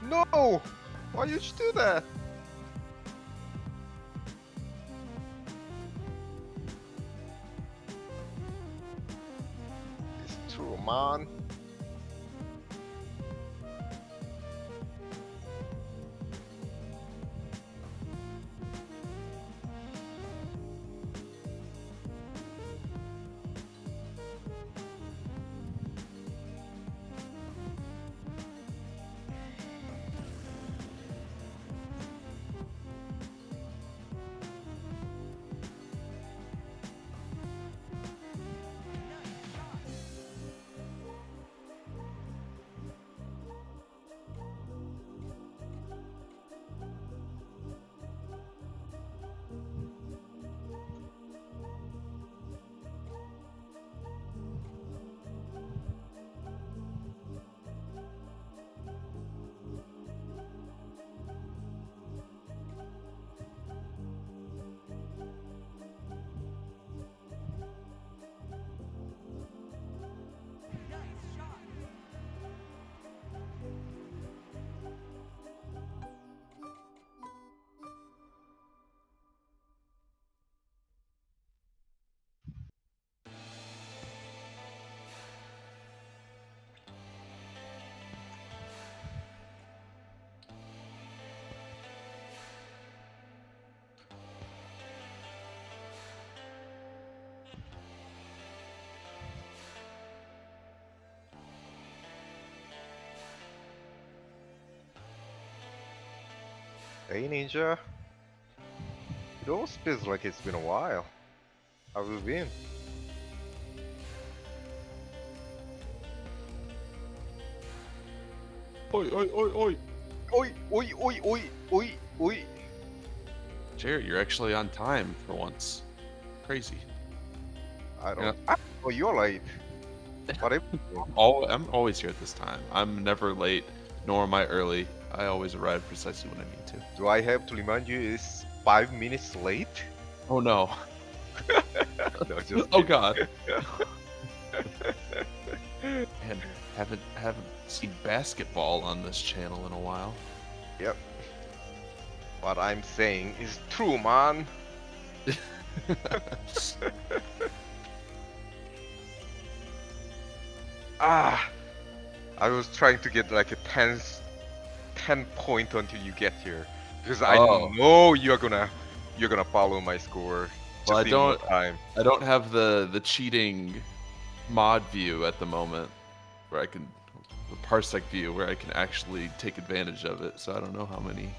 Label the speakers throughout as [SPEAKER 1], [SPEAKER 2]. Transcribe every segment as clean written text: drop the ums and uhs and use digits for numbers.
[SPEAKER 1] No! Why did you do that? It's true, man. Hey Ninja, it almost feels like it's been a while. How have you been?
[SPEAKER 2] Oi, oi, oi, oi.
[SPEAKER 1] Oi, oi, oi, oi, oi, oi.
[SPEAKER 2] Jared, you're actually on time for once. Crazy.
[SPEAKER 1] I
[SPEAKER 2] Yeah.
[SPEAKER 1] don't. Oh, you're late. What if?
[SPEAKER 2] I'm always here at this time. I'm never late, nor am I early. I always arrive precisely when I need to.
[SPEAKER 1] Do I have to remind you it's 5 minutes late?
[SPEAKER 2] Oh no.
[SPEAKER 1] No, just
[SPEAKER 2] Oh
[SPEAKER 1] kidding.
[SPEAKER 2] god. And haven't seen basketball on this channel in a while.
[SPEAKER 1] Yep. What I'm saying is true, man. Ah, I was trying to get like a 10 point until you get here because I
[SPEAKER 2] Oh.
[SPEAKER 1] know you're gonna follow my score
[SPEAKER 2] Well,
[SPEAKER 1] just in no time.
[SPEAKER 2] I don't have the cheating mod view at the moment where I can the parsec view where I can actually take advantage of it. So I don't know how many.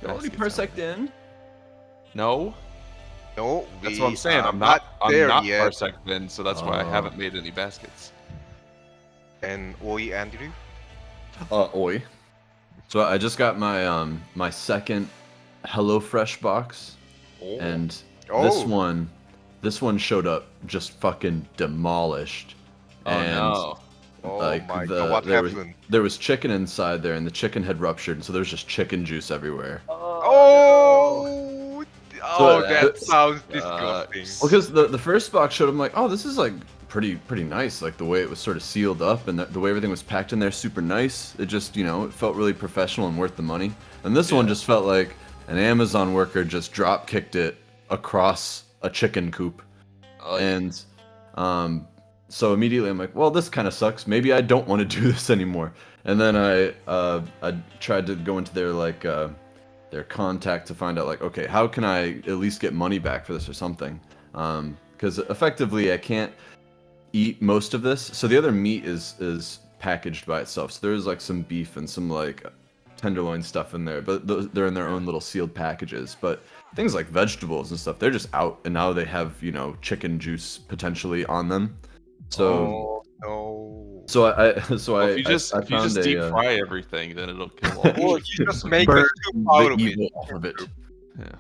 [SPEAKER 3] You're already
[SPEAKER 2] baskets I
[SPEAKER 3] parsec in?
[SPEAKER 2] No,
[SPEAKER 1] No,
[SPEAKER 2] that's what I'm
[SPEAKER 1] we
[SPEAKER 2] saying.
[SPEAKER 1] are
[SPEAKER 2] I'm
[SPEAKER 1] not
[SPEAKER 2] I'm
[SPEAKER 1] there
[SPEAKER 2] not
[SPEAKER 1] yet.
[SPEAKER 2] parsec in, so that's why I haven't made any baskets.
[SPEAKER 1] And Oi, Andrew.
[SPEAKER 3] Oi. So I just got my my second HelloFresh box,
[SPEAKER 1] Oh.
[SPEAKER 3] and
[SPEAKER 1] Oh.
[SPEAKER 3] this one showed up just fucking demolished.
[SPEAKER 2] Oh
[SPEAKER 3] And
[SPEAKER 2] no.
[SPEAKER 1] Oh
[SPEAKER 3] like
[SPEAKER 1] my God! What happened?
[SPEAKER 3] there was chicken inside there, and the chicken had ruptured, so there's just chicken juice everywhere.
[SPEAKER 1] Oh.
[SPEAKER 3] So
[SPEAKER 1] Oh, that sounds disgusting.
[SPEAKER 3] well,
[SPEAKER 2] Sucks.
[SPEAKER 3] because the first box showed, I'm like, oh, this is like pretty nice, like the way it was sort of sealed up and the way everything was packed in there, super nice. It just, it felt really professional and worth the money. And this one
[SPEAKER 2] Yeah.
[SPEAKER 3] just felt like an Amazon worker just drop kicked it across a chicken coop.
[SPEAKER 2] Oh, yeah.
[SPEAKER 3] And so immediately I'm like, well, this kind of sucks. Maybe I don't want to do this anymore. And then I tried to go into their contact to find out, like, okay, how can I at least get money back for this or something? Because effectively I can't eat most of this. So the other meat is packaged by itself. So there's like some beef and some like tenderloin stuff in there, but they're in their own little sealed packages. But things like vegetables and stuff, they're just out, and now they have chicken juice potentially on them. So
[SPEAKER 1] Oh no.
[SPEAKER 2] Well, if you
[SPEAKER 3] I
[SPEAKER 2] if you
[SPEAKER 3] found
[SPEAKER 2] just deep
[SPEAKER 3] a
[SPEAKER 2] fry everything, then it'll kill all
[SPEAKER 1] Oh,
[SPEAKER 2] the
[SPEAKER 1] you just
[SPEAKER 2] chickens.
[SPEAKER 1] make a
[SPEAKER 3] burn
[SPEAKER 1] soup
[SPEAKER 3] the
[SPEAKER 1] out of it.
[SPEAKER 3] evil off of it.
[SPEAKER 2] Yeah.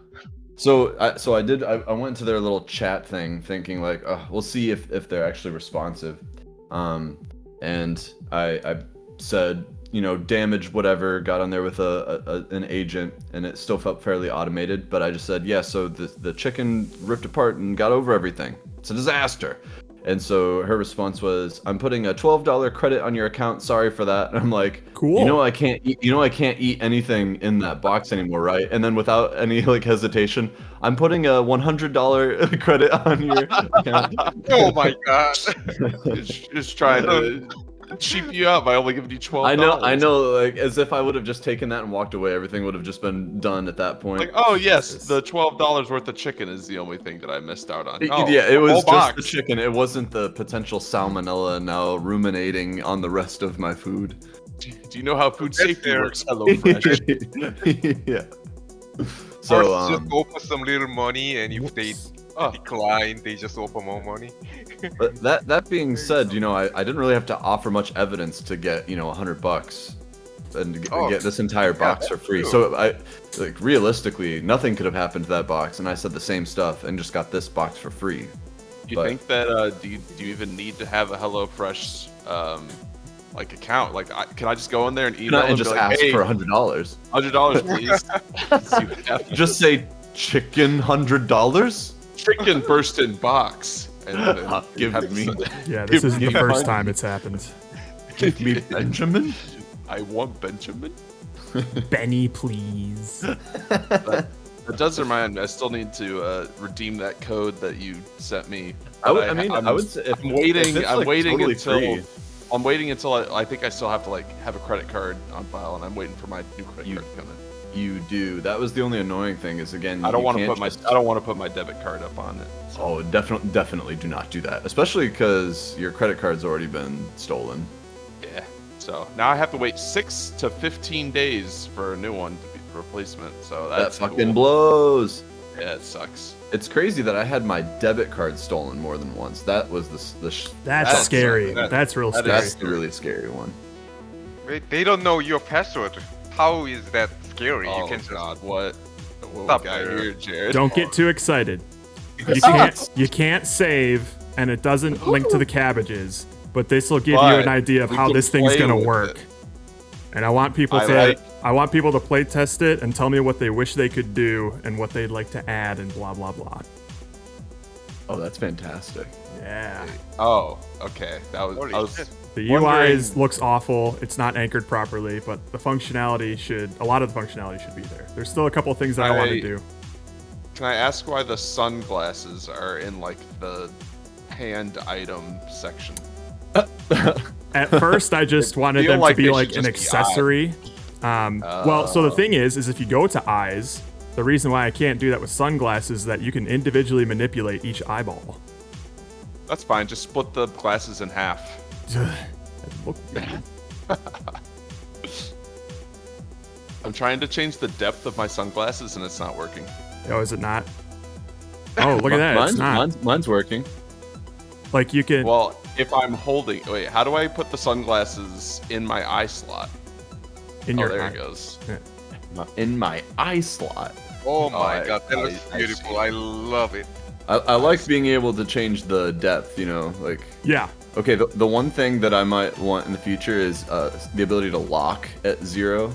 [SPEAKER 3] So I did. I went to their little chat thing, thinking like, oh, we'll see if they're actually responsive. And I said, damage whatever. Got on there with an agent, and it still felt fairly automated. But I just said, yeah. So the chicken ripped apart and got over everything. It's a disaster. And so her response was, "I'm putting a $12 credit on your account. Sorry for that." And I'm like,
[SPEAKER 4] Cool.
[SPEAKER 3] "You know I can't eat. You know I can't eat anything in that box anymore, right?" And then without any like hesitation, "I'm putting a $100 credit on your account."
[SPEAKER 1] Oh my god.
[SPEAKER 2] Just trying to cheap you out by only giving you $12.
[SPEAKER 3] I know, like as if I would have just taken that and walked away, everything would have just been done at that point.
[SPEAKER 2] Like, oh yes, the $12 worth of chicken is the only thing that I missed out on. Oh,
[SPEAKER 3] Yeah, it
[SPEAKER 2] the
[SPEAKER 3] was
[SPEAKER 2] whole
[SPEAKER 3] just the
[SPEAKER 2] box.
[SPEAKER 3] chicken. It wasn't the potential salmonella now ruminating on the rest of my food.
[SPEAKER 2] Do you know how food
[SPEAKER 1] That's
[SPEAKER 2] safety
[SPEAKER 1] fair.
[SPEAKER 2] works? HelloFresh.
[SPEAKER 3] Yeah.
[SPEAKER 1] So
[SPEAKER 3] So
[SPEAKER 1] just offer some little money, and if they
[SPEAKER 2] Oh,
[SPEAKER 1] decline, they just offer more money.
[SPEAKER 3] but that being said, you know, I didn't really have to offer much evidence to get, you know, $100 and to
[SPEAKER 1] Oh,
[SPEAKER 3] get this entire box for
[SPEAKER 1] that's
[SPEAKER 3] free.
[SPEAKER 1] true.
[SPEAKER 3] So I like realistically, nothing could have happened to that box, and I said the same stuff and just got this box for free.
[SPEAKER 2] do you
[SPEAKER 3] But-
[SPEAKER 2] think that do you even need to have a HelloFresh like account? Like, can I just go in there and email
[SPEAKER 3] And
[SPEAKER 2] them
[SPEAKER 3] just
[SPEAKER 2] be like,
[SPEAKER 3] ask
[SPEAKER 2] hey,
[SPEAKER 3] for $100.
[SPEAKER 2] $100, please? See what happens.
[SPEAKER 3] Just say chicken $100.
[SPEAKER 2] Chicken burst in box. And then
[SPEAKER 3] Give
[SPEAKER 2] have
[SPEAKER 3] me-
[SPEAKER 2] some-
[SPEAKER 4] Yeah, this isn't the
[SPEAKER 3] Yeah.
[SPEAKER 4] first time it's happened.
[SPEAKER 3] Give me Benjamin.
[SPEAKER 2] I want Benjamin.
[SPEAKER 4] Benny, please.
[SPEAKER 2] That does remind me. I still need to redeem that code that you sent me.
[SPEAKER 3] I
[SPEAKER 2] But
[SPEAKER 3] would say if,
[SPEAKER 2] I'm waiting.
[SPEAKER 3] if it's,
[SPEAKER 2] I'm
[SPEAKER 3] like,
[SPEAKER 2] waiting
[SPEAKER 3] totally
[SPEAKER 2] until.
[SPEAKER 3] free,
[SPEAKER 2] I'm waiting until I think I still have to like have a credit card on file, and I'm waiting for my new credit
[SPEAKER 3] You-
[SPEAKER 2] card to come in.
[SPEAKER 3] you do. That was the only annoying thing is again.
[SPEAKER 2] I don't
[SPEAKER 3] want
[SPEAKER 2] want to
[SPEAKER 3] to
[SPEAKER 2] put my I don't want to put my debit card up on it. So.
[SPEAKER 3] Oh, definitely do not do that. Especially because your credit card's already been stolen.
[SPEAKER 2] Yeah. So now I have to wait 6 to 15 days for a new one to be replacement. So
[SPEAKER 3] That
[SPEAKER 2] that's
[SPEAKER 3] fucking
[SPEAKER 2] cool.
[SPEAKER 3] blows.
[SPEAKER 2] Yeah, it sucks.
[SPEAKER 3] It's crazy that I had my debit card stolen more than once. That was
[SPEAKER 4] That's
[SPEAKER 2] That's-
[SPEAKER 4] scary.
[SPEAKER 2] that-
[SPEAKER 4] That's real
[SPEAKER 2] that
[SPEAKER 4] scary.
[SPEAKER 3] that's the really scary one.
[SPEAKER 1] Wait, they don't know your password. How is that scary?
[SPEAKER 2] Oh
[SPEAKER 1] You can just
[SPEAKER 2] God, what we
[SPEAKER 1] Stop
[SPEAKER 2] got
[SPEAKER 1] there.
[SPEAKER 2] here, Jared?
[SPEAKER 4] Don't get too excited. You can't save, and it doesn't link to the cabbages. But this will give you
[SPEAKER 2] But
[SPEAKER 4] an idea of
[SPEAKER 2] we
[SPEAKER 4] how
[SPEAKER 2] can
[SPEAKER 4] this thing's
[SPEAKER 2] play
[SPEAKER 4] gonna
[SPEAKER 2] with
[SPEAKER 4] work.
[SPEAKER 2] it.
[SPEAKER 4] And I want people
[SPEAKER 2] I
[SPEAKER 4] to
[SPEAKER 2] like-
[SPEAKER 4] I want people to play test it and tell me what they wish they could do and what they'd like to add and blah blah blah.
[SPEAKER 3] Oh, that's fantastic.
[SPEAKER 4] Yeah.
[SPEAKER 2] Oh, okay. That was.
[SPEAKER 1] Holy
[SPEAKER 2] I was
[SPEAKER 1] shit.
[SPEAKER 4] The
[SPEAKER 2] wondering-
[SPEAKER 4] UI looks awful. It's not anchored properly, but the functionality a lot of the functionality should be there. There's still a couple of things that I want to do.
[SPEAKER 2] Can I ask why the sunglasses are in like the hand item section?
[SPEAKER 4] At first, I just wanted
[SPEAKER 2] feel
[SPEAKER 4] them
[SPEAKER 2] like
[SPEAKER 4] to be
[SPEAKER 2] they
[SPEAKER 4] like
[SPEAKER 2] should
[SPEAKER 4] an
[SPEAKER 2] just be
[SPEAKER 4] accessory. Well, so the thing is if you go to eyes, the reason why I can't do that with sunglasses is that you can individually manipulate each eyeball.
[SPEAKER 2] That's fine. Just split the glasses in half.
[SPEAKER 4] That'd look weird.
[SPEAKER 2] I'm trying to change the depth of my sunglasses and it's not working.
[SPEAKER 4] Oh, is it not? Oh, look at that. It's not.
[SPEAKER 3] Mine's working.
[SPEAKER 4] Like you can.
[SPEAKER 2] Well, if I'm holding, wait, how do I put the sunglasses in my eye slot?
[SPEAKER 4] in
[SPEAKER 2] Oh,
[SPEAKER 4] your
[SPEAKER 2] there
[SPEAKER 4] eye.
[SPEAKER 2] it goes.
[SPEAKER 3] In my eye slot.
[SPEAKER 1] Oh my
[SPEAKER 2] I-
[SPEAKER 1] god, that
[SPEAKER 2] I-
[SPEAKER 1] looks
[SPEAKER 2] I
[SPEAKER 1] beautiful.
[SPEAKER 2] see.
[SPEAKER 1] I love it.
[SPEAKER 3] I like being able to change the depth, you know, like
[SPEAKER 4] Yeah.
[SPEAKER 3] okay, the one thing that I might want in the future is the ability to lock at 0,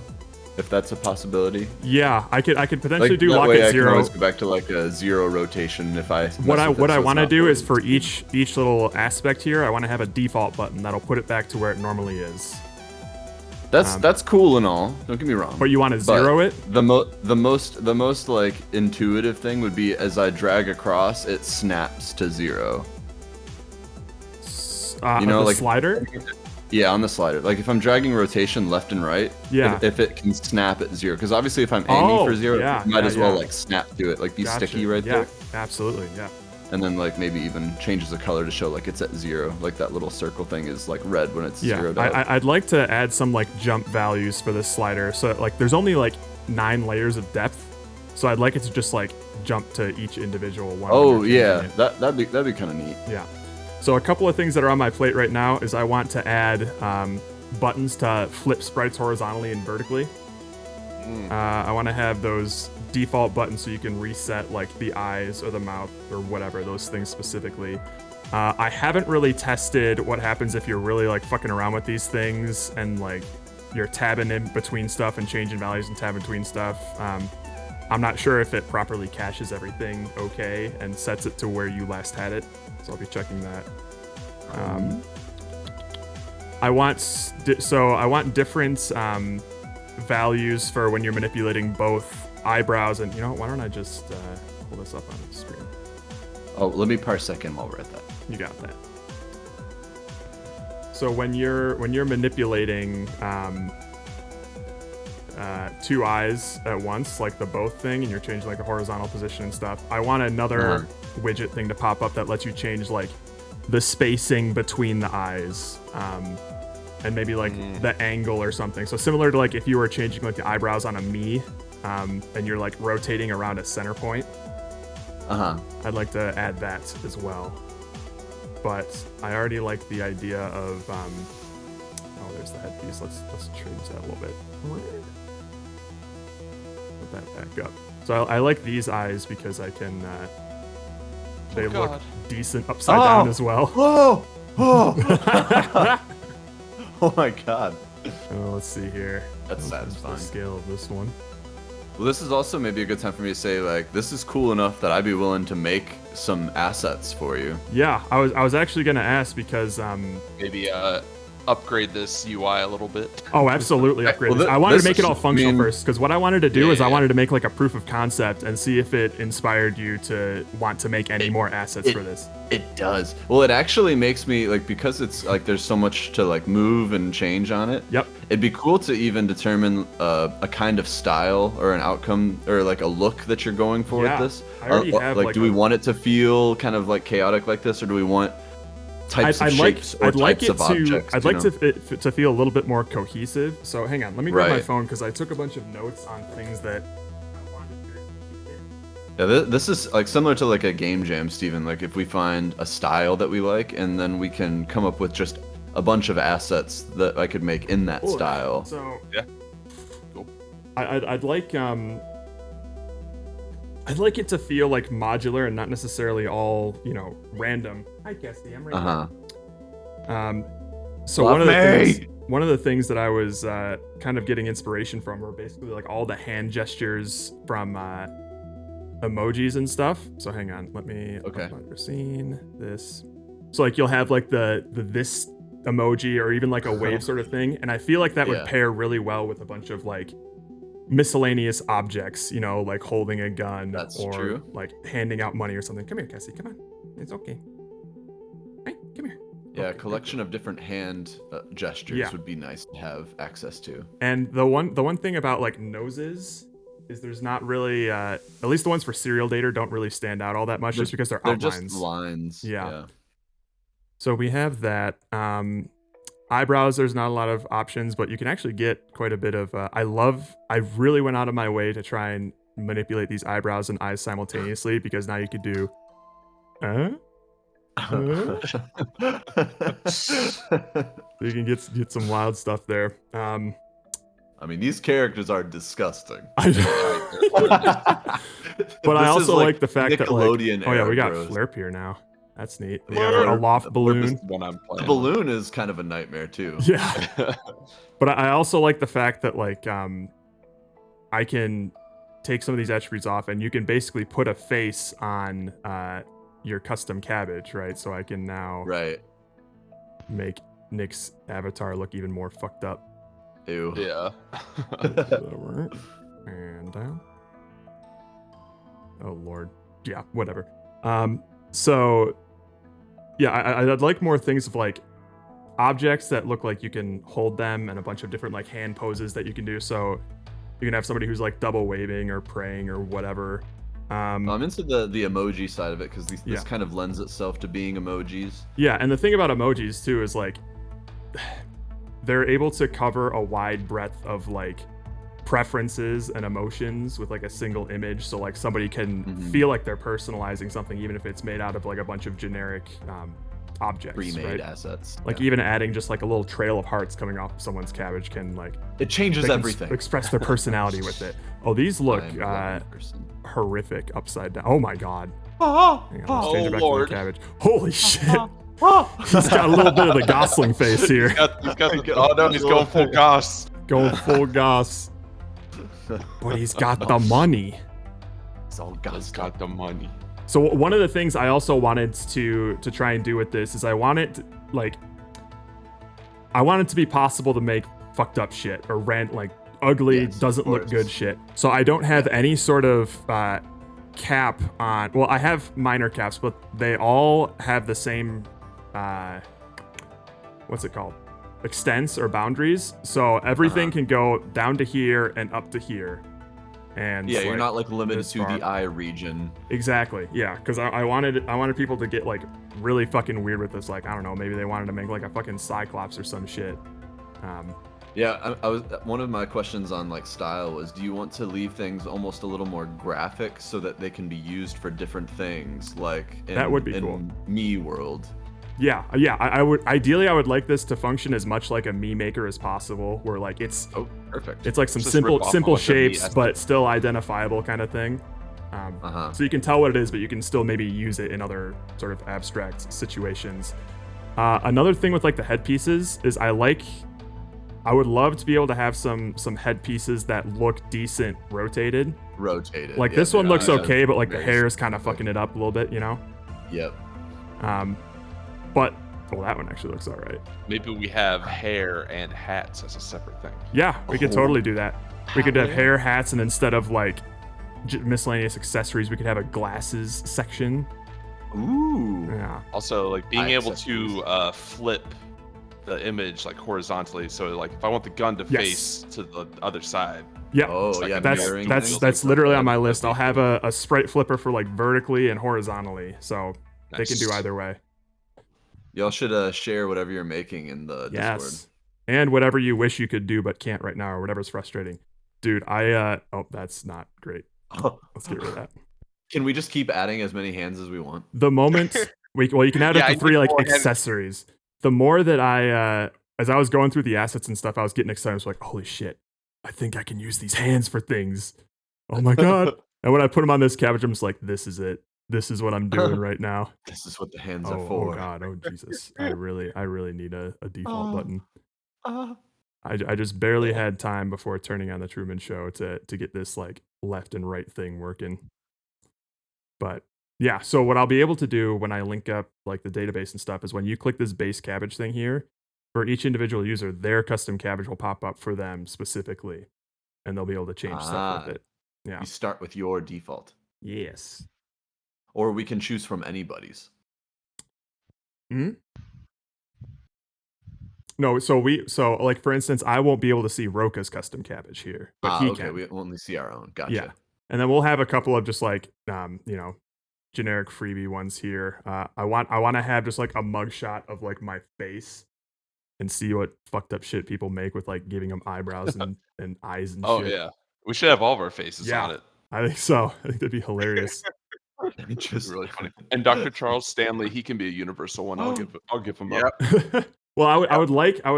[SPEAKER 3] if that's a possibility.
[SPEAKER 4] Yeah. I could potentially do
[SPEAKER 3] that
[SPEAKER 4] lock
[SPEAKER 3] way
[SPEAKER 4] at
[SPEAKER 3] I
[SPEAKER 4] 0.
[SPEAKER 3] can always go back to like a 0 rotation if I.
[SPEAKER 4] What I
[SPEAKER 3] want
[SPEAKER 4] to do is for each little aspect here, I want to have a default button that'll put it back to where it normally is.
[SPEAKER 3] That's cool and all. Don't get me wrong.
[SPEAKER 4] But you want to zero it?
[SPEAKER 3] The most like intuitive thing would be as I drag across, it snaps to 0.
[SPEAKER 4] You
[SPEAKER 3] know,
[SPEAKER 4] the
[SPEAKER 3] like-
[SPEAKER 4] slider?
[SPEAKER 3] Yeah, on the slider. Like if I'm dragging rotation left and right,
[SPEAKER 4] Yeah.
[SPEAKER 3] if it can snap at 0, because obviously if I'm aiming
[SPEAKER 4] Oh,
[SPEAKER 3] for 0,
[SPEAKER 4] yeah,
[SPEAKER 3] it might
[SPEAKER 4] yeah,
[SPEAKER 3] as well
[SPEAKER 4] yeah.
[SPEAKER 3] like snap to it, like be
[SPEAKER 4] Gotcha.
[SPEAKER 3] sticky right
[SPEAKER 4] yeah,
[SPEAKER 3] there,
[SPEAKER 4] absolutely. Yeah.
[SPEAKER 3] and then like maybe even changes the color to show like it's at 0, like that little circle thing is like red when it's
[SPEAKER 4] Yeah.
[SPEAKER 3] zeroed out.
[SPEAKER 4] I'd like to add some like jump values for this slider. So like there's only like 9 layers of depth. So I'd like it to just like jump to each individual one. when
[SPEAKER 3] Oh
[SPEAKER 4] you're changing
[SPEAKER 3] yeah,
[SPEAKER 4] it.
[SPEAKER 3] that'd be kind of neat.
[SPEAKER 4] Yeah. So a couple of things that are on my plate right now is I want to add buttons to flip sprites horizontally and vertically. I want to have those default buttons so you can reset like the eyes or the mouth or whatever, those things specifically. I haven't really tested what happens if you're really like fucking around with these things and like you're tabbing in between stuff and changing values and tabbing between stuff. I'm not sure if it properly caches everything okay and sets it to where you last had it. So I'll be checking that. I want different values for when you're manipulating both eyebrows, and you know what, why don't I just pull this up on the screen?
[SPEAKER 3] Oh, let me parsec in while we're at that.
[SPEAKER 4] You got that. So when you're manipulating two eyes at once, like the both thing, and you're changing like the horizontal position and stuff, I want another widget thing to pop up that lets you change like the spacing between the eyes, and maybe like the angle or something. So similar to like if you were changing like the eyebrows on a me, and you're like rotating around a center point. I'd like to add that as well. But I already like the idea of oh, there's the headpiece. Let's change that a little bit. Put that back up. So I like these eyes because I can they look decent upside down as well.
[SPEAKER 3] Whoa! Whoa! Oh my god.
[SPEAKER 4] Let's see here.
[SPEAKER 3] That's
[SPEAKER 4] The
[SPEAKER 3] satisfying.
[SPEAKER 4] scale of this one.
[SPEAKER 3] Well, this is also maybe a good time for me to say, like, this is cool enough that I'd be willing to make some assets for you.
[SPEAKER 4] Yeah, I was actually gonna ask because
[SPEAKER 2] Maybe upgrade this UI a little bit.
[SPEAKER 4] oh, absolutely upgrade
[SPEAKER 3] Well,
[SPEAKER 4] this. I wanted to
[SPEAKER 3] this
[SPEAKER 4] make it all
[SPEAKER 3] is-
[SPEAKER 4] functional
[SPEAKER 3] I mean-
[SPEAKER 4] first, because what I wanted to do
[SPEAKER 2] Yeah,
[SPEAKER 4] is I
[SPEAKER 2] yeah.
[SPEAKER 4] wanted to make like a proof of concept and see if it inspired you to want to make any more assets for this.
[SPEAKER 3] It does. Well, it actually makes me, like, because it's, like, there's so much to, like, move and change on it.
[SPEAKER 4] Yep.
[SPEAKER 3] It'd be cool to even determine a kind of style or an outcome or, like, a look that you're going for
[SPEAKER 4] Yeah,
[SPEAKER 3] with this.
[SPEAKER 4] I already have,
[SPEAKER 3] like,
[SPEAKER 4] like,
[SPEAKER 3] do we
[SPEAKER 4] a-
[SPEAKER 3] want it to feel kind of, like, chaotic like this, or do we want types of shapes or
[SPEAKER 4] I'd like
[SPEAKER 3] types
[SPEAKER 4] it
[SPEAKER 3] of
[SPEAKER 4] to
[SPEAKER 3] objects?
[SPEAKER 4] I'd
[SPEAKER 3] you
[SPEAKER 4] like
[SPEAKER 3] know?
[SPEAKER 4] to feel a little bit more cohesive. So hang on, let me grab my
[SPEAKER 3] Right.
[SPEAKER 4] phone because I took a bunch of notes on things that
[SPEAKER 3] Yeah, this is like similar to like a game jam, Steven. Like if we find a style that we like, and then we can come up with just a bunch of assets that I could make in that
[SPEAKER 4] Cool.
[SPEAKER 3] style.
[SPEAKER 4] So
[SPEAKER 2] Yeah. Cool.
[SPEAKER 4] I'd like it to feel like modular and not necessarily all, you know, random. Hi Cassie, I'm right here. So
[SPEAKER 3] Love
[SPEAKER 4] one of the
[SPEAKER 3] me!
[SPEAKER 4] things one of the things that I was kind of getting inspiration from were basically like all the hand gestures from emojis and stuff. So hang on, let me
[SPEAKER 3] Okay.
[SPEAKER 4] open your scene. This. So like you'll have like the this emoji or even like a wave sort of thing, and I feel like that would
[SPEAKER 3] Yeah.
[SPEAKER 4] pair really well with a bunch of like miscellaneous objects, you know, like holding a gun
[SPEAKER 3] That's
[SPEAKER 4] or
[SPEAKER 3] true.
[SPEAKER 4] like handing out money or something. Come here, Cassie. Come on. It's okay. Hey, come here.
[SPEAKER 3] Yeah, a
[SPEAKER 4] Okay,
[SPEAKER 3] collection of different hand gestures
[SPEAKER 4] Yeah.
[SPEAKER 3] would be nice to have access to.
[SPEAKER 4] And the one thing about like noses is there's not really at least the ones for serial data don't really stand out all that much just because they're
[SPEAKER 3] They're
[SPEAKER 4] outlines.
[SPEAKER 3] just lines.
[SPEAKER 4] Yeah. So we have that. Eyebrows, there's not a lot of options, but you can actually get quite a bit of I really went out of my way to try and manipulate these eyebrows and eyes simultaneously because now you could do you can get some wild stuff there.
[SPEAKER 3] I mean, these characters are disgusting.
[SPEAKER 4] But I
[SPEAKER 3] This is
[SPEAKER 4] also like the fact that like,
[SPEAKER 3] Nickelodeon
[SPEAKER 4] oh yeah, we got
[SPEAKER 3] era gross.
[SPEAKER 4] Flirp here now. That's neat. We
[SPEAKER 3] Yeah,
[SPEAKER 4] got a
[SPEAKER 3] Flirp.
[SPEAKER 4] loft
[SPEAKER 3] Flirp
[SPEAKER 4] balloon.
[SPEAKER 2] This is one I'm
[SPEAKER 3] The
[SPEAKER 2] playing.
[SPEAKER 3] balloon is kind of a nightmare too.
[SPEAKER 4] Yeah. But I also like the fact that like I can take some of these attributes off and you can basically put a face on your custom cabbage, right? So I can now
[SPEAKER 3] Right.
[SPEAKER 4] make Nick's avatar look even more fucked up.
[SPEAKER 3] Ew.
[SPEAKER 2] Yeah.
[SPEAKER 4] Lower and down. Oh lord. Yeah, whatever. So yeah, I'd like more things of like objects that look like you can hold them and a bunch of different like hand poses that you can do. So you can have somebody who's like double waving or praying or whatever.
[SPEAKER 3] I'm into the emoji side of it because this
[SPEAKER 4] Yeah.
[SPEAKER 3] kind of lends itself to being emojis.
[SPEAKER 4] Yeah, and the thing about emojis too is like they're able to cover a wide breadth of like preferences and emotions with like a single image, so like somebody can
[SPEAKER 3] Mhm.
[SPEAKER 4] feel like they're personalizing something even if it's made out of like a bunch of generic objects,
[SPEAKER 3] Pre-made
[SPEAKER 4] right?
[SPEAKER 3] assets.
[SPEAKER 4] Like
[SPEAKER 3] Yeah.
[SPEAKER 4] even adding just like a little trail of hearts coming off of someone's cabbage can like
[SPEAKER 3] It changes
[SPEAKER 4] they can
[SPEAKER 3] everything.
[SPEAKER 4] express their personality with it. Oh, these look
[SPEAKER 3] I'm that person.
[SPEAKER 4] horrific upside down. Oh my god.
[SPEAKER 3] Oh,
[SPEAKER 4] Hang on, let's change it back
[SPEAKER 2] Lord.
[SPEAKER 4] to the cabbage. Holy shit. He's got a little bit of the Gosling face here.
[SPEAKER 2] He's got the, oh no, he's going full goss.
[SPEAKER 4] Going full goss. But he's got the money.
[SPEAKER 3] It's all
[SPEAKER 2] He's
[SPEAKER 3] gossip.
[SPEAKER 2] got the money.
[SPEAKER 4] So one of the things I also wanted to try and do with this is I wanted like I want it to be possible to make fucked up shit or like ugly,
[SPEAKER 3] Yes, of
[SPEAKER 4] doesn't look
[SPEAKER 3] course.
[SPEAKER 4] good shit. So I don't have any sort of cap on. Well, I have minor caps, but they all have the same. What's it called? Extents or boundaries. So everything can go down to here and up to here. And
[SPEAKER 3] Yeah, you're not like limited
[SPEAKER 4] this
[SPEAKER 3] to
[SPEAKER 4] far.
[SPEAKER 3] the eye region.
[SPEAKER 4] Exactly. Yeah, because I wanted people to get like really fucking weird with this. Like I don't know, maybe they wanted to make like a fucking Cyclops or some shit.
[SPEAKER 3] Yeah, I was one of my questions on like style was, do you want to leave things almost a little more graphic so that they can be used for different things, like in,
[SPEAKER 4] That would be
[SPEAKER 3] in
[SPEAKER 4] cool.
[SPEAKER 3] Me World?
[SPEAKER 4] Yeah. I would ideally I would like this to function as much like a me maker as possible, where like it's
[SPEAKER 3] Oh, perfect.
[SPEAKER 4] like some
[SPEAKER 2] Just rip off
[SPEAKER 4] simple
[SPEAKER 2] of, like, a me
[SPEAKER 4] shapes,
[SPEAKER 2] aesthetic.
[SPEAKER 4] but still identifiable kind of thing. So you can tell what it is, but you can still maybe use it in other sort of abstract situations. Another thing with like the headpieces is I would love to be able to have some headpieces that look decent rotated.
[SPEAKER 3] Rotated.
[SPEAKER 4] Like
[SPEAKER 3] yeah,
[SPEAKER 4] this one
[SPEAKER 3] they're
[SPEAKER 4] looks
[SPEAKER 3] not
[SPEAKER 4] okay, but like the
[SPEAKER 3] very
[SPEAKER 4] hair is kind of
[SPEAKER 3] specific.
[SPEAKER 4] fucking it up a little bit, you know?
[SPEAKER 3] Yep.
[SPEAKER 4] But that one actually looks all right.
[SPEAKER 2] Maybe we have hair and hats as a separate thing.
[SPEAKER 4] Yeah, we could
[SPEAKER 3] Oh.
[SPEAKER 4] totally do that. We could have
[SPEAKER 3] Hat
[SPEAKER 4] hair, hats, and instead of like miscellaneous accessories, we could have a glasses section.
[SPEAKER 3] Ooh.
[SPEAKER 4] Yeah.
[SPEAKER 2] Also, like being
[SPEAKER 3] Eye
[SPEAKER 2] able
[SPEAKER 3] accessories.
[SPEAKER 2] to flip the image like horizontally, so like if I want the gun to
[SPEAKER 4] Yes.
[SPEAKER 2] face to the other side.
[SPEAKER 4] Yep.
[SPEAKER 3] Oh,
[SPEAKER 2] like
[SPEAKER 3] yeah,
[SPEAKER 2] a
[SPEAKER 4] that's
[SPEAKER 3] mirroring
[SPEAKER 4] that's
[SPEAKER 3] things.
[SPEAKER 4] that's
[SPEAKER 2] like
[SPEAKER 4] literally
[SPEAKER 2] that.
[SPEAKER 4] on my list. I'll have a sprite flipper for like vertically and horizontally, so they can do
[SPEAKER 2] Nice.
[SPEAKER 4] either way.
[SPEAKER 3] Y'all should share whatever you're making in the Discord.
[SPEAKER 4] Yes. And whatever you wish you could do but can't right now, or whatever's frustrating. Dude, oh, that's not great. Let's get rid of that.
[SPEAKER 3] Can we just keep adding as many hands as we want?
[SPEAKER 4] The moment you can add
[SPEAKER 1] Yeah,
[SPEAKER 4] up
[SPEAKER 1] I
[SPEAKER 4] to 3
[SPEAKER 1] need
[SPEAKER 4] like
[SPEAKER 1] more hands.
[SPEAKER 4] accessories. The more that as I was going through the assets and stuff, I was getting excited. I was like, holy shit, I think I can use these hands for things. Oh my god. And when I put them on this cabbage, I'm just like, this is it. This is what I'm doing right now.
[SPEAKER 3] This is what the hands
[SPEAKER 4] Oh,
[SPEAKER 3] are for.
[SPEAKER 4] oh god, oh Jesus. I really need a default
[SPEAKER 3] Oh.
[SPEAKER 4] button.
[SPEAKER 3] Ah.
[SPEAKER 4] I just barely had time before turning on the Truman Show to get this like left and right thing working. But yeah, so what I'll be able to do when I link up like the database and stuff is when you click this base cabbage thing here, for each individual user, their custom cabbage will pop up for them specifically, and they'll be able to change stuff with it. Yeah.
[SPEAKER 3] You start with your default.
[SPEAKER 4] Yes.
[SPEAKER 3] Or we can choose from anybody's.
[SPEAKER 4] No, so like for instance, I won't be able to see Roka's custom cabbage here, but he
[SPEAKER 3] okay,
[SPEAKER 4] can.
[SPEAKER 3] we only see our own. Gotcha.
[SPEAKER 4] Yeah. And then we'll have a couple of just like generic freebie ones here. I want to have just like a mugshot of like my face and see what fucked up shit people make with like giving them eyebrows and eyes and
[SPEAKER 2] Oh
[SPEAKER 4] shit.
[SPEAKER 2] yeah, we should have all of our faces
[SPEAKER 4] Yeah.
[SPEAKER 2] on it.
[SPEAKER 4] I think so. I think that'd be hilarious.
[SPEAKER 3] Just
[SPEAKER 2] Really funny. And Dr. Charles Stanley, he can be a universal one. I'll give him
[SPEAKER 1] Yep.
[SPEAKER 2] up.
[SPEAKER 4] Well, I would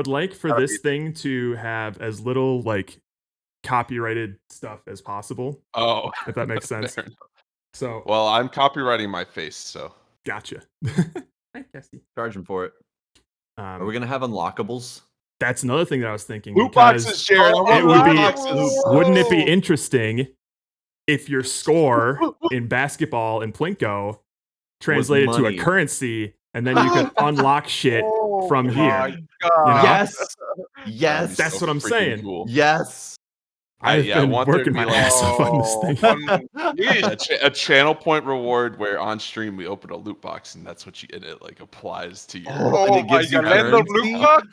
[SPEAKER 4] like for this thing to have as little like copyrighted stuff as possible,
[SPEAKER 2] Oh,
[SPEAKER 4] if that makes sense.
[SPEAKER 2] fair enough.
[SPEAKER 4] So,
[SPEAKER 2] Well, I'm copywriting my face, so
[SPEAKER 4] gotcha. Hi, Cassie.
[SPEAKER 3] charge him for it. Are we gonna have unlockables?
[SPEAKER 4] That's another thing that I was thinking.
[SPEAKER 2] loot
[SPEAKER 4] because
[SPEAKER 2] boxes, Jared. I want
[SPEAKER 4] it would
[SPEAKER 2] loot
[SPEAKER 4] be-
[SPEAKER 2] boxes.
[SPEAKER 4] Wouldn't it be interesting if your score in basketball and Plinko translated to a
[SPEAKER 3] money.
[SPEAKER 4] currency, and then you could unlock shit from
[SPEAKER 1] Oh
[SPEAKER 4] here?
[SPEAKER 1] my
[SPEAKER 4] You know?
[SPEAKER 1] God.
[SPEAKER 3] Yes.
[SPEAKER 2] That'd
[SPEAKER 3] Yes.
[SPEAKER 2] be
[SPEAKER 4] That's what I'm
[SPEAKER 2] freaking
[SPEAKER 4] saying.
[SPEAKER 2] Cool.
[SPEAKER 3] Yes.
[SPEAKER 4] I've
[SPEAKER 2] yeah, I
[SPEAKER 4] been
[SPEAKER 2] want there to
[SPEAKER 4] working
[SPEAKER 2] be
[SPEAKER 4] my
[SPEAKER 2] like-
[SPEAKER 4] ass off on this thing.
[SPEAKER 2] A channel point reward where on stream we open a loot box and that's what and it like applies to your.
[SPEAKER 3] Oh, and
[SPEAKER 1] Oh
[SPEAKER 3] it
[SPEAKER 1] my
[SPEAKER 3] gives you
[SPEAKER 1] God, random
[SPEAKER 3] currency?
[SPEAKER 1] loot box?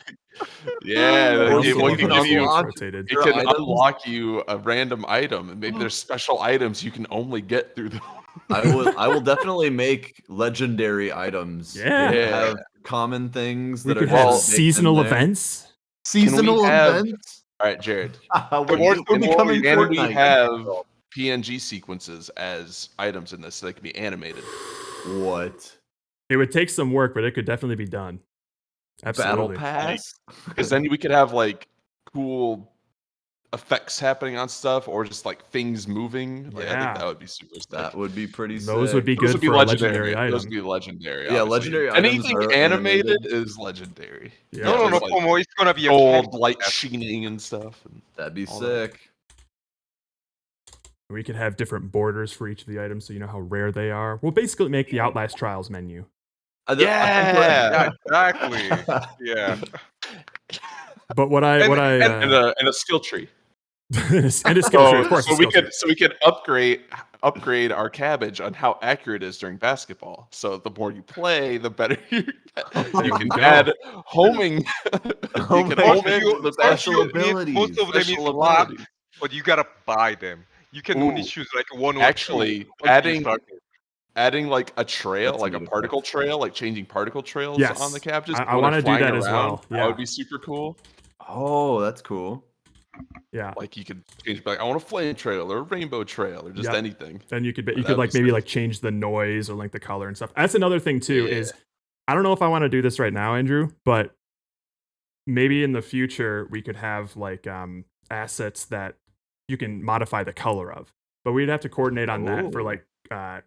[SPEAKER 2] Yeah,
[SPEAKER 3] Or
[SPEAKER 2] like, it,
[SPEAKER 3] so
[SPEAKER 2] what
[SPEAKER 3] you
[SPEAKER 2] can
[SPEAKER 3] can
[SPEAKER 2] give you.
[SPEAKER 3] unlock
[SPEAKER 4] rotated.
[SPEAKER 2] It
[SPEAKER 3] your
[SPEAKER 2] can
[SPEAKER 3] items?
[SPEAKER 2] unlock you a random item, and maybe there's special items you can only get through the.
[SPEAKER 3] I will definitely make legendary items.
[SPEAKER 4] Yeah.
[SPEAKER 3] They have common things
[SPEAKER 4] We
[SPEAKER 3] that
[SPEAKER 4] could
[SPEAKER 3] are
[SPEAKER 4] have
[SPEAKER 3] just baked in
[SPEAKER 4] seasonal
[SPEAKER 3] there.
[SPEAKER 4] events.
[SPEAKER 3] Seasonal
[SPEAKER 2] have-
[SPEAKER 3] events.
[SPEAKER 2] All right, Jared.
[SPEAKER 3] We're becoming
[SPEAKER 2] Can we
[SPEAKER 3] Fortnite.
[SPEAKER 2] have PNG sequences as items in this so they can be animated?
[SPEAKER 3] What?
[SPEAKER 4] It would take some work, but it could definitely be done. Absolutely.
[SPEAKER 3] Battle Pass?
[SPEAKER 2] Because then we could have like cool effects happening on stuff, or just like things moving. Like, I
[SPEAKER 4] Yeah.
[SPEAKER 2] think that would be super sick.
[SPEAKER 3] That would be pretty
[SPEAKER 4] Those
[SPEAKER 3] sick.
[SPEAKER 4] would be
[SPEAKER 2] Those
[SPEAKER 4] good
[SPEAKER 2] would be
[SPEAKER 4] for a
[SPEAKER 2] legendary.
[SPEAKER 4] legendary
[SPEAKER 2] Those
[SPEAKER 4] item.
[SPEAKER 2] would be legendary.
[SPEAKER 3] Yeah,
[SPEAKER 2] obviously.
[SPEAKER 3] legendary items
[SPEAKER 2] Anything
[SPEAKER 3] are
[SPEAKER 2] animated
[SPEAKER 3] animated.
[SPEAKER 2] is legendary.
[SPEAKER 4] Yeah.
[SPEAKER 1] No,
[SPEAKER 2] Just like
[SPEAKER 1] Como, it's gonna be a
[SPEAKER 2] gold,
[SPEAKER 1] pet.
[SPEAKER 2] light sheening and stuff. And
[SPEAKER 3] That'd be
[SPEAKER 2] all that.
[SPEAKER 3] sick.
[SPEAKER 4] We could have different borders for each of the items so you know how rare they are. We'll basically make the Outlast Trials menu.
[SPEAKER 1] Yeah, exactly. Yeah.
[SPEAKER 4] But what I
[SPEAKER 1] And-
[SPEAKER 4] what I
[SPEAKER 1] and-
[SPEAKER 2] And a skill tree.
[SPEAKER 4] and a skill tree, of course.
[SPEAKER 2] So
[SPEAKER 4] a
[SPEAKER 2] we
[SPEAKER 4] skill tree.
[SPEAKER 2] could upgrade our cabbage on how accurate it is during basketball. So the more you play, the better you
[SPEAKER 4] There we
[SPEAKER 2] can
[SPEAKER 4] go.
[SPEAKER 2] add homing.
[SPEAKER 3] Oh
[SPEAKER 2] You can
[SPEAKER 3] my
[SPEAKER 2] home
[SPEAKER 3] God,
[SPEAKER 2] in
[SPEAKER 1] you,
[SPEAKER 3] the
[SPEAKER 2] the
[SPEAKER 1] first
[SPEAKER 3] special
[SPEAKER 1] you
[SPEAKER 2] special
[SPEAKER 1] need, most
[SPEAKER 3] abilities.
[SPEAKER 1] of them is
[SPEAKER 2] special
[SPEAKER 1] locked,
[SPEAKER 2] abilities.
[SPEAKER 1] but you gotta buy them. You can only
[SPEAKER 2] Ooh,
[SPEAKER 1] choose like one or two
[SPEAKER 2] actually,
[SPEAKER 1] once you start it.
[SPEAKER 2] adding like a trail,
[SPEAKER 3] That's a
[SPEAKER 2] like a
[SPEAKER 3] good
[SPEAKER 2] particle
[SPEAKER 3] effect.
[SPEAKER 2] trail, like changing particle trails on the
[SPEAKER 4] Yes,
[SPEAKER 2] cabbages
[SPEAKER 4] I
[SPEAKER 2] when
[SPEAKER 4] want
[SPEAKER 2] they're
[SPEAKER 4] to do
[SPEAKER 2] flying
[SPEAKER 4] that as
[SPEAKER 2] around.
[SPEAKER 4] well.
[SPEAKER 2] That
[SPEAKER 4] Yeah,
[SPEAKER 2] would be super cool.
[SPEAKER 3] Oh, that's cool.
[SPEAKER 4] yeah,
[SPEAKER 2] Like you could change, like I want a flame trail or a rainbow trail or just
[SPEAKER 4] Yep.
[SPEAKER 2] anything.
[SPEAKER 4] Then you could
[SPEAKER 2] That'd
[SPEAKER 4] like
[SPEAKER 2] be
[SPEAKER 4] maybe
[SPEAKER 2] sick.
[SPEAKER 4] like change the noise or like the color and stuff. That's another thing too.
[SPEAKER 2] Yeah.
[SPEAKER 4] Is I don't know if I want to do this right now, Andrew, but maybe in the future we could have like assets that you can modify the color of. But we'd have to coordinate on that for
[SPEAKER 3] Oh.
[SPEAKER 4] like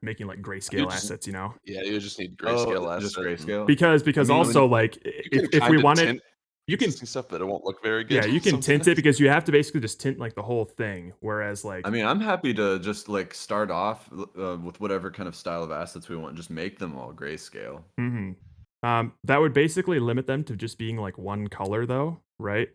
[SPEAKER 4] making like
[SPEAKER 2] You
[SPEAKER 4] grayscale
[SPEAKER 2] just
[SPEAKER 4] assets, you know?
[SPEAKER 2] Yeah, you just need
[SPEAKER 3] Oh,
[SPEAKER 2] grayscale
[SPEAKER 3] just
[SPEAKER 2] asset.
[SPEAKER 3] grayscale.
[SPEAKER 4] Because
[SPEAKER 3] I mean,
[SPEAKER 4] also like
[SPEAKER 2] You can
[SPEAKER 4] if we
[SPEAKER 2] kinda
[SPEAKER 4] wanted
[SPEAKER 2] tint
[SPEAKER 4] you can
[SPEAKER 2] existing stuff, but it won't look very good.
[SPEAKER 4] yeah, you can tint it
[SPEAKER 2] sometimes.
[SPEAKER 4] because you have to basically just tint like the whole thing. Whereas like
[SPEAKER 3] I mean, I'm happy to just like start off with whatever kind of style of assets we want. Just make them all grayscale.
[SPEAKER 4] mhm. That would basically limit them to just being like one color though, right?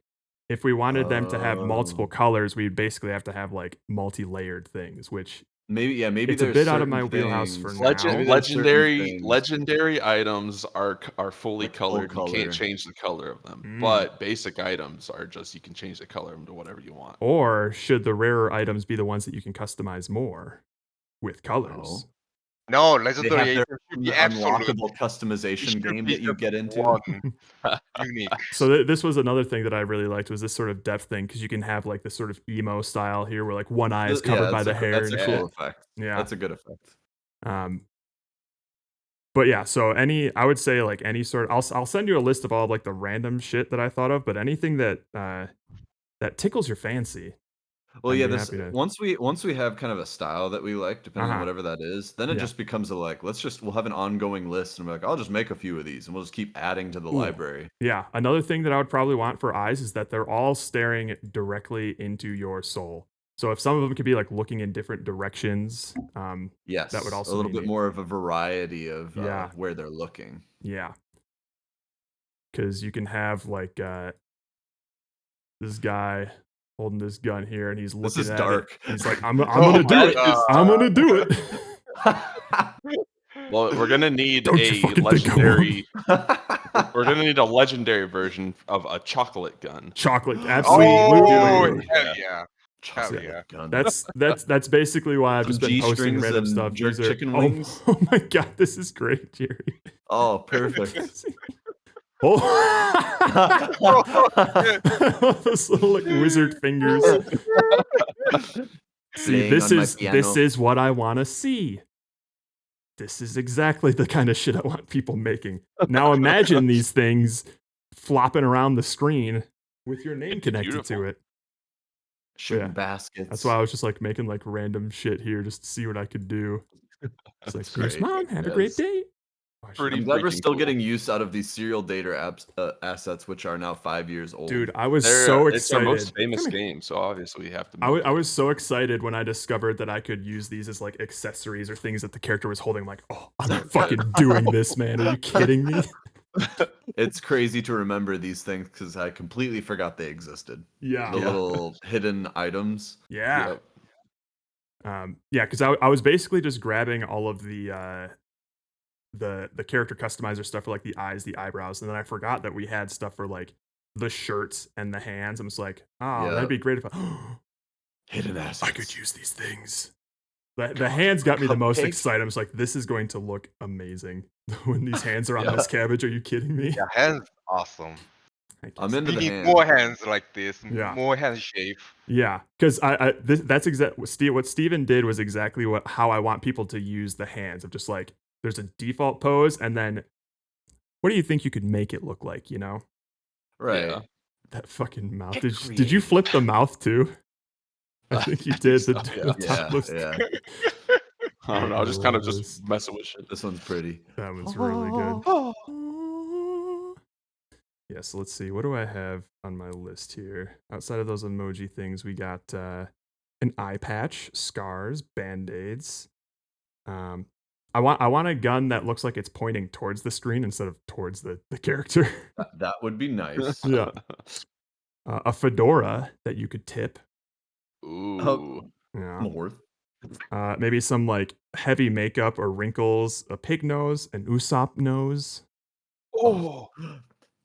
[SPEAKER 4] If we wanted them to have multiple
[SPEAKER 3] Oh.
[SPEAKER 4] colors, we'd basically have to have like multi-layered things, which
[SPEAKER 3] Maybe maybe
[SPEAKER 4] it's a
[SPEAKER 3] there's
[SPEAKER 4] bit out of my
[SPEAKER 3] certain
[SPEAKER 4] wheelhouse for
[SPEAKER 3] things.
[SPEAKER 4] now.
[SPEAKER 3] Maybe there's certain things
[SPEAKER 2] Legendary items are fully
[SPEAKER 3] like full
[SPEAKER 2] colored. You
[SPEAKER 3] color.
[SPEAKER 2] can't change the color of them.
[SPEAKER 4] Mm.
[SPEAKER 2] But basic items are just you can change the color of them to whatever you want.
[SPEAKER 4] Or should the rarer items be the ones that you can customize more with colors?
[SPEAKER 3] Oh.
[SPEAKER 1] No,
[SPEAKER 3] They
[SPEAKER 1] legendary
[SPEAKER 3] have their
[SPEAKER 1] items should
[SPEAKER 3] own
[SPEAKER 1] be absolute.
[SPEAKER 3] unlockable
[SPEAKER 1] It
[SPEAKER 3] customization
[SPEAKER 1] should
[SPEAKER 3] game
[SPEAKER 1] be
[SPEAKER 3] that you
[SPEAKER 1] just
[SPEAKER 3] get into.
[SPEAKER 1] one unique.
[SPEAKER 4] So this was another thing that I really liked was this sort of depth thing because you can have like this sort of emo style here where like one eye is covered by the hair
[SPEAKER 3] That's
[SPEAKER 4] and
[SPEAKER 3] a
[SPEAKER 4] shit.
[SPEAKER 3] cool effect.
[SPEAKER 4] Yeah.
[SPEAKER 3] That's a good effect.
[SPEAKER 4] Um, but yeah, so I would say like any sort. I'll send you a list of all of, like the random shit that I thought of, but anything that that tickles your fancy.
[SPEAKER 3] Well,
[SPEAKER 4] I'd
[SPEAKER 3] yeah,
[SPEAKER 4] be
[SPEAKER 3] this
[SPEAKER 4] happy to.
[SPEAKER 3] once we have kind of a style that we like, depending on
[SPEAKER 4] Uh-huh.
[SPEAKER 3] whatever that is, then it
[SPEAKER 4] Yeah.
[SPEAKER 3] just becomes a like, we'll have an ongoing list and be like, I'll just make a few of these and we'll just keep adding to the
[SPEAKER 4] Ooh.
[SPEAKER 3] library.
[SPEAKER 4] Yeah, another thing that I would probably want for eyes is that they're all staring directly into your soul. So if some of them could be like looking in different directions,
[SPEAKER 3] Yes,
[SPEAKER 4] that would also
[SPEAKER 3] a little
[SPEAKER 4] be
[SPEAKER 3] bit
[SPEAKER 4] neat.
[SPEAKER 3] more of a variety of
[SPEAKER 4] Yeah.
[SPEAKER 3] where they're looking.
[SPEAKER 4] Yeah, because you can have like this guy holding this gun here, and he's
[SPEAKER 3] This
[SPEAKER 4] looking
[SPEAKER 3] is
[SPEAKER 4] at
[SPEAKER 3] dark.
[SPEAKER 4] it. He's like, "I'm
[SPEAKER 1] Oh
[SPEAKER 4] gonna do
[SPEAKER 1] my
[SPEAKER 4] it.
[SPEAKER 1] God.
[SPEAKER 4] I'm gonna do it."
[SPEAKER 2] Well, we're gonna need
[SPEAKER 4] Don't you
[SPEAKER 2] a
[SPEAKER 4] fucking think I
[SPEAKER 2] legendary. We're gonna need a legendary version of a chocolate gun.
[SPEAKER 4] Chocolate,
[SPEAKER 1] Oh,
[SPEAKER 4] absolutely.
[SPEAKER 1] hell
[SPEAKER 3] Yeah.
[SPEAKER 1] yeah. Hell
[SPEAKER 3] Chocolate
[SPEAKER 1] yeah.
[SPEAKER 3] gun.
[SPEAKER 4] That's basically why I've
[SPEAKER 3] Some
[SPEAKER 4] just been posting
[SPEAKER 3] G-strings
[SPEAKER 4] random
[SPEAKER 3] and
[SPEAKER 4] stuff.
[SPEAKER 3] jerk
[SPEAKER 4] These are
[SPEAKER 3] chicken wings.
[SPEAKER 4] oh my god, this is great, Jerry.
[SPEAKER 3] Oh, perfect.
[SPEAKER 4] Oh,
[SPEAKER 1] Yeah.
[SPEAKER 4] those little like wizard fingers. See,
[SPEAKER 3] Playing on my
[SPEAKER 4] this
[SPEAKER 3] piano.
[SPEAKER 4] is what I want to see. This is exactly the kind of shit I want people making. Now imagine these things flopping around the screen with your name
[SPEAKER 2] It'd be
[SPEAKER 4] connected
[SPEAKER 2] beautiful.
[SPEAKER 4] to it.
[SPEAKER 3] Shooting
[SPEAKER 4] Yeah.
[SPEAKER 3] baskets.
[SPEAKER 4] That's why I was just like making like random shit here just to see what I could do. It's like,
[SPEAKER 3] That's
[SPEAKER 4] here's
[SPEAKER 3] great.
[SPEAKER 4] mom, have a great
[SPEAKER 3] Yes.
[SPEAKER 4] day. Oh, shit.
[SPEAKER 2] Pretty
[SPEAKER 3] I'm glad we're
[SPEAKER 2] freaking
[SPEAKER 3] still
[SPEAKER 2] cool.
[SPEAKER 3] getting use out of these serial data assets, which are now 5 years old.
[SPEAKER 4] Dude, I was
[SPEAKER 2] They're,
[SPEAKER 4] so
[SPEAKER 2] it's our
[SPEAKER 4] excited.
[SPEAKER 2] most famous
[SPEAKER 4] Come here.
[SPEAKER 2] game, so obviously we have to.
[SPEAKER 4] I
[SPEAKER 2] Make
[SPEAKER 4] I
[SPEAKER 2] it.
[SPEAKER 4] was so excited when I discovered that I could use these as like accessories or things that the character was holding. I'm like, oh, I'm fucking doing this, man. Are you kidding me?
[SPEAKER 3] It's crazy to remember these things because I completely forgot they existed.
[SPEAKER 4] Yeah.
[SPEAKER 3] The little hidden items.
[SPEAKER 4] Yeah.
[SPEAKER 2] Yep.
[SPEAKER 4] Yeah, because I was basically just grabbing all of the character customizer stuff for like the eyes, the eyebrows, and then I forgot that we had stuff for like the shirts and the hands. I'm just like, oh, that'd
[SPEAKER 3] Yep.
[SPEAKER 4] be great if I
[SPEAKER 3] Hidden assets.
[SPEAKER 4] I could use these things. The hands got me the most
[SPEAKER 3] Cupcake?
[SPEAKER 4] excited. I was like, this is going to look amazing when these hands are on
[SPEAKER 2] Yeah.
[SPEAKER 4] this cabbage. Are you kidding me?
[SPEAKER 1] Yeah, hands awesome.
[SPEAKER 4] I
[SPEAKER 3] I'm
[SPEAKER 4] guess.
[SPEAKER 3] into
[SPEAKER 1] We
[SPEAKER 3] the
[SPEAKER 1] need
[SPEAKER 3] hand.
[SPEAKER 1] more hands like this.
[SPEAKER 4] Yeah.
[SPEAKER 1] More hand shape.
[SPEAKER 4] Yeah, because that's exact. What Steven did was exactly how I want people to use the hands of just like there's a default pose, and then what do you think you could make it look like? You know,
[SPEAKER 3] Right.
[SPEAKER 2] Yeah.
[SPEAKER 4] that fucking mouth.
[SPEAKER 3] Get
[SPEAKER 4] Did you flip the mouth too? I think you did.
[SPEAKER 2] so,
[SPEAKER 4] The
[SPEAKER 2] yeah.
[SPEAKER 4] top looks-
[SPEAKER 3] Yeah.
[SPEAKER 2] I don't know. I was just kind of
[SPEAKER 4] love
[SPEAKER 2] just messing with shit.
[SPEAKER 3] This one's pretty.
[SPEAKER 4] That was really good.
[SPEAKER 2] Oh.
[SPEAKER 4] Yeah, so let's see. What do I have on my list here? Outside of those emoji things, we got an eye patch, scars, band-aids. I want a gun that looks like it's pointing towards the screen instead of towards the character.
[SPEAKER 3] That would be nice.
[SPEAKER 4] Yeah. A fedora that you could tip.
[SPEAKER 2] Ooh.
[SPEAKER 4] Yeah.
[SPEAKER 3] More.
[SPEAKER 4] Maybe some like heavy makeup or wrinkles, a pig nose, an Usopp nose,
[SPEAKER 1] Oh,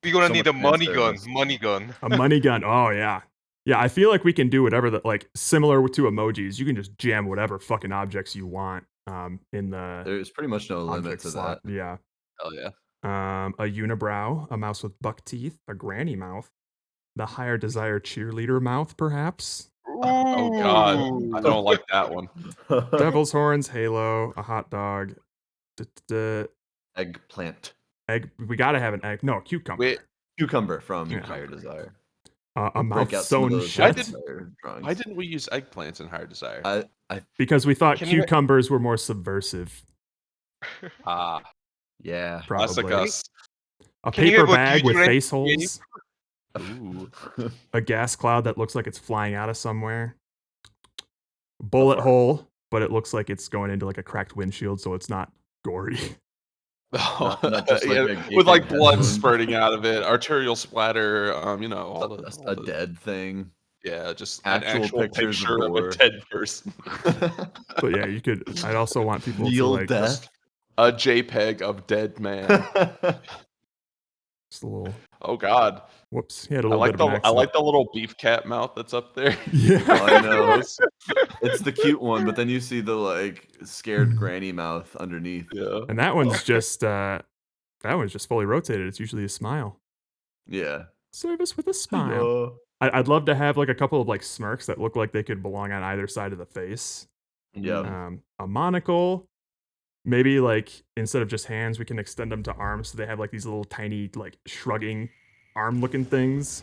[SPEAKER 1] we're gonna
[SPEAKER 3] So
[SPEAKER 1] need
[SPEAKER 3] much
[SPEAKER 1] a money
[SPEAKER 3] fan
[SPEAKER 1] gun.
[SPEAKER 3] service.
[SPEAKER 1] Money gun.
[SPEAKER 4] a money gun. Oh yeah. Yeah, I feel like we can do whatever that like similar to emojis. You can just jam whatever fucking objects you want in the
[SPEAKER 3] There's pretty much no limit
[SPEAKER 4] object
[SPEAKER 3] to
[SPEAKER 4] slot.
[SPEAKER 3] that.
[SPEAKER 4] Yeah.
[SPEAKER 2] Hell yeah.
[SPEAKER 4] A unibrow, a mouse with buck teeth, a granny mouth, the higher desire cheerleader mouth, perhaps.
[SPEAKER 2] Oh god. I
[SPEAKER 1] Ooh.
[SPEAKER 2] don't like that one.
[SPEAKER 4] Devil's horns, halo, a hot dog,
[SPEAKER 3] Eggplant.
[SPEAKER 4] egg. We gotta have an egg. No, cucumber.
[SPEAKER 2] Wait,
[SPEAKER 3] Cucumber from
[SPEAKER 4] Yeah.
[SPEAKER 3] Higher Desire.
[SPEAKER 4] A mouth
[SPEAKER 3] Break out some of
[SPEAKER 4] sewn
[SPEAKER 3] those
[SPEAKER 4] shut.
[SPEAKER 3] Desire drawings.
[SPEAKER 2] why didn't we use eggplants in Higher Desire?
[SPEAKER 3] I
[SPEAKER 4] Because we thought
[SPEAKER 1] Can you-
[SPEAKER 4] cucumbers were more subversive.
[SPEAKER 2] Ah,
[SPEAKER 3] yeah.
[SPEAKER 2] classic
[SPEAKER 4] Probably.
[SPEAKER 2] us.
[SPEAKER 4] A
[SPEAKER 1] Can you
[SPEAKER 4] paper
[SPEAKER 1] have a
[SPEAKER 4] bag with
[SPEAKER 1] Gatorade
[SPEAKER 4] face
[SPEAKER 1] game?
[SPEAKER 4] holes.
[SPEAKER 2] Ooh.
[SPEAKER 4] A gas cloud that looks like it's flying out of somewhere. Bullet hole, but it looks like it's going into like a cracked windshield, so it's not gory.
[SPEAKER 3] Not just like
[SPEAKER 2] Yeah,
[SPEAKER 3] a
[SPEAKER 2] with like
[SPEAKER 3] gaping
[SPEAKER 2] blood
[SPEAKER 3] head wound.
[SPEAKER 2] spurting out of it, arterial splatter, you know, all
[SPEAKER 3] a
[SPEAKER 2] the
[SPEAKER 3] dead thing.
[SPEAKER 2] yeah, just
[SPEAKER 3] Actual
[SPEAKER 2] an actual
[SPEAKER 3] pictures of
[SPEAKER 2] picture of a
[SPEAKER 3] gore.
[SPEAKER 2] dead person.
[SPEAKER 4] So yeah, you could. I'd also want people to
[SPEAKER 3] Real
[SPEAKER 4] like
[SPEAKER 3] death.
[SPEAKER 2] A JPEG of dead man.
[SPEAKER 4] just a little.
[SPEAKER 2] Oh god.
[SPEAKER 4] Whoops, he had a
[SPEAKER 2] I
[SPEAKER 4] little
[SPEAKER 2] like
[SPEAKER 4] bit
[SPEAKER 2] the
[SPEAKER 4] of an accent.
[SPEAKER 2] little beef cat mouth that's up there.
[SPEAKER 4] Yeah.
[SPEAKER 3] I know. It's the cute one, but then you see the like scared granny mouth underneath.
[SPEAKER 2] Yeah.
[SPEAKER 4] And that one's just fully rotated. It's usually a smile.
[SPEAKER 3] Yeah.
[SPEAKER 4] Service with a smile.
[SPEAKER 3] Hello.
[SPEAKER 4] I'd love to have like a couple of like smirks that look like they could belong on either side of the face.
[SPEAKER 3] Yeah.
[SPEAKER 4] A monocle. Maybe like instead of just hands, we can extend them to arms so they have like these little tiny like shrugging arm-looking things.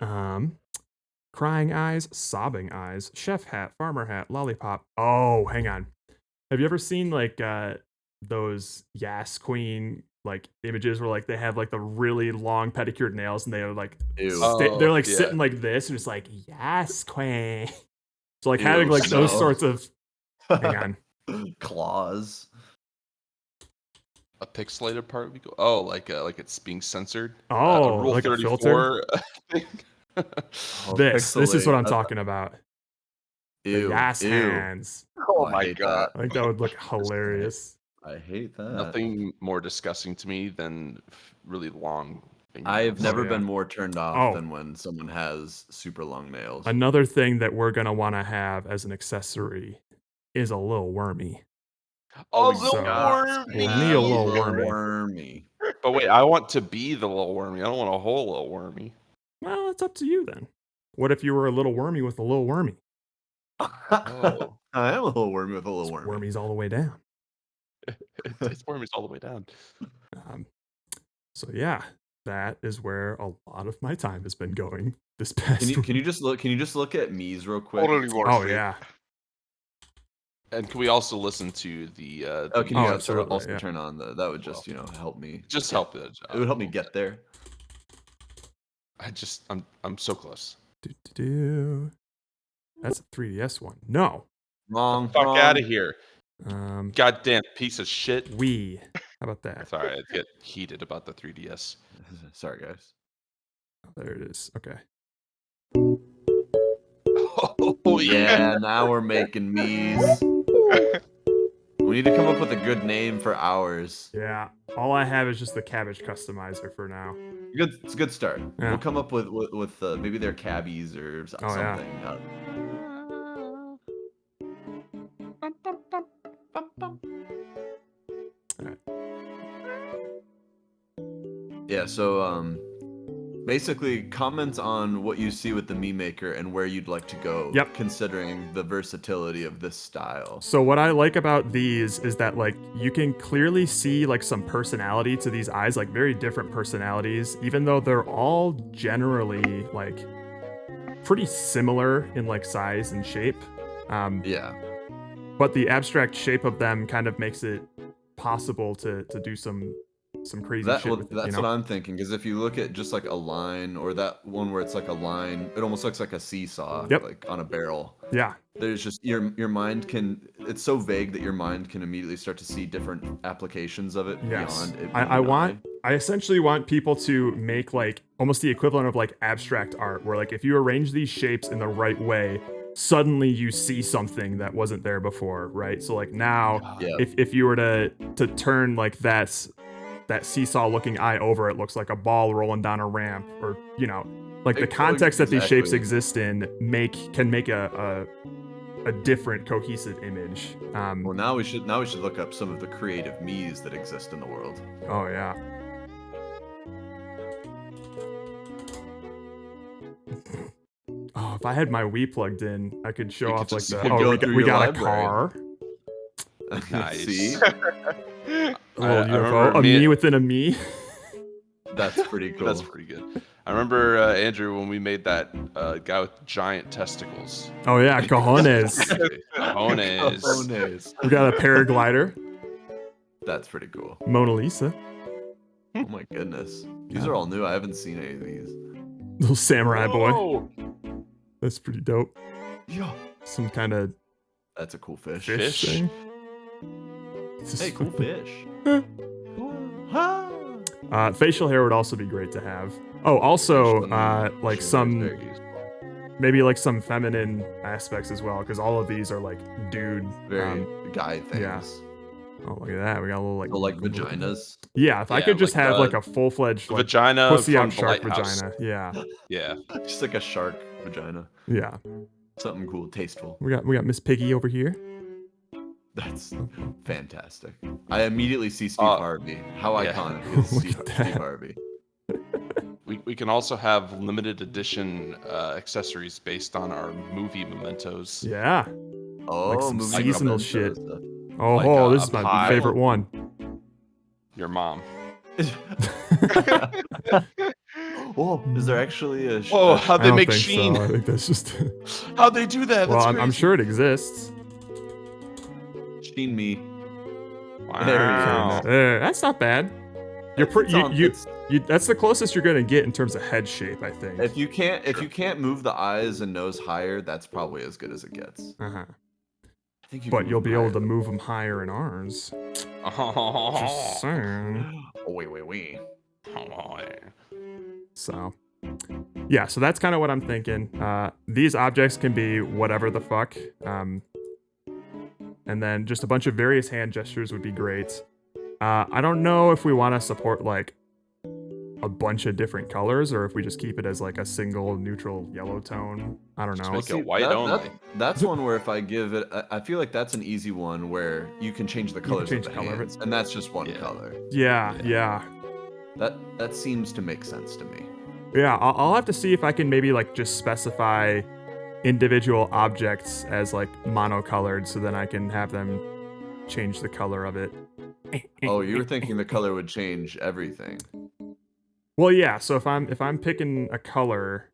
[SPEAKER 4] Crying eyes, sobbing eyes, chef hat, farmer hat, lollipop. Oh, hang on. Have you ever seen like those Yas Queen like images where like they have like the really long pedicured nails and they're like
[SPEAKER 3] Ew.
[SPEAKER 4] they're like
[SPEAKER 2] yeah.
[SPEAKER 4] sitting like this and it's like Yas Queen. So like
[SPEAKER 3] Ew,
[SPEAKER 4] having like those
[SPEAKER 3] no.
[SPEAKER 4] sorts of hang on.
[SPEAKER 3] Claws.
[SPEAKER 2] A pixelated part we go. Oh, like it's being censored.
[SPEAKER 4] Oh,
[SPEAKER 2] Rule
[SPEAKER 4] like a
[SPEAKER 2] 34 thing.
[SPEAKER 3] Oh,
[SPEAKER 4] This is what
[SPEAKER 3] pixelate.
[SPEAKER 4] I'm talking about. The
[SPEAKER 3] Ew.
[SPEAKER 4] Yas
[SPEAKER 3] Ew.
[SPEAKER 4] hands.
[SPEAKER 1] Oh
[SPEAKER 3] I
[SPEAKER 1] my
[SPEAKER 3] hate
[SPEAKER 1] god.
[SPEAKER 4] I think that would look hilarious.
[SPEAKER 3] I hate that.
[SPEAKER 2] Nothing more disgusting to me than really long fingernails.
[SPEAKER 3] I've never
[SPEAKER 4] yeah.
[SPEAKER 3] been more turned off
[SPEAKER 4] Oh.
[SPEAKER 3] than when someone has super long nails.
[SPEAKER 4] Another thing that we're gonna want to have as an accessory is a little wormy.
[SPEAKER 2] Oh,
[SPEAKER 4] So,
[SPEAKER 2] little wormy.
[SPEAKER 4] we'll need a little wormy.
[SPEAKER 3] wormy.
[SPEAKER 2] But wait, I want to be the little wormy. I don't want a whole little wormy.
[SPEAKER 4] Well, it's up to you then. What if you were a little wormy with a little wormy?
[SPEAKER 2] Oh.
[SPEAKER 3] I am a little wormy with a little wormy.
[SPEAKER 4] Wormy's all the way down.
[SPEAKER 2] It's wormy's all the way down.
[SPEAKER 4] So yeah, that is where a lot of my time has been going this past week.
[SPEAKER 3] Can you just look at Mies real quick?
[SPEAKER 1] Totally worth
[SPEAKER 4] Oh
[SPEAKER 1] it.
[SPEAKER 4] yeah.
[SPEAKER 2] And can we also listen to the
[SPEAKER 3] Oh, can you
[SPEAKER 4] Oh,
[SPEAKER 3] also
[SPEAKER 4] absolutely, yeah.
[SPEAKER 3] turn on that would just help me.
[SPEAKER 2] just help it?
[SPEAKER 3] It would help me get there.
[SPEAKER 2] I'm so close.
[SPEAKER 4] Do-do-do. That's a 3DS one. No.
[SPEAKER 3] Wrong.
[SPEAKER 2] Fuck
[SPEAKER 3] wrong.
[SPEAKER 2] out of here.
[SPEAKER 4] Um,
[SPEAKER 2] Goddamn piece of shit.
[SPEAKER 4] Wii. How about that?
[SPEAKER 2] Sorry, I get heated about the 3DS.
[SPEAKER 3] Sorry, guys.
[SPEAKER 4] There it is. Okay.
[SPEAKER 2] Oh
[SPEAKER 3] Yeah, now we're making Mies. We need to come up with a good name for ours.
[SPEAKER 4] Yeah. All I have is just the cabbage customizer for now.
[SPEAKER 3] Good, it's a good start.
[SPEAKER 4] Yeah.
[SPEAKER 3] We'll come up with maybe they're cabbies or
[SPEAKER 4] Oh, yeah.
[SPEAKER 3] something. Yeah, so basically comments on what you see with the meme maker and where you'd like to go.
[SPEAKER 4] Yep.
[SPEAKER 3] Considering the versatility of this style.
[SPEAKER 4] So what I like about these is that like you can clearly see like some personality to these eyes, like very different personalities, even though they're all generally like pretty similar in like size and shape.
[SPEAKER 3] Yeah.
[SPEAKER 4] But the abstract shape of them kind of makes it possible to do some crazy shit with it,
[SPEAKER 3] That's
[SPEAKER 4] you know?
[SPEAKER 3] what I'm thinking. Because if you look at just like a line, or that one where it's like a line, it almost looks like a seesaw,
[SPEAKER 4] Yep.
[SPEAKER 3] like on a barrel.
[SPEAKER 4] Yeah.
[SPEAKER 3] There's just your mind can. It's so vague that your mind can immediately start to see different applications of it
[SPEAKER 4] Yes.
[SPEAKER 3] beyond it being
[SPEAKER 4] I
[SPEAKER 3] an
[SPEAKER 4] want.
[SPEAKER 3] eye.
[SPEAKER 4] I essentially want people to make like almost the equivalent of like abstract art, where like if you arrange these shapes in the right way, suddenly you see something that wasn't there before, right? So like now,
[SPEAKER 3] Yeah.
[SPEAKER 4] if you were to turn like that seesaw looking eye over, it looks like a ball rolling down a ramp, or like the context that these shapes
[SPEAKER 3] Exactly.
[SPEAKER 4] exist in can make a different cohesive image.
[SPEAKER 3] Well, now we should look up some of the creative me's that exist in the world.
[SPEAKER 4] Oh yeah. Oh, if I had my Wii plugged in, I could show
[SPEAKER 2] You
[SPEAKER 4] off
[SPEAKER 2] could
[SPEAKER 4] like
[SPEAKER 2] just
[SPEAKER 4] the
[SPEAKER 2] keep
[SPEAKER 4] oh
[SPEAKER 3] going through
[SPEAKER 4] we
[SPEAKER 3] your
[SPEAKER 4] got a
[SPEAKER 3] library.
[SPEAKER 4] car,
[SPEAKER 2] Nice.
[SPEAKER 3] See,
[SPEAKER 4] a
[SPEAKER 2] I
[SPEAKER 4] little UFO,
[SPEAKER 2] remember
[SPEAKER 4] a me within a me.
[SPEAKER 3] that's pretty cool.
[SPEAKER 2] That's pretty good. I remember Andrew when we made that guy with giant testicles.
[SPEAKER 4] Oh yeah, cojones.
[SPEAKER 2] Cojones.
[SPEAKER 3] Cojones.
[SPEAKER 4] We got a paraglider,
[SPEAKER 3] That's pretty cool.
[SPEAKER 4] Mona Lisa,
[SPEAKER 3] Oh my goodness, these are all new. I haven't seen any of these.
[SPEAKER 4] little samurai boy.
[SPEAKER 2] Whoa.
[SPEAKER 4] That's pretty dope.
[SPEAKER 3] Yeah,
[SPEAKER 4] Some kind of
[SPEAKER 3] that's a cool fish.
[SPEAKER 4] fish
[SPEAKER 2] Fish?
[SPEAKER 4] thing. It's just-
[SPEAKER 3] Hey, cool fish.
[SPEAKER 4] Facial hair would also be great to have. Oh, also, like some maybe like some feminine aspects as well, because all of these are like dude.
[SPEAKER 3] very guy things.
[SPEAKER 4] yeah. Oh, look at that. We got a little like
[SPEAKER 3] So like vaginas.
[SPEAKER 4] Yeah, if I
[SPEAKER 2] Yeah,
[SPEAKER 4] could just
[SPEAKER 2] like,
[SPEAKER 4] have like a full-fledged like
[SPEAKER 2] Vagina
[SPEAKER 4] pussy
[SPEAKER 2] from
[SPEAKER 4] out
[SPEAKER 2] the
[SPEAKER 4] shark
[SPEAKER 2] lighthouse.
[SPEAKER 4] vagina. Yeah.
[SPEAKER 2] Yeah.
[SPEAKER 3] Just like a shark vagina.
[SPEAKER 4] Yeah.
[SPEAKER 3] Something cool, tasteful.
[SPEAKER 4] We got Miss Piggy over here.
[SPEAKER 3] That's fantastic. I immediately see Steve Harvey. How
[SPEAKER 2] yeah.
[SPEAKER 3] iconic is
[SPEAKER 4] Look
[SPEAKER 3] Steve,
[SPEAKER 4] at that.
[SPEAKER 3] Steve Harvey?
[SPEAKER 2] We can also have limited edition accessories based on our movie mementos.
[SPEAKER 4] Yeah.
[SPEAKER 3] Oh,
[SPEAKER 4] some
[SPEAKER 3] movie
[SPEAKER 4] seasonal
[SPEAKER 3] mementos
[SPEAKER 4] shit.
[SPEAKER 3] stuff.
[SPEAKER 4] Oh,
[SPEAKER 2] Like,
[SPEAKER 4] this
[SPEAKER 2] a
[SPEAKER 4] is my
[SPEAKER 2] pie.
[SPEAKER 4] favorite one.
[SPEAKER 2] Your mom.
[SPEAKER 3] Oh, is there actually a?
[SPEAKER 2] Whoa, how'd
[SPEAKER 4] I
[SPEAKER 2] they
[SPEAKER 4] don't
[SPEAKER 2] make
[SPEAKER 4] think
[SPEAKER 2] Sheen?
[SPEAKER 4] so. I think that's just.
[SPEAKER 2] How'd they do that?
[SPEAKER 4] well,
[SPEAKER 2] That's
[SPEAKER 4] I'm
[SPEAKER 2] crazy.
[SPEAKER 4] sure it exists.
[SPEAKER 3] Sheen me.
[SPEAKER 2] Wow.
[SPEAKER 3] There he is.
[SPEAKER 4] That's not bad. You're that's the closest you're gonna get in terms of head shape, I think.
[SPEAKER 3] If you can't move the eyes and nose higher, that's probably as good as it gets.
[SPEAKER 4] Uh-huh.
[SPEAKER 3] I think you
[SPEAKER 4] But
[SPEAKER 3] can
[SPEAKER 4] you'll
[SPEAKER 3] move
[SPEAKER 4] be
[SPEAKER 3] them
[SPEAKER 4] able to
[SPEAKER 3] higher,
[SPEAKER 4] move them higher in ours. Just saying.
[SPEAKER 3] though. Oh wait.
[SPEAKER 4] So, yeah, so that's kind of what I'm thinking. These objects can be whatever the fuck. And then just a bunch of various hand gestures would be great. I don't know if we want to support like a bunch of different colors or if we just keep it as like a single neutral yellow tone. I don't know.
[SPEAKER 2] make it white only.
[SPEAKER 3] That's one where if I give it, I feel like that's an easy one where you can change the
[SPEAKER 4] can
[SPEAKER 3] colors
[SPEAKER 4] change
[SPEAKER 3] of
[SPEAKER 4] the
[SPEAKER 3] the
[SPEAKER 4] color of
[SPEAKER 3] hands,
[SPEAKER 4] it.
[SPEAKER 3] and that's just one
[SPEAKER 2] Yeah.
[SPEAKER 3] color.
[SPEAKER 4] Yeah.
[SPEAKER 3] That seems to make sense to me.
[SPEAKER 4] Yeah, I'll have to see if I can maybe like just specify individual objects as like monocolored so then I can have them change the color of it.
[SPEAKER 3] Oh, you were thinking the color would change everything.
[SPEAKER 4] Well, yeah, so if I'm picking a color,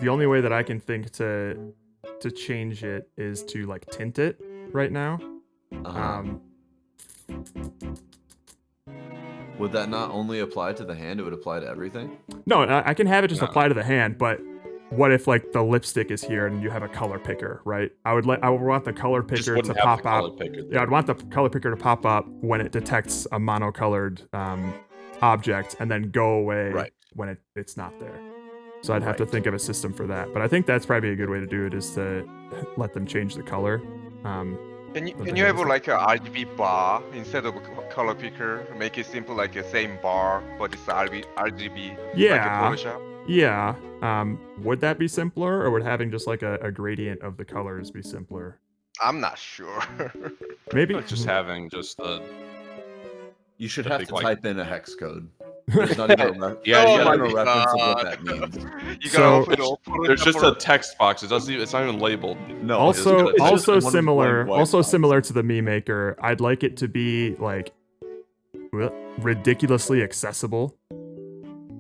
[SPEAKER 4] the only way that I can think to change it is to like tint it right now.
[SPEAKER 3] Uh-huh. Would that not only apply to the hand, it would apply to everything?
[SPEAKER 4] No, I can have it just
[SPEAKER 2] No.
[SPEAKER 4] apply to the hand, but what if like the lipstick is here and you have a color picker, right? I would want the color
[SPEAKER 2] Just
[SPEAKER 4] picker to
[SPEAKER 2] wouldn't have
[SPEAKER 4] pop
[SPEAKER 2] the color
[SPEAKER 4] up.
[SPEAKER 2] picker
[SPEAKER 4] Yeah, I'd want the color picker to pop up when it detects a monocolored object and then go away
[SPEAKER 3] Right.
[SPEAKER 4] when it's not there. So I'd have to think of a system for that. But I think that's probably a good way to do it is to let them change the color.
[SPEAKER 1] Can
[SPEAKER 4] But
[SPEAKER 1] you
[SPEAKER 4] the
[SPEAKER 1] have
[SPEAKER 4] hands-
[SPEAKER 1] like a RGB bar instead of a color picker? Make it simple like the same bar, but it's RGB.
[SPEAKER 4] Yeah.
[SPEAKER 1] Like a Photoshop.
[SPEAKER 4] Yeah. Would that be simpler, or would having just like a gradient of the colors be simpler?
[SPEAKER 1] I'm not sure.
[SPEAKER 4] Maybe.
[SPEAKER 2] Just having just the
[SPEAKER 3] You should
[SPEAKER 2] I
[SPEAKER 3] have
[SPEAKER 2] think,
[SPEAKER 3] to
[SPEAKER 2] like-
[SPEAKER 3] type in a hex code. There's not even a,
[SPEAKER 2] Yeah,
[SPEAKER 1] Oh
[SPEAKER 2] you
[SPEAKER 3] not
[SPEAKER 2] gotta,
[SPEAKER 3] even a reference of what that means.
[SPEAKER 1] You
[SPEAKER 4] So-
[SPEAKER 1] gotta open Photoshop
[SPEAKER 2] there's just
[SPEAKER 1] for-
[SPEAKER 2] a text box. It's not even labeled.
[SPEAKER 3] No,
[SPEAKER 4] also
[SPEAKER 3] it's just
[SPEAKER 4] also
[SPEAKER 3] one blank
[SPEAKER 4] similar
[SPEAKER 3] white
[SPEAKER 4] also
[SPEAKER 3] box.
[SPEAKER 4] similar to the meme maker. I'd like it to be like ridiculously accessible.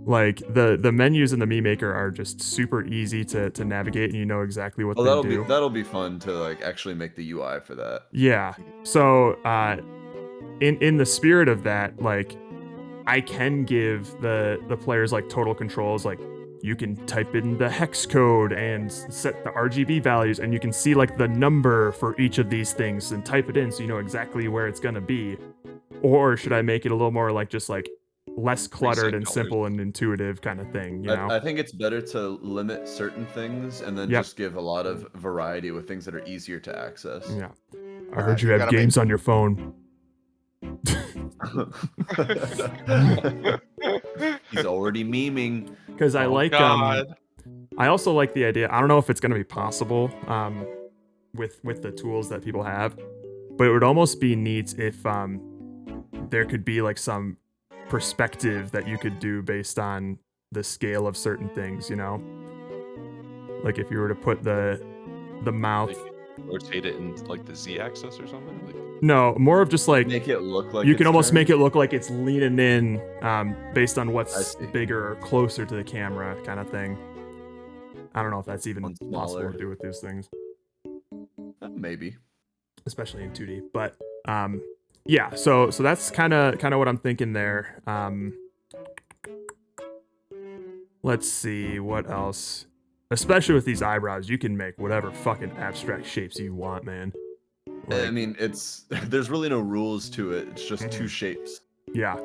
[SPEAKER 4] Like the menus in the meme maker are just super easy to navigate and you know exactly what
[SPEAKER 3] Oh,
[SPEAKER 4] they do.
[SPEAKER 3] that'll be fun to like actually make the UI for that.
[SPEAKER 4] Yeah. So in the spirit of that, like I can give the players like total controls, like you can type in the hex code and set the RGB values, and you can see like the number for each of these things and type it in so you know exactly where it's gonna be. Or should I make it a little more like just like less cluttered and
[SPEAKER 2] colors.
[SPEAKER 4] simple and intuitive kind of thing, you know?
[SPEAKER 3] I think it's better to limit certain things and then
[SPEAKER 4] Yep.
[SPEAKER 3] just give a lot of variety with things that are easier to access.
[SPEAKER 4] Yeah. I heard you
[SPEAKER 1] you
[SPEAKER 4] have
[SPEAKER 1] gotta
[SPEAKER 4] games on your phone.
[SPEAKER 3] He's already memeing.
[SPEAKER 4] Because I
[SPEAKER 2] Oh,
[SPEAKER 4] like
[SPEAKER 2] God.
[SPEAKER 4] I also like the idea. I don't know if it's gonna be possible with the tools that people have, but it would almost be neat if there could be like some perspective that you could do based on the scale of certain things, you know? Like if you were to put the mouth.
[SPEAKER 2] Like, rotate it in like the Z-axis or something. Like,
[SPEAKER 4] No, more of just like
[SPEAKER 3] Make it look like
[SPEAKER 4] you can
[SPEAKER 3] it's
[SPEAKER 4] almost
[SPEAKER 3] turned.
[SPEAKER 4] make it look like it's leaning in based on
[SPEAKER 3] I
[SPEAKER 4] what's
[SPEAKER 3] see.
[SPEAKER 4] bigger or closer to the camera kind of thing. I don't know if that's even
[SPEAKER 3] One
[SPEAKER 4] possible
[SPEAKER 3] smaller.
[SPEAKER 4] to do with these things,
[SPEAKER 3] Maybe.
[SPEAKER 4] especially in 2D. But yeah, so that's kind of what I'm thinking there. Let's see what else. Especially with these eyebrows, you can make whatever fucking abstract shapes you want, man.
[SPEAKER 3] I mean, it's there's really no rules to it. It's just
[SPEAKER 4] Mhm.
[SPEAKER 3] two shapes.
[SPEAKER 4] Yeah.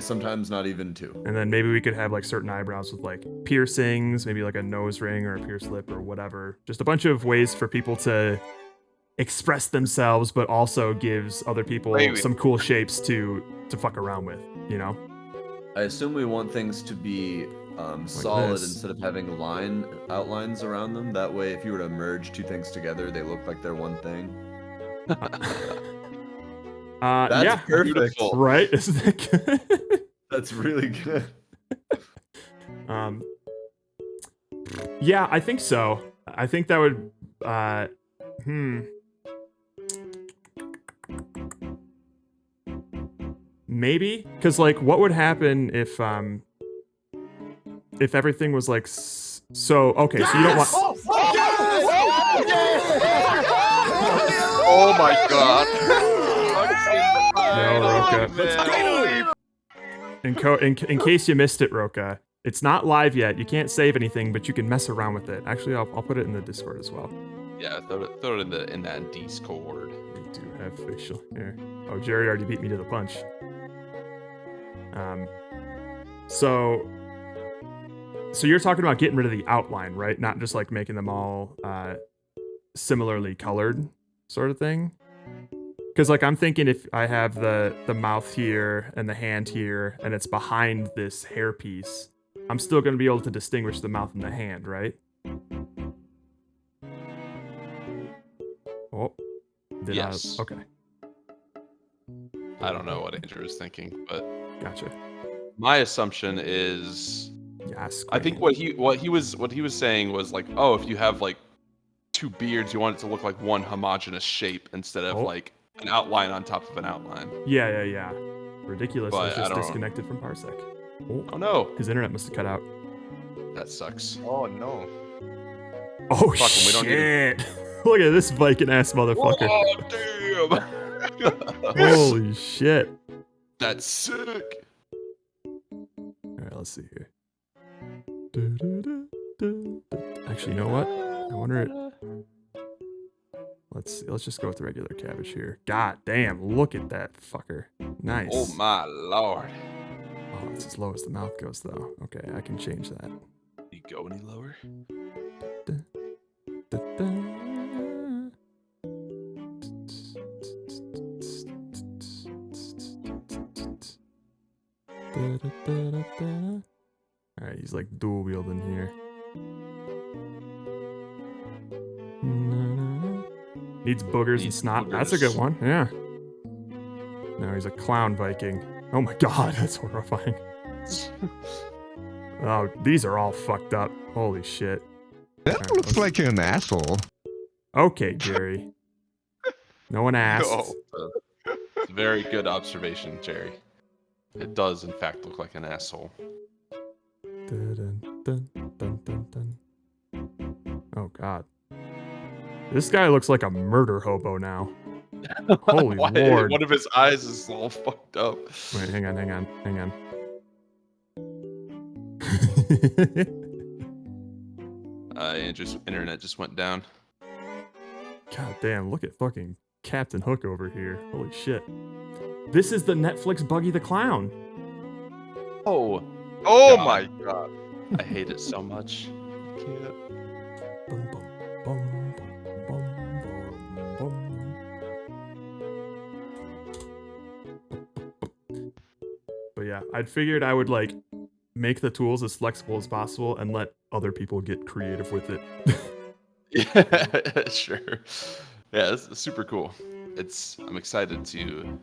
[SPEAKER 3] Sometimes not even two.
[SPEAKER 4] And then maybe we could have like certain eyebrows with like piercings, maybe like a nose ring or a pierced lip or whatever. Just a bunch of ways for people to express themselves, but also gives other people
[SPEAKER 2] Wait.
[SPEAKER 4] some cool shapes to fuck around with, you know?
[SPEAKER 3] I assume we want things to be solid
[SPEAKER 4] this.
[SPEAKER 3] instead of having outlines around them. That way, if you were to merge two things together, they look like they're one thing. That's
[SPEAKER 4] Yeah,
[SPEAKER 3] perfect.
[SPEAKER 2] Beautiful.
[SPEAKER 4] right? Isn't that good?
[SPEAKER 3] That's really good.
[SPEAKER 4] Yeah, I think so. I think that would maybe cuz like what would happen if everything was like so okay, so you don't want
[SPEAKER 2] oh my God.
[SPEAKER 4] Roka. In case you missed it, Roka, it's not live yet. You can't save anything, but you can mess around with it. Actually, I'll put it in the Discord as well.
[SPEAKER 2] Yeah, throw it in that Discord.
[SPEAKER 4] We do have facial here. Oh, Jared already beat me to the punch. So you're talking about getting rid of the outline, right? Not just like making them all similarly colored, sort of thing. Because like I'm thinking if I have the mouth here and the hand here, and it's behind this hair piece, I'm still going to be able to distinguish the mouth and the hand, right? Oh,
[SPEAKER 2] Yes.
[SPEAKER 4] Okay,
[SPEAKER 2] I don't know what Andrew is thinking, but
[SPEAKER 4] gotcha.
[SPEAKER 2] my assumption is
[SPEAKER 4] Yes.
[SPEAKER 2] I think what he was saying was like, oh, if you have like two beards, you want it to look like one homogeneous shape instead of like an outline on top of an outline.
[SPEAKER 4] Yeah. Ridiculous.
[SPEAKER 2] But
[SPEAKER 4] I was
[SPEAKER 2] I
[SPEAKER 4] just
[SPEAKER 2] don't know.
[SPEAKER 4] disconnected from Parsec.
[SPEAKER 2] Oh no,
[SPEAKER 4] His internet must have cut out.
[SPEAKER 2] that sucks.
[SPEAKER 1] Oh no.
[SPEAKER 4] Oh
[SPEAKER 2] Fuck 'em, we don't need
[SPEAKER 4] shit! Look at this Viking ass motherfucker.
[SPEAKER 2] Oh damn!
[SPEAKER 4] Holy shit!
[SPEAKER 2] That's sick.
[SPEAKER 4] All right, let's see here. Actually, you know what? I wonder. Let's see. Let's just go with the regular cabbage here. God damn! Look at that fucker. Nice.
[SPEAKER 2] Oh my lord.
[SPEAKER 4] Oh, it's as low as the mouth goes, though. Okay, I can change that.
[SPEAKER 2] You go any lower?
[SPEAKER 4] Alright, he's like dual wielding here. Needs boogers and
[SPEAKER 2] Needs
[SPEAKER 4] snot. That's a good
[SPEAKER 2] boogers.
[SPEAKER 4] one, yeah. Now he's a clown Viking. Oh my god, that's horrifying. Oh, these are all fucked up. Holy shit.
[SPEAKER 5] That
[SPEAKER 4] Alright,
[SPEAKER 5] looks like an asshole.
[SPEAKER 4] Okay, Jerry. No one asked.
[SPEAKER 2] Oh, it's a very good observation, Jerry. It does, in fact, look like an asshole.
[SPEAKER 4] Dun, dun, dun, dun, dun. Oh god. This guy looks like a murder hobo now. Holy
[SPEAKER 2] Why-
[SPEAKER 4] lord.
[SPEAKER 2] One of his eyes is all fucked up.
[SPEAKER 4] Wait, hang on.
[SPEAKER 2] Andrew's internet just went down.
[SPEAKER 4] God damn, look at fucking Captain Hook over here. Holy shit. This is the Netflix Buggy the Clown.
[SPEAKER 2] Oh,
[SPEAKER 1] Oh
[SPEAKER 2] God.
[SPEAKER 1] my god.
[SPEAKER 2] I hate it so much. I can't.
[SPEAKER 4] Bum, bum, bum, bum, bum, bum. But yeah, I'd figured I would like make the tools as flexible as possible and let other people get creative with it.
[SPEAKER 2] Yeah, sure. Yeah, it's super cool. I'm excited to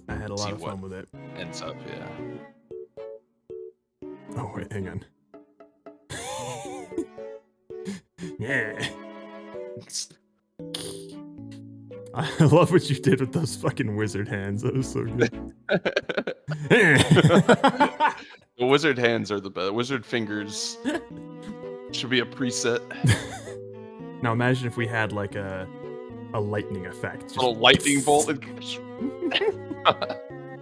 [SPEAKER 4] I had a
[SPEAKER 2] see
[SPEAKER 4] lot of
[SPEAKER 2] what
[SPEAKER 4] fun with it.
[SPEAKER 2] ends up. Yeah.
[SPEAKER 4] Oh wait, hang on. Yeah. I love what you did with those fucking wizard hands. That was so good.
[SPEAKER 2] The wizard hands are the best. Wizard fingers should be a preset.
[SPEAKER 4] Now imagine if we had like a lightning effect. Just
[SPEAKER 2] Little lightning bolt.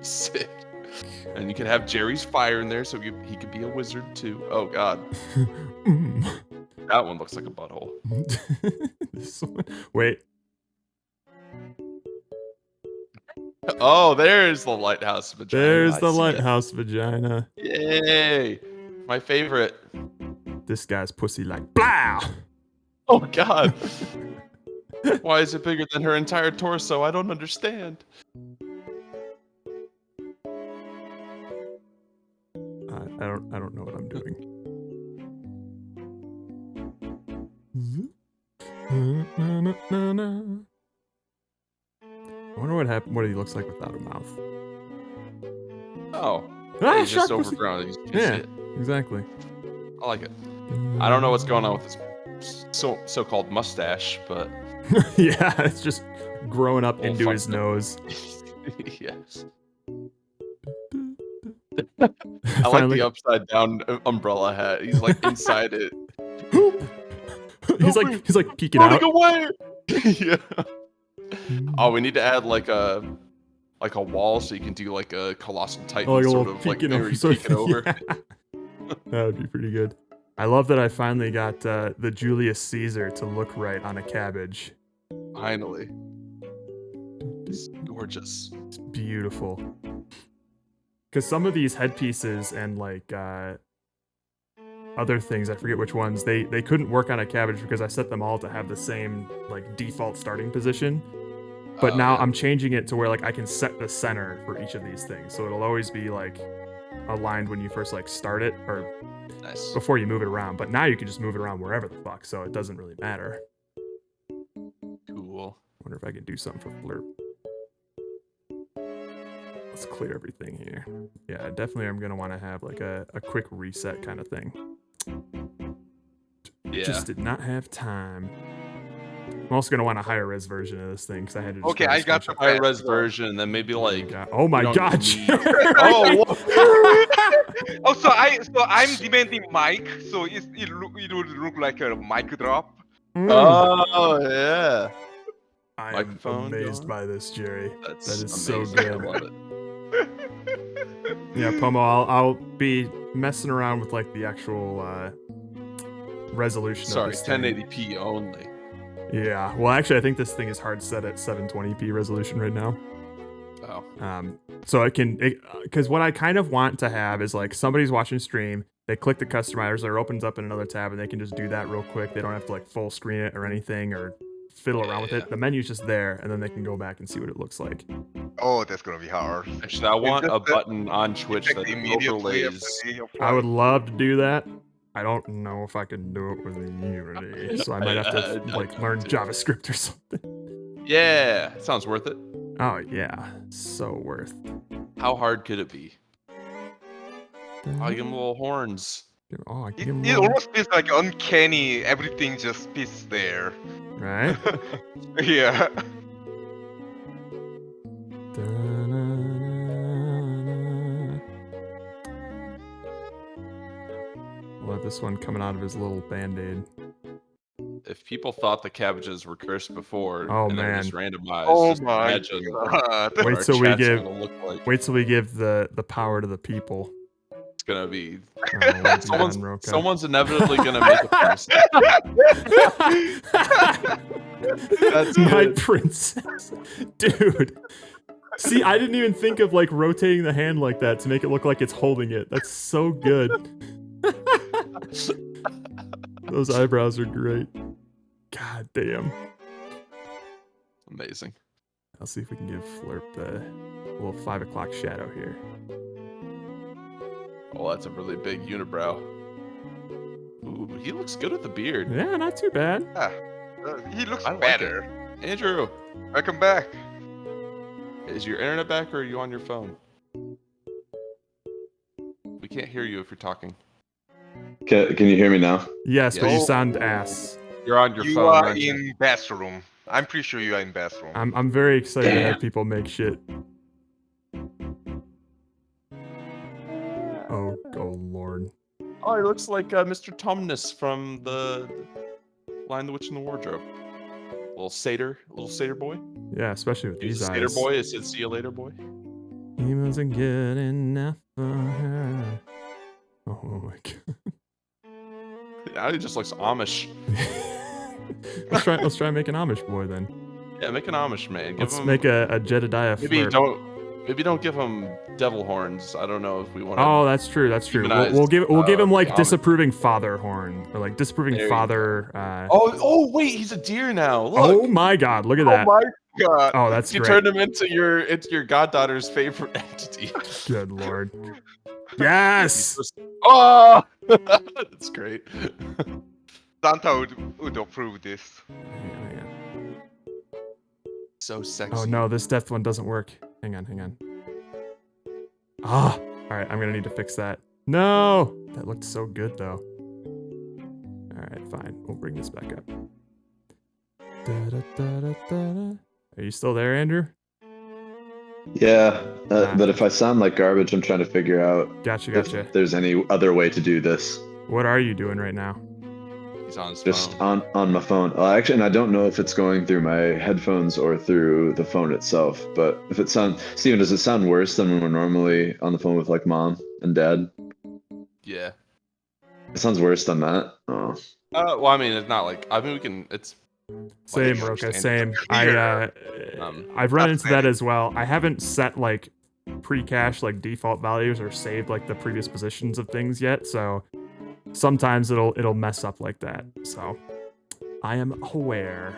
[SPEAKER 2] Sick. And you could have Jerry's fire in there, so he could be a wizard too. Oh God, that one looks like a butthole.
[SPEAKER 4] This one. Wait.
[SPEAKER 2] Oh, there's the lighthouse vagina.
[SPEAKER 4] There's
[SPEAKER 2] I
[SPEAKER 4] the
[SPEAKER 2] see it.
[SPEAKER 4] lighthouse vagina.
[SPEAKER 2] Yay! My favorite.
[SPEAKER 4] This guy's pussy like blah.
[SPEAKER 2] Oh God. Why is it bigger than her entire torso? I don't understand.
[SPEAKER 4] I don't know what I'm doing. I wonder what he looks like without a mouth.
[SPEAKER 2] Oh.
[SPEAKER 4] Ah,
[SPEAKER 2] He's just
[SPEAKER 4] shark pussy.
[SPEAKER 2] overgrown.
[SPEAKER 4] Yeah, exactly.
[SPEAKER 2] I like it. I don't know what's going on with this so-called mustache, but
[SPEAKER 4] Yeah, it's just growing up
[SPEAKER 2] Little
[SPEAKER 4] into his
[SPEAKER 2] fucked up.
[SPEAKER 4] nose.
[SPEAKER 2] yes. I like the upside down umbrella hat. He's like inside it.
[SPEAKER 4] he's like peeking
[SPEAKER 2] Running
[SPEAKER 4] out.
[SPEAKER 2] away. Yeah. Oh, we need to add like a wall so you can do like a colossal titan
[SPEAKER 4] Like a
[SPEAKER 2] sort
[SPEAKER 4] little
[SPEAKER 2] of like
[SPEAKER 4] peeking over.
[SPEAKER 2] peeking over.
[SPEAKER 4] Yeah. That would be pretty good. I love that I finally got the Julius Caesar to look right on a cabbage.
[SPEAKER 2] Finally. It's gorgeous.
[SPEAKER 4] It's beautiful. Because some of these headpieces and like other things, I forget which ones, they couldn't work on a cabbage because I set them all to have the same like default starting position. But now
[SPEAKER 2] Yeah.
[SPEAKER 4] I'm changing it to where like I can set the center for each of these things, so it'll always be like aligned when you first like start it or
[SPEAKER 2] Nice.
[SPEAKER 4] before you move it around. But now you can just move it around wherever the fuck, so it doesn't really matter.
[SPEAKER 2] Cool.
[SPEAKER 4] Wonder if I can do something for Flirp. Let's clear everything here. Yeah, definitely I'm gonna want to have like a quick reset kind of thing.
[SPEAKER 2] Yeah.
[SPEAKER 4] Just did not have time. I'm also gonna want a higher res version of this thing because I had to. Just
[SPEAKER 1] Okay,
[SPEAKER 4] grab a
[SPEAKER 1] I got the
[SPEAKER 4] screenshot.
[SPEAKER 2] High res version, and then maybe like
[SPEAKER 4] Oh my
[SPEAKER 2] don't
[SPEAKER 4] god!
[SPEAKER 2] need-
[SPEAKER 1] Oh, oh, so I'm demanding mic, so it would look like a mic drop.
[SPEAKER 2] Oh yeah.
[SPEAKER 4] I am
[SPEAKER 2] microphone
[SPEAKER 4] amazed
[SPEAKER 2] going?
[SPEAKER 4] by this, Jerry.
[SPEAKER 2] That's
[SPEAKER 4] That is so
[SPEAKER 2] amazing. I
[SPEAKER 4] good.
[SPEAKER 2] love it.
[SPEAKER 4] Yeah, Pomo, I'll be messing around with like the actual resolution
[SPEAKER 2] Sorry,
[SPEAKER 4] of this thing.
[SPEAKER 2] 1080p only.
[SPEAKER 4] Yeah, well, actually, I think this thing is hard set at 720p resolution right now.
[SPEAKER 2] Oh.
[SPEAKER 4] So it can, because what I kind of want to have is like somebody's watching stream, they click the customizers, or it opens up in another tab, and they can just do that real quick. They don't have to like full screen it or anything or fiddle around with
[SPEAKER 2] Yeah.
[SPEAKER 4] it. The menu's just there, and then they can go back and see what it looks like.
[SPEAKER 1] Oh, that's gonna be hard.
[SPEAKER 2] Actually, I want a
[SPEAKER 1] just a-
[SPEAKER 2] button on Twitch
[SPEAKER 1] Check
[SPEAKER 2] that
[SPEAKER 1] immediately
[SPEAKER 2] overlays.
[SPEAKER 1] after the
[SPEAKER 4] I would love to do that. I don't know if I can do it with Unity, so I might have to like learn JavaScript or something.
[SPEAKER 2] Yeah, sounds worth it.
[SPEAKER 4] Oh yeah, so worth.
[SPEAKER 2] How hard could it be? I'll give them little horns.
[SPEAKER 4] Oh, I can
[SPEAKER 1] It,
[SPEAKER 4] give 'em
[SPEAKER 1] it
[SPEAKER 4] all-
[SPEAKER 1] almost feels like uncanny. Everything just fits there.
[SPEAKER 4] right.
[SPEAKER 1] Yeah.
[SPEAKER 4] Da-na-na-na. We'll have this one coming out of his little band-aid.
[SPEAKER 2] If people thought the cabbages were cursed before
[SPEAKER 4] Oh,
[SPEAKER 2] and they're
[SPEAKER 4] man.
[SPEAKER 2] just randomized,
[SPEAKER 1] Oh
[SPEAKER 2] just
[SPEAKER 1] my
[SPEAKER 2] imagine what
[SPEAKER 1] god.
[SPEAKER 4] Wait
[SPEAKER 2] our
[SPEAKER 4] till we
[SPEAKER 2] chat's
[SPEAKER 4] give-
[SPEAKER 2] gonna look like.
[SPEAKER 4] Wait till we give the power to the people.
[SPEAKER 2] It's gonna be
[SPEAKER 4] Oh, well
[SPEAKER 2] someone's
[SPEAKER 4] done, Roka.
[SPEAKER 2] someone's inevitably gonna make a promise. That's
[SPEAKER 4] My
[SPEAKER 2] good.
[SPEAKER 4] princess. Dude. See, I didn't even think of like rotating the hand like that to make it look like it's holding it. That's so good. Those eyebrows are great. God damn.
[SPEAKER 2] Amazing.
[SPEAKER 4] I'll see if we can give Flurp the little 5 o'clock shadow here.
[SPEAKER 2] Oh, that's a really big unibrow. Ooh, he looks good with the beard.
[SPEAKER 4] Yeah, not too bad.
[SPEAKER 1] He looks
[SPEAKER 2] I like
[SPEAKER 1] better.
[SPEAKER 2] Andrew,
[SPEAKER 1] Welcome back.
[SPEAKER 2] is your internet back or are you on your phone? We can't hear you if you're talking.
[SPEAKER 3] Can you hear me now?
[SPEAKER 4] Yes, but you
[SPEAKER 2] Yes.
[SPEAKER 4] sound ass.
[SPEAKER 2] You're on your
[SPEAKER 1] You
[SPEAKER 2] phone,
[SPEAKER 1] are
[SPEAKER 2] aren't you?
[SPEAKER 1] in bathroom. I'm pretty sure you are in bathroom.
[SPEAKER 4] I'm very excited to
[SPEAKER 3] Damn.
[SPEAKER 4] have people make shit. Oh lord.
[SPEAKER 2] Oh, he looks like Mr. Tumnus from the Lion, the Witch, and the Wardrobe. Little satyr boy.
[SPEAKER 4] Yeah, especially with
[SPEAKER 2] He's
[SPEAKER 4] these
[SPEAKER 2] a satyr
[SPEAKER 4] eyes.
[SPEAKER 2] boy. It said, "See you later, boy."
[SPEAKER 4] He wasn't good enough for her. Oh my god.
[SPEAKER 2] Now he just looks Amish.
[SPEAKER 4] Let's try and make an Amish boy then.
[SPEAKER 2] Yeah, make an Amish man. Give
[SPEAKER 4] Let's
[SPEAKER 2] him,
[SPEAKER 4] make a Jedediah
[SPEAKER 2] maybe
[SPEAKER 4] Flurp.
[SPEAKER 2] don't give him devil horns. I don't know if we want to.
[SPEAKER 4] Oh, that's true. That's true.
[SPEAKER 2] demonize,
[SPEAKER 4] We'll give him
[SPEAKER 2] the
[SPEAKER 4] like
[SPEAKER 2] Amish.
[SPEAKER 4] disapproving father horn or like disapproving
[SPEAKER 2] There you
[SPEAKER 4] father.
[SPEAKER 2] Oh wait, he's a deer now. Look.
[SPEAKER 4] Oh my god! Look at
[SPEAKER 1] Oh
[SPEAKER 4] that.
[SPEAKER 1] my god.
[SPEAKER 4] Oh, that's
[SPEAKER 2] You
[SPEAKER 4] great.
[SPEAKER 2] turned him into your goddaughter's favorite entity.
[SPEAKER 4] Good lord. Yes.
[SPEAKER 2] Oh, that's great.
[SPEAKER 1] Santa would approve this.
[SPEAKER 4] Hang on.
[SPEAKER 2] So sexy.
[SPEAKER 4] Oh no, this death one doesn't work. Hang on. Ah. All right, I'm gonna need to fix that. No, that looked so good though. All right, fine. We'll bring this back up. Da-da-da-da-da-da. Are you still there, Andrew?
[SPEAKER 3] Yeah, but if I sound like garbage, I'm trying to figure out
[SPEAKER 4] Gotcha.
[SPEAKER 3] if there's any other way to do this.
[SPEAKER 4] What are you doing right now?
[SPEAKER 2] He's on his
[SPEAKER 3] Just
[SPEAKER 2] phone.
[SPEAKER 3] on my phone. Actually, and I don't know if it's going through my headphones or through the phone itself. But if it sounds, Steven, does it sound worse than when we're normally on the phone with like mom and dad?
[SPEAKER 2] Yeah.
[SPEAKER 3] It sounds worse than that. Oh.
[SPEAKER 2] Well, I mean, it's not like. I mean, we can. It's.
[SPEAKER 4] Same,
[SPEAKER 2] Like,
[SPEAKER 4] Roka,
[SPEAKER 2] understand.
[SPEAKER 4] same.
[SPEAKER 1] Here.
[SPEAKER 4] I've run
[SPEAKER 1] That's
[SPEAKER 4] into that
[SPEAKER 1] fair.
[SPEAKER 4] as well. I haven't set like pre-cache like default values or saved like the previous positions of things yet, so sometimes it'll mess up like that. So I am aware.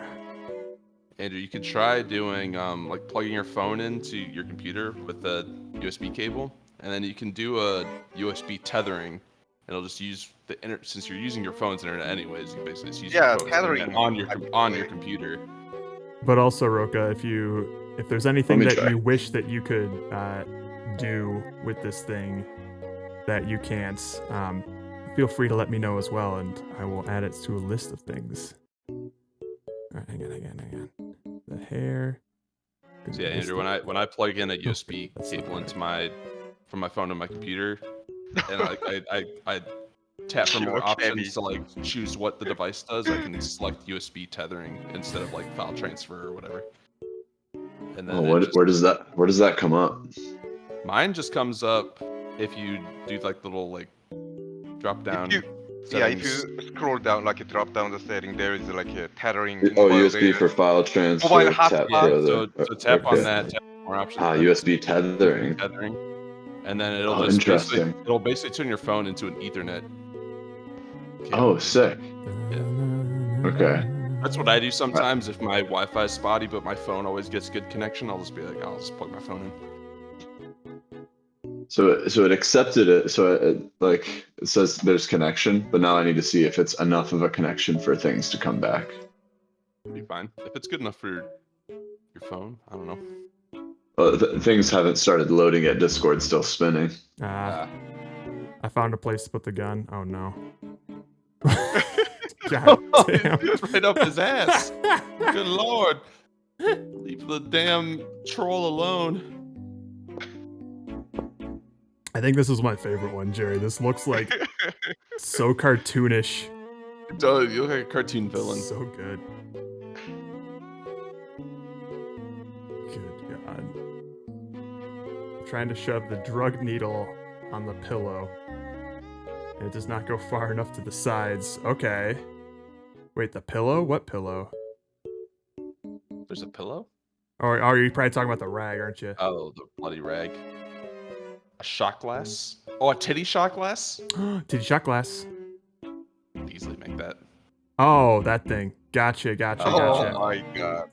[SPEAKER 2] Andrew, you could try doing like plugging your phone into your computer with a USB cable, and then you can do a USB tethering. It'll just use the since you're using your phone's internet anyways. You basically just use
[SPEAKER 1] Yeah,
[SPEAKER 2] your phone's
[SPEAKER 1] tethering.
[SPEAKER 2] internet on your computer.
[SPEAKER 4] But also, Roka, if there's anything
[SPEAKER 3] Let me
[SPEAKER 4] that
[SPEAKER 3] try.
[SPEAKER 4] you wish that you could do with this thing that you can't, feel free to let me know as well, and I will add it to a list of things. All right, hang on. The hair.
[SPEAKER 2] So yeah, Andrew, when I plug in a USB
[SPEAKER 4] that's
[SPEAKER 2] cable
[SPEAKER 4] not
[SPEAKER 2] into from my phone to my computer, and I tap for more options to like choose what the device does, I can select USB tethering instead of like file transfer or whatever. And then
[SPEAKER 3] Where does that come up?
[SPEAKER 2] mine just comes up if you do like the little like drop down.
[SPEAKER 1] If you scroll down, like a drop down the setting, there is like a tethering.
[SPEAKER 3] Oh,
[SPEAKER 1] mobile
[SPEAKER 3] USB
[SPEAKER 1] data.
[SPEAKER 3] for file transfer.
[SPEAKER 1] Mobile
[SPEAKER 3] Tap
[SPEAKER 1] hotspot.
[SPEAKER 3] for
[SPEAKER 2] So tap on
[SPEAKER 3] okay.
[SPEAKER 2] that, tap more options.
[SPEAKER 3] USB tethering.
[SPEAKER 2] And then it'll
[SPEAKER 3] Oh,
[SPEAKER 2] just
[SPEAKER 3] interesting.
[SPEAKER 2] basically turn your phone into an Ethernet cable.
[SPEAKER 3] Oh, sick. Okay.
[SPEAKER 2] That's what I do sometimes if my Wi-Fi is spotty, but my phone always gets good connection. I'll just be like, I'll just plug my phone in.
[SPEAKER 3] So it accepted it. So it says there's connection, but now I need to see if it's enough of a connection for things to come back.
[SPEAKER 2] It'll be fine if it's good enough for your phone. I don't know.
[SPEAKER 3] Well, things haven't started loading yet. Discord's still spinning.
[SPEAKER 4] I found a place to put the gun. Oh no. God damn.
[SPEAKER 2] Right up his ass. Good lord. Leave the damn troll alone.
[SPEAKER 4] I think this is my favorite one, Jerry. This looks like so cartoonish.
[SPEAKER 2] Dude, you look like a cartoon villain.
[SPEAKER 4] So good. Good God. I'm trying to shove the drug needle on the pillow. It does not go far enough to the sides. Okay. Wait, the pillow? What pillow?
[SPEAKER 2] There's a pillow?
[SPEAKER 4] Or you're probably talking about the rag, aren't you?
[SPEAKER 2] Oh, the bloody rag. A shot glass? Oh, a titty shot glass?
[SPEAKER 4] Titty shot glass.
[SPEAKER 2] Could easily make that.
[SPEAKER 4] Oh, that thing. Gotcha.
[SPEAKER 1] Oh my god.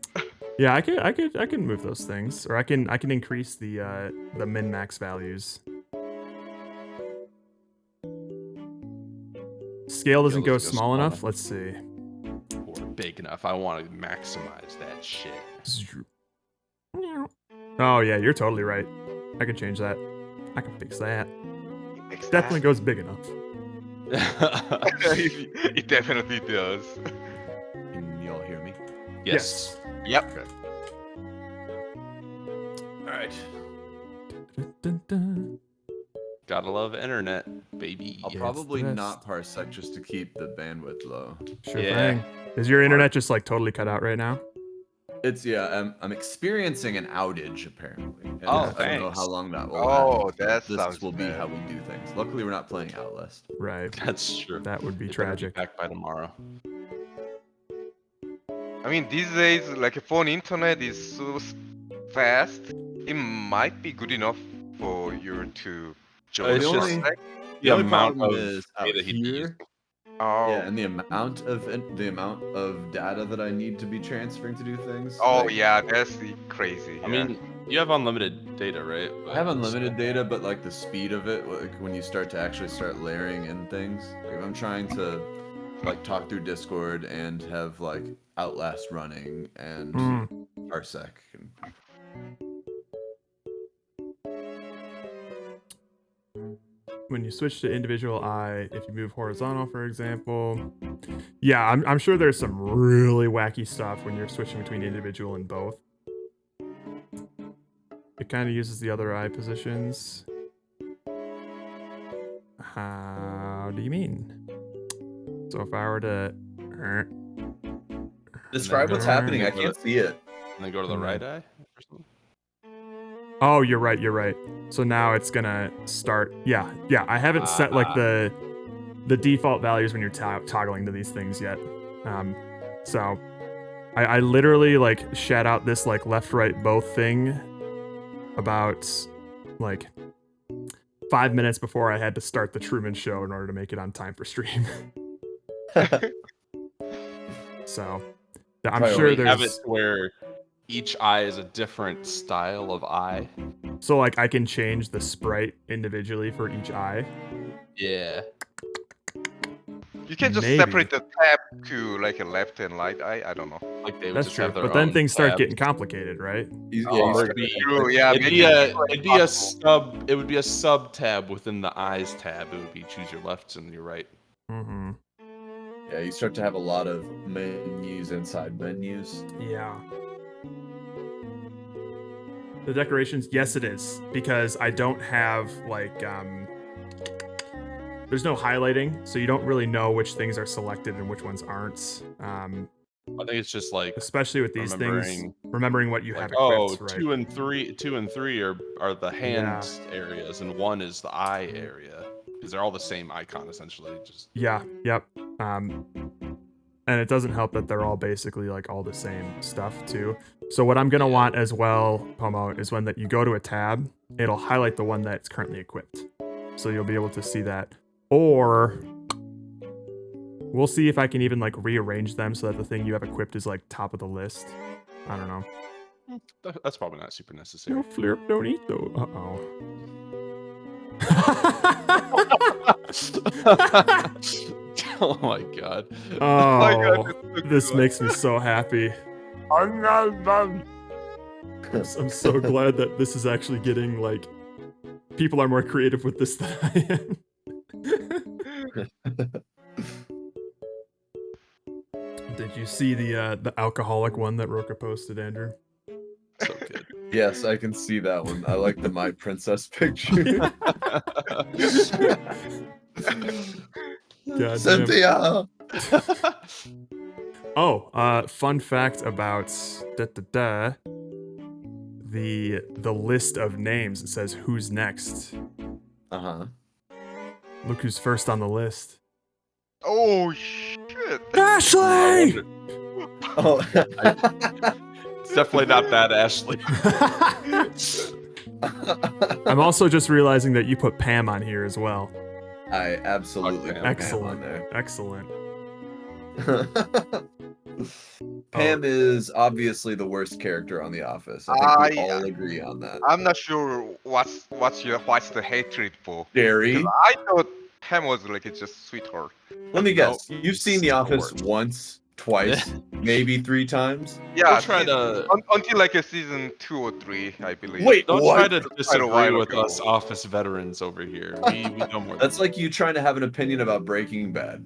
[SPEAKER 4] Yeah, I can move those things, or I can increase the min max values. Scale doesn't go small enough. Let's see.
[SPEAKER 2] Or big enough. I want to maximize that shit.
[SPEAKER 4] Oh yeah, you're totally right. I can change that. I can fix that. Definitely goes big enough.
[SPEAKER 1] It definitely does.
[SPEAKER 3] Can y'all hear me?
[SPEAKER 2] Yes.
[SPEAKER 1] Yep.
[SPEAKER 3] All right.
[SPEAKER 4] Dun, dun.
[SPEAKER 2] Gotta love internet, baby.
[SPEAKER 3] I'll
[SPEAKER 4] Yeah,
[SPEAKER 3] probably
[SPEAKER 4] it's the
[SPEAKER 3] not parsec just to keep the bandwidth low.
[SPEAKER 4] Sure
[SPEAKER 2] Yeah.
[SPEAKER 4] thing. Is your internet just like totally cut out right now?
[SPEAKER 3] It's I'm experiencing an outage apparently. And
[SPEAKER 2] Oh,
[SPEAKER 3] I don't know
[SPEAKER 2] thanks.
[SPEAKER 3] how long that will
[SPEAKER 1] Oh,
[SPEAKER 3] last.
[SPEAKER 1] that
[SPEAKER 3] This
[SPEAKER 1] sounds
[SPEAKER 3] will be
[SPEAKER 1] bad.
[SPEAKER 3] how we do things. Luckily, we're not playing Outlast.
[SPEAKER 4] Right.
[SPEAKER 2] That's true.
[SPEAKER 4] That would be
[SPEAKER 2] They better
[SPEAKER 4] tragic.
[SPEAKER 2] Back by tomorrow.
[SPEAKER 1] I mean, these days, like a phone internet is so fast. It might be good enough for you to join.
[SPEAKER 2] It's
[SPEAKER 3] the
[SPEAKER 2] just
[SPEAKER 3] only,
[SPEAKER 1] Parsec.
[SPEAKER 3] the only
[SPEAKER 2] amount
[SPEAKER 3] problem
[SPEAKER 2] of
[SPEAKER 3] is out
[SPEAKER 2] data he'd be
[SPEAKER 3] here.
[SPEAKER 2] using.
[SPEAKER 1] Oh,
[SPEAKER 3] Yeah, and the amount of data that I need to be transferring to do things.
[SPEAKER 1] oh
[SPEAKER 3] like,
[SPEAKER 1] yeah, that's crazy.
[SPEAKER 2] I
[SPEAKER 1] yeah.
[SPEAKER 2] mean, you have unlimited data, right?
[SPEAKER 3] I have unlimited data, but like the speed of it, like when you start layering in things. Like if I'm trying to like talk through Discord and have like Outlast running and Parsec. And...
[SPEAKER 4] When you switch to individual eye, if you move horizontal, for example. Yeah, I'm sure there's some really wacky stuff when you're switching between individual and both. It kind of uses the other eye positions. How do you mean? So if I were to...
[SPEAKER 3] Describe what's happening. I can't see it.
[SPEAKER 2] And then go to the right eye or something?
[SPEAKER 4] Oh, you're right. So now it's gonna start. Yeah. I haven't set like the default values when you're toggling to these things yet. So I literally like shat out this like left, right, both thing about like 5 minutes before I had to start the Truman Show in order to make it on time for stream. So I'm sure
[SPEAKER 2] We have it
[SPEAKER 4] there's.
[SPEAKER 2] where each eye is a different style of eye.
[SPEAKER 4] So like I can change the sprite individually for each eye.
[SPEAKER 2] Yeah.
[SPEAKER 1] You can just
[SPEAKER 4] Maybe.
[SPEAKER 1] separate the tab to like a left and right eye. I don't know.
[SPEAKER 2] Like they would
[SPEAKER 4] That's
[SPEAKER 2] just
[SPEAKER 4] true.
[SPEAKER 2] have their
[SPEAKER 4] But then
[SPEAKER 2] own
[SPEAKER 4] things start
[SPEAKER 2] tabs.
[SPEAKER 4] getting complicated, right?
[SPEAKER 2] Or it'd be,
[SPEAKER 1] True, yeah,
[SPEAKER 2] it'd
[SPEAKER 1] maybe
[SPEAKER 2] be a
[SPEAKER 1] it's
[SPEAKER 2] it'd be a
[SPEAKER 1] possible.
[SPEAKER 2] sub it would be a sub tab within the eyes tab. It would be choose your left and your right.
[SPEAKER 4] Mm-hmm.
[SPEAKER 3] Yeah, you start to have a lot of menus inside menus.
[SPEAKER 4] Yeah. The decorations, yes, it is, because I don't have like there's no highlighting, so you don't really know which things are selected and which ones aren't.
[SPEAKER 2] I think it's just like
[SPEAKER 4] Especially with these things, remembering what you
[SPEAKER 2] like,
[SPEAKER 4] have
[SPEAKER 2] oh,
[SPEAKER 4] equipped, right?
[SPEAKER 2] 2 and 3 are the hand areas, and 1 is the eye area, because they're all the same icon essentially. Just
[SPEAKER 4] Yeah, yep. And it doesn't help that they're all basically like all the same stuff too. So what I'm gonna want as well, Pomo, is when that you go to a tab, it'll highlight the one that's currently equipped. So you'll be able to see that. Or we'll see if I can even like rearrange them so that the thing you have equipped is like top of the list. I don't know.
[SPEAKER 2] that's probably not super necessary.
[SPEAKER 4] No flip, don't eat though.
[SPEAKER 2] Oh my god.
[SPEAKER 4] Oh,
[SPEAKER 1] my God,
[SPEAKER 4] this makes me so happy. I'm so glad that this is actually getting like people are more creative with this than I am. Did you see the alcoholic one that Roka posted, Andrew?
[SPEAKER 2] So good.
[SPEAKER 3] Yes, I can see that one. I like the My Princess picture.
[SPEAKER 4] God
[SPEAKER 3] Cynthia!
[SPEAKER 4] Oh, fun fact about the list of names. It says who's next.
[SPEAKER 3] Uh-huh.
[SPEAKER 4] Look who's first on the list.
[SPEAKER 1] Oh shit!
[SPEAKER 4] Ashley!
[SPEAKER 3] Oh.
[SPEAKER 2] It's definitely not that, Ashley.
[SPEAKER 4] I'm also just realizing that you put Pam on here as well.
[SPEAKER 3] I absolutely
[SPEAKER 2] Fuck
[SPEAKER 3] put
[SPEAKER 2] Pam.
[SPEAKER 3] Pam on
[SPEAKER 4] Excellent.
[SPEAKER 3] there. Pam is obviously the worst character on The Office. I think we all agree on that.
[SPEAKER 1] I'm not sure what's the hatred for.
[SPEAKER 3] Jerry,
[SPEAKER 1] Because I thought Pam was like it's just sweetheart.
[SPEAKER 3] let me guess.
[SPEAKER 2] Nope.
[SPEAKER 3] You've seen The
[SPEAKER 2] Still
[SPEAKER 3] Office
[SPEAKER 2] worse.
[SPEAKER 3] once, twice, maybe 3 times?
[SPEAKER 1] Yeah,
[SPEAKER 2] Don't try to
[SPEAKER 1] until like a season 2 or 3, I believe.
[SPEAKER 3] Wait,
[SPEAKER 2] don't
[SPEAKER 3] what?
[SPEAKER 2] try to
[SPEAKER 1] Quite a
[SPEAKER 2] disagree
[SPEAKER 1] while
[SPEAKER 2] with
[SPEAKER 1] ago.
[SPEAKER 2] us Office veterans over here. We know more.
[SPEAKER 3] That's like you trying to have an opinion about Breaking Bad.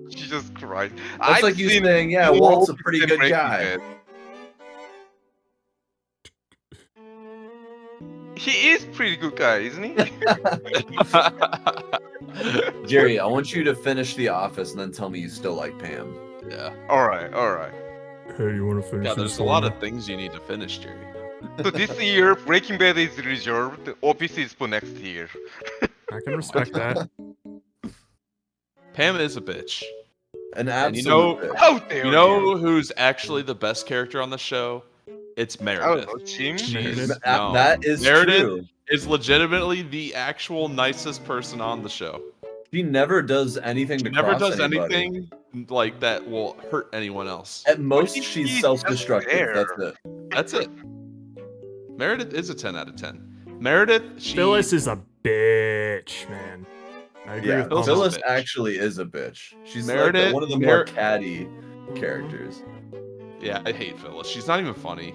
[SPEAKER 1] Jesus Christ.
[SPEAKER 3] That's like you saying, yeah, Walt's a pretty good guy.
[SPEAKER 1] He is pretty good guy, isn't he?
[SPEAKER 3] Jerry, I want you to finish The Office and then tell me you still like Pam.
[SPEAKER 2] Yeah.
[SPEAKER 1] All right.
[SPEAKER 4] Hey, you want to finish
[SPEAKER 2] Yeah,
[SPEAKER 4] this
[SPEAKER 2] there's a
[SPEAKER 4] for
[SPEAKER 2] lot
[SPEAKER 4] me?
[SPEAKER 2] of things you need to finish, Jerry.
[SPEAKER 1] So this year, Breaking Bad is reserved. Office is for next year.
[SPEAKER 4] I can respect that.
[SPEAKER 2] Pam is a bitch.
[SPEAKER 3] An
[SPEAKER 2] And
[SPEAKER 3] absolute bitch.
[SPEAKER 1] How dare
[SPEAKER 2] You know who's actually the best character on the show? It's
[SPEAKER 1] I don't
[SPEAKER 2] Meredith.
[SPEAKER 1] know, Jim?
[SPEAKER 4] Meredith?
[SPEAKER 2] No.
[SPEAKER 3] That is
[SPEAKER 2] Meredith
[SPEAKER 3] true.
[SPEAKER 2] is legitimately the actual nicest person on the show.
[SPEAKER 3] She never does anything
[SPEAKER 2] She
[SPEAKER 3] to
[SPEAKER 2] never
[SPEAKER 3] cross
[SPEAKER 2] does
[SPEAKER 3] anybody.
[SPEAKER 2] anything like that will hurt anyone else.
[SPEAKER 3] At most,
[SPEAKER 1] But
[SPEAKER 3] she's
[SPEAKER 1] he's
[SPEAKER 3] self-destructive.
[SPEAKER 1] just
[SPEAKER 3] That's
[SPEAKER 1] there.
[SPEAKER 3] it.
[SPEAKER 2] That's it. Meredith is a 10 out of 10. Meredith, she...
[SPEAKER 4] Phyllis is a bitch, man. I agree
[SPEAKER 3] Yeah,
[SPEAKER 4] with Thomas.
[SPEAKER 3] Phyllis
[SPEAKER 2] bitch.
[SPEAKER 3] actually is a bitch. She's
[SPEAKER 2] Meredith-
[SPEAKER 3] like one of the more catty characters.
[SPEAKER 2] Yeah, I hate Phyllis. She's not even funny.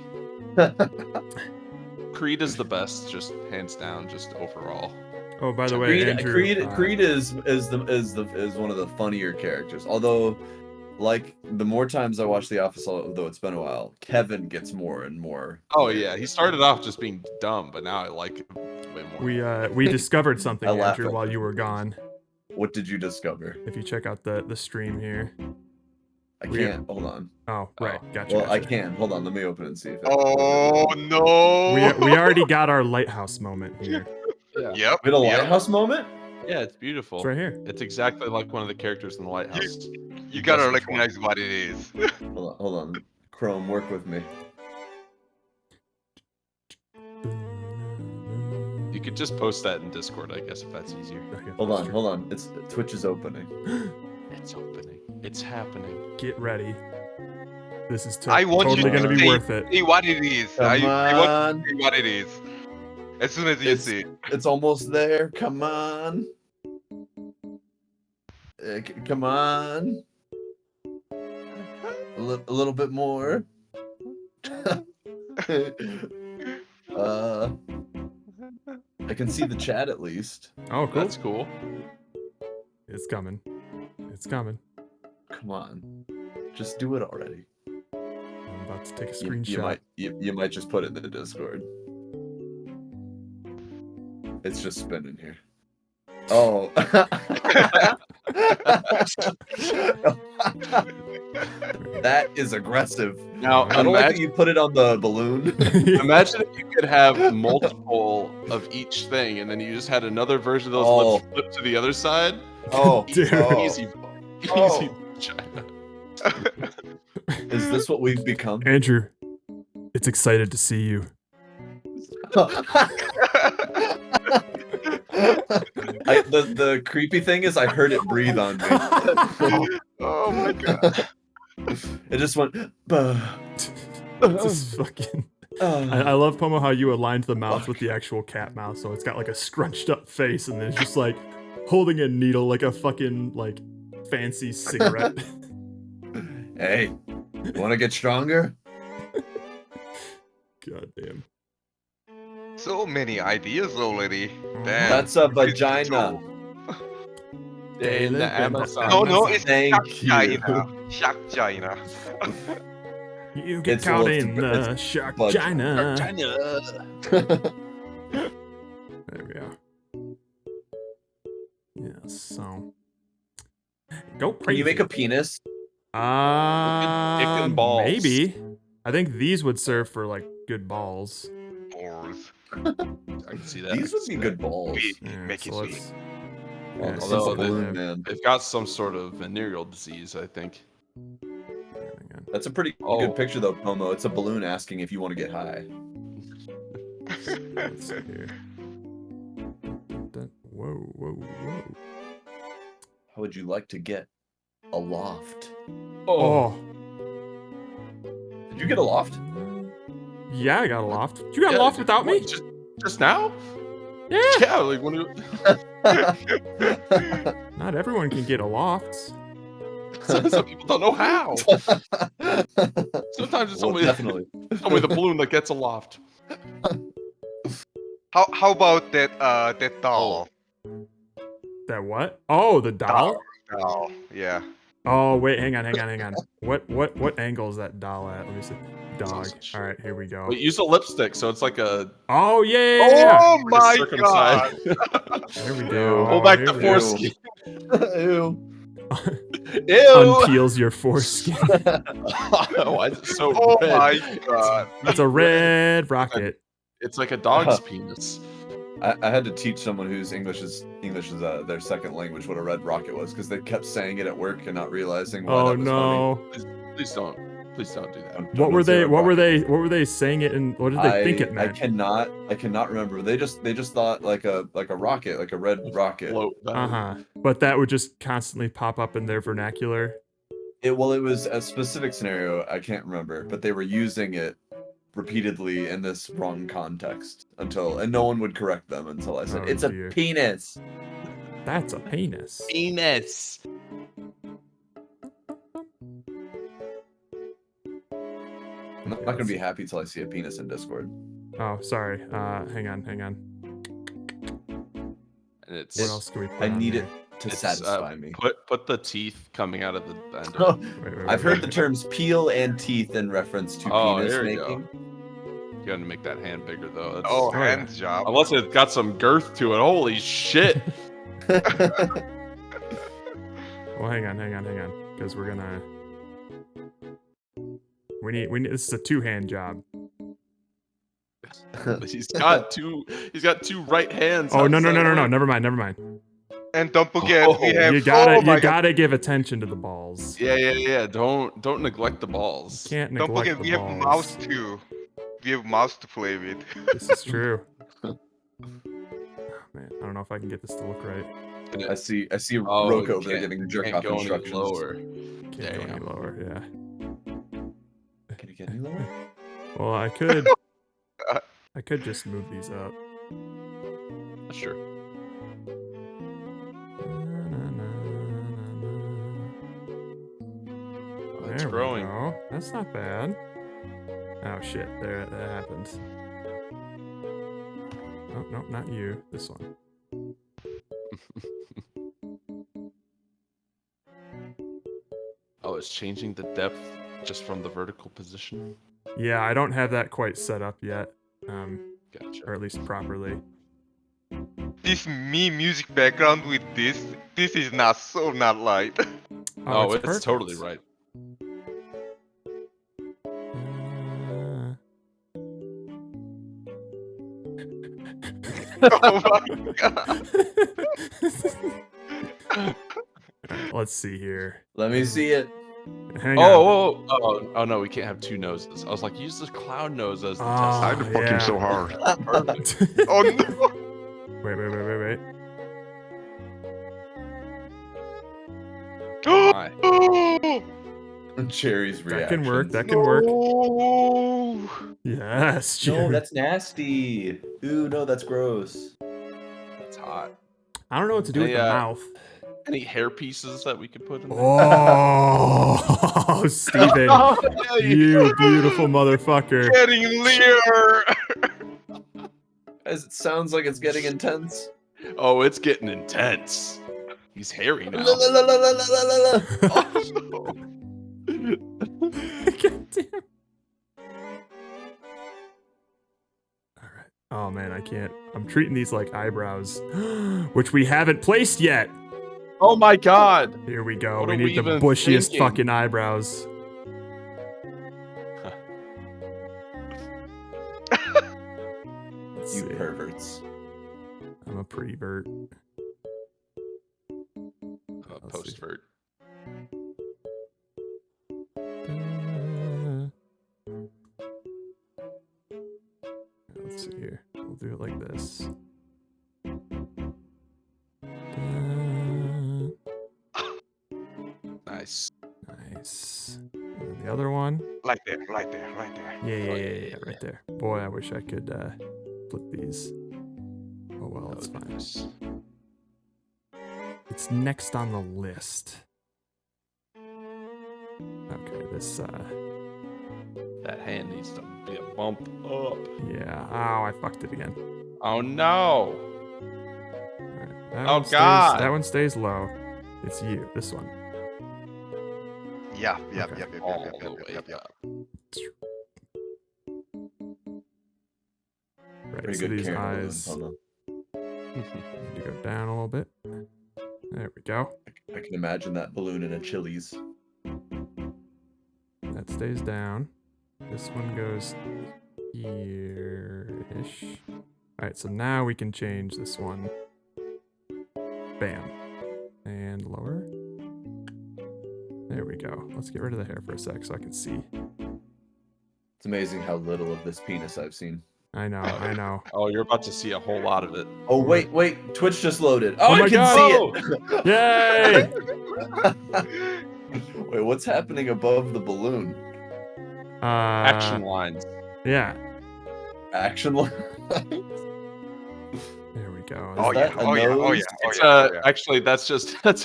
[SPEAKER 2] Creed is the best, just hands down, just overall.
[SPEAKER 4] Oh, by the way,
[SPEAKER 3] Creed,
[SPEAKER 4] Andrew,
[SPEAKER 3] Creed is one of the funnier characters. Although, like the more times I watch The Office, although it's been a while, Kevin gets more and more.
[SPEAKER 2] Oh yeah, he started off just being dumb, but now I like him way more.
[SPEAKER 4] we discovered something,
[SPEAKER 3] I laugh
[SPEAKER 4] Andrew,
[SPEAKER 3] at
[SPEAKER 4] while
[SPEAKER 3] that.
[SPEAKER 4] you were gone.
[SPEAKER 3] What did you discover?
[SPEAKER 4] If you check out the stream here.
[SPEAKER 3] I
[SPEAKER 4] Weird.
[SPEAKER 3] can't. Hold on.
[SPEAKER 4] Oh, right. Gotcha.
[SPEAKER 3] Well, I
[SPEAKER 4] gotcha.
[SPEAKER 3] can. Hold on. Let me open it and see if.
[SPEAKER 1] Oh no!
[SPEAKER 4] We already got our lighthouse moment here.
[SPEAKER 2] Yeah.
[SPEAKER 1] Yep.
[SPEAKER 3] We had a
[SPEAKER 1] yep.
[SPEAKER 3] lighthouse moment.
[SPEAKER 2] Yeah, it's beautiful.
[SPEAKER 4] It's right here.
[SPEAKER 2] It's exactly like one of the characters in the Lighthouse.
[SPEAKER 1] You gotta
[SPEAKER 2] Guess which one.
[SPEAKER 1] recognize what it is.
[SPEAKER 3] Hold on. Chrome, work with me.
[SPEAKER 2] You could just post that in Discord, I guess, if that's easier.
[SPEAKER 4] Okay,
[SPEAKER 3] Hold
[SPEAKER 4] that's
[SPEAKER 3] on.
[SPEAKER 4] true.
[SPEAKER 3] Hold on. Twitch is opening.
[SPEAKER 2] It's opening. It's happening.
[SPEAKER 4] Get ready. This is
[SPEAKER 1] I want
[SPEAKER 4] totally
[SPEAKER 1] you to
[SPEAKER 4] gonna be
[SPEAKER 1] say,
[SPEAKER 4] worth it.
[SPEAKER 1] say what it is.
[SPEAKER 3] Come
[SPEAKER 1] I want
[SPEAKER 3] on.
[SPEAKER 1] you to say what it is. As soon as you
[SPEAKER 3] It's-
[SPEAKER 1] see it.
[SPEAKER 3] It's almost there. Come on. Come on. A little bit more. I can see the chat at least.
[SPEAKER 4] Oh, cool.
[SPEAKER 2] That's cool.
[SPEAKER 4] It's coming. It's coming.
[SPEAKER 3] Come on. Just do it already.
[SPEAKER 4] I'm about to take a
[SPEAKER 3] You
[SPEAKER 4] screenshot.
[SPEAKER 3] might just put it in the Discord. It's just spinning here. Oh. That is aggressive.
[SPEAKER 2] Now,
[SPEAKER 3] I don't like that
[SPEAKER 2] imagine,
[SPEAKER 3] you put it on the balloon.
[SPEAKER 2] imagine if you could have multiple of each thing, and then you just had another version of those
[SPEAKER 3] Oh.
[SPEAKER 2] lips flipped to the other side.
[SPEAKER 3] Oh,
[SPEAKER 4] Dude.
[SPEAKER 3] oh.
[SPEAKER 2] Easy,
[SPEAKER 3] Oh.
[SPEAKER 2] easy, China.
[SPEAKER 3] Is this what we've become?
[SPEAKER 4] Andrew, it's excited to see you.
[SPEAKER 3] The creepy thing is I heard it breathe on me.
[SPEAKER 1] Oh my god.
[SPEAKER 3] It just went. "Bah."
[SPEAKER 4] It's just fucking. I
[SPEAKER 3] Ah.
[SPEAKER 4] love, Pomo, how you aligned the mouth with the actual cat mouth, so it's got like a scrunched up face, and then it's just like holding a needle like a fucking like fancy cigarette.
[SPEAKER 3] Hey, want to get stronger?
[SPEAKER 4] God damn.
[SPEAKER 1] So many ideas already. Damn.
[SPEAKER 3] That's a vagina.
[SPEAKER 2] In the Amazon.
[SPEAKER 1] No, it's
[SPEAKER 3] Thank
[SPEAKER 1] China. Shark China.
[SPEAKER 4] You get
[SPEAKER 3] It's
[SPEAKER 4] caught
[SPEAKER 3] well,
[SPEAKER 4] in
[SPEAKER 3] it's-
[SPEAKER 4] the shark
[SPEAKER 3] but-
[SPEAKER 4] vagina.
[SPEAKER 2] China.
[SPEAKER 4] There we are. Yeah, so go
[SPEAKER 3] Can
[SPEAKER 4] crazy.
[SPEAKER 3] you make a penis?
[SPEAKER 2] Dick and balls.
[SPEAKER 4] Maybe. I think these would serve for like good balls.
[SPEAKER 1] Balls.
[SPEAKER 2] I can see that.
[SPEAKER 3] These would be good balls.
[SPEAKER 1] Be-
[SPEAKER 4] Yeah,
[SPEAKER 1] Make it
[SPEAKER 4] so
[SPEAKER 1] sweet.
[SPEAKER 4] Yeah,
[SPEAKER 3] It's
[SPEAKER 2] Although
[SPEAKER 3] a balloon man.
[SPEAKER 2] they've got some sort of venereal disease, I think.
[SPEAKER 4] hang on.
[SPEAKER 3] That's a pretty
[SPEAKER 2] Oh.
[SPEAKER 3] good picture though, Pomo. It's a balloon asking if you want to get high.
[SPEAKER 4] Let's see here. Whoa, whoa, whoa.
[SPEAKER 3] How would you like to get a loft?
[SPEAKER 4] Oh.
[SPEAKER 3] Did you get a loft?
[SPEAKER 4] Yeah, I got a loft. You got a
[SPEAKER 2] Yeah,
[SPEAKER 4] loft without me?
[SPEAKER 2] what, just now?
[SPEAKER 4] Yeah.
[SPEAKER 2] Yeah, like when you...
[SPEAKER 4] Not everyone can get a loft.
[SPEAKER 2] Some people don't know how. Sometimes it's
[SPEAKER 3] Well,
[SPEAKER 2] only
[SPEAKER 3] definitely.
[SPEAKER 2] it's only the balloon that gets a loft.
[SPEAKER 1] How about that doll?
[SPEAKER 4] That what? Oh, the doll?
[SPEAKER 1] Doll. Yeah.
[SPEAKER 4] Oh, wait, hang on. What angle is that doll at? Let me see. Dog. All right, here we go.
[SPEAKER 2] Wait, use a lipstick, so it's like a
[SPEAKER 4] Oh, yeah.
[SPEAKER 1] Oh
[SPEAKER 2] like a
[SPEAKER 1] my
[SPEAKER 2] circumcised.
[SPEAKER 1] god!
[SPEAKER 4] There we go.
[SPEAKER 2] Pull back
[SPEAKER 4] Here
[SPEAKER 2] the
[SPEAKER 4] we go.
[SPEAKER 2] foreskin.
[SPEAKER 3] Ew.
[SPEAKER 2] Ew.
[SPEAKER 4] Unpeels your foreskin.
[SPEAKER 2] Why is it so
[SPEAKER 1] Oh
[SPEAKER 2] red?
[SPEAKER 1] my god!
[SPEAKER 4] That's a red rocket.
[SPEAKER 2] It's like a dog's penis.
[SPEAKER 3] I had to teach someone whose English is their second language what a red rocket was because they kept saying it at work and not realizing why
[SPEAKER 4] Oh
[SPEAKER 3] that was
[SPEAKER 4] no.
[SPEAKER 2] Please don't do that.
[SPEAKER 3] funny.
[SPEAKER 4] What were
[SPEAKER 3] say
[SPEAKER 4] they?
[SPEAKER 3] red
[SPEAKER 4] What were
[SPEAKER 3] rocket.
[SPEAKER 4] they? What were they saying it in? What did they think it
[SPEAKER 3] I
[SPEAKER 4] meant?
[SPEAKER 3] cannot remember. They just thought like a rocket, like a red rocket.
[SPEAKER 2] Float down.
[SPEAKER 4] But that would just constantly pop up in their vernacular.
[SPEAKER 3] It was a specific scenario I can't remember, but they were using it repeatedly in this wrong context and no one would correct them until I said
[SPEAKER 4] Oh,
[SPEAKER 3] it's
[SPEAKER 4] dear.
[SPEAKER 3] a penis.
[SPEAKER 4] That's a penis.
[SPEAKER 2] Penis.
[SPEAKER 3] I'm not gonna be happy till I see a penis in Discord.
[SPEAKER 4] Oh, sorry. Hang on.
[SPEAKER 2] And it's
[SPEAKER 4] What else can we put
[SPEAKER 3] I
[SPEAKER 4] on
[SPEAKER 3] need
[SPEAKER 4] there?
[SPEAKER 3] it to
[SPEAKER 2] It's,
[SPEAKER 3] satisfy me.
[SPEAKER 2] put the teeth coming out of the end.
[SPEAKER 4] Wait,
[SPEAKER 3] I've heard the terms peel and teeth in reference to penis
[SPEAKER 2] here we
[SPEAKER 3] making.
[SPEAKER 2] go. You gotta make that hand bigger though. That's,
[SPEAKER 1] Oh,
[SPEAKER 4] yeah.
[SPEAKER 1] hand job.
[SPEAKER 2] unless it's got some girth to it. Holy shit!
[SPEAKER 4] Well, hang on. Because we're gonna. We need. This is a two-hand job.
[SPEAKER 2] He's got two right hands.
[SPEAKER 4] Oh
[SPEAKER 2] How
[SPEAKER 4] no!
[SPEAKER 2] does that work?
[SPEAKER 4] Never mind.
[SPEAKER 1] And don't forget, we have.
[SPEAKER 4] You
[SPEAKER 1] oh my god!
[SPEAKER 4] gotta give attention to the balls.
[SPEAKER 2] Yeah. Don't neglect the balls.
[SPEAKER 4] Can't
[SPEAKER 1] Don't
[SPEAKER 4] neglect
[SPEAKER 1] forget,
[SPEAKER 4] the
[SPEAKER 1] we have
[SPEAKER 4] balls.
[SPEAKER 1] mouse too. We have mouse to play with.
[SPEAKER 4] This is true. Oh, man, I don't know if I can get this to look right.
[SPEAKER 3] I see
[SPEAKER 2] Oh,
[SPEAKER 3] Roko
[SPEAKER 2] you
[SPEAKER 3] over there
[SPEAKER 2] can't-
[SPEAKER 3] giving
[SPEAKER 2] you
[SPEAKER 3] jerk
[SPEAKER 2] can't
[SPEAKER 3] off
[SPEAKER 2] go any
[SPEAKER 3] instructions.
[SPEAKER 2] lower.
[SPEAKER 4] Can't
[SPEAKER 2] There
[SPEAKER 4] go
[SPEAKER 2] you
[SPEAKER 4] any
[SPEAKER 2] go.
[SPEAKER 4] lower. Yeah.
[SPEAKER 3] Can you get any lower?
[SPEAKER 4] Well, I could. I could just move these up.
[SPEAKER 2] Sure. It's
[SPEAKER 4] There we
[SPEAKER 2] growing.
[SPEAKER 4] go. That's not bad. Oh shit! There, that happened. Oh no, not you. This one.
[SPEAKER 2] Oh, it's changing the depth just from the vertical position.
[SPEAKER 4] Yeah, I don't have that quite set up yet.
[SPEAKER 2] Gotcha.
[SPEAKER 4] Or at least properly.
[SPEAKER 1] This me music background with this is not light.
[SPEAKER 2] Oh, it's
[SPEAKER 4] perfect.
[SPEAKER 2] totally right.
[SPEAKER 1] Oh my god!
[SPEAKER 4] Let's see here.
[SPEAKER 3] Let me see it.
[SPEAKER 4] Hang on.
[SPEAKER 2] Oh no, we can't have two noses. I was like, use the clown nose as the
[SPEAKER 4] Ah,
[SPEAKER 2] test.
[SPEAKER 4] yeah.
[SPEAKER 1] hard. Oh no!
[SPEAKER 4] Wait.
[SPEAKER 2] My.
[SPEAKER 3] Cherry's
[SPEAKER 4] That
[SPEAKER 3] reaction.
[SPEAKER 4] can work. That can work.
[SPEAKER 1] No.
[SPEAKER 4] Yes.
[SPEAKER 3] No,
[SPEAKER 4] Jerry.
[SPEAKER 3] that's nasty. Ooh, no, that's gross.
[SPEAKER 2] That's hot.
[SPEAKER 4] I don't know what to do with the
[SPEAKER 2] Hey,
[SPEAKER 4] mouth.
[SPEAKER 2] Any hair pieces that we could put in there?
[SPEAKER 4] Oh, Steven. You beautiful motherfucker.
[SPEAKER 1] Getting leer.
[SPEAKER 3] Guys, it sounds like it's getting intense.
[SPEAKER 2] Oh, it's getting intense. He's hairy now.
[SPEAKER 3] La, la, la, la, la, la, la, la.
[SPEAKER 2] Oh,
[SPEAKER 4] God damn. All right. Oh man, I can't. I'm treating these like eyebrows, which we haven't placed yet.
[SPEAKER 2] oh my god.
[SPEAKER 4] Here we go.
[SPEAKER 2] What
[SPEAKER 4] We
[SPEAKER 2] are
[SPEAKER 4] need
[SPEAKER 2] we
[SPEAKER 4] the
[SPEAKER 2] even
[SPEAKER 4] bushiest
[SPEAKER 2] thinking?
[SPEAKER 4] fucking eyebrows. Let's
[SPEAKER 3] You
[SPEAKER 4] see.
[SPEAKER 3] perverts.
[SPEAKER 4] I'm a pretty vert. Let's see here. We'll do it like this.
[SPEAKER 2] Nice.
[SPEAKER 4] Nice. And then the other one.
[SPEAKER 1] Right there, right there, right there.
[SPEAKER 4] Yeah, right there. Boy, I wish I could flip these. Oh well,
[SPEAKER 2] That
[SPEAKER 4] it's
[SPEAKER 2] would be
[SPEAKER 4] fine.
[SPEAKER 2] nice.
[SPEAKER 4] It's next on the list. Okay, this
[SPEAKER 2] That hand needs to be a bump up.
[SPEAKER 4] yeah. Oh, I fucked it again.
[SPEAKER 2] Oh no!
[SPEAKER 4] Alright, that
[SPEAKER 2] Oh,
[SPEAKER 4] one stays,
[SPEAKER 2] God.
[SPEAKER 4] that one stays low. It's you, this one.
[SPEAKER 1] Yeah, yep,
[SPEAKER 4] Okay.
[SPEAKER 1] yep, yep,
[SPEAKER 2] All
[SPEAKER 1] yep,
[SPEAKER 2] the
[SPEAKER 1] yep,
[SPEAKER 2] way
[SPEAKER 1] yep, yep.
[SPEAKER 2] up.
[SPEAKER 4] Right,
[SPEAKER 3] Pretty
[SPEAKER 4] so
[SPEAKER 3] good
[SPEAKER 4] these
[SPEAKER 3] camera balloon,
[SPEAKER 4] eyes
[SPEAKER 3] Pomo.
[SPEAKER 4] need to go down a little bit. There we go.
[SPEAKER 3] I can imagine that balloon in a Chili's.
[SPEAKER 4] That stays down. This one goes here-ish. Alright, so now we can change this one. Bam. And lower. There we go. Let's get rid of the hair for a sec so I can see.
[SPEAKER 3] It's amazing how little of this penis I've seen.
[SPEAKER 4] I know.
[SPEAKER 2] Oh, you're about to see a whole lot of it.
[SPEAKER 3] Oh, wait, Twitch just loaded. Oh,
[SPEAKER 4] my
[SPEAKER 3] I can
[SPEAKER 4] God!
[SPEAKER 3] see
[SPEAKER 4] Yay!
[SPEAKER 3] it! Wait, what's happening above the balloon?
[SPEAKER 2] Action lines.
[SPEAKER 4] Yeah.
[SPEAKER 3] Action line?
[SPEAKER 4] There we go.
[SPEAKER 1] Oh
[SPEAKER 3] that
[SPEAKER 1] yeah,
[SPEAKER 3] a
[SPEAKER 1] oh yeah, oh
[SPEAKER 3] nose?
[SPEAKER 1] yeah, oh
[SPEAKER 2] It's
[SPEAKER 1] yeah, oh yeah.
[SPEAKER 2] actually that's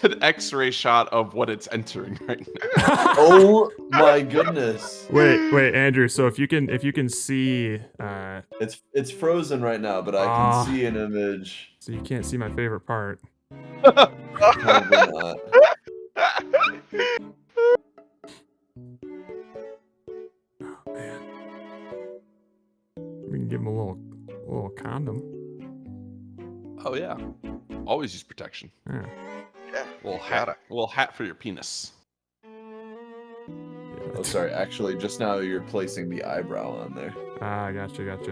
[SPEAKER 2] an X-ray shot of what it's entering right now.
[SPEAKER 3] Oh my goodness.
[SPEAKER 4] Wait, Andrew. So if you can see,
[SPEAKER 3] It's frozen right now, but I
[SPEAKER 4] Ah.
[SPEAKER 3] can see an image.
[SPEAKER 4] so you can't see my favorite part.
[SPEAKER 3] Probably not.
[SPEAKER 4] Oh man. We can give him a little condom.
[SPEAKER 2] Oh yeah. Always use protection.
[SPEAKER 4] Yeah.
[SPEAKER 1] Yeah,
[SPEAKER 2] Little
[SPEAKER 1] gotta.
[SPEAKER 2] hat. Little hat for your penis.
[SPEAKER 3] Oh, sorry. Actually, just now you're placing the eyebrow on there.
[SPEAKER 4] Ah, gotcha.
[SPEAKER 2] God,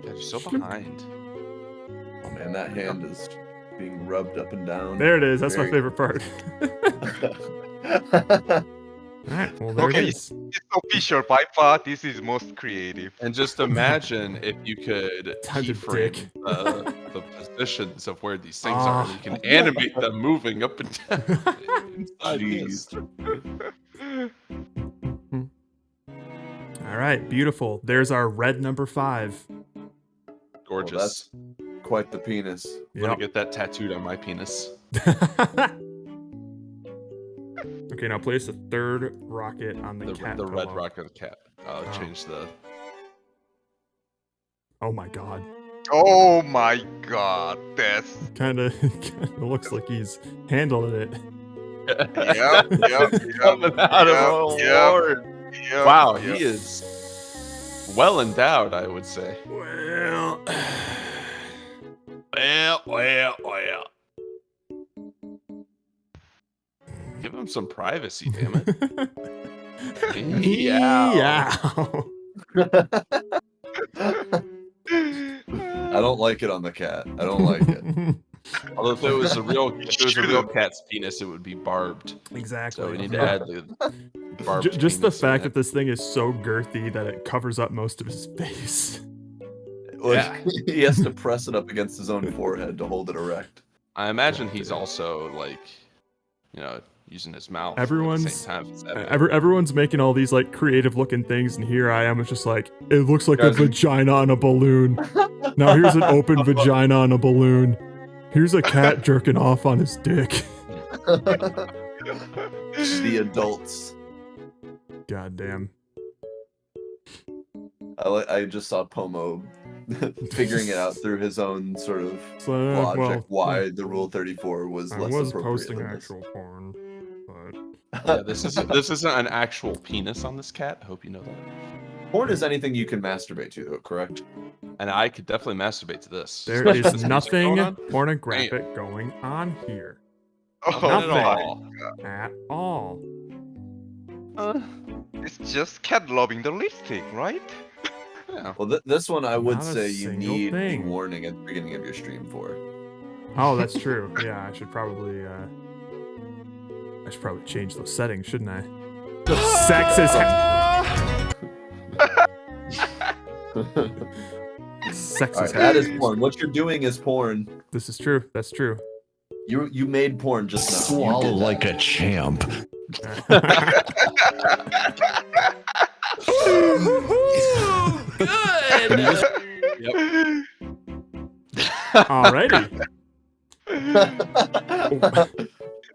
[SPEAKER 2] you're so behind.
[SPEAKER 3] Oh man, that hand is being rubbed up and down.
[SPEAKER 4] There it is. That's my
[SPEAKER 3] Very-
[SPEAKER 4] favorite part. All right. Well, there
[SPEAKER 1] Okay,
[SPEAKER 4] it is.
[SPEAKER 1] It's official by far. This is most creative.
[SPEAKER 2] And just imagine if you could
[SPEAKER 4] Time to
[SPEAKER 2] keyframe
[SPEAKER 4] dick.
[SPEAKER 2] the positions of where these things
[SPEAKER 4] Ah.
[SPEAKER 2] are. And you can animate them moving up and down inside this.
[SPEAKER 4] All right. Beautiful. There's our red number 5.
[SPEAKER 2] Gorgeous.
[SPEAKER 3] Well, that's quite the penis.
[SPEAKER 2] I'm gonna
[SPEAKER 4] Yep.
[SPEAKER 2] get that tattooed on my penis.
[SPEAKER 4] Okay, now place the third rocket on the cat.
[SPEAKER 2] The red
[SPEAKER 4] pillow.
[SPEAKER 2] rocket cat.
[SPEAKER 4] Oh.
[SPEAKER 2] Change the.
[SPEAKER 4] Oh my god.
[SPEAKER 1] Oh my god, that's
[SPEAKER 4] Kind of looks like he's handling it.
[SPEAKER 1] yep,
[SPEAKER 2] Coming out of a Lord.
[SPEAKER 1] yep.
[SPEAKER 2] Wow,
[SPEAKER 1] yep.
[SPEAKER 2] he is well endowed, I would say.
[SPEAKER 4] Well,
[SPEAKER 2] Well. Give him some privacy, damn it.
[SPEAKER 4] yeah.
[SPEAKER 3] I don't like it on the cat. I don't like it.
[SPEAKER 2] Although if it was a real cat's penis, it would be barbed.
[SPEAKER 4] Exactly.
[SPEAKER 2] So we need to add the barbed.
[SPEAKER 4] Just the
[SPEAKER 2] penis
[SPEAKER 4] fact
[SPEAKER 2] in
[SPEAKER 4] that this thing is so girthy that it covers up most of his face.
[SPEAKER 3] Well,
[SPEAKER 2] Yeah.
[SPEAKER 3] he has to press it up against his own forehead to hold it erect.
[SPEAKER 2] I imagine he's also like, using his mouth at the
[SPEAKER 4] Everyone's-
[SPEAKER 2] same time. It's epic.
[SPEAKER 4] Everyone's making all these like creative looking things, and here I am. It's just like it looks like a
[SPEAKER 3] Guys-
[SPEAKER 4] vagina on a balloon. Now here's an open vagina on a balloon. Here's a cat jerking off on his dick.
[SPEAKER 3] The adults.
[SPEAKER 4] God damn.
[SPEAKER 3] I just saw Pomo figuring it out through his own sort of
[SPEAKER 4] So,
[SPEAKER 3] logic
[SPEAKER 4] well,
[SPEAKER 3] why the Rule 34 was
[SPEAKER 4] I
[SPEAKER 3] less
[SPEAKER 4] was
[SPEAKER 3] appropriate
[SPEAKER 4] posting
[SPEAKER 3] than this.
[SPEAKER 4] actual porn, but
[SPEAKER 2] Yeah, this isn't an actual penis on this cat. I hope you know that.
[SPEAKER 3] Porn is anything you can masturbate to, though, correct?
[SPEAKER 2] And I could definitely masturbate to this.
[SPEAKER 4] there
[SPEAKER 2] especially with
[SPEAKER 4] is
[SPEAKER 2] this music
[SPEAKER 4] nothing
[SPEAKER 2] going on.
[SPEAKER 4] pornographic going on here
[SPEAKER 1] Oh
[SPEAKER 2] Not at
[SPEAKER 1] my.
[SPEAKER 2] all.
[SPEAKER 4] at all.
[SPEAKER 1] It's just cat loving the lipstick, right?
[SPEAKER 2] Yeah.
[SPEAKER 3] Well, this one I would
[SPEAKER 4] Not a
[SPEAKER 3] say you
[SPEAKER 4] single
[SPEAKER 3] need a
[SPEAKER 4] thing.
[SPEAKER 3] warning at the beginning of your stream for.
[SPEAKER 4] Oh, that's true. Yeah, I should probably change those settings, shouldn't I? The sex is Sex
[SPEAKER 3] All
[SPEAKER 4] is
[SPEAKER 3] right, that is
[SPEAKER 4] happy.
[SPEAKER 3] porn. What you're doing is porn.
[SPEAKER 4] This is true. That's true.
[SPEAKER 3] You made porn just now.
[SPEAKER 5] Swallow like a champ.
[SPEAKER 2] Good. Yep.
[SPEAKER 4] Alrighty.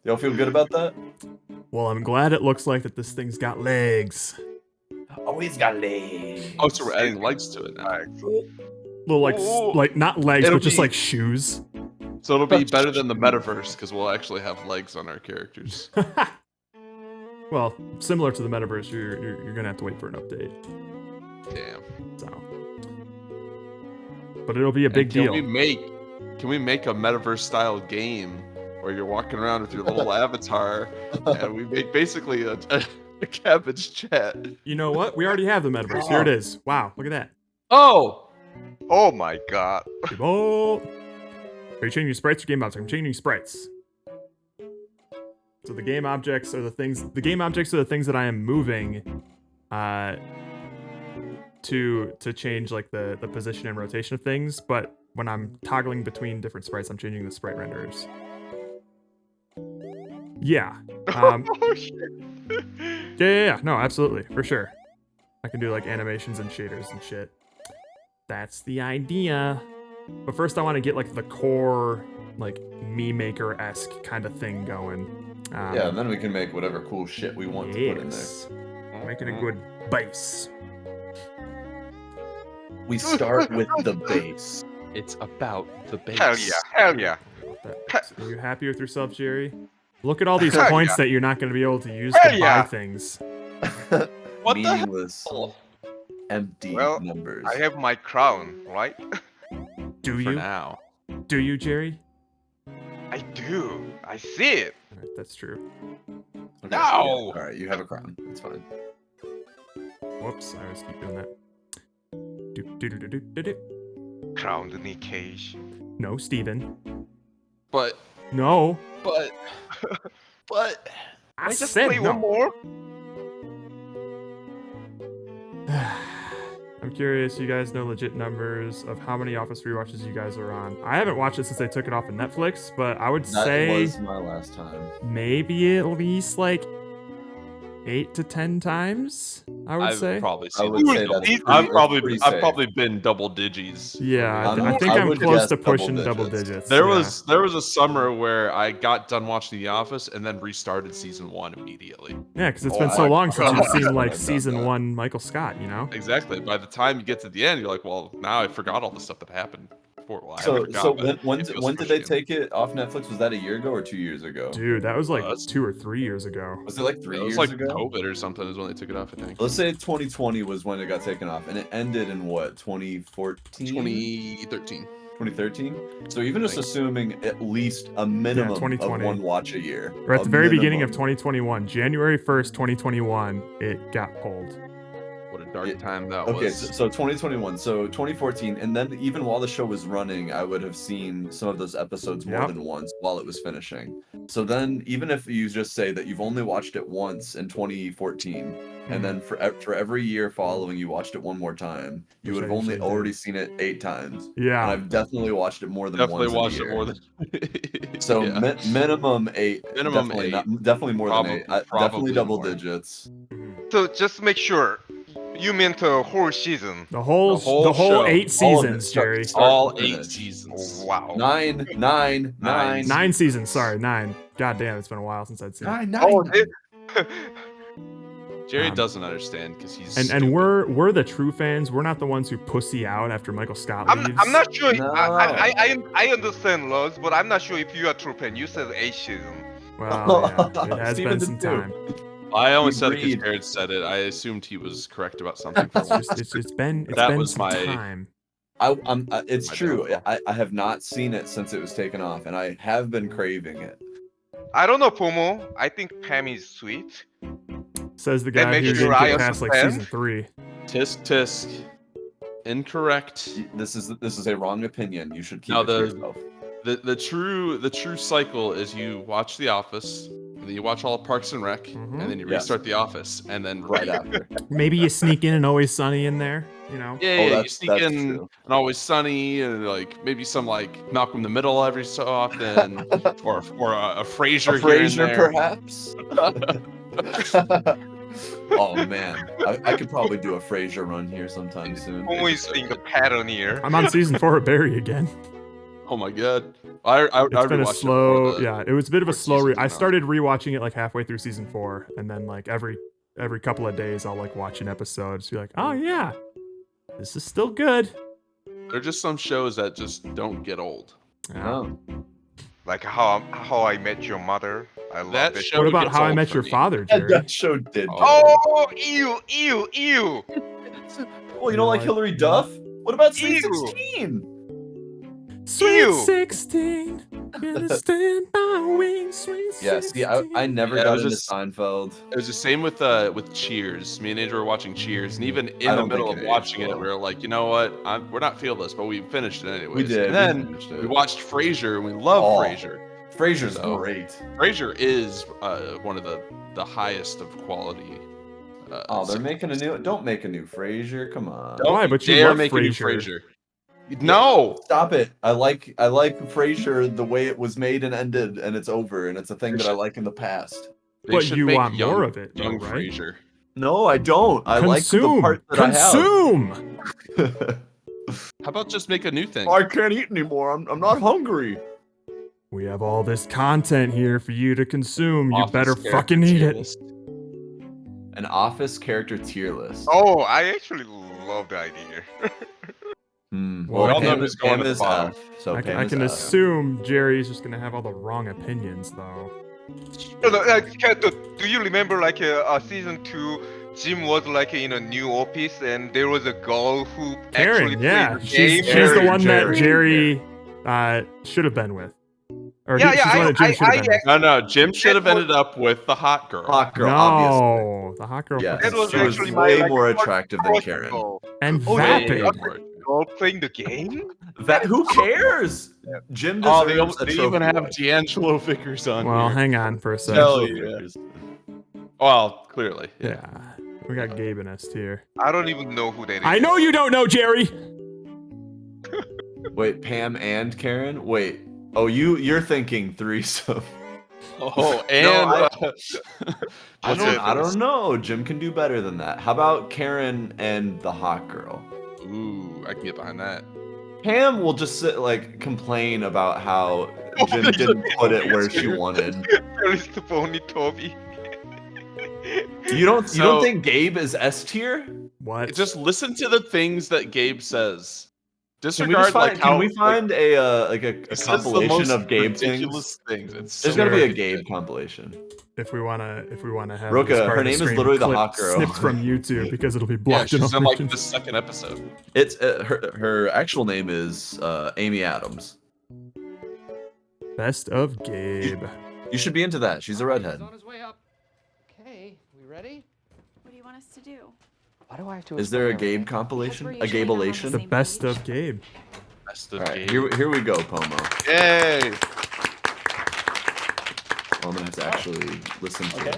[SPEAKER 3] Y'all feel good about that?
[SPEAKER 4] Well, I'm glad it looks like that this thing's got legs.
[SPEAKER 3] Oh, he's got legs.
[SPEAKER 2] Oh, so we're adding legs to it now.
[SPEAKER 4] Well, like
[SPEAKER 2] Ooh.
[SPEAKER 4] like not legs,
[SPEAKER 2] It'll
[SPEAKER 4] but just
[SPEAKER 2] be-
[SPEAKER 4] like shoes.
[SPEAKER 2] So it'll be better than the metaverse because we'll actually have legs on our characters.
[SPEAKER 4] Well, similar to the metaverse, you're gonna have to wait for an update.
[SPEAKER 2] Damn.
[SPEAKER 4] So, but it'll be a big
[SPEAKER 2] And
[SPEAKER 4] deal.
[SPEAKER 2] Can we make a metaverse style game where you're walking around with your little avatar and we make basically a cabbage chat?
[SPEAKER 4] You know what? We already have the metaverse. Here it is. Wow, look at that.
[SPEAKER 2] Oh,
[SPEAKER 1] Oh my god.
[SPEAKER 4] Oh. Are you changing sprites or game objects? I'm changing sprites. So the game objects are the things. The game objects are the things that I am moving, to change like the position and rotation of things. But when I'm toggling between different sprites, I'm changing the sprite renderers. Yeah.
[SPEAKER 1] Oh shit.
[SPEAKER 4] Yeah. No, absolutely, for sure. I can do like animations and shaders and shit. That's the idea. But first, I want to get like the core, like me maker-esque kind of thing going.
[SPEAKER 3] Yeah, and then we can make whatever cool shit we want to put in there.
[SPEAKER 4] Yes. Making a good base.
[SPEAKER 3] We start with the base.
[SPEAKER 2] it's about the base.
[SPEAKER 1] Hell yeah. Hell yeah.
[SPEAKER 4] Are you happy with yourself, Jerry? Look at all these
[SPEAKER 1] Hell
[SPEAKER 4] points
[SPEAKER 1] yeah.
[SPEAKER 4] that you're not going to be able to use
[SPEAKER 1] Hell
[SPEAKER 4] to
[SPEAKER 1] yeah.
[SPEAKER 4] buy things.
[SPEAKER 2] What the
[SPEAKER 3] Meaningless,
[SPEAKER 2] hell?
[SPEAKER 3] empty
[SPEAKER 1] Well,
[SPEAKER 3] numbers.
[SPEAKER 1] I have my crown, right?
[SPEAKER 4] Do
[SPEAKER 2] For
[SPEAKER 4] you?
[SPEAKER 2] now.
[SPEAKER 4] Do you, Jerry?
[SPEAKER 1] I do. I see it.
[SPEAKER 4] All right, that's true.
[SPEAKER 3] Okay,
[SPEAKER 1] No!
[SPEAKER 3] All right, you have a crown. It's fine.
[SPEAKER 4] Whoops, I always keep doing that. Do.
[SPEAKER 1] Crowned Nick Cage.
[SPEAKER 4] No, Steven.
[SPEAKER 2] But
[SPEAKER 4] No.
[SPEAKER 2] but
[SPEAKER 4] I
[SPEAKER 1] just
[SPEAKER 4] said
[SPEAKER 1] play
[SPEAKER 4] no.
[SPEAKER 1] one more.
[SPEAKER 4] I'm curious, you guys know legit numbers of how many Office rewatches you guys are on. I haven't watched it since they took it off of Netflix, but I would
[SPEAKER 3] That
[SPEAKER 4] say
[SPEAKER 3] was my last time.
[SPEAKER 4] maybe at least like 8 to 10 times, I would
[SPEAKER 2] I've
[SPEAKER 4] say.
[SPEAKER 2] probably
[SPEAKER 3] I
[SPEAKER 2] seen
[SPEAKER 3] would
[SPEAKER 2] that.
[SPEAKER 3] say that's
[SPEAKER 1] I've
[SPEAKER 3] pretty-
[SPEAKER 2] I've
[SPEAKER 3] safe.
[SPEAKER 2] probably been double digits.
[SPEAKER 4] Yeah,
[SPEAKER 3] I'm-
[SPEAKER 4] I think
[SPEAKER 3] I
[SPEAKER 4] I'm
[SPEAKER 3] would
[SPEAKER 4] close
[SPEAKER 3] guess
[SPEAKER 4] to
[SPEAKER 3] double
[SPEAKER 4] pushing double
[SPEAKER 3] digits.
[SPEAKER 4] digits.
[SPEAKER 2] There
[SPEAKER 4] yeah.
[SPEAKER 2] was a summer where I got done watching The Office and then restarted season 1 immediately.
[SPEAKER 4] Yeah, because it's
[SPEAKER 3] Oh,
[SPEAKER 4] been so
[SPEAKER 3] I-
[SPEAKER 4] long since you've seen
[SPEAKER 3] I've
[SPEAKER 4] like
[SPEAKER 3] done
[SPEAKER 4] season
[SPEAKER 3] that.
[SPEAKER 4] 1 Michael Scott, you know?
[SPEAKER 2] Exactly. By the time you get to the end, you're like, well, now I forgot all the stuff that happened before. Well, I
[SPEAKER 3] So,
[SPEAKER 2] haven't
[SPEAKER 3] so
[SPEAKER 2] forgot, but
[SPEAKER 3] when
[SPEAKER 2] it feels
[SPEAKER 3] when did
[SPEAKER 2] fresh
[SPEAKER 3] they
[SPEAKER 2] again.
[SPEAKER 3] take it off Netflix? Was that a year ago or 2 years ago?
[SPEAKER 4] Dude, that was like
[SPEAKER 2] That's-
[SPEAKER 4] 2 or 3 years ago.
[SPEAKER 3] Was it like 3
[SPEAKER 2] It
[SPEAKER 3] years
[SPEAKER 2] was like
[SPEAKER 3] ago?
[SPEAKER 2] COVID or something is when they took it off, I think.
[SPEAKER 3] Let's say 2020 was when it got taken off, and it ended in what, 2014?
[SPEAKER 2] 2013.
[SPEAKER 3] 2013? So even just
[SPEAKER 2] Thanks.
[SPEAKER 3] assuming at least a minimum of
[SPEAKER 4] 2020.
[SPEAKER 3] one watch a year.
[SPEAKER 4] We're at
[SPEAKER 3] A
[SPEAKER 4] the very beginning of
[SPEAKER 3] minimum.
[SPEAKER 4] 2021. January 1st, 2021, it got pulled.
[SPEAKER 2] What a dark
[SPEAKER 3] Yeah.
[SPEAKER 2] time that
[SPEAKER 3] Okay,
[SPEAKER 2] was.
[SPEAKER 3] so 2021, so 2014, and then even while the show was running, I would have seen some of those episodes more
[SPEAKER 4] Yep.
[SPEAKER 3] than once while it was finishing. So then, even if you just say that you've only watched it once in 2014, and then for every year following, you watched it one more time, you
[SPEAKER 4] Which
[SPEAKER 3] would
[SPEAKER 4] I
[SPEAKER 3] have only
[SPEAKER 4] usually do.
[SPEAKER 3] already seen it 8 times. And
[SPEAKER 4] Yeah.
[SPEAKER 3] I've definitely watched it more than
[SPEAKER 2] Definitely
[SPEAKER 3] once.
[SPEAKER 2] watched it more than.
[SPEAKER 3] So
[SPEAKER 2] Yeah.
[SPEAKER 3] minimum 8.
[SPEAKER 2] Minimum
[SPEAKER 3] definitely
[SPEAKER 2] 8.
[SPEAKER 3] definitely more than 8.
[SPEAKER 2] Probably
[SPEAKER 3] Definitely double
[SPEAKER 2] more.
[SPEAKER 3] digits.
[SPEAKER 1] So just make sure. You meant a whole season.
[SPEAKER 4] The whole
[SPEAKER 2] The whole
[SPEAKER 4] 8
[SPEAKER 2] show.
[SPEAKER 3] All of it.
[SPEAKER 4] seasons,
[SPEAKER 3] Start-
[SPEAKER 4] Jerry.
[SPEAKER 3] start
[SPEAKER 2] All
[SPEAKER 3] to
[SPEAKER 2] 8
[SPEAKER 3] finish.
[SPEAKER 2] seasons.
[SPEAKER 1] Wow.
[SPEAKER 3] 9.
[SPEAKER 4] 9 seasons, sorry, 9. God damn, it's been a while since I'd seen it.
[SPEAKER 3] 9.
[SPEAKER 1] Oh, it,
[SPEAKER 2] Jerry
[SPEAKER 4] Um,
[SPEAKER 2] doesn't understand because he's.
[SPEAKER 4] And
[SPEAKER 2] stupid.
[SPEAKER 4] we're the true fans. We're not the ones who pussy out after Michael Scott leaves.
[SPEAKER 1] I'm not sure.
[SPEAKER 3] No.
[SPEAKER 1] I understand laws, but I'm not sure if you are true fan. You said 8 season.
[SPEAKER 4] Well, yeah, it has
[SPEAKER 3] Steven
[SPEAKER 4] been
[SPEAKER 3] did
[SPEAKER 4] some
[SPEAKER 3] too.
[SPEAKER 4] time.
[SPEAKER 2] I only
[SPEAKER 3] We
[SPEAKER 2] said it because
[SPEAKER 3] agreed.
[SPEAKER 2] Jared said it. I assumed he was correct about something for
[SPEAKER 4] It's
[SPEAKER 2] once.
[SPEAKER 4] just it's been
[SPEAKER 2] That
[SPEAKER 4] been
[SPEAKER 2] was
[SPEAKER 4] some
[SPEAKER 2] my-
[SPEAKER 4] time.
[SPEAKER 3] It's
[SPEAKER 2] My
[SPEAKER 3] true.
[SPEAKER 2] downfall.
[SPEAKER 3] I have not seen it since it was taken off, and I have been craving it.
[SPEAKER 1] I don't know, Pomo. I think Pam is sweet.
[SPEAKER 4] Says the
[SPEAKER 1] Then
[SPEAKER 4] guy
[SPEAKER 1] make
[SPEAKER 4] who
[SPEAKER 1] sure
[SPEAKER 4] didn't
[SPEAKER 1] I
[SPEAKER 4] get past like
[SPEAKER 1] understand.
[SPEAKER 4] season 3.
[SPEAKER 2] Tisk tisk. Incorrect.
[SPEAKER 3] This is a wrong opinion. You should keep
[SPEAKER 2] No,
[SPEAKER 3] it to
[SPEAKER 2] the-
[SPEAKER 3] yourself.
[SPEAKER 2] The true cycle is you watch The Office, and and then you watch all of Parks and Rec, and then you
[SPEAKER 3] Yeah.
[SPEAKER 2] restart The Office, and then
[SPEAKER 3] Right after.
[SPEAKER 4] Maybe you sneak in an Always Sunny in there, you know?
[SPEAKER 2] Yeah,
[SPEAKER 3] Oh,
[SPEAKER 2] you
[SPEAKER 3] that's
[SPEAKER 2] sneak in
[SPEAKER 3] true.
[SPEAKER 2] an Always Sunny, and like maybe some like Malcolm in the Middle every so often, or a Frasier here and
[SPEAKER 3] Frasier,
[SPEAKER 2] there.
[SPEAKER 3] perhaps. Oh man, I could probably do a Frasier run here sometime soon.
[SPEAKER 1] Always seeing the pattern here.
[SPEAKER 4] I'm on season 4 of Barry again.
[SPEAKER 2] Oh my god, I
[SPEAKER 4] It's been a
[SPEAKER 2] rewatched it
[SPEAKER 4] slow,
[SPEAKER 2] before
[SPEAKER 4] yeah. It was a bit of a
[SPEAKER 2] before
[SPEAKER 4] slow.
[SPEAKER 2] season
[SPEAKER 4] I
[SPEAKER 2] went on.
[SPEAKER 4] started rewatching it like halfway through season 4, and then like every couple of days I'll like watch an episode. Just be like, oh yeah, this is still good.
[SPEAKER 2] There are just some shows that just don't get old.
[SPEAKER 4] Yeah.
[SPEAKER 3] Oh.
[SPEAKER 1] Like how I Met Your Mother. I love
[SPEAKER 2] That
[SPEAKER 1] it.
[SPEAKER 2] show
[SPEAKER 4] What about
[SPEAKER 2] gets
[SPEAKER 4] How I
[SPEAKER 2] old
[SPEAKER 4] Met
[SPEAKER 2] for
[SPEAKER 4] Your
[SPEAKER 2] me.
[SPEAKER 4] Father, Jerry?
[SPEAKER 3] That show did.
[SPEAKER 1] Oh, ew.
[SPEAKER 3] Well, you don't like Hillary Duff? What about Sweet
[SPEAKER 1] Ew.
[SPEAKER 3] 16?
[SPEAKER 4] Sweet
[SPEAKER 1] Ew.
[SPEAKER 4] 16, gonna stand by wings, sweet
[SPEAKER 3] Yeah, see,
[SPEAKER 4] 16.
[SPEAKER 3] I never
[SPEAKER 2] Yeah, it
[SPEAKER 3] got
[SPEAKER 2] was
[SPEAKER 3] into
[SPEAKER 2] just-
[SPEAKER 3] Seinfeld.
[SPEAKER 2] It was the same with Cheers. Me and Andrew were watching Cheers, and even
[SPEAKER 3] I
[SPEAKER 2] in the
[SPEAKER 3] don't
[SPEAKER 2] middle
[SPEAKER 3] think
[SPEAKER 2] of
[SPEAKER 3] it
[SPEAKER 2] watching
[SPEAKER 3] aged
[SPEAKER 2] it,
[SPEAKER 3] well.
[SPEAKER 2] we were like, you know what? we're not feeling this, but we finished it anyways.
[SPEAKER 3] We did.
[SPEAKER 2] And then
[SPEAKER 3] we finished it.
[SPEAKER 2] we watched Frasier, and we love
[SPEAKER 3] Oh.
[SPEAKER 2] Frasier.
[SPEAKER 3] Frasier's
[SPEAKER 2] So-
[SPEAKER 3] great.
[SPEAKER 2] Frasier is one of the highest of quality.
[SPEAKER 3] Oh, they're making a new. Don't make a new Frasier. Come on.
[SPEAKER 2] Don't
[SPEAKER 4] Why? But you
[SPEAKER 2] dare
[SPEAKER 4] love
[SPEAKER 2] make a new
[SPEAKER 4] Frasier.
[SPEAKER 2] Frasier. No.
[SPEAKER 3] Stop it. I like Frasier the way it was made and ended, and it's over, and it's a thing that I like in the past.
[SPEAKER 2] They
[SPEAKER 4] But
[SPEAKER 2] should
[SPEAKER 4] you
[SPEAKER 2] make
[SPEAKER 4] want
[SPEAKER 2] young,
[SPEAKER 4] more of it, though,
[SPEAKER 2] young
[SPEAKER 4] right?
[SPEAKER 2] Frasier.
[SPEAKER 3] No, I don't. I like the
[SPEAKER 4] Consume,
[SPEAKER 3] part that
[SPEAKER 4] consume.
[SPEAKER 3] I have.
[SPEAKER 2] How about just make a new thing?
[SPEAKER 3] I can't eat anymore. I'm not hungry.
[SPEAKER 4] We have all this content here for you to consume. You
[SPEAKER 2] Office
[SPEAKER 4] better
[SPEAKER 2] character
[SPEAKER 4] fucking eat
[SPEAKER 2] tier
[SPEAKER 4] it.
[SPEAKER 2] list.
[SPEAKER 3] An office character tier list.
[SPEAKER 1] Oh, I actually love the idea.
[SPEAKER 4] Well,
[SPEAKER 2] We all know
[SPEAKER 3] Pam,
[SPEAKER 2] who's going
[SPEAKER 3] Pam
[SPEAKER 2] at the
[SPEAKER 3] is
[SPEAKER 2] bottom.
[SPEAKER 3] F. So
[SPEAKER 4] I
[SPEAKER 3] Pam is
[SPEAKER 4] can
[SPEAKER 3] F.
[SPEAKER 4] assume Jerry's just gonna have all the wrong opinions, though.
[SPEAKER 1] Do you remember like season 2? Jim was like in a new office, and there was a girl who actually
[SPEAKER 4] Karen, yeah,
[SPEAKER 1] played the
[SPEAKER 4] she's
[SPEAKER 1] game.
[SPEAKER 4] the one that
[SPEAKER 3] Jerry.
[SPEAKER 4] Jerry should have been with. Or
[SPEAKER 1] Yeah,
[SPEAKER 4] she's the one that Jim should have been with.
[SPEAKER 2] No, Jim should have ended up with the hot girl.
[SPEAKER 3] Hot girl, obviously.
[SPEAKER 4] No, the hot girl.
[SPEAKER 3] Yes,
[SPEAKER 1] That was
[SPEAKER 3] she was
[SPEAKER 1] actually
[SPEAKER 3] way
[SPEAKER 1] my,
[SPEAKER 3] more
[SPEAKER 1] like,
[SPEAKER 3] attractive than
[SPEAKER 1] crush
[SPEAKER 3] Karen.
[SPEAKER 1] girl.
[SPEAKER 4] And
[SPEAKER 1] Oh,
[SPEAKER 4] vapid.
[SPEAKER 1] yeah. Girl playing the game?
[SPEAKER 3] That who cares? Jim
[SPEAKER 2] Oh,
[SPEAKER 3] deserves
[SPEAKER 2] they
[SPEAKER 3] a trophy.
[SPEAKER 2] even have
[SPEAKER 3] wife.
[SPEAKER 2] D'Angelo Vickers on
[SPEAKER 4] Well,
[SPEAKER 2] here.
[SPEAKER 4] hang on for a second.
[SPEAKER 2] Hell
[SPEAKER 3] D'Angelo
[SPEAKER 2] yeah.
[SPEAKER 3] Vickers.
[SPEAKER 2] Well, clearly.
[SPEAKER 4] Yeah, we got Gabe and S here.
[SPEAKER 1] I don't even know who that is.
[SPEAKER 4] I know you don't know, Jerry.
[SPEAKER 3] Wait, Pam and Karen? Wait. Oh, you're thinking threesome.
[SPEAKER 2] Oh, and
[SPEAKER 3] No, I
[SPEAKER 2] what's it?
[SPEAKER 3] don't know. Jim can do better than that. How about Karen and the hot girl?
[SPEAKER 2] Ooh, I can get behind that.
[SPEAKER 3] Pam will just sit like complain about how Jim didn't put it where she wanted.
[SPEAKER 1] There is the phony Toby.
[SPEAKER 3] You don't
[SPEAKER 2] So-
[SPEAKER 3] think Gabe is S tier?
[SPEAKER 4] What?
[SPEAKER 2] Just listen to the things that Gabe says.
[SPEAKER 3] Can
[SPEAKER 2] Disregard
[SPEAKER 3] we, just find,
[SPEAKER 2] like how
[SPEAKER 3] can we find a like a
[SPEAKER 2] he says the
[SPEAKER 3] compilation
[SPEAKER 2] most
[SPEAKER 3] of Gabe things?
[SPEAKER 2] ridiculous things. It's
[SPEAKER 3] There's
[SPEAKER 2] so
[SPEAKER 3] gotta be a
[SPEAKER 2] fucking
[SPEAKER 3] Gabe
[SPEAKER 2] good.
[SPEAKER 3] compilation.
[SPEAKER 4] if we wanna have
[SPEAKER 3] Roka,
[SPEAKER 4] this part
[SPEAKER 3] her
[SPEAKER 4] of the
[SPEAKER 3] name is
[SPEAKER 4] screen
[SPEAKER 3] literally the
[SPEAKER 4] clip
[SPEAKER 3] hot girl.
[SPEAKER 4] snipped from YouTube because it'll be
[SPEAKER 2] Yeah,
[SPEAKER 4] blocked in
[SPEAKER 2] she's
[SPEAKER 4] all
[SPEAKER 2] in like
[SPEAKER 4] regions.
[SPEAKER 2] the second episode.
[SPEAKER 3] It's her actual name is Amy Adams.
[SPEAKER 4] Best of Gabe.
[SPEAKER 3] You should be into that. She's a redhead.
[SPEAKER 6] On his way up. Okay, we ready?
[SPEAKER 7] What do you want us to do?
[SPEAKER 6] Why do I have to?
[SPEAKER 3] Is there a
[SPEAKER 6] explain
[SPEAKER 3] Gabe compilation?
[SPEAKER 7] That's
[SPEAKER 3] A
[SPEAKER 7] where you should be on the
[SPEAKER 3] Gabeolation?
[SPEAKER 4] The
[SPEAKER 7] Same
[SPEAKER 4] best
[SPEAKER 7] page.
[SPEAKER 4] of Gabe.
[SPEAKER 2] Best of
[SPEAKER 3] All right,
[SPEAKER 2] Gabe.
[SPEAKER 3] here we go, Pomo.
[SPEAKER 2] Yay!
[SPEAKER 3] I'm gonna have to actually listen to it.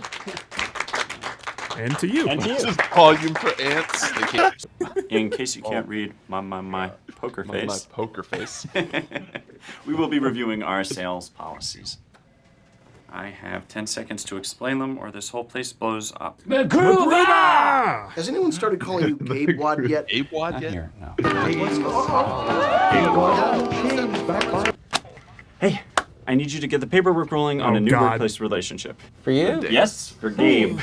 [SPEAKER 4] And to you.
[SPEAKER 8] And to
[SPEAKER 2] This
[SPEAKER 8] you.
[SPEAKER 2] is volume for ants. They can't
[SPEAKER 8] In case you can't read my poker
[SPEAKER 2] my
[SPEAKER 8] face,
[SPEAKER 2] poker face.
[SPEAKER 8] we will be reviewing our sales policies. I have 10 seconds to explain them, or this whole place blows up.
[SPEAKER 4] Ah!
[SPEAKER 9] Has anyone started calling you Gabe Wad yet?
[SPEAKER 2] Abe Wad
[SPEAKER 8] Not
[SPEAKER 2] yet?
[SPEAKER 8] here, no. Hey, I need you to get the paperwork rolling on
[SPEAKER 4] Oh,
[SPEAKER 8] a new
[SPEAKER 4] God.
[SPEAKER 8] workplace relationship.
[SPEAKER 6] For you?
[SPEAKER 8] Yes, for Gabe.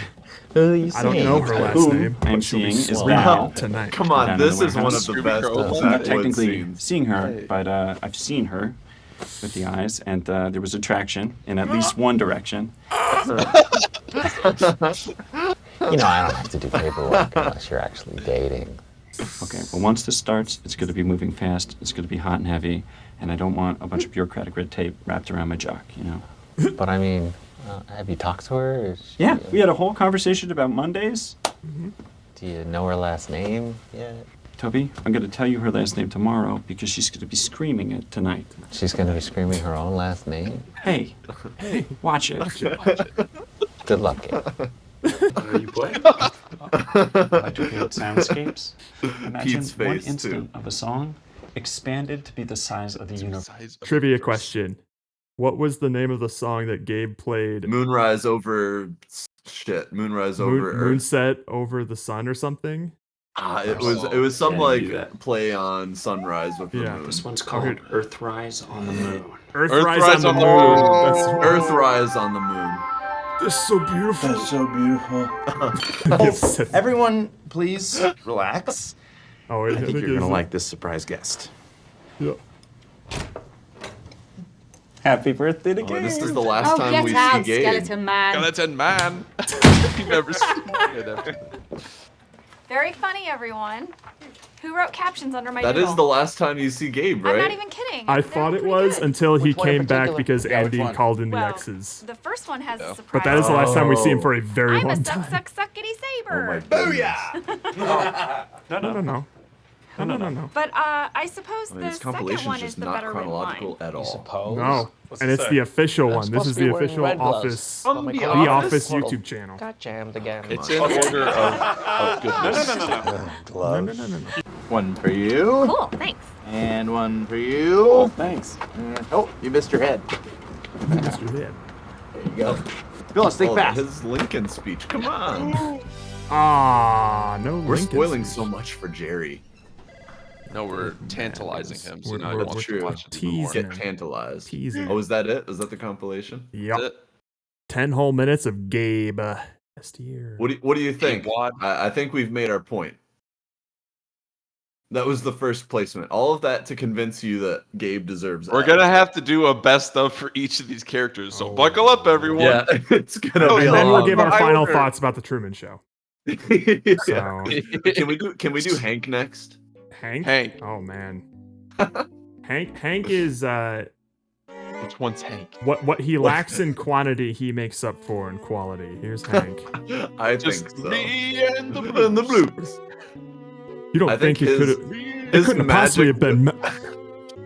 [SPEAKER 4] I don't know her last
[SPEAKER 8] Whom
[SPEAKER 4] name.
[SPEAKER 8] I'm
[SPEAKER 4] but she'll be
[SPEAKER 8] seeing is
[SPEAKER 4] swell
[SPEAKER 8] Val.
[SPEAKER 4] tonight.
[SPEAKER 3] Come on,
[SPEAKER 8] Down in
[SPEAKER 3] this
[SPEAKER 8] the
[SPEAKER 3] is one of
[SPEAKER 8] warehouse.
[SPEAKER 3] the best
[SPEAKER 2] Scooby-Doo.
[SPEAKER 8] I'm not
[SPEAKER 3] Atwood
[SPEAKER 8] technically
[SPEAKER 3] scenes.
[SPEAKER 8] seeing her, but I've seen her with the eyes, and there was attraction in at least one direction.
[SPEAKER 6] You know, I don't have to do paperwork unless you're actually dating.
[SPEAKER 8] Okay, well, once this starts, it's going to be moving fast, it's going to be hot and heavy, and I don't want a bunch of bureaucratic red tape wrapped around my jock, you know?
[SPEAKER 6] But I mean, have you talked to her? Or is she,
[SPEAKER 8] Yeah, we had a whole conversation about Mondays.
[SPEAKER 6] Do you know her last name yet?
[SPEAKER 8] Toby, I'm going to tell you her last name tomorrow because she's going to be screaming it tonight.
[SPEAKER 6] She's gonna be screaming her own last name.
[SPEAKER 8] Hey, watch it.
[SPEAKER 6] Good luck, Gabe.
[SPEAKER 8] Are you playing? I to create soundscapes. Imagine
[SPEAKER 3] Pete's
[SPEAKER 8] one
[SPEAKER 3] face,
[SPEAKER 8] instant
[SPEAKER 3] too.
[SPEAKER 8] of a song expanded to be the size of the universe.
[SPEAKER 4] Trivia question. What was the name of the song that Gabe played?
[SPEAKER 3] Moonrise over Moonrise over Earth.
[SPEAKER 4] Moonset over the sun or something?
[SPEAKER 3] It was some
[SPEAKER 8] Yeah,
[SPEAKER 3] like
[SPEAKER 8] you do that.
[SPEAKER 3] play on sunrise with the
[SPEAKER 4] Yeah.
[SPEAKER 3] moon.
[SPEAKER 8] This one's called Earthrise on the Moon.
[SPEAKER 4] Earthrise on the moon. That's
[SPEAKER 3] Earthrise on the moon.
[SPEAKER 4] That's so beautiful.
[SPEAKER 9] That's so beautiful.
[SPEAKER 4] Yes.
[SPEAKER 9] Everyone, please relax.
[SPEAKER 4] Oh, wait,
[SPEAKER 9] I think you're gonna like this surprise guest.
[SPEAKER 4] Yeah.
[SPEAKER 8] Happy birthday to
[SPEAKER 3] Oh,
[SPEAKER 8] Gabe.
[SPEAKER 3] this is the last
[SPEAKER 10] Oh,
[SPEAKER 3] time
[SPEAKER 10] get
[SPEAKER 3] we
[SPEAKER 10] out,
[SPEAKER 3] see Gabe.
[SPEAKER 10] skeleton man.
[SPEAKER 2] Skeleton man. You've never seen it.
[SPEAKER 7] Very funny, everyone. Who wrote captions under my
[SPEAKER 3] That
[SPEAKER 7] doodle?
[SPEAKER 3] is the last time you see Gabe, right?
[SPEAKER 7] I'm not even kidding.
[SPEAKER 4] I
[SPEAKER 7] They're
[SPEAKER 4] thought it
[SPEAKER 7] pretty
[SPEAKER 4] was
[SPEAKER 7] good.
[SPEAKER 4] until he
[SPEAKER 6] Which one in
[SPEAKER 4] came back
[SPEAKER 6] particular?
[SPEAKER 4] because
[SPEAKER 6] Yeah, which
[SPEAKER 4] Andy
[SPEAKER 6] one?
[SPEAKER 4] called in the
[SPEAKER 7] Well,
[SPEAKER 4] X's.
[SPEAKER 7] The first one has
[SPEAKER 2] Yeah.
[SPEAKER 7] a surprise.
[SPEAKER 4] But that is the last time we see him
[SPEAKER 3] Oh.
[SPEAKER 4] for a very
[SPEAKER 7] I'm
[SPEAKER 4] long
[SPEAKER 7] a suck,
[SPEAKER 4] time.
[SPEAKER 7] suck, suckity
[SPEAKER 3] Oh
[SPEAKER 7] saber.
[SPEAKER 3] my goodness.
[SPEAKER 4] No.
[SPEAKER 7] But I suppose
[SPEAKER 3] I mean,
[SPEAKER 7] the
[SPEAKER 3] this
[SPEAKER 7] second
[SPEAKER 3] compilation
[SPEAKER 7] one
[SPEAKER 3] is
[SPEAKER 7] is
[SPEAKER 3] just
[SPEAKER 7] the
[SPEAKER 3] not
[SPEAKER 7] better written
[SPEAKER 3] chronological
[SPEAKER 7] line.
[SPEAKER 3] at all.
[SPEAKER 6] Suppose.
[SPEAKER 4] No.
[SPEAKER 9] What's
[SPEAKER 4] And
[SPEAKER 9] it
[SPEAKER 4] it's
[SPEAKER 9] say?
[SPEAKER 4] the official
[SPEAKER 6] I'm
[SPEAKER 4] one. This
[SPEAKER 6] supposed
[SPEAKER 4] is
[SPEAKER 6] to be
[SPEAKER 4] the
[SPEAKER 6] wearing
[SPEAKER 4] official
[SPEAKER 6] red gloves.
[SPEAKER 4] office.
[SPEAKER 6] But my
[SPEAKER 3] The
[SPEAKER 6] car
[SPEAKER 4] The
[SPEAKER 3] Office?
[SPEAKER 4] Office
[SPEAKER 6] portal
[SPEAKER 4] YouTube channel.
[SPEAKER 6] got jammed again.
[SPEAKER 2] It's in order of goodness.
[SPEAKER 6] Gloves.
[SPEAKER 4] No.
[SPEAKER 9] One for you,
[SPEAKER 7] Cool, thanks.
[SPEAKER 9] and one for you.
[SPEAKER 8] Thanks.
[SPEAKER 9] And, oh, you missed your head.
[SPEAKER 4] Mr. Head.
[SPEAKER 9] There you go. Phyllis, think
[SPEAKER 3] Oh,
[SPEAKER 9] fast.
[SPEAKER 3] his Lincoln speech. Come on.
[SPEAKER 4] Ah, no.
[SPEAKER 3] We're
[SPEAKER 4] Lincoln
[SPEAKER 3] spoiling
[SPEAKER 4] speech.
[SPEAKER 3] so much for Jerry.
[SPEAKER 2] No, we're tantalizing him, so
[SPEAKER 4] We're-
[SPEAKER 2] now he
[SPEAKER 4] we're-
[SPEAKER 2] wants
[SPEAKER 3] true.
[SPEAKER 2] to watch it even more.
[SPEAKER 4] Teasing.
[SPEAKER 3] Get tantalized.
[SPEAKER 4] Teasing.
[SPEAKER 3] Oh, is that it? Is that the compilation?
[SPEAKER 4] Yep.
[SPEAKER 2] That's it.
[SPEAKER 4] 10 whole minutes of Gabe. Best year.
[SPEAKER 3] What do you think?
[SPEAKER 2] Wad.
[SPEAKER 3] I think we've made our point. That was the first placement. All of that to convince you that Gabe deserves.
[SPEAKER 2] We're
[SPEAKER 3] F.
[SPEAKER 2] gonna have to do a best of for each of these characters, so
[SPEAKER 4] Oh.
[SPEAKER 2] buckle up, everyone.
[SPEAKER 3] Yeah, it's gonna
[SPEAKER 2] Oh,
[SPEAKER 3] be.
[SPEAKER 4] And
[SPEAKER 3] a
[SPEAKER 4] then we'll
[SPEAKER 3] long
[SPEAKER 4] give our
[SPEAKER 2] I
[SPEAKER 4] final
[SPEAKER 2] ordered.
[SPEAKER 4] thoughts about the Truman Show.
[SPEAKER 3] yeah.
[SPEAKER 4] So,
[SPEAKER 3] Can we do Hank next?
[SPEAKER 4] Hank?
[SPEAKER 2] Hank.
[SPEAKER 4] Oh, man. Hank is
[SPEAKER 2] Which one's Hank?
[SPEAKER 4] what he lacks in quantity, he makes up for in quality. Here's Hank.
[SPEAKER 3] I
[SPEAKER 2] Just
[SPEAKER 3] think so.
[SPEAKER 2] me and the
[SPEAKER 3] And the blues.
[SPEAKER 4] You don't
[SPEAKER 3] I
[SPEAKER 4] think
[SPEAKER 3] think
[SPEAKER 4] it could
[SPEAKER 3] his-
[SPEAKER 4] have? It
[SPEAKER 3] his
[SPEAKER 4] couldn't have possibly have
[SPEAKER 3] magic-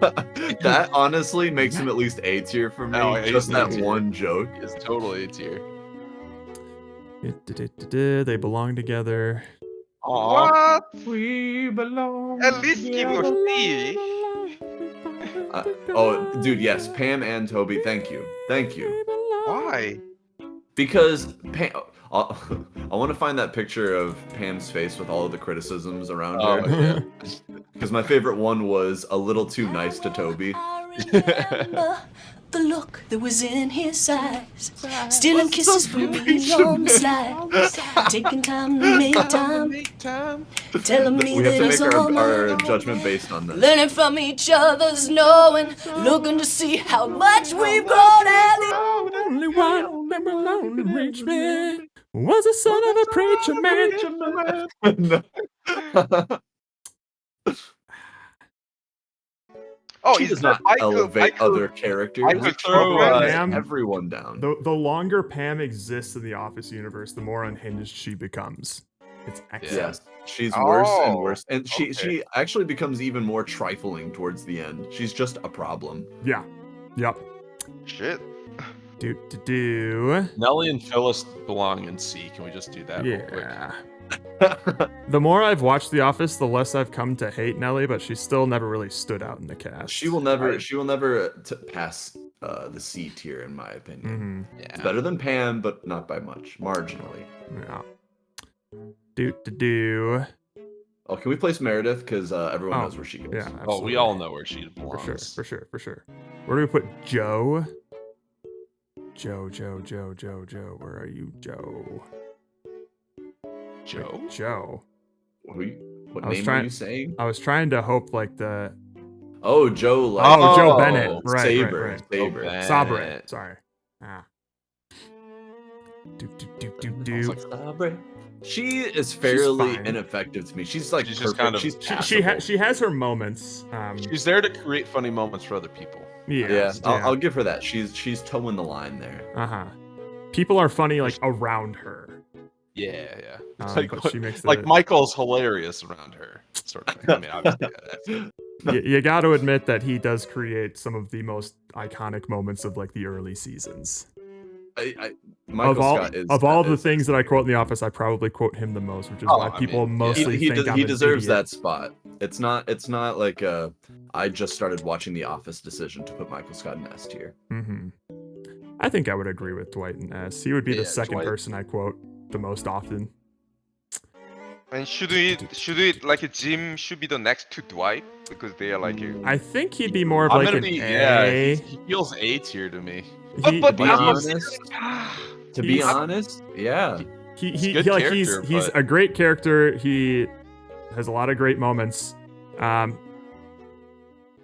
[SPEAKER 4] been.
[SPEAKER 3] That honestly makes him at least A tier for me.
[SPEAKER 2] Oh, he's
[SPEAKER 3] just
[SPEAKER 2] A
[SPEAKER 3] that
[SPEAKER 2] tier.
[SPEAKER 3] one joke.
[SPEAKER 2] It's totally a tier.
[SPEAKER 4] They belong together.
[SPEAKER 1] What?
[SPEAKER 9] We belong.
[SPEAKER 1] At least give a C.
[SPEAKER 3] Oh, dude, yes, Pam and Toby. Thank you.
[SPEAKER 1] Why?
[SPEAKER 3] Because Pam, I want to find that picture of Pam's face with all of the criticisms around
[SPEAKER 2] Oh,
[SPEAKER 3] her.
[SPEAKER 2] yeah.
[SPEAKER 3] Because my favorite one was a little too nice to Toby.
[SPEAKER 10] The look that was in his eyes, stealing kisses from me on the slide, taking time to make time, telling me
[SPEAKER 3] We have
[SPEAKER 10] that
[SPEAKER 3] to
[SPEAKER 10] it's
[SPEAKER 3] make
[SPEAKER 10] all
[SPEAKER 3] our
[SPEAKER 10] mine,
[SPEAKER 3] judgment based on this.
[SPEAKER 10] learning from each other's knowing, looking to see how much we've grown and the
[SPEAKER 4] Only one that will only reach me was the son of a preacher man.
[SPEAKER 1] Oh,
[SPEAKER 3] She
[SPEAKER 1] is
[SPEAKER 3] does
[SPEAKER 1] that
[SPEAKER 3] not elevate other
[SPEAKER 1] I
[SPEAKER 3] characters.
[SPEAKER 1] could
[SPEAKER 3] She
[SPEAKER 1] throw,
[SPEAKER 3] brings
[SPEAKER 4] Pam-
[SPEAKER 3] everyone down.
[SPEAKER 4] The longer Pam exists in the Office universe, the more unhinged she becomes. It's excellent.
[SPEAKER 3] Yes, she's worse and
[SPEAKER 1] Oh,
[SPEAKER 3] worse, and
[SPEAKER 1] okay.
[SPEAKER 3] she actually becomes even more trifling towards the end. She's just a problem.
[SPEAKER 4] Yeah. Yep.
[SPEAKER 1] Shit.
[SPEAKER 4] Do.
[SPEAKER 2] Nelly and Phyllis belong in C. Can we just do that real quick?
[SPEAKER 4] Yeah. The more I've watched The Office, the less I've come to hate Nellie, but she still never really stood out in the cast.
[SPEAKER 3] She will never pass the C tier in my opinion.
[SPEAKER 4] Mm-hmm.
[SPEAKER 3] It's
[SPEAKER 2] Yeah.
[SPEAKER 3] better than Pam, but not by much, marginally.
[SPEAKER 4] Yeah. Do.
[SPEAKER 3] Oh, can we place Meredith? Because everyone
[SPEAKER 4] Oh,
[SPEAKER 3] knows where she goes.
[SPEAKER 4] Yeah.
[SPEAKER 2] Oh,
[SPEAKER 4] Absolutely.
[SPEAKER 2] we all know where she
[SPEAKER 4] For
[SPEAKER 2] belongs.
[SPEAKER 4] sure. Where do we put Joe? Joe. Where are you, Joe?
[SPEAKER 2] Joe?
[SPEAKER 4] Joe.
[SPEAKER 3] What
[SPEAKER 4] I was
[SPEAKER 3] name are
[SPEAKER 4] trying-
[SPEAKER 3] you saying?
[SPEAKER 4] I was trying to hope like the
[SPEAKER 3] Oh, Joe. Like,
[SPEAKER 4] Oh, Joe Bennett. Right,
[SPEAKER 3] Saber.
[SPEAKER 4] right.
[SPEAKER 3] Saber.
[SPEAKER 2] Bennett.
[SPEAKER 4] Sabre. Sorry. Ah. Do.
[SPEAKER 3] I was like, Sabre. She is fairly
[SPEAKER 4] fine.
[SPEAKER 3] ineffective to me. She's like
[SPEAKER 2] She's just
[SPEAKER 3] perfect.
[SPEAKER 2] kind of-
[SPEAKER 3] She's
[SPEAKER 4] She has her moments.
[SPEAKER 2] She's there to create funny moments for other people.
[SPEAKER 3] Yeah, I'll give her that. She's towing the line there.
[SPEAKER 4] Uh-huh. People are funny like around her.
[SPEAKER 2] Yeah.
[SPEAKER 4] But she makes
[SPEAKER 2] like
[SPEAKER 4] the-
[SPEAKER 2] Michael's hilarious around her, sort of thing. I mean, obviously,
[SPEAKER 4] You got to admit that he does create some of the most iconic moments of like the early seasons.
[SPEAKER 3] Michael Scott is
[SPEAKER 4] of all the things that I quote in The Office, I probably quote him the most, which is why people mostly think I'm
[SPEAKER 3] he
[SPEAKER 4] an
[SPEAKER 3] deserves
[SPEAKER 4] idiot.
[SPEAKER 3] that spot. It's not like I just started watching The Office decision to put Michael Scott in S tier.
[SPEAKER 4] Mm-hmm. I think I would agree with Dwight in S. He would be the second
[SPEAKER 2] Dwight.
[SPEAKER 4] person I quote the most often.
[SPEAKER 1] And should we like Jim should be the next to Dwight because they are like
[SPEAKER 4] I think he'd be more of
[SPEAKER 2] I'm
[SPEAKER 4] like
[SPEAKER 2] gonna
[SPEAKER 4] an
[SPEAKER 2] be
[SPEAKER 4] A.
[SPEAKER 2] he feels A tier to me.
[SPEAKER 3] To be honest, yeah.
[SPEAKER 2] He's a good character,
[SPEAKER 4] he's
[SPEAKER 2] but-
[SPEAKER 4] a great character. He has a lot of great moments.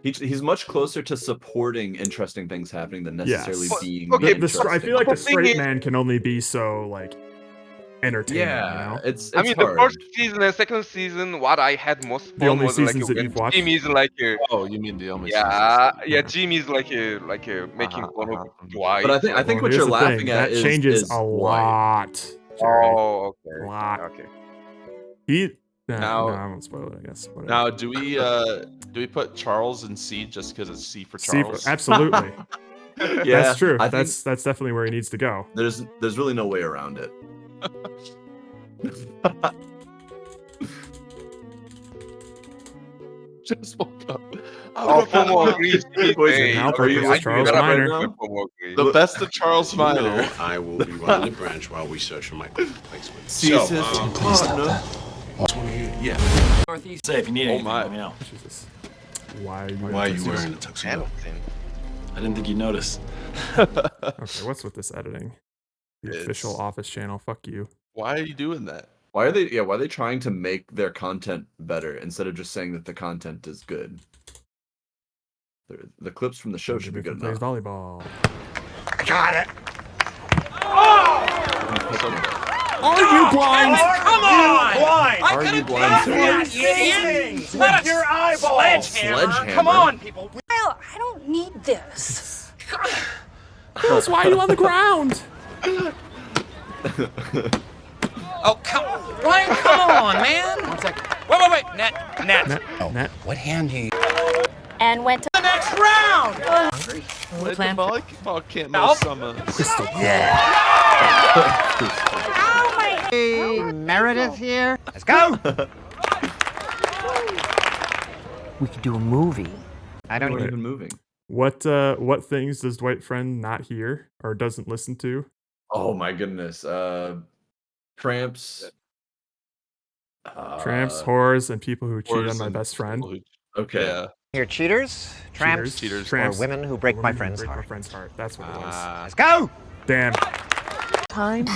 [SPEAKER 3] He's much closer to supporting interesting things happening than necessarily
[SPEAKER 4] Yes.
[SPEAKER 3] being
[SPEAKER 1] Okay,
[SPEAKER 3] interesting.
[SPEAKER 4] I feel like the
[SPEAKER 1] The thing
[SPEAKER 4] straight
[SPEAKER 1] is-
[SPEAKER 4] man can only be so like entertaining.
[SPEAKER 3] Yeah,
[SPEAKER 4] you know?
[SPEAKER 3] it's
[SPEAKER 1] I mean,
[SPEAKER 3] hard.
[SPEAKER 1] the first season and second season, what I had most
[SPEAKER 4] The
[SPEAKER 1] fun
[SPEAKER 4] only
[SPEAKER 1] was like
[SPEAKER 4] seasons that
[SPEAKER 1] when
[SPEAKER 4] you've watched?
[SPEAKER 1] Jim is like
[SPEAKER 2] Oh, you mean the only
[SPEAKER 1] yeah,
[SPEAKER 2] seasons?
[SPEAKER 1] Jim is like making fun of Dwight.
[SPEAKER 3] But I think
[SPEAKER 1] like-
[SPEAKER 3] what
[SPEAKER 4] here's
[SPEAKER 3] you're
[SPEAKER 4] the
[SPEAKER 3] laughing
[SPEAKER 4] thing,
[SPEAKER 3] at
[SPEAKER 4] that
[SPEAKER 3] is
[SPEAKER 4] changes
[SPEAKER 3] is
[SPEAKER 4] a
[SPEAKER 3] Dwight.
[SPEAKER 4] lot. Jerry.
[SPEAKER 1] Oh,
[SPEAKER 4] A
[SPEAKER 1] okay.
[SPEAKER 4] lot.
[SPEAKER 1] Okay.
[SPEAKER 4] He
[SPEAKER 2] Now-
[SPEAKER 4] no, I won't spoil it. I guess. Whatever.
[SPEAKER 2] Now, do we put Charles in C just because it's C for Charles?
[SPEAKER 4] Absolutely.
[SPEAKER 3] Yeah,
[SPEAKER 4] That's true.
[SPEAKER 3] I think
[SPEAKER 4] That's definitely where he needs to go.
[SPEAKER 3] there's really no way around it.
[SPEAKER 2] Just woke up.
[SPEAKER 1] Oh, FOMO agrees.
[SPEAKER 3] Wait,
[SPEAKER 4] now
[SPEAKER 3] are you
[SPEAKER 4] purpose, Charles
[SPEAKER 1] gotta
[SPEAKER 4] Minor.
[SPEAKER 1] remember FOMO agrees.
[SPEAKER 2] The best of Charles Minor.
[SPEAKER 11] No, I will be running the branch while we search for my replacement.
[SPEAKER 3] Jesus, partner.
[SPEAKER 11] Yeah.
[SPEAKER 8] Northeast. Say if you need anything, let me know.
[SPEAKER 4] Jesus. Why are you?
[SPEAKER 11] Why are you wearing a tuxedo?
[SPEAKER 1] Hamilton.
[SPEAKER 8] I didn't think you'd notice.
[SPEAKER 4] Okay, what's with this editing? The official Office channel. Fuck you.
[SPEAKER 2] Why are you doing that?
[SPEAKER 3] Why are they trying to make their content better instead of just saying that the content is good? The clips from the show should be good
[SPEAKER 4] Plays
[SPEAKER 3] enough.
[SPEAKER 4] volleyball.
[SPEAKER 11] Got it.
[SPEAKER 4] Are you blind?
[SPEAKER 9] Come on! Blind!
[SPEAKER 3] Are you blind, sir?
[SPEAKER 9] Let your eyeballs!
[SPEAKER 3] Sledgehammer.
[SPEAKER 9] Come on, people!
[SPEAKER 10] Kyle, I don't need this.
[SPEAKER 4] That's why are you on the ground?
[SPEAKER 9] Oh, come on! Brian, come on, man! 1 second. Wait. Net.
[SPEAKER 11] What hand do you?
[SPEAKER 7] And went to
[SPEAKER 9] The next round!
[SPEAKER 2] The volleyball can't
[SPEAKER 9] Nope.
[SPEAKER 2] most summer.
[SPEAKER 9] Hey, Meredith here. Let's go!
[SPEAKER 12] We could do a movie.
[SPEAKER 3] I don't even moving.
[SPEAKER 4] What things does Dwight Friend not hear or doesn't listen to?
[SPEAKER 3] Oh my goodness. Tramps.
[SPEAKER 4] Tramps, whores, and people who cheat
[SPEAKER 2] Whores
[SPEAKER 4] on my
[SPEAKER 2] and
[SPEAKER 4] best friend.
[SPEAKER 2] people
[SPEAKER 3] Okay.
[SPEAKER 2] Yeah.
[SPEAKER 12] Here, cheaters, tramps,
[SPEAKER 2] Cheaters.
[SPEAKER 4] Tramps,
[SPEAKER 12] or women who break my
[SPEAKER 4] women who
[SPEAKER 12] friend's
[SPEAKER 4] break
[SPEAKER 12] heart.
[SPEAKER 4] my friend's heart. That's what it was.
[SPEAKER 12] Let's go!
[SPEAKER 4] Damn.
[SPEAKER 12] Time.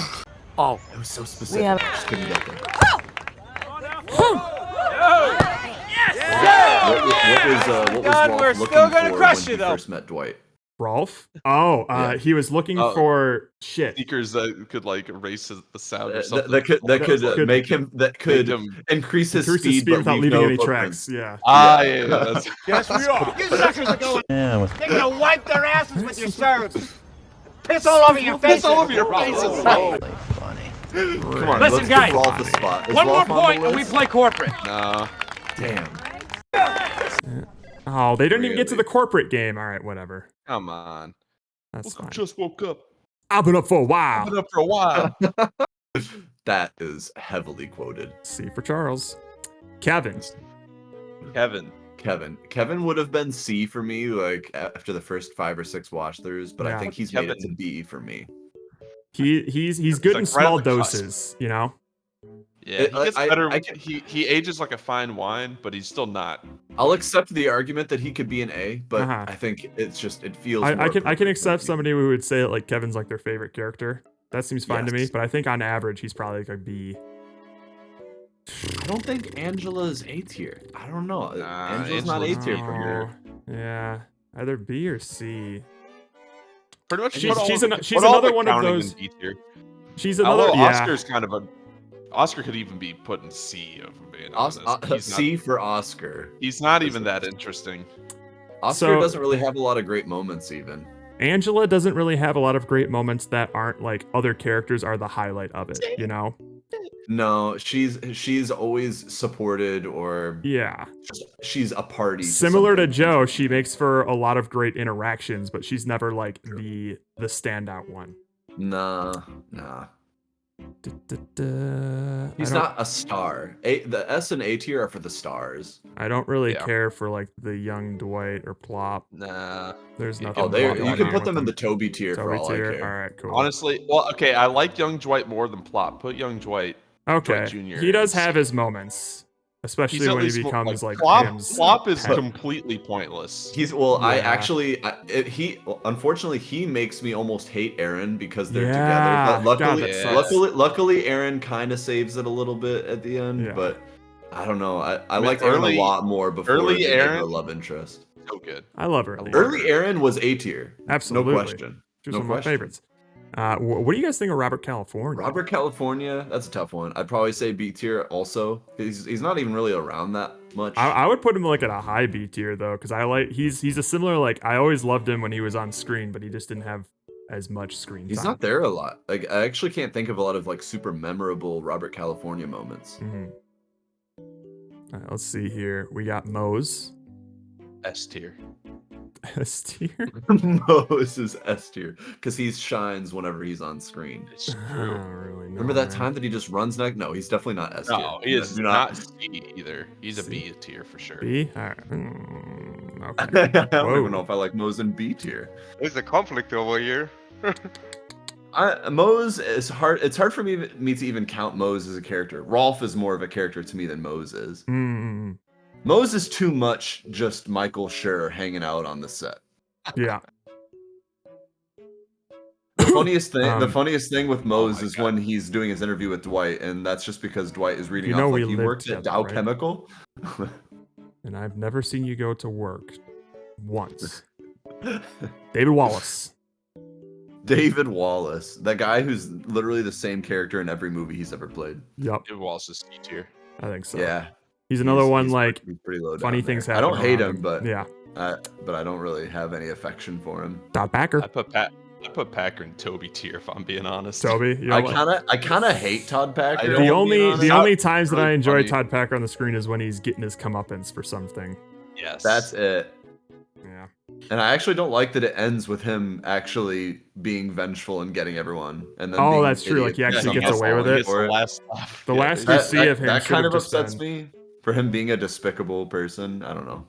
[SPEAKER 3] Oh, it was so specific.
[SPEAKER 12] have-
[SPEAKER 3] I just couldn't get there. What was Rolf
[SPEAKER 9] we're
[SPEAKER 3] looking
[SPEAKER 9] still gonna
[SPEAKER 3] for
[SPEAKER 9] crush
[SPEAKER 3] when
[SPEAKER 9] you,
[SPEAKER 3] he
[SPEAKER 9] though.
[SPEAKER 3] first met Dwight?
[SPEAKER 4] Rolf? Oh,
[SPEAKER 3] Yeah.
[SPEAKER 4] he was looking
[SPEAKER 2] Oh.
[SPEAKER 4] for shit.
[SPEAKER 2] Speakers that could like erase the sound or
[SPEAKER 3] That
[SPEAKER 2] something.
[SPEAKER 3] could make him
[SPEAKER 2] Make him-
[SPEAKER 3] increase his
[SPEAKER 4] Increase the
[SPEAKER 3] speed,
[SPEAKER 4] speed
[SPEAKER 3] but
[SPEAKER 4] without
[SPEAKER 3] leave
[SPEAKER 4] leaving
[SPEAKER 3] no
[SPEAKER 4] any
[SPEAKER 3] footprints.
[SPEAKER 4] tracks. Yeah.
[SPEAKER 2] Yeah. That's,
[SPEAKER 9] Yes, we are. You suckers are going.
[SPEAKER 11] Yeah.
[SPEAKER 9] They're gonna wipe their asses with your serves. Piss all over your faces.
[SPEAKER 2] Piss all over your faces.
[SPEAKER 3] Come on,
[SPEAKER 9] Listen,
[SPEAKER 3] let's
[SPEAKER 9] guys.
[SPEAKER 3] give Rolf a spot. Is
[SPEAKER 9] One more
[SPEAKER 3] Rolf on the
[SPEAKER 9] point and we
[SPEAKER 3] list?
[SPEAKER 9] play corporate.
[SPEAKER 2] no.
[SPEAKER 3] Damn.
[SPEAKER 4] Oh, they didn't even get to
[SPEAKER 3] Really?
[SPEAKER 4] the corporate game. All right, whatever.
[SPEAKER 2] Come on.
[SPEAKER 4] That's fine.
[SPEAKER 2] Just woke up.
[SPEAKER 4] I've been up for a while.
[SPEAKER 2] I've been up for a while.
[SPEAKER 3] That is heavily quoted.
[SPEAKER 4] C for Charles. Kevin.
[SPEAKER 3] Kevin would have been C for me, like after the first 5 or 6 watch throughs, but I
[SPEAKER 4] Yeah.
[SPEAKER 3] think he's made it to
[SPEAKER 2] Kevin.
[SPEAKER 3] B for me.
[SPEAKER 4] He's good
[SPEAKER 2] like
[SPEAKER 4] in
[SPEAKER 2] right
[SPEAKER 4] small
[SPEAKER 2] on the cusp.
[SPEAKER 4] doses, you know.
[SPEAKER 2] Yeah, he gets
[SPEAKER 3] I-
[SPEAKER 2] better.
[SPEAKER 3] I-
[SPEAKER 2] he ages like a fine wine, but he's still not.
[SPEAKER 3] I'll accept the argument that he could be an A, but
[SPEAKER 4] Uh-huh.
[SPEAKER 3] I think it feels.
[SPEAKER 4] I
[SPEAKER 3] more
[SPEAKER 4] can
[SPEAKER 3] appropriate
[SPEAKER 4] accept
[SPEAKER 3] for B.
[SPEAKER 4] somebody who would say that like Kevin's like their favorite character. That seems fine to me,
[SPEAKER 3] Yes.
[SPEAKER 4] but I think on average he's probably like a B.
[SPEAKER 3] I don't think Angela's A tier. I don't know.
[SPEAKER 2] Nah,
[SPEAKER 3] Angela's not A
[SPEAKER 2] Angela's
[SPEAKER 3] tier for me.
[SPEAKER 4] Oh, yeah, either B or C.
[SPEAKER 2] Pretty much.
[SPEAKER 4] She's-
[SPEAKER 2] put all
[SPEAKER 4] she's
[SPEAKER 2] of
[SPEAKER 4] an-
[SPEAKER 2] the-
[SPEAKER 4] she's
[SPEAKER 2] put all
[SPEAKER 4] another
[SPEAKER 2] the
[SPEAKER 4] one of
[SPEAKER 2] counting
[SPEAKER 4] those-
[SPEAKER 2] in B tier.
[SPEAKER 4] She's another.
[SPEAKER 2] Although
[SPEAKER 4] Yeah.
[SPEAKER 2] Oscar's kind of a. Oscar could even be put in C, if I'm being honest. He's
[SPEAKER 3] C
[SPEAKER 2] not,
[SPEAKER 3] for Oscar.
[SPEAKER 2] he's not even that interesting.
[SPEAKER 3] Oscar
[SPEAKER 4] So-
[SPEAKER 3] doesn't really have a lot of great moments, even.
[SPEAKER 4] Angela doesn't really have a lot of great moments that aren't like other characters are the highlight of it, you know?
[SPEAKER 3] No, she's always supported or
[SPEAKER 4] Yeah.
[SPEAKER 3] she's a party.
[SPEAKER 4] Similar to
[SPEAKER 3] something.
[SPEAKER 4] Joe, she makes for a lot of great interactions, but she's never like the standout one.
[SPEAKER 3] Nah. He's
[SPEAKER 4] I
[SPEAKER 3] not a star. The S and A tier are for the stars.
[SPEAKER 4] I don't really
[SPEAKER 2] Yeah.
[SPEAKER 4] care for like the young Dwight or Plop.
[SPEAKER 2] Nah.
[SPEAKER 4] There's
[SPEAKER 2] You
[SPEAKER 4] nothing.
[SPEAKER 3] Oh, there
[SPEAKER 4] going
[SPEAKER 3] you can
[SPEAKER 4] on
[SPEAKER 3] put
[SPEAKER 4] with
[SPEAKER 3] them in the Toby tier for all I care.
[SPEAKER 4] All right, cool.
[SPEAKER 2] Honestly, well, okay, I like young Dwight more than Plop. Put young Dwight.
[SPEAKER 4] Okay.
[SPEAKER 2] Dwight Jr.
[SPEAKER 4] He does
[SPEAKER 2] in
[SPEAKER 4] have
[SPEAKER 2] C.
[SPEAKER 4] his moments, especially
[SPEAKER 2] He's at
[SPEAKER 4] when he
[SPEAKER 2] least
[SPEAKER 4] becomes like
[SPEAKER 2] Plop.
[SPEAKER 4] Pam's
[SPEAKER 2] Plop is
[SPEAKER 4] pet.
[SPEAKER 2] completely pointless.
[SPEAKER 3] Unfortunately he makes me almost hate Aaron because they're
[SPEAKER 4] Yeah,
[SPEAKER 3] together. But
[SPEAKER 4] God, that sucks.
[SPEAKER 3] luckily Aaron kind of saves it a little bit at the end.
[SPEAKER 4] Yeah.
[SPEAKER 3] But I don't know. I
[SPEAKER 2] mean,
[SPEAKER 3] liked Aaron a lot more before
[SPEAKER 2] early
[SPEAKER 3] they made her a
[SPEAKER 2] Aaron-
[SPEAKER 3] love interest.
[SPEAKER 2] So good.
[SPEAKER 4] I love early.
[SPEAKER 3] Early Aaron was A tier.
[SPEAKER 4] Absolutely.
[SPEAKER 3] No question.
[SPEAKER 4] She was
[SPEAKER 3] No
[SPEAKER 4] one of my
[SPEAKER 3] question.
[SPEAKER 4] favorites. What do you guys think of Robert California?
[SPEAKER 3] Robert California, that's a tough one. I'd probably say B tier also. He's not even really around that much.
[SPEAKER 4] I would put him like at a high B tier though, because I like he's a similar like I always loved him when he was on screen, but he just didn't have as much screen time.
[SPEAKER 3] He's not there a lot. Like I actually can't think of a lot of like super memorable Robert California moments.
[SPEAKER 4] Mm-hmm. All right, let's see here. We got Mose.
[SPEAKER 2] S tier.
[SPEAKER 4] S tier.
[SPEAKER 3] Mose is S tier because he shines whenever he's on screen.
[SPEAKER 2] It's
[SPEAKER 4] I
[SPEAKER 2] true.
[SPEAKER 4] don't really know.
[SPEAKER 3] Remember that
[SPEAKER 4] man.
[SPEAKER 3] time that he just runs neck? No, he's definitely not S tier.
[SPEAKER 2] No, he is
[SPEAKER 3] Do
[SPEAKER 2] not C either. He's a
[SPEAKER 4] C.
[SPEAKER 2] B tier for sure.
[SPEAKER 4] B. All right. Okay.
[SPEAKER 3] I don't
[SPEAKER 4] Whoa.
[SPEAKER 3] even know if I like Mose in B tier.
[SPEAKER 1] There's a conflict over here.
[SPEAKER 3] Mose is hard. It's hard for me to even count Mose as a character. Rolf is more of a character to me than Mose is.
[SPEAKER 4] Mm,
[SPEAKER 3] Mose is too much just Michael Schur hanging out on the set.
[SPEAKER 4] yeah.
[SPEAKER 3] The funniest thing with Mose
[SPEAKER 2] my
[SPEAKER 3] is
[SPEAKER 2] God.
[SPEAKER 3] when he's doing his interview with Dwight, and that's just because Dwight is reading
[SPEAKER 4] You know
[SPEAKER 3] off
[SPEAKER 4] we
[SPEAKER 3] like he
[SPEAKER 4] lived
[SPEAKER 3] worked at
[SPEAKER 4] together,
[SPEAKER 3] Dow
[SPEAKER 4] right?
[SPEAKER 3] Chemical.
[SPEAKER 4] And I've never seen you go to work once. David Wallace.
[SPEAKER 3] David Wallace, that guy who's literally the same character in every movie he's ever played.
[SPEAKER 4] Yep,
[SPEAKER 2] David Wallace is C tier.
[SPEAKER 4] I think so.
[SPEAKER 3] Yeah,
[SPEAKER 4] He's another one
[SPEAKER 3] he's
[SPEAKER 4] like
[SPEAKER 3] he's pretty low
[SPEAKER 4] funny
[SPEAKER 3] down
[SPEAKER 4] things
[SPEAKER 3] there.
[SPEAKER 4] happen.
[SPEAKER 3] I don't hate
[SPEAKER 4] around
[SPEAKER 3] him, but
[SPEAKER 4] yeah.
[SPEAKER 3] but I don't really have any affection for him.
[SPEAKER 4] Todd Packer.
[SPEAKER 2] I put Packer in Toby tier if I'm being honest.
[SPEAKER 4] Toby. You know
[SPEAKER 3] I
[SPEAKER 4] what?
[SPEAKER 3] kind of hate Todd Packer.
[SPEAKER 2] I
[SPEAKER 4] The
[SPEAKER 2] don't
[SPEAKER 4] only
[SPEAKER 2] being honest.
[SPEAKER 4] only times that
[SPEAKER 2] Really
[SPEAKER 4] I enjoy
[SPEAKER 2] funny.
[SPEAKER 4] Todd Packer on the screen is when he's getting his comeuppance for something.
[SPEAKER 2] Yes.
[SPEAKER 3] That's it.
[SPEAKER 4] Yeah.
[SPEAKER 3] And I actually don't like that it ends with him actually being vengeful and getting everyone. And then
[SPEAKER 4] Oh,
[SPEAKER 3] being
[SPEAKER 4] that's
[SPEAKER 3] an
[SPEAKER 4] true,
[SPEAKER 3] idiot
[SPEAKER 4] like, he actually
[SPEAKER 3] because
[SPEAKER 4] gets
[SPEAKER 3] I'm
[SPEAKER 4] away with
[SPEAKER 3] falling
[SPEAKER 4] it.
[SPEAKER 2] It's
[SPEAKER 3] for
[SPEAKER 2] the last laugh.
[SPEAKER 4] The
[SPEAKER 2] Yeah,
[SPEAKER 4] last we
[SPEAKER 2] it's-
[SPEAKER 4] see of him
[SPEAKER 3] that
[SPEAKER 4] should
[SPEAKER 3] kind
[SPEAKER 4] have
[SPEAKER 3] of
[SPEAKER 4] just
[SPEAKER 3] upsets
[SPEAKER 4] been-
[SPEAKER 3] me for him being a despicable person. I don't know.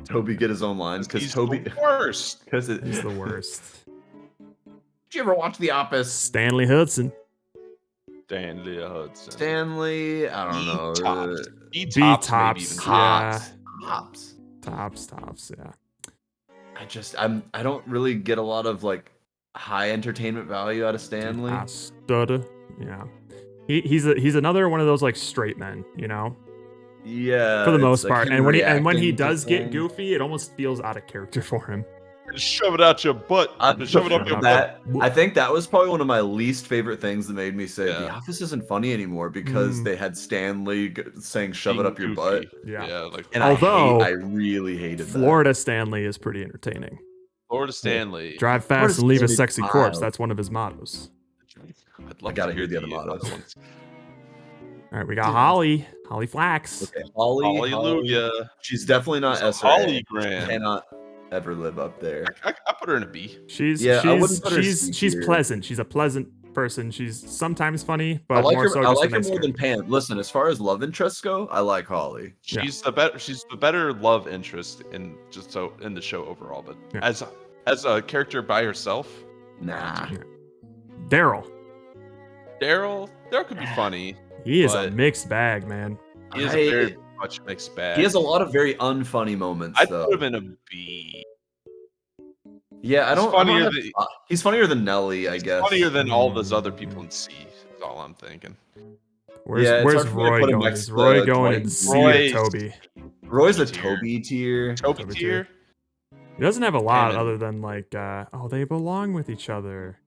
[SPEAKER 3] Toby get his own lines because
[SPEAKER 2] he's
[SPEAKER 3] Toby
[SPEAKER 2] the worst.
[SPEAKER 3] because
[SPEAKER 4] He's the worst.
[SPEAKER 3] Did you ever watch The Office?
[SPEAKER 4] Stanley Hudson.
[SPEAKER 2] Stanley Hudson.
[SPEAKER 3] Stanley, I don't know.
[SPEAKER 2] Tops. B
[SPEAKER 4] B
[SPEAKER 2] tops,
[SPEAKER 4] tops.
[SPEAKER 2] maybe even
[SPEAKER 4] Yeah.
[SPEAKER 3] Hops.
[SPEAKER 4] Tops. Yeah.
[SPEAKER 3] I don't really get a lot of like high entertainment value out of Stanley.
[SPEAKER 4] Stud. Yeah. He's another one of those like straight men, you know,
[SPEAKER 3] Yeah.
[SPEAKER 4] for the
[SPEAKER 3] it's
[SPEAKER 4] most
[SPEAKER 3] like
[SPEAKER 4] part.
[SPEAKER 3] him
[SPEAKER 4] And when he
[SPEAKER 3] reacting to
[SPEAKER 4] does get
[SPEAKER 3] things.
[SPEAKER 4] goofy, it almost feels out of character for him.
[SPEAKER 2] Shove it out your butt. Shove it up your butt.
[SPEAKER 3] I think that was probably one of my least favorite things that made me say
[SPEAKER 2] Yeah.
[SPEAKER 3] The Office isn't funny anymore because they had Stanley saying "shove it
[SPEAKER 2] Being
[SPEAKER 3] up your
[SPEAKER 2] goofy.
[SPEAKER 3] butt."
[SPEAKER 4] Yeah.
[SPEAKER 2] Like
[SPEAKER 3] And
[SPEAKER 4] Although,
[SPEAKER 3] I really hated
[SPEAKER 4] Florida Stanley is pretty entertaining.
[SPEAKER 2] Florida Stanley.
[SPEAKER 4] Drive
[SPEAKER 3] Florida
[SPEAKER 4] fast and leave a
[SPEAKER 3] Stanley's
[SPEAKER 4] sexy corpse.
[SPEAKER 3] wild.
[SPEAKER 4] That's one of his mottos.
[SPEAKER 2] I'd love
[SPEAKER 3] I gotta
[SPEAKER 2] to
[SPEAKER 3] hear the other
[SPEAKER 2] other
[SPEAKER 3] mottos.
[SPEAKER 2] ones.
[SPEAKER 4] All right, we got Holly Flax.
[SPEAKER 3] that. Okay, Holly.
[SPEAKER 2] Hallelujah.
[SPEAKER 3] She's definitely not
[SPEAKER 2] She's a
[SPEAKER 3] S or A.
[SPEAKER 2] Holly
[SPEAKER 3] She
[SPEAKER 2] Graham.
[SPEAKER 3] cannot ever live up there.
[SPEAKER 2] I put her in a B.
[SPEAKER 4] She's
[SPEAKER 3] Yeah, I wouldn't put her
[SPEAKER 4] she's
[SPEAKER 3] C
[SPEAKER 4] she's
[SPEAKER 3] tier.
[SPEAKER 4] pleasant. She's a pleasant person. She's sometimes funny, but
[SPEAKER 3] I like
[SPEAKER 4] more
[SPEAKER 3] her.
[SPEAKER 4] so
[SPEAKER 3] I
[SPEAKER 4] just
[SPEAKER 3] like
[SPEAKER 4] a
[SPEAKER 3] her
[SPEAKER 4] nice
[SPEAKER 3] more than
[SPEAKER 4] character.
[SPEAKER 3] Pam. Listen, as far as love interests go, I like Holly.
[SPEAKER 2] She's the better. She's the better love interest in in the show overall. But
[SPEAKER 4] Yeah.
[SPEAKER 2] as a character by herself,
[SPEAKER 3] Nah.
[SPEAKER 4] Daryl.
[SPEAKER 2] Daryl could be funny.
[SPEAKER 4] He is a
[SPEAKER 2] But-
[SPEAKER 4] mixed bag, man.
[SPEAKER 2] He is a very much mixed bag.
[SPEAKER 3] He has a lot of very unfunny moments,
[SPEAKER 2] I'd
[SPEAKER 3] though.
[SPEAKER 2] put him in a B.
[SPEAKER 3] Yeah, I
[SPEAKER 2] He's
[SPEAKER 3] don't.
[SPEAKER 2] funnier
[SPEAKER 3] I don't
[SPEAKER 2] than-
[SPEAKER 3] have- he's funnier than Nelly, I guess.
[SPEAKER 2] Funnier than all those other people in C. Is all I'm thinking.
[SPEAKER 4] Where's
[SPEAKER 3] Yeah, it's
[SPEAKER 4] where's
[SPEAKER 3] hard for me to
[SPEAKER 4] Roy
[SPEAKER 3] put him
[SPEAKER 4] going?
[SPEAKER 3] next
[SPEAKER 4] Is
[SPEAKER 3] to,
[SPEAKER 4] Roy going
[SPEAKER 3] Dwight
[SPEAKER 4] in
[SPEAKER 3] and
[SPEAKER 4] C
[SPEAKER 2] Roy's-
[SPEAKER 4] or Toby?
[SPEAKER 3] Roy's a
[SPEAKER 2] tier.
[SPEAKER 3] Toby tier.
[SPEAKER 2] Toby
[SPEAKER 4] Toby
[SPEAKER 2] tier.
[SPEAKER 4] He doesn't have a lot
[SPEAKER 2] Pam and-
[SPEAKER 4] other than like, oh, they belong with each other.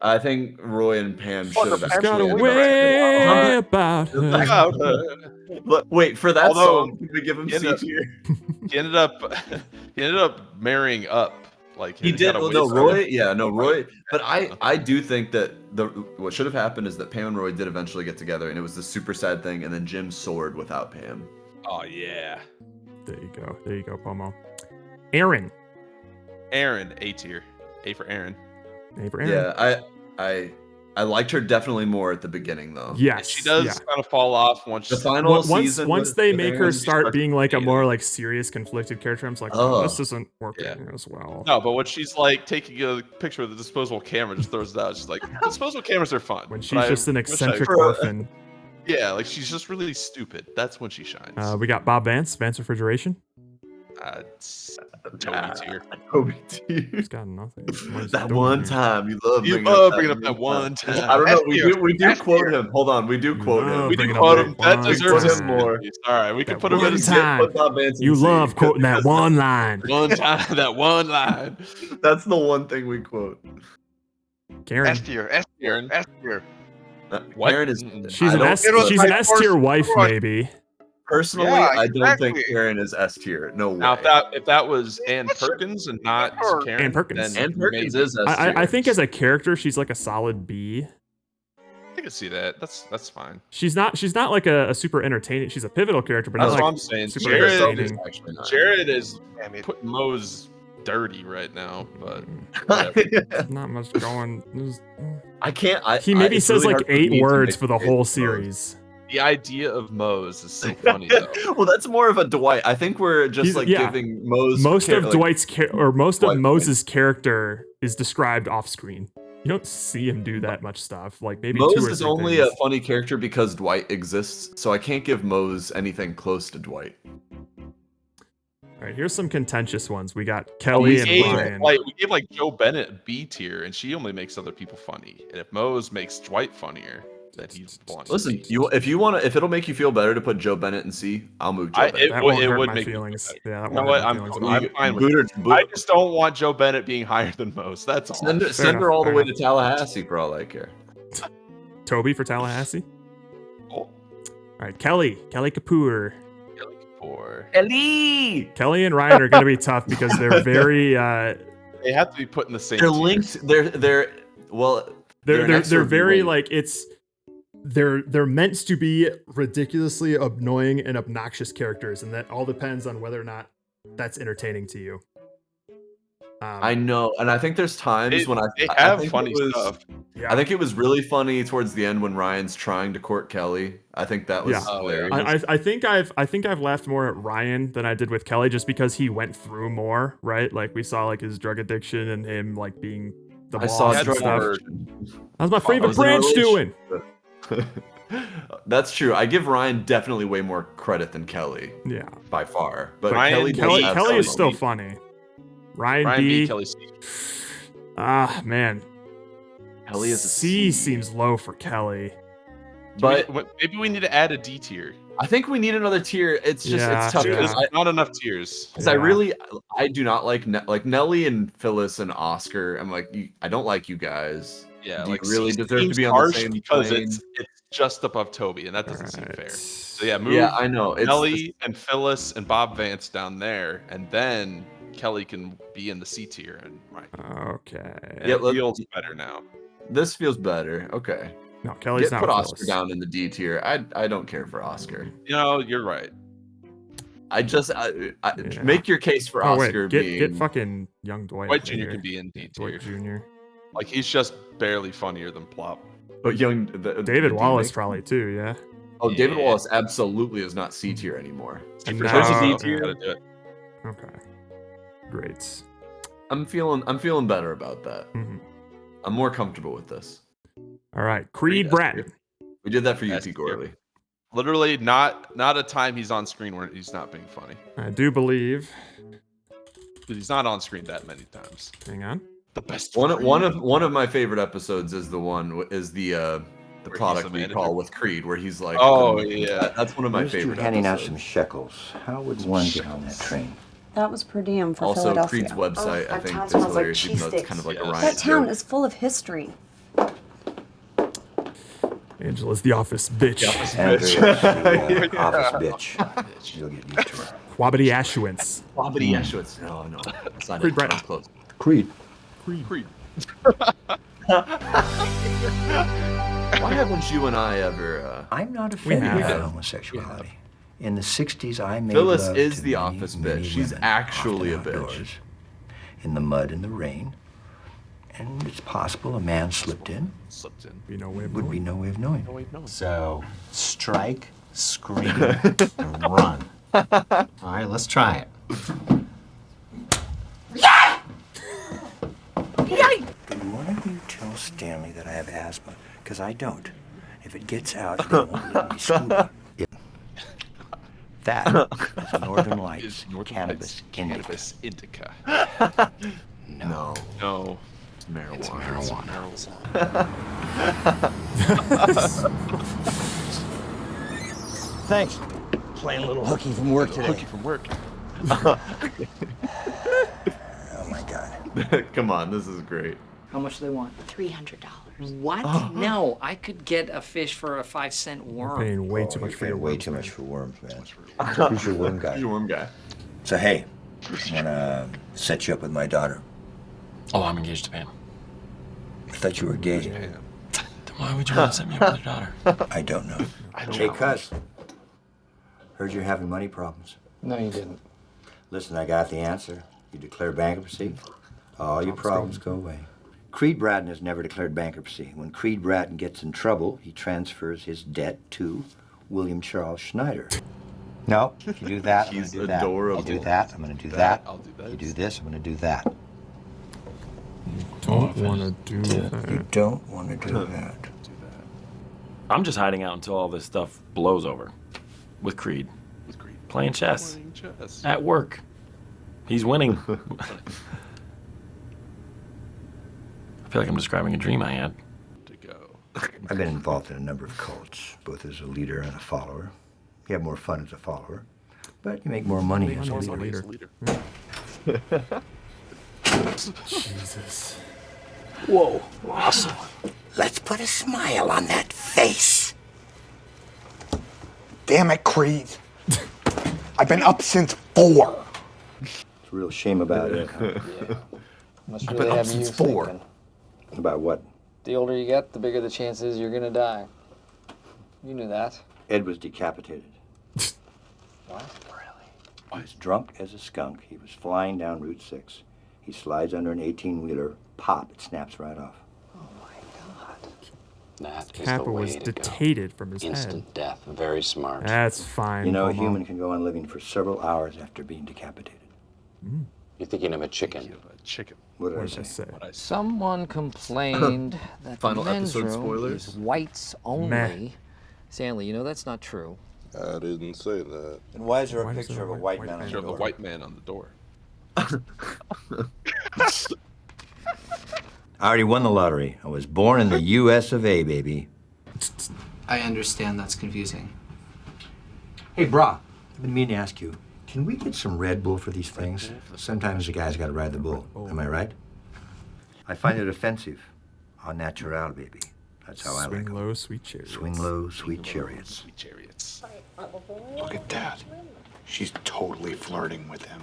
[SPEAKER 3] I think Roy and Pam should have
[SPEAKER 4] He's
[SPEAKER 3] actually.
[SPEAKER 4] got a
[SPEAKER 3] ended up
[SPEAKER 4] way about her.
[SPEAKER 2] About her.
[SPEAKER 3] Look, wait, for that
[SPEAKER 2] Although,
[SPEAKER 3] song, can we give him
[SPEAKER 2] he
[SPEAKER 3] C
[SPEAKER 2] ended up-
[SPEAKER 3] tier?
[SPEAKER 2] He ended up marrying up Like
[SPEAKER 3] He
[SPEAKER 2] you
[SPEAKER 3] did.
[SPEAKER 2] gotta wait
[SPEAKER 3] No,
[SPEAKER 2] for
[SPEAKER 3] Roy.
[SPEAKER 2] him.
[SPEAKER 3] Yeah, no, Roy. But I do think that what should have happened is that Pam and Roy did eventually get together, and it was this super sad thing, and then Jim soared without Pam.
[SPEAKER 2] Oh yeah.
[SPEAKER 4] There you go. There you go, Pomo. Aaron.
[SPEAKER 2] Aaron, A tier. A for Aaron.
[SPEAKER 4] A for Aaron.
[SPEAKER 3] Yeah, I liked her definitely more at the beginning though.
[SPEAKER 4] Yes.
[SPEAKER 2] She does kind of fall off once
[SPEAKER 3] The final
[SPEAKER 4] once
[SPEAKER 3] season.
[SPEAKER 4] once they make her start
[SPEAKER 2] starts
[SPEAKER 4] being like a
[SPEAKER 2] dating.
[SPEAKER 4] more like serious conflicted character, I'm just like, oh, this
[SPEAKER 3] Oh.
[SPEAKER 4] isn't working as well.
[SPEAKER 2] No, but when she's like taking a picture with a disposable camera, just throws it out. She's like, disposable cameras are fun.
[SPEAKER 4] When
[SPEAKER 2] but
[SPEAKER 4] she's
[SPEAKER 2] I
[SPEAKER 4] just an
[SPEAKER 2] wish I-
[SPEAKER 4] eccentric orphan.
[SPEAKER 2] Yeah, like she's just really stupid. That's when she shines.
[SPEAKER 4] We got Bob Vance, Vance Refrigeration.
[SPEAKER 2] Toby tier.
[SPEAKER 3] Toby tier.
[SPEAKER 4] He's got nothing. What is
[SPEAKER 3] That
[SPEAKER 4] he doing
[SPEAKER 3] one
[SPEAKER 4] here?
[SPEAKER 3] time you love
[SPEAKER 2] You
[SPEAKER 3] bringing
[SPEAKER 2] love
[SPEAKER 3] up
[SPEAKER 2] bringing up that one time.
[SPEAKER 3] I don't know.
[SPEAKER 1] S-tier.
[SPEAKER 3] We do quote him. Hold on, we do quote
[SPEAKER 4] love
[SPEAKER 3] him.
[SPEAKER 2] We do
[SPEAKER 4] bringing up
[SPEAKER 2] quote
[SPEAKER 4] that
[SPEAKER 2] him. That
[SPEAKER 4] one
[SPEAKER 2] deserves
[SPEAKER 3] time.
[SPEAKER 2] his more. All right, we can
[SPEAKER 4] That
[SPEAKER 2] put him in
[SPEAKER 4] one
[SPEAKER 2] his
[SPEAKER 4] time.
[SPEAKER 3] Put Bob Vance in
[SPEAKER 4] You
[SPEAKER 3] C,
[SPEAKER 4] love quoting that
[SPEAKER 3] because
[SPEAKER 4] one line.
[SPEAKER 2] one time. That one line.
[SPEAKER 3] That's the one thing we quote.
[SPEAKER 4] Karen.
[SPEAKER 1] S tier. S tier. S tier.
[SPEAKER 2] What?
[SPEAKER 3] Karen is.
[SPEAKER 4] She's
[SPEAKER 3] I
[SPEAKER 4] an
[SPEAKER 3] don't-
[SPEAKER 4] S.
[SPEAKER 1] It was
[SPEAKER 4] She's
[SPEAKER 1] my
[SPEAKER 4] an S tier
[SPEAKER 1] first
[SPEAKER 4] wife,
[SPEAKER 1] choice.
[SPEAKER 4] maybe.
[SPEAKER 3] Personally,
[SPEAKER 1] Yeah,
[SPEAKER 3] I don't think
[SPEAKER 1] exactly.
[SPEAKER 3] Karen is S tier. No way.
[SPEAKER 2] Now, if that was Ann Perkins and not Karen,
[SPEAKER 4] Ann Perkins.
[SPEAKER 2] then
[SPEAKER 3] Ann Perkins
[SPEAKER 2] maybe.
[SPEAKER 3] is S tier.
[SPEAKER 4] I think as a character, she's like a solid B.
[SPEAKER 2] I can see that. That's fine.
[SPEAKER 4] She's not like a super entertaining. She's a pivotal character, but
[SPEAKER 2] That's
[SPEAKER 4] not
[SPEAKER 2] what
[SPEAKER 4] like
[SPEAKER 2] I'm saying.
[SPEAKER 4] super
[SPEAKER 2] Jared
[SPEAKER 4] entertaining.
[SPEAKER 3] Actually not.
[SPEAKER 2] Jared is
[SPEAKER 1] Damn it.
[SPEAKER 2] putting Moe's dirty right now, but
[SPEAKER 4] There's not much going.
[SPEAKER 3] I can't.
[SPEAKER 4] He maybe
[SPEAKER 3] it's
[SPEAKER 4] says
[SPEAKER 3] really
[SPEAKER 4] like
[SPEAKER 3] hard for me
[SPEAKER 4] 8
[SPEAKER 3] to
[SPEAKER 4] words
[SPEAKER 3] make
[SPEAKER 4] for the
[SPEAKER 3] a case
[SPEAKER 4] whole
[SPEAKER 3] Moe's.
[SPEAKER 4] series.
[SPEAKER 2] the idea of Moe's is so funny though.
[SPEAKER 3] Well, that's more of a Dwight. I think we're just
[SPEAKER 4] He's-
[SPEAKER 3] like
[SPEAKER 4] yeah.
[SPEAKER 3] giving Moe's.
[SPEAKER 4] Most of
[SPEAKER 3] like,
[SPEAKER 4] Dwight's or most of
[SPEAKER 3] Dwight
[SPEAKER 4] Moses' character is described off screen. You don't see him do that much stuff. Like maybe 2
[SPEAKER 3] Mose
[SPEAKER 4] or
[SPEAKER 3] is
[SPEAKER 4] 3
[SPEAKER 3] only
[SPEAKER 4] things.
[SPEAKER 3] a funny character because Dwight exists, so I can't give Mose anything close to Dwight.
[SPEAKER 4] All right, here's some contentious ones. We got Kelly
[SPEAKER 2] We
[SPEAKER 4] and
[SPEAKER 2] gave,
[SPEAKER 4] Ryan.
[SPEAKER 2] we gave like Joe Bennett B tier, and she only makes other people funny. And if Moe's makes Dwight funnier, then he's funny.
[SPEAKER 3] Listen, if it'll make you feel better to put Joe Bennett in C, I'll move Joe Bennett.
[SPEAKER 4] That won't hurt
[SPEAKER 2] would
[SPEAKER 4] my
[SPEAKER 2] make me
[SPEAKER 4] feelings.
[SPEAKER 2] feel
[SPEAKER 4] Yeah, that
[SPEAKER 2] You know
[SPEAKER 4] won't
[SPEAKER 2] what?
[SPEAKER 4] hurt my
[SPEAKER 2] I'm
[SPEAKER 4] feelings at all.
[SPEAKER 2] fine with it. I just don't want Joe Bennett being higher than Moe's. That's all.
[SPEAKER 3] Send
[SPEAKER 4] enough,
[SPEAKER 3] her all the
[SPEAKER 4] fair
[SPEAKER 3] way
[SPEAKER 4] enough.
[SPEAKER 3] to Tallahassee for all I care.
[SPEAKER 4] Toby for Tallahassee.
[SPEAKER 2] Oh,
[SPEAKER 4] All right, Kelly Kapoor.
[SPEAKER 2] Kelly Kapoor.
[SPEAKER 4] Kelly and Ryan are going to be tough because they're very
[SPEAKER 2] They have to be put in the same.
[SPEAKER 3] They're
[SPEAKER 2] tier.
[SPEAKER 3] linked. They're well.
[SPEAKER 4] they're
[SPEAKER 3] next to
[SPEAKER 4] very
[SPEAKER 3] linked.
[SPEAKER 4] like they're meant to be ridiculously annoying and obnoxious characters, and that all depends on whether or not that's entertaining to you.
[SPEAKER 3] I know, and I think there's times when
[SPEAKER 2] They
[SPEAKER 3] I
[SPEAKER 2] have
[SPEAKER 3] think
[SPEAKER 2] funny
[SPEAKER 3] it was,
[SPEAKER 2] stuff.
[SPEAKER 4] Yeah.
[SPEAKER 3] I think it was really funny towards the end when Ryan's trying to court Kelly. I think that was
[SPEAKER 4] Yeah.
[SPEAKER 3] hilarious.
[SPEAKER 4] I think I've laughed more at Ryan than I did with Kelly, just because he went through more, right? Like we saw like his drug addiction and him like being the
[SPEAKER 3] I
[SPEAKER 4] boss
[SPEAKER 3] saw
[SPEAKER 4] and
[SPEAKER 3] drug
[SPEAKER 4] stuff.
[SPEAKER 3] addiction.
[SPEAKER 4] How's my
[SPEAKER 3] I
[SPEAKER 4] favorite
[SPEAKER 3] was in a
[SPEAKER 4] branch doing?
[SPEAKER 3] That's true. I give Ryan definitely way more credit than Kelly
[SPEAKER 4] Yeah,
[SPEAKER 3] by far. But
[SPEAKER 2] Ryan-
[SPEAKER 3] Kelly does have
[SPEAKER 4] Kelly is
[SPEAKER 3] some-
[SPEAKER 4] still funny. Ryan
[SPEAKER 2] B,
[SPEAKER 4] B.
[SPEAKER 2] Kelly C.
[SPEAKER 4] Ah man,
[SPEAKER 3] Kelly is a
[SPEAKER 4] C seems low for Kelly.
[SPEAKER 3] But
[SPEAKER 2] Maybe we need to add a D tier.
[SPEAKER 3] I think we need another tier. It's just
[SPEAKER 4] Yeah,
[SPEAKER 3] it's tough
[SPEAKER 4] yeah.
[SPEAKER 3] because
[SPEAKER 2] There's not enough tiers.
[SPEAKER 3] I really I do not like Nelly and Phyllis and Oscar. I'm like I don't like you guys.
[SPEAKER 2] Yeah,
[SPEAKER 3] Do
[SPEAKER 2] like
[SPEAKER 3] you really
[SPEAKER 2] C
[SPEAKER 3] deserve to
[SPEAKER 2] seems
[SPEAKER 3] be on the
[SPEAKER 2] harsh
[SPEAKER 3] same
[SPEAKER 2] because
[SPEAKER 3] plane?
[SPEAKER 2] it's just above Toby, and that doesn't seem fair. So yeah, move
[SPEAKER 3] Yeah, I know. It's
[SPEAKER 2] Nelly and Phyllis and Bob Vance down there, and then Kelly can be in the C tier, and right.
[SPEAKER 4] Okay.
[SPEAKER 2] And
[SPEAKER 3] Yeah,
[SPEAKER 2] it feels better now.
[SPEAKER 3] This feels better. Okay.
[SPEAKER 4] No, Kelly's not
[SPEAKER 3] Put
[SPEAKER 4] with
[SPEAKER 3] Oscar
[SPEAKER 4] Phyllis.
[SPEAKER 3] down in the D tier. I don't care for Oscar.
[SPEAKER 2] You know, you're right.
[SPEAKER 3] I just make your case for
[SPEAKER 4] Oh
[SPEAKER 3] Oscar
[SPEAKER 4] wait, get
[SPEAKER 3] being
[SPEAKER 4] fucking young Dwight.
[SPEAKER 2] Dwight
[SPEAKER 4] up
[SPEAKER 2] Jr.
[SPEAKER 4] in here.
[SPEAKER 2] can be in D tier.
[SPEAKER 4] Dwight Jr.
[SPEAKER 2] Like he's just barely funnier than Plop.
[SPEAKER 3] But young
[SPEAKER 4] David
[SPEAKER 3] the
[SPEAKER 4] Wallace
[SPEAKER 3] D-Make-
[SPEAKER 4] probably too. Yeah.
[SPEAKER 3] Oh, David
[SPEAKER 2] Yeah.
[SPEAKER 3] Wallace absolutely is not C tier anymore.
[SPEAKER 4] And
[SPEAKER 3] For
[SPEAKER 4] now-
[SPEAKER 3] sure.
[SPEAKER 2] D
[SPEAKER 4] okay.
[SPEAKER 2] tier. Gotta do it.
[SPEAKER 4] Okay. Great.
[SPEAKER 3] I'm feeling better about that.
[SPEAKER 4] Mhm.
[SPEAKER 3] I'm more comfortable with this.
[SPEAKER 4] All right, Creed
[SPEAKER 3] S
[SPEAKER 4] Bratton.
[SPEAKER 3] tier. We did that for
[SPEAKER 2] S
[SPEAKER 3] UT
[SPEAKER 2] tier.
[SPEAKER 3] Gorley.
[SPEAKER 2] Literally, not a time he's on screen where he's not being funny.
[SPEAKER 4] I do believe.
[SPEAKER 2] Because he's not on screen that many times.
[SPEAKER 4] Hang on.
[SPEAKER 2] The best.
[SPEAKER 3] One
[SPEAKER 2] Creed.
[SPEAKER 3] of my favorite episodes is the
[SPEAKER 2] he's
[SPEAKER 3] product
[SPEAKER 2] the
[SPEAKER 3] recall
[SPEAKER 2] manager.
[SPEAKER 3] with Creed, where he's like,
[SPEAKER 2] Oh, yeah.
[SPEAKER 3] that's one of my
[SPEAKER 12] Here's you
[SPEAKER 3] favorite
[SPEAKER 12] handing out
[SPEAKER 3] episodes.
[SPEAKER 12] some shekels. How would one get on that train?
[SPEAKER 13] That was per diem for
[SPEAKER 3] Also,
[SPEAKER 13] Philadelphia.
[SPEAKER 3] Creed's website, I
[SPEAKER 13] that
[SPEAKER 3] think,
[SPEAKER 13] town
[SPEAKER 3] is
[SPEAKER 13] smells like
[SPEAKER 3] hilarious, even though it's
[SPEAKER 13] cheesesteaks.
[SPEAKER 3] kind of like a
[SPEAKER 2] Yes.
[SPEAKER 3] Ryan
[SPEAKER 13] That town
[SPEAKER 3] joke.
[SPEAKER 13] is full of history.
[SPEAKER 4] Angela's the office bitch.
[SPEAKER 12] Andrea, you, office bitch. You'll get used to her.
[SPEAKER 4] Quabity Ashwins.
[SPEAKER 3] Quabity Ashwitz. No, that's not
[SPEAKER 4] Creed
[SPEAKER 3] it.
[SPEAKER 4] Bratton.
[SPEAKER 3] I'm close.
[SPEAKER 12] Creed.
[SPEAKER 2] Creed.
[SPEAKER 3] Why haven't you and I ever?
[SPEAKER 12] I'm not
[SPEAKER 4] We
[SPEAKER 12] offended by
[SPEAKER 4] have.
[SPEAKER 12] homosexuality. In the 60s, I made
[SPEAKER 3] Phyllis
[SPEAKER 12] love
[SPEAKER 3] is
[SPEAKER 12] to
[SPEAKER 3] the
[SPEAKER 12] many,
[SPEAKER 3] office
[SPEAKER 12] many
[SPEAKER 3] bitch. She's
[SPEAKER 12] women,
[SPEAKER 3] actually a
[SPEAKER 12] often
[SPEAKER 3] bitch.
[SPEAKER 12] outdoors, in the mud and the rain. And it's possible a man slipped in.
[SPEAKER 2] Slipped in.
[SPEAKER 12] Would be no way of knowing.
[SPEAKER 6] So, strike, scream, and run. All right, let's try it.
[SPEAKER 12] But one of you tell Stanley that I have asthma, because I don't. If it gets out, they won't let me scuba. That is Northern Lights cannabis indica.
[SPEAKER 2] Cannabis indica.
[SPEAKER 3] No.
[SPEAKER 2] No.
[SPEAKER 3] It's marijuana.
[SPEAKER 6] It's marijuana.
[SPEAKER 12] Thanks. Playing a little hooky from work today.
[SPEAKER 2] Hooky from work.
[SPEAKER 12] Oh my God.
[SPEAKER 3] Come on, this is great.
[SPEAKER 14] How much do they want?
[SPEAKER 13] $300.
[SPEAKER 14] What? No, I could get a fish for a 5-cent worm.
[SPEAKER 4] Paying way too much for your
[SPEAKER 12] Way
[SPEAKER 4] worms,
[SPEAKER 12] too
[SPEAKER 4] man.
[SPEAKER 12] much for worms, man. Who's your worm guy?
[SPEAKER 3] Your worm guy.
[SPEAKER 12] So hey, I wanna set you up with my daughter.
[SPEAKER 9] Oh, I'm engaged to Pam.
[SPEAKER 12] I thought you were gay.
[SPEAKER 9] Then why would you want to set me up with your daughter?
[SPEAKER 12] I don't know. Hey, cuz. Heard you're having money problems.
[SPEAKER 6] No, you didn't.
[SPEAKER 12] Listen, I got the answer. You declare bankruptcy, all your problems go away. Creed Bratton has never declared bankruptcy. When Creed Bratton gets in trouble, he transfers his debt to William Charles Schneider. No, if you do that, I'm gonna do that.
[SPEAKER 3] adorable.
[SPEAKER 12] You do that, I'm gonna do that.
[SPEAKER 2] I'll do that.
[SPEAKER 12] You do this, I'm gonna do that.
[SPEAKER 4] Don't want to do
[SPEAKER 12] You
[SPEAKER 4] that.
[SPEAKER 12] don't want to do that.
[SPEAKER 15] I'm just hiding out until all this stuff blows over. With Creed.
[SPEAKER 2] With Creed.
[SPEAKER 15] Playing chess.
[SPEAKER 2] Playing chess.
[SPEAKER 15] At work. He's winning. I feel like I'm describing a dream I had.
[SPEAKER 2] To go.
[SPEAKER 12] I've been involved in a number of cults, both as a leader and a follower. You have more fun as a follower, but you make more money as a leader.
[SPEAKER 4] Jesus.
[SPEAKER 12] Whoa, awesome. Let's put a smile on that face.
[SPEAKER 16] Damn it, Creed. I've been up since 4.
[SPEAKER 12] It's a real shame about it.
[SPEAKER 6] Yeah. Must
[SPEAKER 16] I've
[SPEAKER 6] really
[SPEAKER 16] been up
[SPEAKER 6] have you
[SPEAKER 16] since 4.
[SPEAKER 6] thinking.
[SPEAKER 12] About what?
[SPEAKER 6] The older you get, the bigger the chances you're gonna die. You knew that.
[SPEAKER 12] Ed was decapitated.
[SPEAKER 6] What?
[SPEAKER 12] He was drunk as a skunk. He was flying down Route 6. He slides under an 18-wheeler. Pop, it snaps right off.
[SPEAKER 6] That is
[SPEAKER 4] Kappa
[SPEAKER 6] the way
[SPEAKER 4] was
[SPEAKER 6] to go.
[SPEAKER 4] dictated from his
[SPEAKER 6] Instant
[SPEAKER 4] head.
[SPEAKER 6] death. Very smart.
[SPEAKER 4] That's fine.
[SPEAKER 12] You know, a
[SPEAKER 4] Momo.
[SPEAKER 12] human can go on living for several hours after being decapitated.
[SPEAKER 6] You're thinking of a chicken.
[SPEAKER 2] Chicken.
[SPEAKER 12] What did I
[SPEAKER 4] What did I
[SPEAKER 12] say?
[SPEAKER 4] say?
[SPEAKER 6] Someone complained that
[SPEAKER 3] Final
[SPEAKER 6] the men's
[SPEAKER 3] episode
[SPEAKER 6] room
[SPEAKER 3] spoilers?
[SPEAKER 6] is whites only.
[SPEAKER 4] Meh.
[SPEAKER 6] Stanley, you know that's not true.
[SPEAKER 11] I didn't say that.
[SPEAKER 12] And why is there
[SPEAKER 4] Why
[SPEAKER 12] a
[SPEAKER 4] does
[SPEAKER 12] picture
[SPEAKER 4] there
[SPEAKER 12] of a
[SPEAKER 4] a
[SPEAKER 12] white
[SPEAKER 4] white
[SPEAKER 12] man on
[SPEAKER 4] man?
[SPEAKER 12] the
[SPEAKER 2] Show the
[SPEAKER 12] door?
[SPEAKER 2] white man on the door.
[SPEAKER 12] I already won the lottery. I was born in the U.S. of A, baby.
[SPEAKER 14] I understand that's confusing.
[SPEAKER 12] Hey, brah, I've been meaning to ask you, can we get some Red Bull for these things? Sometimes the guy's got to ride the bull. Am I right? I find it offensive. Au natural, baby. That's how I like
[SPEAKER 4] Swing
[SPEAKER 12] them.
[SPEAKER 4] low, sweet cherry.
[SPEAKER 12] Swing low, sweet chariots.
[SPEAKER 2] Sweet chariots.
[SPEAKER 16] Look at that. She's totally flirting with him.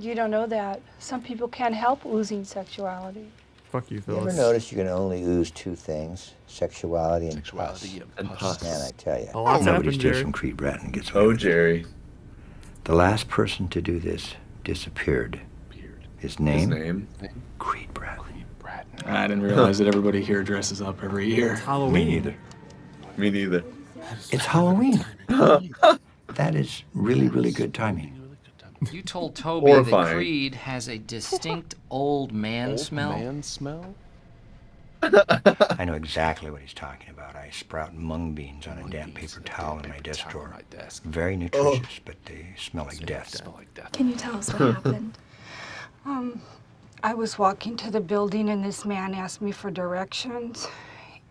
[SPEAKER 13] You don't know that. Some people can't help oozing sexuality.
[SPEAKER 4] Fuck you,
[SPEAKER 12] You ever
[SPEAKER 4] Phyllis.
[SPEAKER 12] notice you can only ooze two things? Sexuality and
[SPEAKER 2] Sexuality
[SPEAKER 12] pus.
[SPEAKER 2] and pus.
[SPEAKER 12] Man, I tell you.
[SPEAKER 4] A lot's
[SPEAKER 12] Nobody
[SPEAKER 4] happened,
[SPEAKER 12] steals
[SPEAKER 4] Jerry.
[SPEAKER 12] from Creed Bratton and gets away
[SPEAKER 3] Oh,
[SPEAKER 12] with it.
[SPEAKER 3] Jerry.
[SPEAKER 12] The last person to do this disappeared. His name?
[SPEAKER 3] His name?
[SPEAKER 12] Creed Bratton.
[SPEAKER 14] I didn't realize that everybody here dresses up every year.
[SPEAKER 4] It's Halloween.
[SPEAKER 3] Me neither. Me neither.
[SPEAKER 12] It's Halloween. That is really, really good timing.
[SPEAKER 14] You told Toby that
[SPEAKER 3] Horrifying.
[SPEAKER 14] Creed has a distinct old man smell.
[SPEAKER 2] Man smell?
[SPEAKER 12] I know exactly what he's talking about. I sprout mung beans on a damp paper towel in my desk drawer. Very nutritious, but they smell like death.
[SPEAKER 7] Can you tell us what happened?
[SPEAKER 13] I was walking to the building and this man asked me for directions.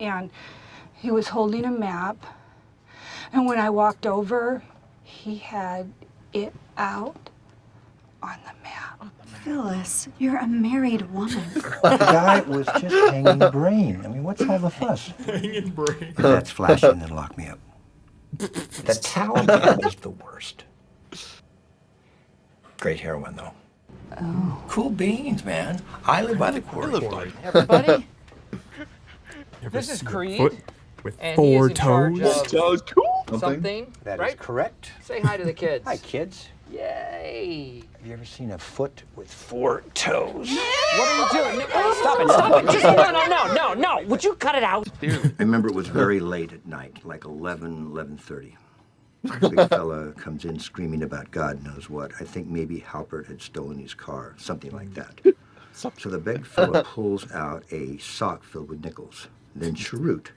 [SPEAKER 13] And he was holding a map. And when I walked over, he had it out on the map.
[SPEAKER 7] Phyllis, you're a married woman.
[SPEAKER 12] The guy was just hanging brain. I mean, what's all the fuss?
[SPEAKER 4] Hanging brain.
[SPEAKER 12] If that's flashing, then lock me up. The towel man is the worst. Great heroine, though. Oh. Cool beans, man. I live by the quarry.
[SPEAKER 17] Everybody,
[SPEAKER 4] Ever
[SPEAKER 17] this is
[SPEAKER 4] see a
[SPEAKER 17] Creed.
[SPEAKER 4] foot with
[SPEAKER 17] And he
[SPEAKER 4] 4
[SPEAKER 17] is in charge
[SPEAKER 4] toes?
[SPEAKER 17] of something,
[SPEAKER 12] That
[SPEAKER 17] right?
[SPEAKER 12] is correct.
[SPEAKER 17] Say hi to the kids.
[SPEAKER 12] Hi, kids.
[SPEAKER 17] Yay!
[SPEAKER 12] Have you ever seen a foot with 4 toes?
[SPEAKER 17] What are you doing? Stop it! Stop it! Just no! Would you cut it out?
[SPEAKER 12] I remember it was very late at night, like 11:30. A big fella comes in screaming about God knows what. I think maybe Halpert had stolen his car, something like that. So the big fella pulls out a sock filled with nickels. Then Cherut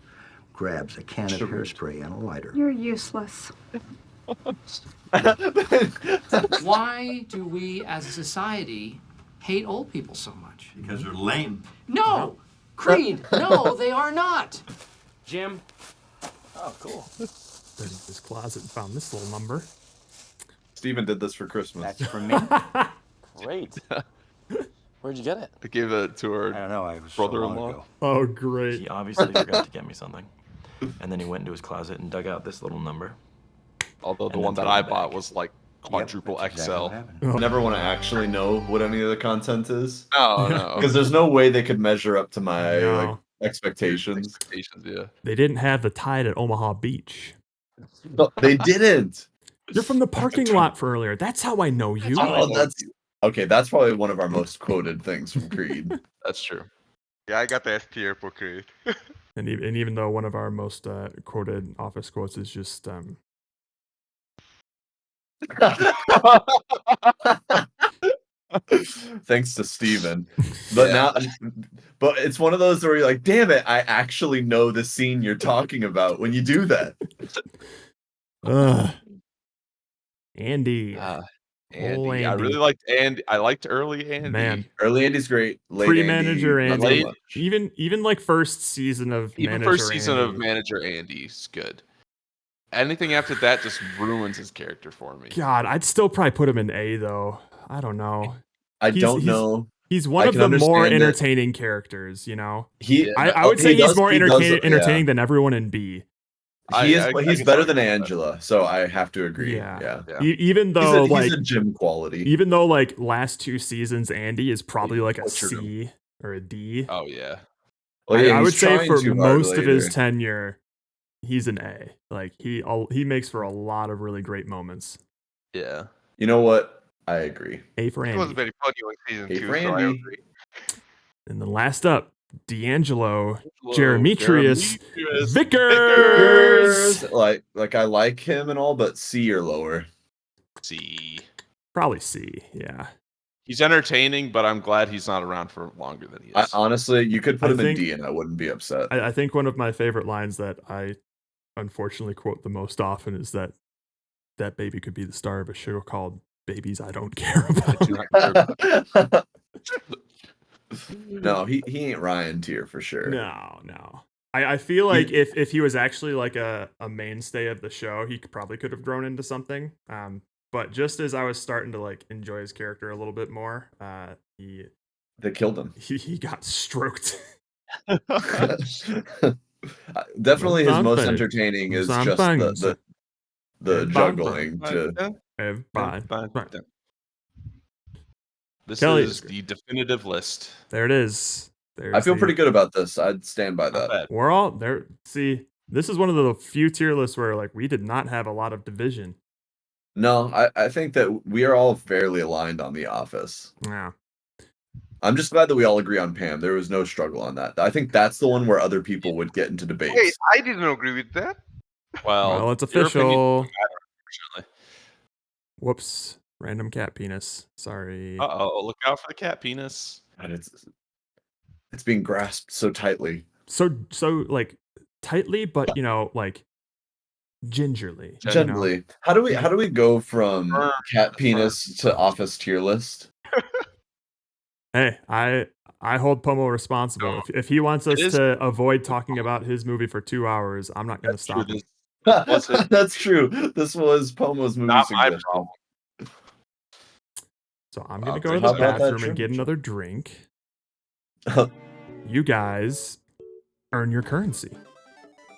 [SPEAKER 12] grabs a can of hairspray and a lighter.
[SPEAKER 13] You're useless.
[SPEAKER 14] Why do we as a society hate old people so much?
[SPEAKER 12] Because they're lame.
[SPEAKER 14] No! Creed, no, they are not.
[SPEAKER 17] Jim. Oh, cool.
[SPEAKER 4] Been in his closet and found this little number.
[SPEAKER 3] Steven did this for Christmas.
[SPEAKER 12] That's for me.
[SPEAKER 15] Great. Where'd you get it?
[SPEAKER 2] I gave it to her
[SPEAKER 12] I don't know. I was so long
[SPEAKER 2] brother-in-law.
[SPEAKER 12] ago.
[SPEAKER 4] Oh, great.
[SPEAKER 15] He obviously forgot to get me something. And then he went into his closet and dug out this little number.
[SPEAKER 2] Although the
[SPEAKER 15] And
[SPEAKER 2] one
[SPEAKER 15] then
[SPEAKER 2] that
[SPEAKER 15] threw
[SPEAKER 2] I
[SPEAKER 15] it back.
[SPEAKER 2] bought was like quadruple
[SPEAKER 12] Yep, that's exactly
[SPEAKER 2] XL.
[SPEAKER 12] what happened.
[SPEAKER 3] Never want to actually know what any of the content is.
[SPEAKER 2] No.
[SPEAKER 3] Because there's no way they could measure up to my
[SPEAKER 4] No.
[SPEAKER 3] like expectations.
[SPEAKER 2] Yeah.
[SPEAKER 4] They didn't have the tide at Omaha Beach.
[SPEAKER 3] No, they didn't.
[SPEAKER 4] You're from the parking lot for earlier. That's how I know you.
[SPEAKER 3] Oh, that's okay. That's probably one of our most quoted things from Creed.
[SPEAKER 2] That's true.
[SPEAKER 1] Yeah, I got the S tier for Creed.
[SPEAKER 4] And even though one of our most quoted office quotes is just
[SPEAKER 3] Thanks to Steven. But now but it's one of those where you're like, damn it, I actually know the scene you're talking about when you do that.
[SPEAKER 4] Andy.
[SPEAKER 2] Andy. I really liked Andy. I liked early Andy.
[SPEAKER 4] Man.
[SPEAKER 3] Early Andy's great. Late
[SPEAKER 4] Pre-manager
[SPEAKER 3] Andy,
[SPEAKER 4] Andy.
[SPEAKER 3] not so much.
[SPEAKER 4] Even like first season of
[SPEAKER 2] Even
[SPEAKER 4] manager
[SPEAKER 2] first season
[SPEAKER 4] Andy.
[SPEAKER 2] of Manager Andy's good. Anything after that just ruins his character for me.
[SPEAKER 4] God, I'd still probably put him in A though. I don't know.
[SPEAKER 3] I don't know.
[SPEAKER 4] He's one
[SPEAKER 3] I
[SPEAKER 4] of
[SPEAKER 3] can
[SPEAKER 4] the more
[SPEAKER 3] understand it.
[SPEAKER 4] entertaining characters, you know.
[SPEAKER 3] I
[SPEAKER 4] would say he's more
[SPEAKER 3] entertaining
[SPEAKER 4] entertaining than everyone in B.
[SPEAKER 3] He's better than Angela, so I have to agree.
[SPEAKER 4] Yeah.
[SPEAKER 3] Yeah.
[SPEAKER 4] Even though
[SPEAKER 3] he's a gym quality.
[SPEAKER 4] even though like last 2 seasons, Andy is probably like a C or a D.
[SPEAKER 2] Oh yeah.
[SPEAKER 3] Well, yeah,
[SPEAKER 4] I would
[SPEAKER 3] he's
[SPEAKER 4] say
[SPEAKER 3] trying
[SPEAKER 4] for
[SPEAKER 3] too hard
[SPEAKER 4] most of his
[SPEAKER 3] later.
[SPEAKER 4] tenure, he's an A. Like he makes for a lot of really great moments.
[SPEAKER 2] Yeah.
[SPEAKER 3] You know what? I agree.
[SPEAKER 4] A for
[SPEAKER 1] It
[SPEAKER 4] Andy.
[SPEAKER 1] was very funny on season
[SPEAKER 3] A
[SPEAKER 1] 2,
[SPEAKER 3] for
[SPEAKER 1] so I
[SPEAKER 3] Andy.
[SPEAKER 1] agree.
[SPEAKER 4] And then last up, D'Angelo,
[SPEAKER 2] Whoa,
[SPEAKER 4] Jeremetrius
[SPEAKER 2] Jeremetrius
[SPEAKER 4] Vickers.
[SPEAKER 3] Like I like him and all, but C or lower.
[SPEAKER 2] C.
[SPEAKER 4] Probably C, yeah.
[SPEAKER 2] He's entertaining, but I'm glad he's not around for longer than he is.
[SPEAKER 3] Honestly, you could put
[SPEAKER 4] I
[SPEAKER 3] him in
[SPEAKER 4] think-
[SPEAKER 3] D and I wouldn't be upset.
[SPEAKER 4] I think one of my favorite lines that I unfortunately quote the most often is that baby could be the star of a show called Babies I Don't Care About.
[SPEAKER 3] No, he ain't Ryan tier for sure.
[SPEAKER 4] No. I feel like if he was actually like a mainstay of the show, he probably could have grown into something. But just as I was starting to like enjoy his character a little bit more,
[SPEAKER 3] They killed him.
[SPEAKER 4] he got stroked.
[SPEAKER 3] Definitely his most
[SPEAKER 4] Something.
[SPEAKER 3] entertaining is just
[SPEAKER 4] Something.
[SPEAKER 3] the juggling to
[SPEAKER 2] This
[SPEAKER 4] Kelly
[SPEAKER 2] is the definitive list.
[SPEAKER 4] There it is.
[SPEAKER 3] I feel pretty good about this. I'd stand by that.
[SPEAKER 4] We're all there. See, this is one of the few tier lists where like we did not have a lot of division.
[SPEAKER 3] No, I think that we are all fairly aligned on The Office.
[SPEAKER 4] Yeah.
[SPEAKER 3] I'm just glad that we all agree on Pam. There was no struggle on that. I think that's the one where other people would get into debates.
[SPEAKER 1] Wait, I didn't agree with that.
[SPEAKER 2] Well,
[SPEAKER 4] it's
[SPEAKER 2] your opinion
[SPEAKER 4] official.
[SPEAKER 2] doesn't matter, unfortunately.
[SPEAKER 4] Whoops. Random cat penis. Sorry.
[SPEAKER 2] Uh-oh, look out for the cat penis.
[SPEAKER 3] And it's being grasped so tightly.
[SPEAKER 4] So like tightly, but you know, like gingerly. you know?
[SPEAKER 3] Gently. How do we go from cat penis to Office tier list?
[SPEAKER 4] Hey, I hold Pomo responsible. If he wants us to avoid talking about his movie for 2 hours, I'm not going to stop him.
[SPEAKER 3] That's true. This was Pomo's movie
[SPEAKER 2] Not my
[SPEAKER 3] suggestion.
[SPEAKER 2] problem.
[SPEAKER 4] So I'm going to go
[SPEAKER 3] how
[SPEAKER 4] to the
[SPEAKER 3] about that
[SPEAKER 4] bathroom and
[SPEAKER 3] trim?
[SPEAKER 4] get another drink. You guys earn your currency.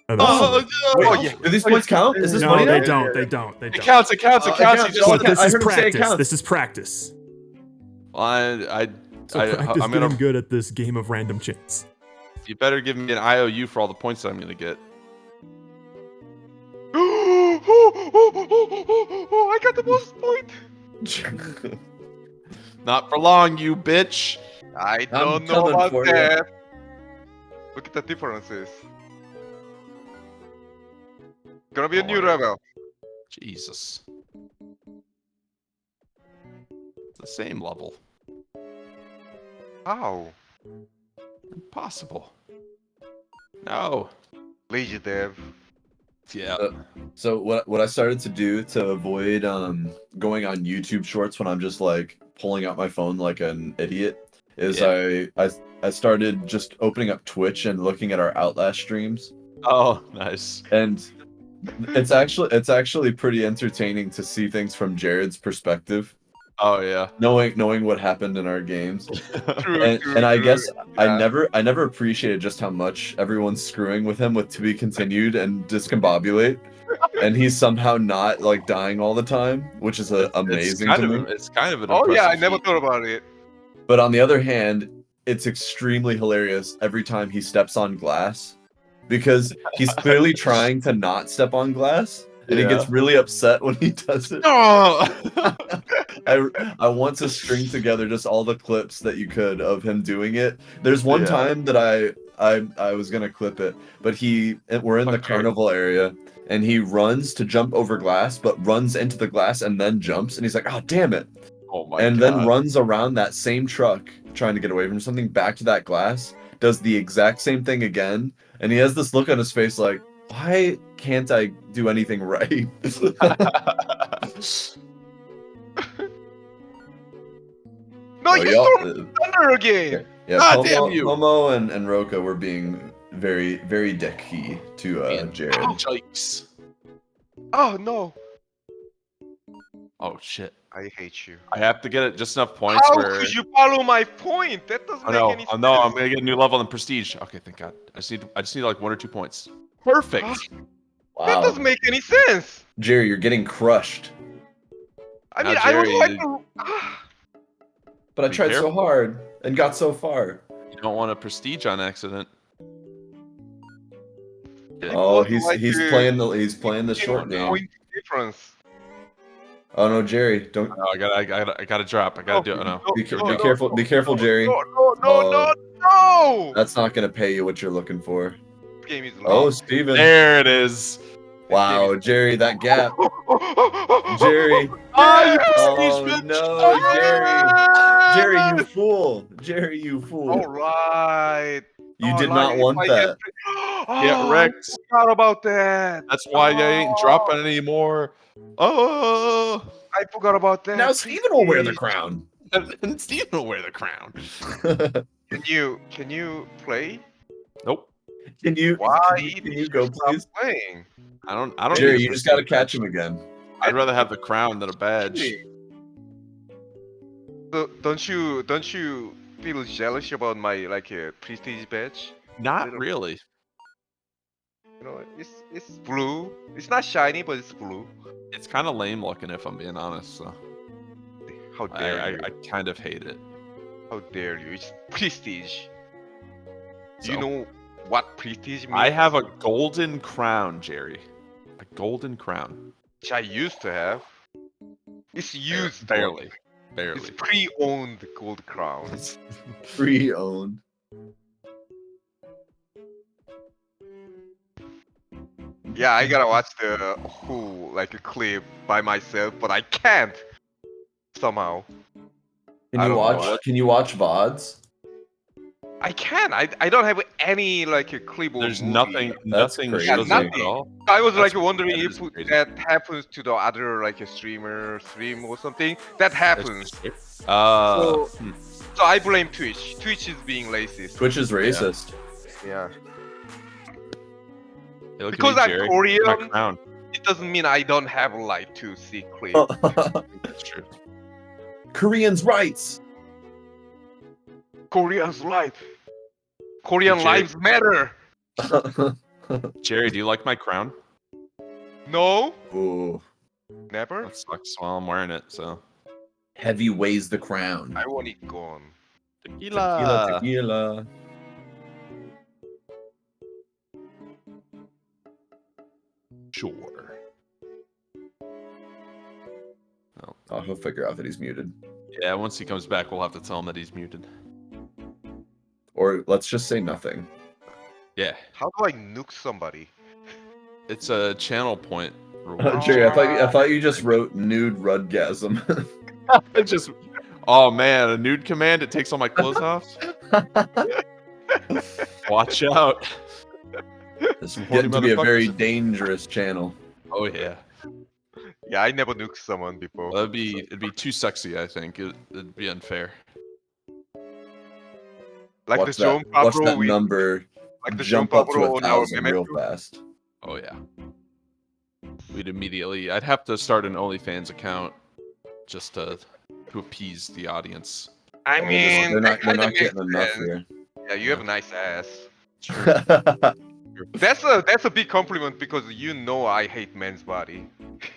[SPEAKER 3] Wait, do these points count? Is this
[SPEAKER 4] no,
[SPEAKER 3] money?
[SPEAKER 4] they
[SPEAKER 3] now?
[SPEAKER 4] don't. They don't.
[SPEAKER 2] It counts.
[SPEAKER 3] It counts.
[SPEAKER 4] But this
[SPEAKER 3] I
[SPEAKER 4] is
[SPEAKER 3] heard him say it
[SPEAKER 4] practice.
[SPEAKER 3] counts.
[SPEAKER 4] This is practice. So practice
[SPEAKER 2] I'm
[SPEAKER 4] getting
[SPEAKER 2] gonna.
[SPEAKER 4] good at this game of random chance.
[SPEAKER 2] You better give me an IOU for all the points that I'm gonna get.
[SPEAKER 1] I got the most point.
[SPEAKER 2] Not for long, you bitch.
[SPEAKER 1] I
[SPEAKER 3] I'm
[SPEAKER 1] don't know
[SPEAKER 3] coming
[SPEAKER 1] about
[SPEAKER 3] for ya.
[SPEAKER 1] that. Look at the differences. Gonna be a
[SPEAKER 2] Oh
[SPEAKER 1] new
[SPEAKER 2] my
[SPEAKER 1] level.
[SPEAKER 2] Jesus. It's the same level.
[SPEAKER 1] How?
[SPEAKER 2] Impossible. No.
[SPEAKER 1] Lazy dev.
[SPEAKER 2] Yeah.
[SPEAKER 3] So what I started to do to avoid going on YouTube Shorts when I'm just like pulling out my phone like an idiot is
[SPEAKER 2] Yeah.
[SPEAKER 3] I started just opening up Twitch and looking at our Outlast streams.
[SPEAKER 2] Oh, nice.
[SPEAKER 3] And it's actually pretty entertaining to see things from Jared's perspective.
[SPEAKER 2] Oh yeah.
[SPEAKER 3] Knowing what happened in our games.
[SPEAKER 1] True,
[SPEAKER 3] And I guess I
[SPEAKER 1] yeah.
[SPEAKER 3] never appreciated just how much everyone's screwing with him with To Be Continued and Discombobulate. And he's somehow not like dying all the time, which is amazing to me.
[SPEAKER 2] It's kind of an
[SPEAKER 1] Oh yeah, I
[SPEAKER 2] impressive
[SPEAKER 1] never
[SPEAKER 2] feat.
[SPEAKER 1] thought about it.
[SPEAKER 3] But on the other hand, it's extremely hilarious every time he steps on glass because he's clearly trying to not step on glass and he gets
[SPEAKER 2] Yeah.
[SPEAKER 3] really upset when he does it.
[SPEAKER 2] Oh!
[SPEAKER 3] I want to string together just all the clips that you could of him doing it. There's one
[SPEAKER 2] Yeah.
[SPEAKER 3] time that I was gonna clip it, but we're in the carnival area and he runs to jump over glass, but runs into the glass and then jumps and he's like, oh damn it.
[SPEAKER 2] Oh my
[SPEAKER 3] And
[SPEAKER 2] god.
[SPEAKER 3] then runs around that same truck trying to get away from something back to that glass, does the exact same thing again, and he has this look on his face like, why can't I do anything right?
[SPEAKER 1] No,
[SPEAKER 3] Oh,
[SPEAKER 1] you
[SPEAKER 3] y'all-
[SPEAKER 1] stormed thunder again.
[SPEAKER 3] Yeah,
[SPEAKER 2] Ah, damn you.
[SPEAKER 3] Pomo and Roka were being very, very dicky to Jared.
[SPEAKER 2] Yikes.
[SPEAKER 1] Oh no.
[SPEAKER 2] Oh shit.
[SPEAKER 1] I hate you.
[SPEAKER 2] I have to get it just enough points
[SPEAKER 1] How
[SPEAKER 2] where.
[SPEAKER 1] could you follow my point? That doesn't
[SPEAKER 2] Oh
[SPEAKER 1] make
[SPEAKER 2] no!
[SPEAKER 1] any
[SPEAKER 2] Oh
[SPEAKER 1] sense.
[SPEAKER 2] no! I'm gonna get a new level in prestige. Okay, thank God. I just need like 1 or 2 points. Perfect.
[SPEAKER 1] That
[SPEAKER 3] Wow.
[SPEAKER 1] doesn't make any sense.
[SPEAKER 3] Jerry, you're getting crushed.
[SPEAKER 1] I
[SPEAKER 2] Now,
[SPEAKER 1] mean, I would
[SPEAKER 2] Jerry,
[SPEAKER 1] like to.
[SPEAKER 3] But I
[SPEAKER 2] Be
[SPEAKER 3] tried so
[SPEAKER 2] careful.
[SPEAKER 3] hard and got so far.
[SPEAKER 2] You don't want a prestige on accident.
[SPEAKER 3] Oh,
[SPEAKER 1] would like
[SPEAKER 3] he's
[SPEAKER 1] to-
[SPEAKER 3] playing the short game.
[SPEAKER 1] Point difference.
[SPEAKER 3] Oh no, Jerry, don't.
[SPEAKER 2] No, I gotta drop. I gotta do it. No.
[SPEAKER 3] Be careful, Jerry.
[SPEAKER 1] No,
[SPEAKER 3] Oh,
[SPEAKER 1] no!
[SPEAKER 3] that's not gonna pay you what you're looking for.
[SPEAKER 1] This game is
[SPEAKER 3] Oh,
[SPEAKER 1] late.
[SPEAKER 3] Steven.
[SPEAKER 2] There it is.
[SPEAKER 3] Wow, Jerry, that gap. Jerry.
[SPEAKER 2] Ah, you prestige
[SPEAKER 3] Oh
[SPEAKER 2] bitch.
[SPEAKER 3] no, Jerry, you fool. Jerry, you fool.
[SPEAKER 1] All right.
[SPEAKER 3] You did not want that.
[SPEAKER 2] Get
[SPEAKER 1] Oh,
[SPEAKER 2] wrecked.
[SPEAKER 1] I forgot about that.
[SPEAKER 2] That's why I ain't dropping anymore. Oh.
[SPEAKER 1] I forgot about that.
[SPEAKER 3] Now Steven will wear the crown.
[SPEAKER 2] And Steven will wear the crown.
[SPEAKER 1] Can you play?
[SPEAKER 2] Nope.
[SPEAKER 3] Can you
[SPEAKER 1] Why?
[SPEAKER 3] can you go please?
[SPEAKER 1] Playing.
[SPEAKER 2] I don't.
[SPEAKER 3] Jerry,
[SPEAKER 2] need a
[SPEAKER 3] you just gotta
[SPEAKER 2] prestige
[SPEAKER 3] catch
[SPEAKER 2] badge.
[SPEAKER 3] him again.
[SPEAKER 2] I'd rather have the crown than a badge.
[SPEAKER 1] So, don't you feel jealous about my like prestige badge?
[SPEAKER 2] Not really.
[SPEAKER 1] You know, it's blue. It's not shiny, but it's blue.
[SPEAKER 2] It's kind of lame looking, if I'm being honest. So
[SPEAKER 1] How dare you?
[SPEAKER 2] I kind of hate it.
[SPEAKER 1] How dare you? It's prestige. Do
[SPEAKER 2] So,
[SPEAKER 1] you know what prestige means?
[SPEAKER 2] I have a golden crown, Jerry. A golden crown.
[SPEAKER 1] Which I used to have. It's used.
[SPEAKER 2] Barely.
[SPEAKER 1] It's
[SPEAKER 2] Barely.
[SPEAKER 1] pre-owned gold crown.
[SPEAKER 3] Pre-owned.
[SPEAKER 1] Yeah, I gotta watch the whole like a clip by myself, but I can't somehow. I don't know.
[SPEAKER 3] Can you watch VODs?
[SPEAKER 1] I can. I don't have any like a clip. Or
[SPEAKER 2] There's
[SPEAKER 1] movie.
[SPEAKER 2] nothing
[SPEAKER 3] crazy.
[SPEAKER 2] shows
[SPEAKER 1] Nothing.
[SPEAKER 2] up at all.
[SPEAKER 1] I was
[SPEAKER 2] That's-
[SPEAKER 1] like wondering
[SPEAKER 2] that
[SPEAKER 1] if
[SPEAKER 2] is crazy.
[SPEAKER 1] that happens to the other like a stream or something. That happens.
[SPEAKER 2] Uh,
[SPEAKER 1] So I blame Twitch. Twitch is being racist.
[SPEAKER 3] Twitch is racist.
[SPEAKER 1] Yeah.
[SPEAKER 2] Hey, look at
[SPEAKER 1] Because
[SPEAKER 2] me,
[SPEAKER 1] I'm
[SPEAKER 2] Jerry.
[SPEAKER 1] Korean,
[SPEAKER 2] My crown.
[SPEAKER 1] it doesn't mean I don't have light to see clip.
[SPEAKER 2] That's true.
[SPEAKER 3] Koreans' rights.
[SPEAKER 1] Korea's life. Korean
[SPEAKER 2] Jerry.
[SPEAKER 1] lives matter.
[SPEAKER 2] Jerry, do you like my crown?
[SPEAKER 1] No,
[SPEAKER 3] Ooh.
[SPEAKER 1] never.
[SPEAKER 2] That sucks while I'm wearing it, so.
[SPEAKER 3] Heavy weighs the crown.
[SPEAKER 1] I want it gone.
[SPEAKER 2] Tequila.
[SPEAKER 3] Tequila.
[SPEAKER 2] Sure.
[SPEAKER 3] Oh, he'll figure out that he's muted.
[SPEAKER 2] Yeah, once he comes back, we'll have to tell him that he's muted.
[SPEAKER 3] Or let's just say nothing.
[SPEAKER 2] Yeah.
[SPEAKER 1] How do I nuke somebody?
[SPEAKER 2] It's a channel point reward.
[SPEAKER 3] Jerry, I thought you just wrote nude rudgasm.
[SPEAKER 2] It just. Oh man, a nude command. It takes all my clothes off. Watch out.
[SPEAKER 3] This is getting to be a very dangerous channel.
[SPEAKER 2] Oh yeah.
[SPEAKER 1] Yeah, I never nuked someone before.
[SPEAKER 2] It'd be too sexy. I think it'd be unfair.
[SPEAKER 1] Like
[SPEAKER 3] Watch
[SPEAKER 1] the Joan
[SPEAKER 3] watch
[SPEAKER 1] Pablo,
[SPEAKER 3] that number
[SPEAKER 1] like the
[SPEAKER 3] jump
[SPEAKER 1] Joan
[SPEAKER 3] up to
[SPEAKER 1] Pablo on our
[SPEAKER 3] 1,000 real
[SPEAKER 1] Memetu.
[SPEAKER 3] fast.
[SPEAKER 2] Oh yeah. We'd immediately. I'd have to start an OnlyFans account just to appease the audience.
[SPEAKER 1] I mean,
[SPEAKER 3] they're
[SPEAKER 1] that
[SPEAKER 3] not
[SPEAKER 1] kinda makes
[SPEAKER 3] getting enough
[SPEAKER 1] sense.
[SPEAKER 3] here.
[SPEAKER 1] Yeah, you have a nice ass. That's a big compliment because you know I hate men's body.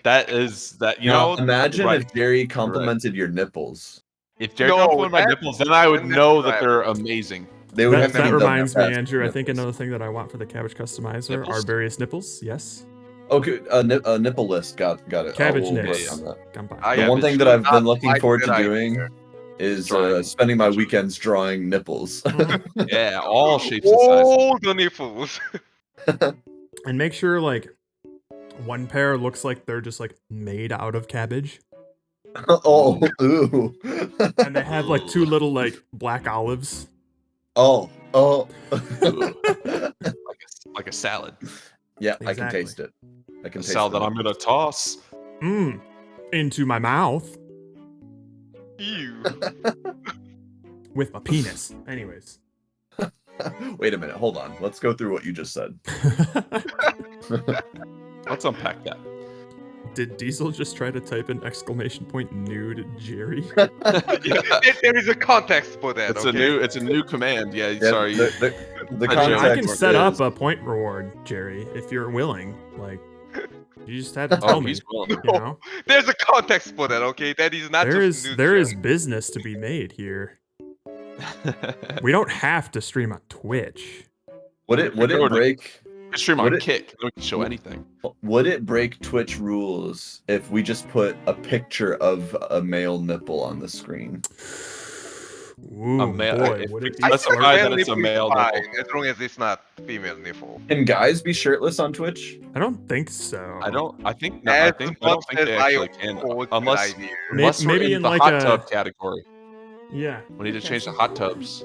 [SPEAKER 2] That is you
[SPEAKER 3] Now,
[SPEAKER 2] know.
[SPEAKER 3] imagine
[SPEAKER 2] right.
[SPEAKER 3] if Jerry complimented your nipples.
[SPEAKER 2] If Jerry
[SPEAKER 1] No,
[SPEAKER 2] complimented my
[SPEAKER 1] that-
[SPEAKER 2] nipples, then I would
[SPEAKER 1] then
[SPEAKER 2] know
[SPEAKER 1] that's
[SPEAKER 2] that they're amazing.
[SPEAKER 3] They would have to
[SPEAKER 4] That
[SPEAKER 3] be double
[SPEAKER 4] reminds me,
[SPEAKER 3] fast
[SPEAKER 4] Andrew. I
[SPEAKER 3] nipples.
[SPEAKER 4] think another thing that I want for the cabbage customizer are
[SPEAKER 2] Nipples?
[SPEAKER 4] various nipples. Yes.
[SPEAKER 3] Okay, a nipple list. Got it.
[SPEAKER 4] Cabbage
[SPEAKER 3] We'll work
[SPEAKER 4] nips.
[SPEAKER 3] on that.
[SPEAKER 4] Come by.
[SPEAKER 1] I
[SPEAKER 3] The one
[SPEAKER 1] am
[SPEAKER 3] thing that
[SPEAKER 1] sure
[SPEAKER 3] I've been
[SPEAKER 1] not
[SPEAKER 3] looking
[SPEAKER 1] like
[SPEAKER 3] forward to
[SPEAKER 1] that
[SPEAKER 3] doing
[SPEAKER 1] idea.
[SPEAKER 3] is
[SPEAKER 2] Drawing.
[SPEAKER 3] spending my weekends drawing nipples.
[SPEAKER 2] Yeah, all shapes and sizes.
[SPEAKER 1] All the nipples.
[SPEAKER 4] And make sure like one pair looks like they're just like made out of cabbage,
[SPEAKER 3] Oh, ooh.
[SPEAKER 4] and they have like two little like black olives.
[SPEAKER 3] Oh.
[SPEAKER 2] Like a salad.
[SPEAKER 3] Yeah, I can
[SPEAKER 4] Exactly.
[SPEAKER 3] taste it. I can
[SPEAKER 2] A
[SPEAKER 3] taste
[SPEAKER 2] salad that
[SPEAKER 3] it.
[SPEAKER 2] I'm gonna toss.
[SPEAKER 4] Into my mouth
[SPEAKER 1] Ew.
[SPEAKER 4] with my penis. Anyways.
[SPEAKER 3] Wait a minute, hold on. Let's go through what you just said.
[SPEAKER 2] Let's unpack that.
[SPEAKER 4] Did Diesel just try to type an ! Nude Jerry?
[SPEAKER 1] There is a context for that.
[SPEAKER 2] It's
[SPEAKER 1] okay?
[SPEAKER 2] it's a new command. Yeah,
[SPEAKER 3] Yeah,
[SPEAKER 2] sorry.
[SPEAKER 3] the
[SPEAKER 2] I
[SPEAKER 4] I can
[SPEAKER 3] context
[SPEAKER 4] set up
[SPEAKER 3] is-
[SPEAKER 4] a point reward, Jerry, if you're willing. Like, you just had to
[SPEAKER 2] Oh,
[SPEAKER 4] tell me.
[SPEAKER 2] he's willing.
[SPEAKER 4] You know,
[SPEAKER 1] There's a context for that. Okay, that is not
[SPEAKER 4] there
[SPEAKER 1] just
[SPEAKER 4] is
[SPEAKER 1] nude
[SPEAKER 4] there is
[SPEAKER 1] Jerry.
[SPEAKER 4] business to be made here. We don't have to stream on Twitch.
[SPEAKER 3] Would it
[SPEAKER 2] Go to-
[SPEAKER 3] break
[SPEAKER 2] Stream
[SPEAKER 3] would
[SPEAKER 2] on
[SPEAKER 3] it-
[SPEAKER 2] Kick. We can show anything.
[SPEAKER 3] would it break Twitch rules if we just put a picture of a male nipple on the screen?
[SPEAKER 4] Ooh,
[SPEAKER 2] A male-
[SPEAKER 4] boy,
[SPEAKER 2] if
[SPEAKER 4] would
[SPEAKER 2] we
[SPEAKER 4] it be
[SPEAKER 2] specify
[SPEAKER 4] flirty?
[SPEAKER 2] that it's a male
[SPEAKER 1] Fine,
[SPEAKER 2] nipple.
[SPEAKER 1] as long as it's not female nipple.
[SPEAKER 3] Can guys be shirtless on Twitch?
[SPEAKER 4] I don't think so.
[SPEAKER 2] I don't. I think.
[SPEAKER 1] As
[SPEAKER 2] I don't
[SPEAKER 1] much
[SPEAKER 2] think they
[SPEAKER 1] as I
[SPEAKER 2] actually can,
[SPEAKER 1] oppose that
[SPEAKER 2] unless
[SPEAKER 1] idea.
[SPEAKER 2] unless we're
[SPEAKER 4] Maybe
[SPEAKER 2] in
[SPEAKER 4] in
[SPEAKER 2] the
[SPEAKER 4] like
[SPEAKER 2] hot
[SPEAKER 4] a-
[SPEAKER 2] tub category.
[SPEAKER 4] Yeah.
[SPEAKER 2] We need to change the hot tubs.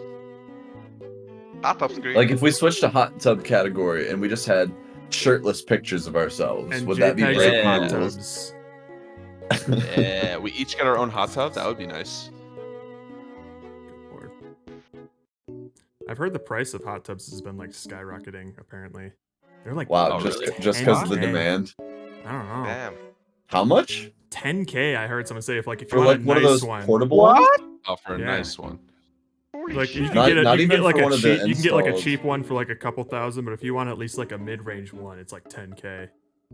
[SPEAKER 1] Hot tub screen.
[SPEAKER 3] Like if we switched to hot tub category and we just had shirtless pictures of ourselves,
[SPEAKER 4] And
[SPEAKER 3] would that be
[SPEAKER 4] JPEGs
[SPEAKER 3] breaking
[SPEAKER 4] of hot
[SPEAKER 3] rules?
[SPEAKER 4] tubs.
[SPEAKER 2] Yeah, we each get our own hot tub. That would be nice.
[SPEAKER 4] Lord. I've heard the price of hot tubs has been like skyrocketing. Apparently, they're like
[SPEAKER 3] Wow,
[SPEAKER 2] Oh,
[SPEAKER 3] just
[SPEAKER 2] really?
[SPEAKER 3] just because of the
[SPEAKER 4] 10K.
[SPEAKER 3] demand.
[SPEAKER 4] I don't know.
[SPEAKER 1] Damn.
[SPEAKER 3] How much?
[SPEAKER 4] 10K. I heard someone say if like if you
[SPEAKER 3] For
[SPEAKER 4] want
[SPEAKER 3] like
[SPEAKER 4] a
[SPEAKER 3] one of
[SPEAKER 4] nice
[SPEAKER 3] those
[SPEAKER 4] one,
[SPEAKER 3] portable ones?
[SPEAKER 2] Oh, for a
[SPEAKER 4] Yeah.
[SPEAKER 2] nice one.
[SPEAKER 1] Holy
[SPEAKER 4] like you
[SPEAKER 1] shit.
[SPEAKER 4] can
[SPEAKER 3] Not-
[SPEAKER 4] get a,
[SPEAKER 3] not
[SPEAKER 4] you can
[SPEAKER 3] even
[SPEAKER 4] get like
[SPEAKER 3] for
[SPEAKER 4] a
[SPEAKER 3] one of the
[SPEAKER 4] cheap, you can get like a
[SPEAKER 3] installed.
[SPEAKER 4] cheap one for like a couple thousand, but if you want at least like a mid-range one, it's like 10K.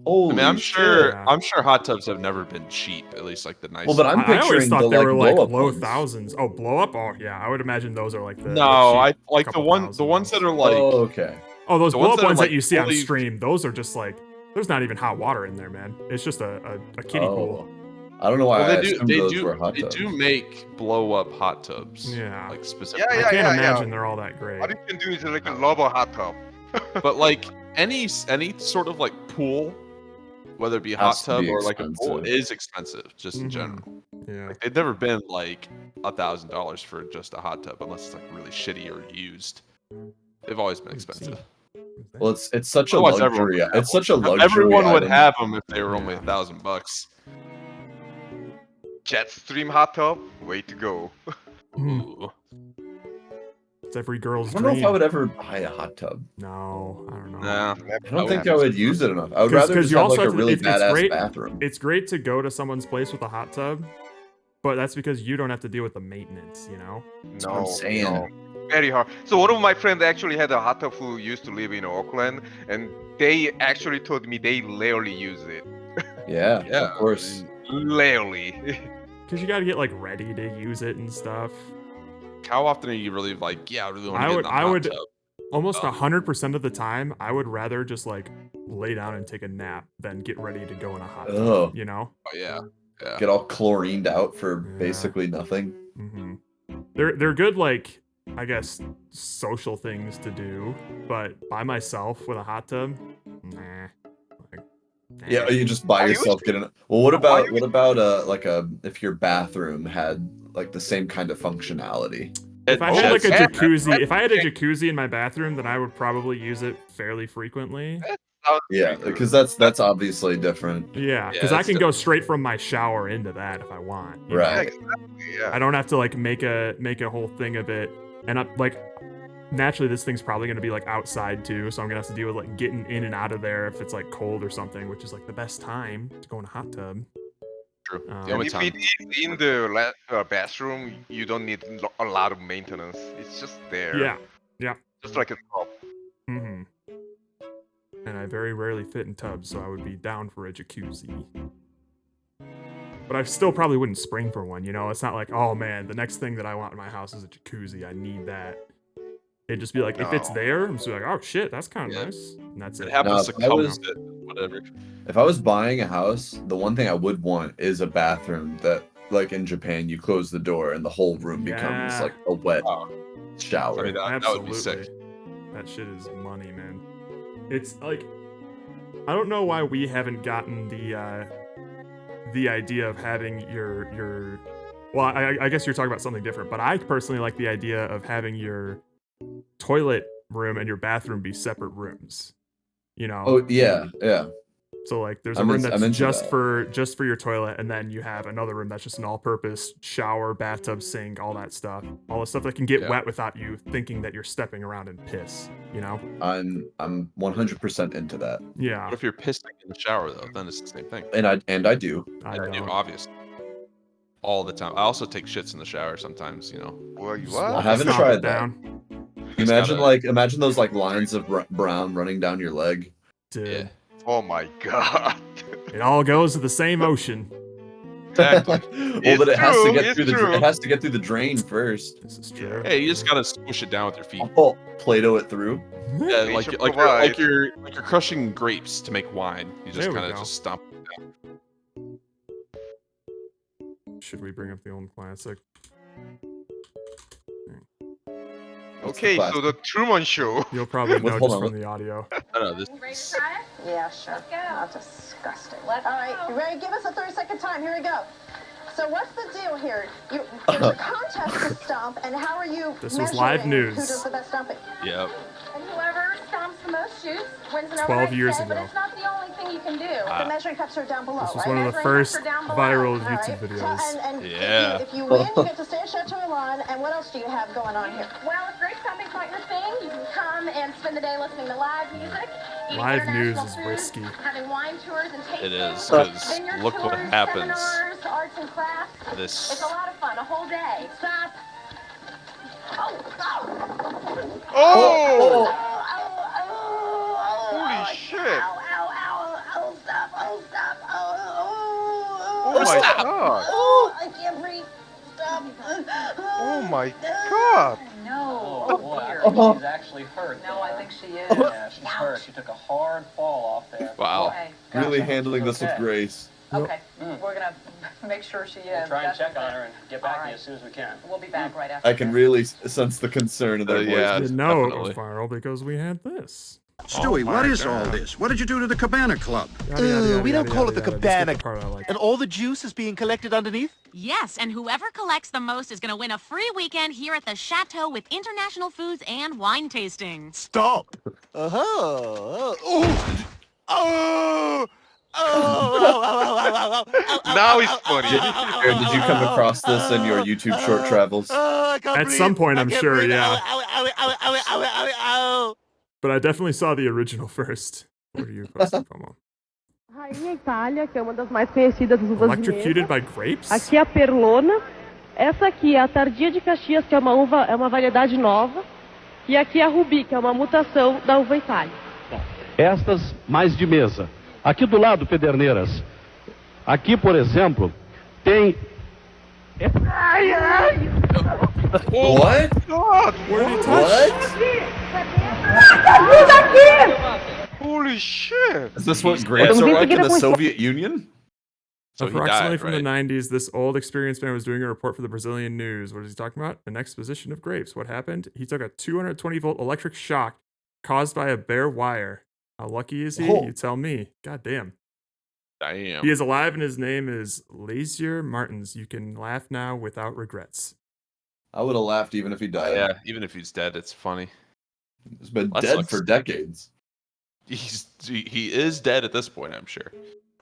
[SPEAKER 3] Holy
[SPEAKER 2] I mean, I'm sure.
[SPEAKER 4] shit.
[SPEAKER 2] I'm sure hot tubs have never been cheap. At least like the nice.
[SPEAKER 3] Well, but I'm
[SPEAKER 4] I always
[SPEAKER 3] picturing
[SPEAKER 4] thought
[SPEAKER 3] the
[SPEAKER 4] they
[SPEAKER 3] like
[SPEAKER 4] were like
[SPEAKER 3] blow-up
[SPEAKER 4] low
[SPEAKER 3] ones.
[SPEAKER 4] thousands. Oh, blow up? Oh yeah, I would imagine those are like the
[SPEAKER 2] no,
[SPEAKER 4] the cheap
[SPEAKER 2] I like the
[SPEAKER 4] couple
[SPEAKER 2] one. The
[SPEAKER 4] thousand
[SPEAKER 2] ones that are like.
[SPEAKER 3] Oh, okay.
[SPEAKER 4] Oh, those
[SPEAKER 2] The
[SPEAKER 4] blow
[SPEAKER 2] ones
[SPEAKER 4] up
[SPEAKER 2] that are,
[SPEAKER 4] ones
[SPEAKER 2] like,
[SPEAKER 4] that you see on
[SPEAKER 2] fully-
[SPEAKER 4] stream, those are just like there's not even hot water in there, man. It's just a kiddie pool.
[SPEAKER 3] I don't know why
[SPEAKER 2] Well,
[SPEAKER 3] I
[SPEAKER 2] they do.
[SPEAKER 3] assumed
[SPEAKER 2] They
[SPEAKER 3] those were hot
[SPEAKER 2] do. They
[SPEAKER 3] tubs.
[SPEAKER 2] do make blow up hot tubs.
[SPEAKER 4] Yeah.
[SPEAKER 2] Like specifically.
[SPEAKER 1] Yeah,
[SPEAKER 4] I can't
[SPEAKER 1] yeah,
[SPEAKER 4] imagine
[SPEAKER 1] yeah.
[SPEAKER 4] they're all that great.
[SPEAKER 1] What you can do is like a lava hot tub.
[SPEAKER 2] But like any sort of like pool, whether it be a hot
[SPEAKER 3] Has to
[SPEAKER 2] tub
[SPEAKER 3] be
[SPEAKER 2] or like a pool,
[SPEAKER 3] expensive.
[SPEAKER 2] is expensive just in
[SPEAKER 4] Mhm.
[SPEAKER 2] general.
[SPEAKER 4] Yeah.
[SPEAKER 2] Like, they've never been like $1,000 for just a hot tub unless it's like really shitty or used. They've always been expensive.
[SPEAKER 3] Well, it's such a
[SPEAKER 2] Otherwise, everyone
[SPEAKER 3] luxury.
[SPEAKER 2] would have
[SPEAKER 3] It's such a
[SPEAKER 2] one.
[SPEAKER 3] luxury.
[SPEAKER 2] Everyone would
[SPEAKER 3] item.
[SPEAKER 2] have them if they were only
[SPEAKER 4] Yeah.
[SPEAKER 2] $1,000.
[SPEAKER 1] Jetstream hot tub, way to go.
[SPEAKER 2] Ooh.
[SPEAKER 4] It's every
[SPEAKER 3] I
[SPEAKER 4] girl's
[SPEAKER 3] don't know
[SPEAKER 4] dream.
[SPEAKER 3] if I would ever buy a hot tub.
[SPEAKER 4] No, I don't know.
[SPEAKER 2] Nah.
[SPEAKER 3] I don't think I would use it enough. I would rather just
[SPEAKER 4] you
[SPEAKER 3] have
[SPEAKER 4] also
[SPEAKER 3] like a
[SPEAKER 4] have to-
[SPEAKER 3] really
[SPEAKER 4] it's
[SPEAKER 3] badass
[SPEAKER 4] great,
[SPEAKER 3] bathroom.
[SPEAKER 4] It's great to go to someone's place with a hot tub, but that's because you don't have to deal with the maintenance, you know?
[SPEAKER 3] That's what I'm saying.
[SPEAKER 1] No. Very hard. So one of my friends actually had a hot tub who used to live in Auckland, and they actually told me they rarely use it.
[SPEAKER 3] Yeah,
[SPEAKER 2] Yeah,
[SPEAKER 3] of course.
[SPEAKER 1] Rarely.
[SPEAKER 4] because you got to get like ready to use it and stuff.
[SPEAKER 2] How often are you really like, yeah, I really want to get in the
[SPEAKER 4] I
[SPEAKER 2] hot
[SPEAKER 4] would
[SPEAKER 2] tub?
[SPEAKER 4] almost 100% of the time, I would rather just like lay down and take a nap than get ready to go in a hot tub.
[SPEAKER 3] Oh.
[SPEAKER 4] You know?
[SPEAKER 2] Oh yeah. Yeah.
[SPEAKER 3] Get all chlorined out for basically nothing.
[SPEAKER 4] Mm-hmm. They're good, like, I guess, social things to do, but by myself with a hot tub, nah.
[SPEAKER 3] Yeah, you just by yourself get in. Well, what about like if your bathroom had like the same kind of functionality?
[SPEAKER 4] If I had like a jacuzzi, if I had a jacuzzi in my bathroom, then I would probably use it fairly frequently.
[SPEAKER 3] Yeah, because that's obviously different.
[SPEAKER 4] Yeah, because I can go straight from my shower into that if I want. you
[SPEAKER 3] Right.
[SPEAKER 4] know? I don't have to like make a whole thing of it, and like naturally this thing's probably gonna be like outside too, so I'm gonna have to deal with like getting in and out of there if it's like cold or something, which is like the best time to go in a hot tub.
[SPEAKER 2] True.
[SPEAKER 1] And if it is in the bathroom, you don't need a lot of maintenance. It's just there.
[SPEAKER 4] Yeah. Yeah.
[SPEAKER 1] Just like a tub.
[SPEAKER 4] Mm-hmm. And I very rarely fit in tubs, so I would be down for a jacuzzi. But I still probably wouldn't spring for one, you know? It's not like, oh man, the next thing that I want in my house is a jacuzzi. I need that. It'd just be like, if it's there, I'm just like, oh shit, that's kind of nice. And that's it.
[SPEAKER 2] It happens to
[SPEAKER 3] if I
[SPEAKER 2] come
[SPEAKER 3] was-
[SPEAKER 2] with it, whatever.
[SPEAKER 3] If I was buying a house, the one thing I would want is a bathroom that, like in Japan, you close the door and the whole room becomes
[SPEAKER 4] Yeah.
[SPEAKER 3] like a wet shower.
[SPEAKER 2] I mean, that would be sick.
[SPEAKER 4] That shit is money, man. It's like, I don't know why we haven't gotten the idea of having your well, I guess you're talking about something different, but I personally like the idea of having your toilet room and your bathroom be separate rooms. You know?
[SPEAKER 3] Oh yeah, yeah.
[SPEAKER 4] So like there's a
[SPEAKER 3] I'm
[SPEAKER 4] room
[SPEAKER 3] in- I'm
[SPEAKER 4] that's
[SPEAKER 3] into
[SPEAKER 4] just
[SPEAKER 3] that.
[SPEAKER 4] for your toilet, and then you have another room that's just an all-purpose shower, bathtub, sink, all that stuff. All the stuff that can get
[SPEAKER 3] Yeah.
[SPEAKER 4] wet without you thinking that you're stepping around in piss, you know?
[SPEAKER 3] I'm 100% into that.
[SPEAKER 4] Yeah.
[SPEAKER 2] What if you're pissing in the shower though? Then it's the same thing.
[SPEAKER 3] And I do.
[SPEAKER 4] I
[SPEAKER 2] do,
[SPEAKER 4] don't.
[SPEAKER 2] obviously. All the time. I also take shits in the shower sometimes, you know.
[SPEAKER 1] Well, you
[SPEAKER 3] I haven't
[SPEAKER 4] Stomp
[SPEAKER 3] tried
[SPEAKER 4] it
[SPEAKER 3] that.
[SPEAKER 4] down.
[SPEAKER 3] Imagine those like lines of brown running down your leg.
[SPEAKER 4] Dude.
[SPEAKER 2] Yeah.
[SPEAKER 1] Oh my god.
[SPEAKER 4] It all goes to the same ocean.
[SPEAKER 2] Exactly.
[SPEAKER 3] Well, but it has to
[SPEAKER 1] true,
[SPEAKER 3] get
[SPEAKER 1] it's
[SPEAKER 3] through
[SPEAKER 1] true.
[SPEAKER 3] it has to get through the drain first.
[SPEAKER 4] This is true.
[SPEAKER 2] Hey, you just gotta squish it down with your feet.
[SPEAKER 3] Oh, Play-Doh it through.
[SPEAKER 2] Yeah,
[SPEAKER 1] Nature
[SPEAKER 2] like
[SPEAKER 1] provides.
[SPEAKER 2] you're crushing grapes to make wine. You just
[SPEAKER 4] There we
[SPEAKER 2] kind of
[SPEAKER 4] go.
[SPEAKER 2] just stomp it down.
[SPEAKER 4] Should we bring up the old classic?
[SPEAKER 1] Okay, so the Truman Show.
[SPEAKER 4] You'll probably know
[SPEAKER 3] hold
[SPEAKER 4] just
[SPEAKER 3] on.
[SPEAKER 4] from the audio.
[SPEAKER 2] I know this.
[SPEAKER 18] Yeah, sure. Not disgusting. All right, you ready? Give us a 30-second time. Here we go. So what's the deal here? There's a contest to stomp, and how are you
[SPEAKER 4] This was
[SPEAKER 18] measuring
[SPEAKER 4] live news.
[SPEAKER 18] who does the best stomping?
[SPEAKER 2] Yep.
[SPEAKER 19] And whoever stomps the most shoes wins an
[SPEAKER 4] 12
[SPEAKER 19] overnight
[SPEAKER 4] years
[SPEAKER 19] stay,
[SPEAKER 4] ago.
[SPEAKER 19] but it's not the only thing you can do.
[SPEAKER 18] The measuring cups are down below,
[SPEAKER 4] This was
[SPEAKER 18] right?
[SPEAKER 4] one of the
[SPEAKER 19] Measuring
[SPEAKER 4] first
[SPEAKER 19] cups are down below.
[SPEAKER 4] viral
[SPEAKER 18] All
[SPEAKER 4] YouTube
[SPEAKER 18] right.
[SPEAKER 4] videos.
[SPEAKER 18] So, and
[SPEAKER 2] Yeah.
[SPEAKER 18] if you win, you get to stay at Chateau Milan, and what else do you have going on here?
[SPEAKER 19] Well, if great stomping's not your thing, you can come and spend the day listening to live music, eating
[SPEAKER 4] Live news
[SPEAKER 19] international
[SPEAKER 4] is
[SPEAKER 19] food,
[SPEAKER 4] risky.
[SPEAKER 19] having wine tours and tastings.
[SPEAKER 2] It is, 'cause
[SPEAKER 19] vineyard
[SPEAKER 2] look what
[SPEAKER 19] tours,
[SPEAKER 2] happens.
[SPEAKER 19] Seminars, arts and crafts.
[SPEAKER 2] This-
[SPEAKER 19] It's a lot of fun, a whole day. Stop.
[SPEAKER 1] Oh! Holy shit!
[SPEAKER 19] Ow, stop,
[SPEAKER 1] Oh my god!
[SPEAKER 19] I can't breathe. Stop.
[SPEAKER 1] Oh my god!
[SPEAKER 20] No.
[SPEAKER 19] Oh,
[SPEAKER 20] Boy, I
[SPEAKER 19] dear.
[SPEAKER 20] think she's actually hurt.
[SPEAKER 19] No, I think she is.
[SPEAKER 20] Yeah, she's hurt. She took a hard fall off there.
[SPEAKER 2] Wow.
[SPEAKER 19] Okay.
[SPEAKER 3] Really handling this with grace.
[SPEAKER 19] Okay. We're gonna make sure she is.
[SPEAKER 20] We'll try and
[SPEAKER 19] That's
[SPEAKER 20] check
[SPEAKER 19] the
[SPEAKER 20] on
[SPEAKER 19] plan.
[SPEAKER 20] her and get back
[SPEAKER 19] All
[SPEAKER 20] to you
[SPEAKER 19] right.
[SPEAKER 20] as soon as we can.
[SPEAKER 19] We'll be back right after.
[SPEAKER 3] I can really sense the concern in their
[SPEAKER 2] yeah.
[SPEAKER 3] voices.
[SPEAKER 4] You know it
[SPEAKER 2] definitely.
[SPEAKER 4] was viral because we had this.
[SPEAKER 21] Stewie, what is all this? What did you do to the Cabana Club?
[SPEAKER 22] We don't call it the cabana.
[SPEAKER 4] Like.
[SPEAKER 22] And all the juice is being collected underneath?
[SPEAKER 23] Yes, and whoever collects the most is going to win a free weekend here at the Chateau with international foods and wine tasting.
[SPEAKER 22] Stop!
[SPEAKER 1] Now it's funny.
[SPEAKER 3] Did you come across this in your YouTube short travels?
[SPEAKER 4] At some point, I'm sure, yeah. But I definitely saw the original first. What are you posting, Pomo?
[SPEAKER 24] Rainha Itália, que é uma das mais conhecidas das uvas de
[SPEAKER 4] Electrocuted
[SPEAKER 24] mesa.
[SPEAKER 4] by grapes?
[SPEAKER 24] Aqui é a Perlona. Essa aqui é a Tardia de Caxias, que é uma uva, é uma variedade nova. E aqui é a Rubi, que é uma mutação da uva Itália.
[SPEAKER 25] Estas mais de mesa. Aqui do lado, Pederneiras. Aqui, por exemplo, tem
[SPEAKER 1] Oh
[SPEAKER 3] What?
[SPEAKER 1] my God!
[SPEAKER 4] What did he touch?
[SPEAKER 1] Holy shit!
[SPEAKER 3] Is this what
[SPEAKER 2] He's
[SPEAKER 3] grapes
[SPEAKER 2] dead.
[SPEAKER 3] are like in the Soviet Union?
[SPEAKER 2] So he
[SPEAKER 4] Approximately
[SPEAKER 2] died,
[SPEAKER 4] from
[SPEAKER 2] right?
[SPEAKER 4] the 90s, this old experienced man was doing a report for the Brazilian news. What is he talking about? An exposition of grapes. What happened? He took a 220 volt electric shock caused by a bare wire. How lucky is he?
[SPEAKER 3] Oh.
[SPEAKER 4] You tell me. God damn.
[SPEAKER 2] Damn.
[SPEAKER 4] He is alive and his name is Lazier Martins. You can laugh now without regrets.
[SPEAKER 3] I would have laughed even if he died.
[SPEAKER 2] Yeah, even if he's dead, it's funny.
[SPEAKER 3] He's been
[SPEAKER 2] That
[SPEAKER 3] dead
[SPEAKER 2] sucks.
[SPEAKER 3] for decades.
[SPEAKER 2] He is dead at this point, I'm sure.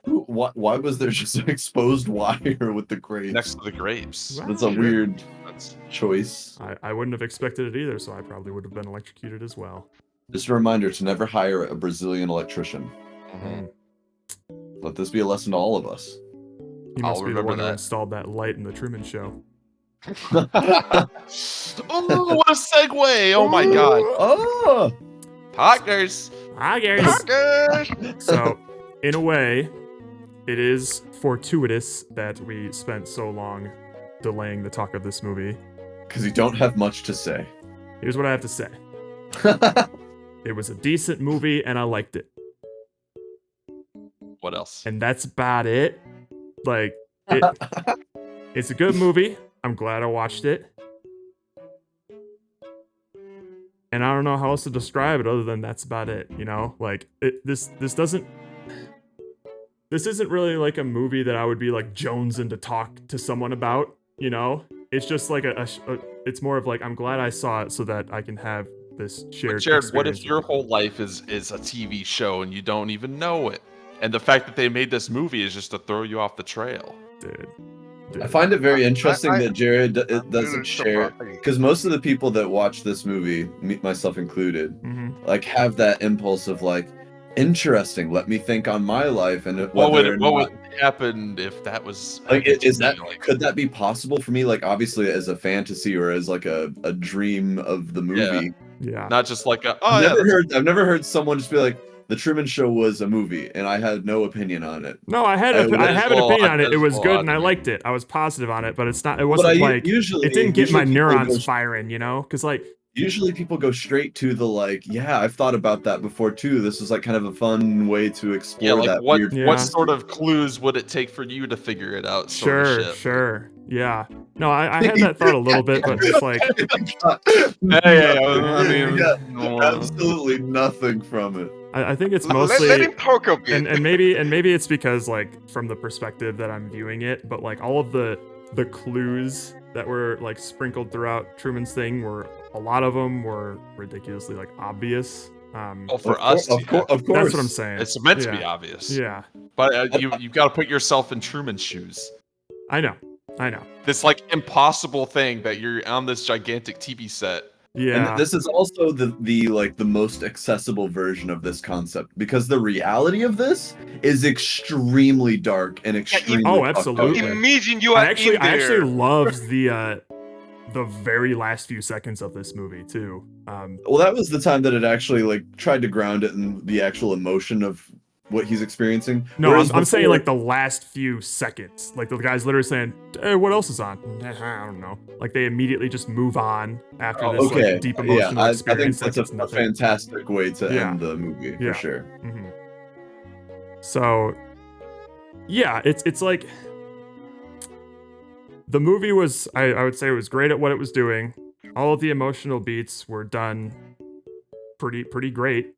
[SPEAKER 3] Why was there just an exposed wire with the grapes?
[SPEAKER 2] Next to the grapes.
[SPEAKER 3] That's a weird
[SPEAKER 2] That's
[SPEAKER 3] choice.
[SPEAKER 4] I wouldn't have expected it either, so I probably would have been electrocuted as well.
[SPEAKER 3] Just a reminder to never hire a Brazilian electrician.
[SPEAKER 2] Mhm.
[SPEAKER 3] Let this be a lesson to all of us.
[SPEAKER 4] He must
[SPEAKER 2] I'll
[SPEAKER 4] be the
[SPEAKER 2] remember
[SPEAKER 4] one who
[SPEAKER 2] that.
[SPEAKER 4] installed that light in the Truman Show.
[SPEAKER 2] Oh, what a segue! Oh my god.
[SPEAKER 3] Oh!
[SPEAKER 2] Poggers!
[SPEAKER 4] Poggers! So, in a way, it is fortuitous that we spent so long delaying the talk of this movie.
[SPEAKER 3] Because you don't have much to say.
[SPEAKER 4] Here's what I have to say. It was a decent movie and I liked it.
[SPEAKER 2] What else?
[SPEAKER 4] And that's about it. Like, it's a good movie. I'm glad I watched it. And I don't know how else to describe it other than that's about it, you know? Like, this isn't really like a movie that I would be like jonesing to talk to someone about, you know? It's just like it's more of like, I'm glad I saw it so that I can have this shared
[SPEAKER 2] But Jared, what
[SPEAKER 4] experience
[SPEAKER 2] if
[SPEAKER 4] with
[SPEAKER 2] your
[SPEAKER 4] people.
[SPEAKER 2] whole life is a TV show and you don't even know it? And the fact that they made this movie is just to throw you off the trail.
[SPEAKER 4] Dude.
[SPEAKER 3] I find it very interesting that Jared
[SPEAKER 1] I'm
[SPEAKER 3] doesn't
[SPEAKER 1] really
[SPEAKER 3] share,
[SPEAKER 1] surprised.
[SPEAKER 3] because most of the people that watch this movie, myself included, like have that impulse of like, interesting. Let me think on my life and
[SPEAKER 2] What
[SPEAKER 3] whether
[SPEAKER 2] would happen if that was
[SPEAKER 3] like
[SPEAKER 2] happened to
[SPEAKER 3] is that
[SPEAKER 2] me? Like,
[SPEAKER 3] could that be possible for me? Like obviously as a fantasy or as like a dream of the movie.
[SPEAKER 4] Yeah.
[SPEAKER 2] not just like a
[SPEAKER 3] I've never heard someone just be like, the Truman Show was a movie, and I had no opinion on it.
[SPEAKER 4] No, I have an opinion on it. It was good and I liked it. I was positive on it, but it wasn't like
[SPEAKER 3] usually
[SPEAKER 4] it didn't get my
[SPEAKER 3] people
[SPEAKER 4] neurons
[SPEAKER 3] go-
[SPEAKER 4] firing, you know? Because like
[SPEAKER 3] Usually people go straight to the like, yeah, I've thought about that before too. This is like kind of a fun way to explore
[SPEAKER 2] like
[SPEAKER 3] that
[SPEAKER 2] what
[SPEAKER 3] weird.
[SPEAKER 2] what sort of clues would it take for you to figure it out? Sort of shit.
[SPEAKER 4] Sure. Yeah. No, I had that thought a little bit, but just like
[SPEAKER 2] I mean,
[SPEAKER 3] We got absolutely nothing from it.
[SPEAKER 4] I think it's
[SPEAKER 1] Let
[SPEAKER 4] mostly
[SPEAKER 1] him talk a bit.
[SPEAKER 4] and maybe it's because like from the perspective that I'm viewing it, but like all of the clues that were like sprinkled throughout Truman's thing were a lot of them were ridiculously like obvious.
[SPEAKER 2] Well, for us,
[SPEAKER 3] of course,
[SPEAKER 4] that's what I'm saying.
[SPEAKER 2] It's meant to be
[SPEAKER 4] Yeah.
[SPEAKER 2] obvious.
[SPEAKER 4] Yeah,
[SPEAKER 2] But you've got to put yourself in Truman's shoes.
[SPEAKER 4] I know.
[SPEAKER 2] This like impossible thing that you're on this gigantic TV set.
[SPEAKER 4] Yeah,
[SPEAKER 3] And this is also the like the most accessible version of this concept, because the reality of this is extremely dark and extremely
[SPEAKER 4] oh,
[SPEAKER 3] fucked up.
[SPEAKER 4] absolutely.
[SPEAKER 1] Imagine you are
[SPEAKER 4] I actually
[SPEAKER 1] in there.
[SPEAKER 4] loved the very last few seconds of this movie too.
[SPEAKER 3] Well, that was the time that it actually like tried to ground it in the actual emotion of what he's experiencing.
[SPEAKER 4] No,
[SPEAKER 3] Whereas
[SPEAKER 4] I'm saying
[SPEAKER 3] before-
[SPEAKER 4] like the last few seconds. Like the guy's literally saying, hey, what else is on? I don't know. Like they immediately just move on after this like deep emotional
[SPEAKER 3] I
[SPEAKER 4] experience.
[SPEAKER 3] think that's
[SPEAKER 4] like,
[SPEAKER 3] a fantastic way to
[SPEAKER 4] Yeah.
[SPEAKER 3] end the movie
[SPEAKER 4] Yeah.
[SPEAKER 3] for sure.
[SPEAKER 4] hmm So, yeah, it's like the movie was. I would say it was great at what it was doing. All of the emotional beats were done pretty great.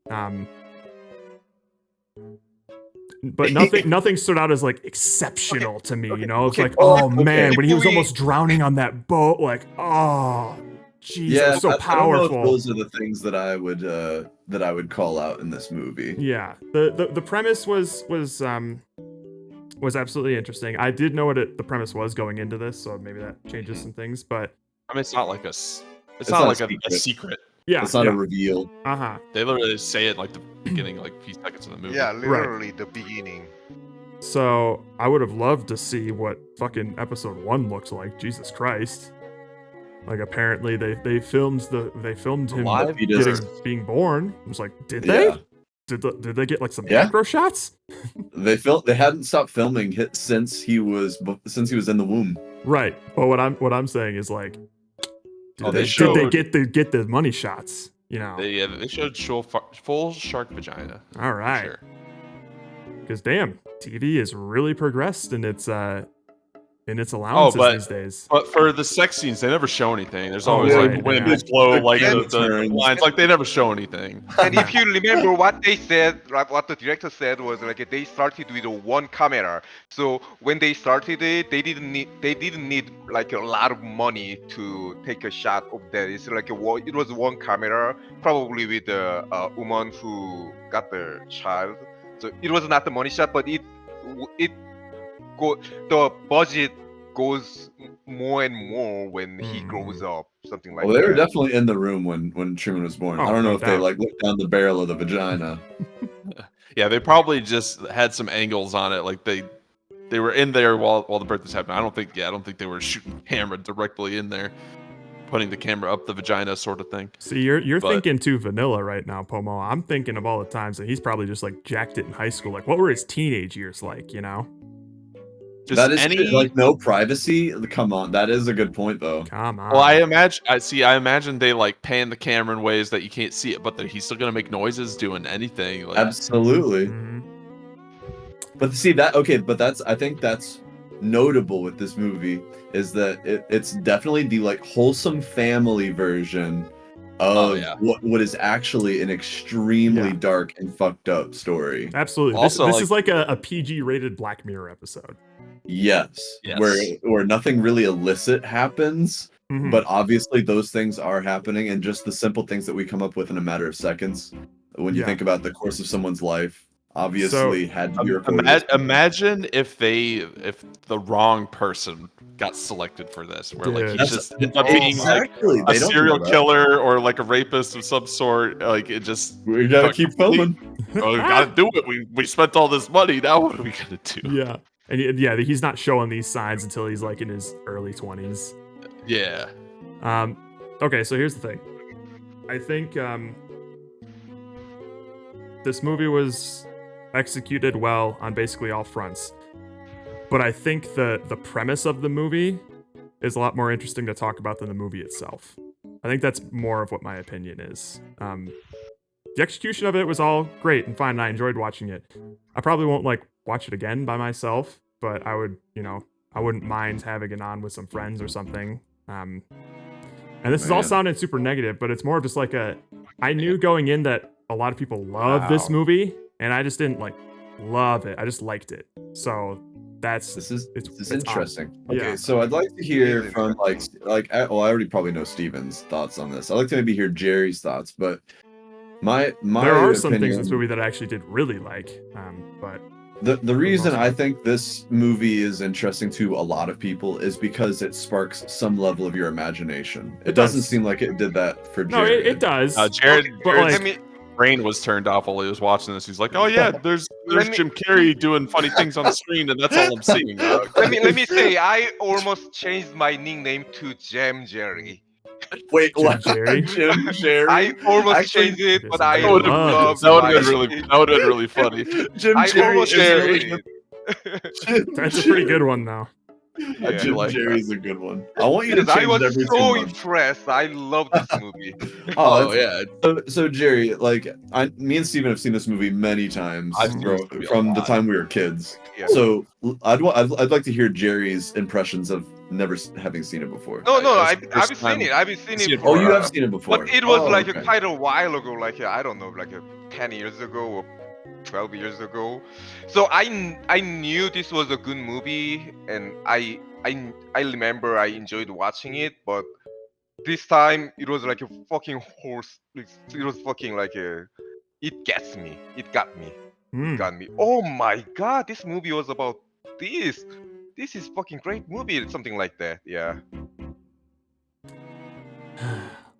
[SPEAKER 4] But nothing stood out as like exceptional to me. You know, it's like, oh man, when he was almost drowning on that boat, like, oh, jeez, it was so
[SPEAKER 3] I don't know
[SPEAKER 4] powerful.
[SPEAKER 3] if those are the things that I would call out in this movie.
[SPEAKER 4] Yeah, the premise was absolutely interesting. I did know what the premise was going into this, so maybe that changes some things. But
[SPEAKER 2] I mean, it's not like it's not like a secret.
[SPEAKER 4] Yeah,
[SPEAKER 3] it's not
[SPEAKER 4] yeah.
[SPEAKER 3] a reveal.
[SPEAKER 2] They literally say it like the beginning, like a few seconds of the movie.
[SPEAKER 1] Yeah, literally the beginning.
[SPEAKER 4] So I would have loved to see what fucking episode 1 looks like. Jesus Christ! Like apparently they filmed him
[SPEAKER 2] Live
[SPEAKER 4] being born. I was like, did
[SPEAKER 3] Yeah.
[SPEAKER 4] they? Did they get like some
[SPEAKER 3] Yeah.
[SPEAKER 4] macro shots?
[SPEAKER 3] They hadn't stopped filming since he was in the womb.
[SPEAKER 4] Right. But what I'm saying is like,
[SPEAKER 2] Oh,
[SPEAKER 4] did they get the money shots? You know.
[SPEAKER 2] They showed full shark vagina.
[SPEAKER 4] All right.
[SPEAKER 2] Sure.
[SPEAKER 4] Because damn, TV has really progressed in its allowances these days.
[SPEAKER 2] But for the sex scenes, they never show anything. There's
[SPEAKER 4] Oh,
[SPEAKER 2] always
[SPEAKER 4] right,
[SPEAKER 2] like wind
[SPEAKER 4] yeah.
[SPEAKER 2] blow like
[SPEAKER 1] And-
[SPEAKER 2] the lines. Like they never show anything.
[SPEAKER 1] And if you remember what they said, like what the director said was like they started with one camera. So when they started it, they didn't need like a lot of money to take a shot of that. It's like it was one camera, probably with a woman who got the child. So it was not the money shot, but the budget goes more and more when he grows up, something like
[SPEAKER 3] Well, they
[SPEAKER 1] that.
[SPEAKER 3] were definitely in the room when Truman was born. I don't know if they like looked down the barrel of the vagina.
[SPEAKER 2] Yeah, they probably just had some angles on it. Like they were in there while the birth was happening. I don't think they were shooting camera directly in there, putting the camera up the vagina sort of thing.
[SPEAKER 4] See, you're thinking too vanilla right now, Pomo. I'm thinking of all the times that he's probably just like jacked it in high school. Like, what were his teenage years like? You know.
[SPEAKER 2] Just
[SPEAKER 3] That is like no privacy. Come on, that is a good point though.
[SPEAKER 4] Come on.
[SPEAKER 2] Well, I imagine they like pan the camera in ways that you can't see it, but he's still gonna make noises doing anything. Like,
[SPEAKER 3] Absolutely. But see that I think that's notable with this movie is that it's definitely the like wholesome family version of what is actually an extremely dark and fucked up story.
[SPEAKER 4] Absolutely. This is like a PG rated Black Mirror episode.
[SPEAKER 3] Yes. Where nothing really illicit happens, but obviously those things are happening, and just the simple things that we come up with in a matter of seconds. When you think about the course of someone's life, obviously had to be recorded.
[SPEAKER 2] Imagine if the wrong person got selected for this, where like he just ended up being like a serial killer or like a rapist of some sort. Like it just
[SPEAKER 3] we gotta keep filming.
[SPEAKER 2] Oh, we gotta do it. We spent all this money. Now what are we gonna do?
[SPEAKER 4] Yeah. And he's not showing these signs until he's like in his early 20s.
[SPEAKER 2] Yeah.
[SPEAKER 4] Okay, so here's the thing. I think this movie was executed well on basically all fronts. But I think the premise of the movie is a lot more interesting to talk about than the movie itself. I think that's more of what my opinion is. The execution of it was all great and fine, and I enjoyed watching it. I probably won't like watch it again by myself, but I wouldn't mind having it on with some friends or something. And this is all sounding super negative, but it's more of just like I knew going in that a lot of people love this movie, and I just didn't like love it. I just liked it. So this is
[SPEAKER 3] interesting.
[SPEAKER 4] On.
[SPEAKER 3] Okay,
[SPEAKER 4] Yeah.
[SPEAKER 3] so I'd like to I already probably know Steven's thoughts on this. I'd like to maybe hear Jerry's thoughts, but my
[SPEAKER 4] there are some things in
[SPEAKER 3] opinion-
[SPEAKER 4] this movie that I actually did really like, but
[SPEAKER 3] The reason I think this movie is interesting to a lot of people is because it sparks some level of your imagination. It doesn't seem like it did that for
[SPEAKER 4] no,
[SPEAKER 3] Jared.
[SPEAKER 4] it does.
[SPEAKER 2] Jared's
[SPEAKER 4] like,
[SPEAKER 2] brain was turned off while he was watching this. He's like, "Oh yeah, there's Jim Carrey doing funny things on the screen, and that's all I'm seeing."
[SPEAKER 1] Let me say, I almost changed my nickname to Jam Jerry.
[SPEAKER 3] Wait, what?
[SPEAKER 4] Jerry?
[SPEAKER 3] Jim Jerry?
[SPEAKER 1] I almost changed it, but I
[SPEAKER 2] that would
[SPEAKER 1] love
[SPEAKER 2] have been really funny.
[SPEAKER 3] Jim
[SPEAKER 1] I
[SPEAKER 3] Jerry
[SPEAKER 1] almost
[SPEAKER 3] is
[SPEAKER 1] changed
[SPEAKER 3] really
[SPEAKER 1] it.
[SPEAKER 4] That's a pretty good one, though.
[SPEAKER 3] Jim
[SPEAKER 2] like
[SPEAKER 3] Jerry's a good one. I want you to
[SPEAKER 1] Because
[SPEAKER 3] change
[SPEAKER 1] I was
[SPEAKER 3] every
[SPEAKER 1] so
[SPEAKER 3] 2 months.
[SPEAKER 1] impressed. I love this movie.
[SPEAKER 3] Oh
[SPEAKER 2] yeah.
[SPEAKER 3] So Jerry, like me and Steven have seen this movie many times
[SPEAKER 2] I've seen this movie a
[SPEAKER 3] from the
[SPEAKER 2] lot.
[SPEAKER 3] time we were kids.
[SPEAKER 1] Yeah.
[SPEAKER 3] So I'd like to hear Jerry's impressions of never having seen it before.
[SPEAKER 1] No,
[SPEAKER 2] That's
[SPEAKER 1] I've
[SPEAKER 2] the first
[SPEAKER 1] seen it. I've seen it.
[SPEAKER 3] Oh, you
[SPEAKER 1] for,
[SPEAKER 3] have seen it before.
[SPEAKER 1] But it was like
[SPEAKER 3] okay.
[SPEAKER 1] quite a while ago, like I don't know, like 10 years ago or 12 years ago. So I knew this was a good movie, and I remember I enjoyed watching it, but this time it was like a fucking horse. It was fucking like it gets me. It got me. It got me. Oh my god, this movie was about this. This is fucking great movie. Something like that. Yeah.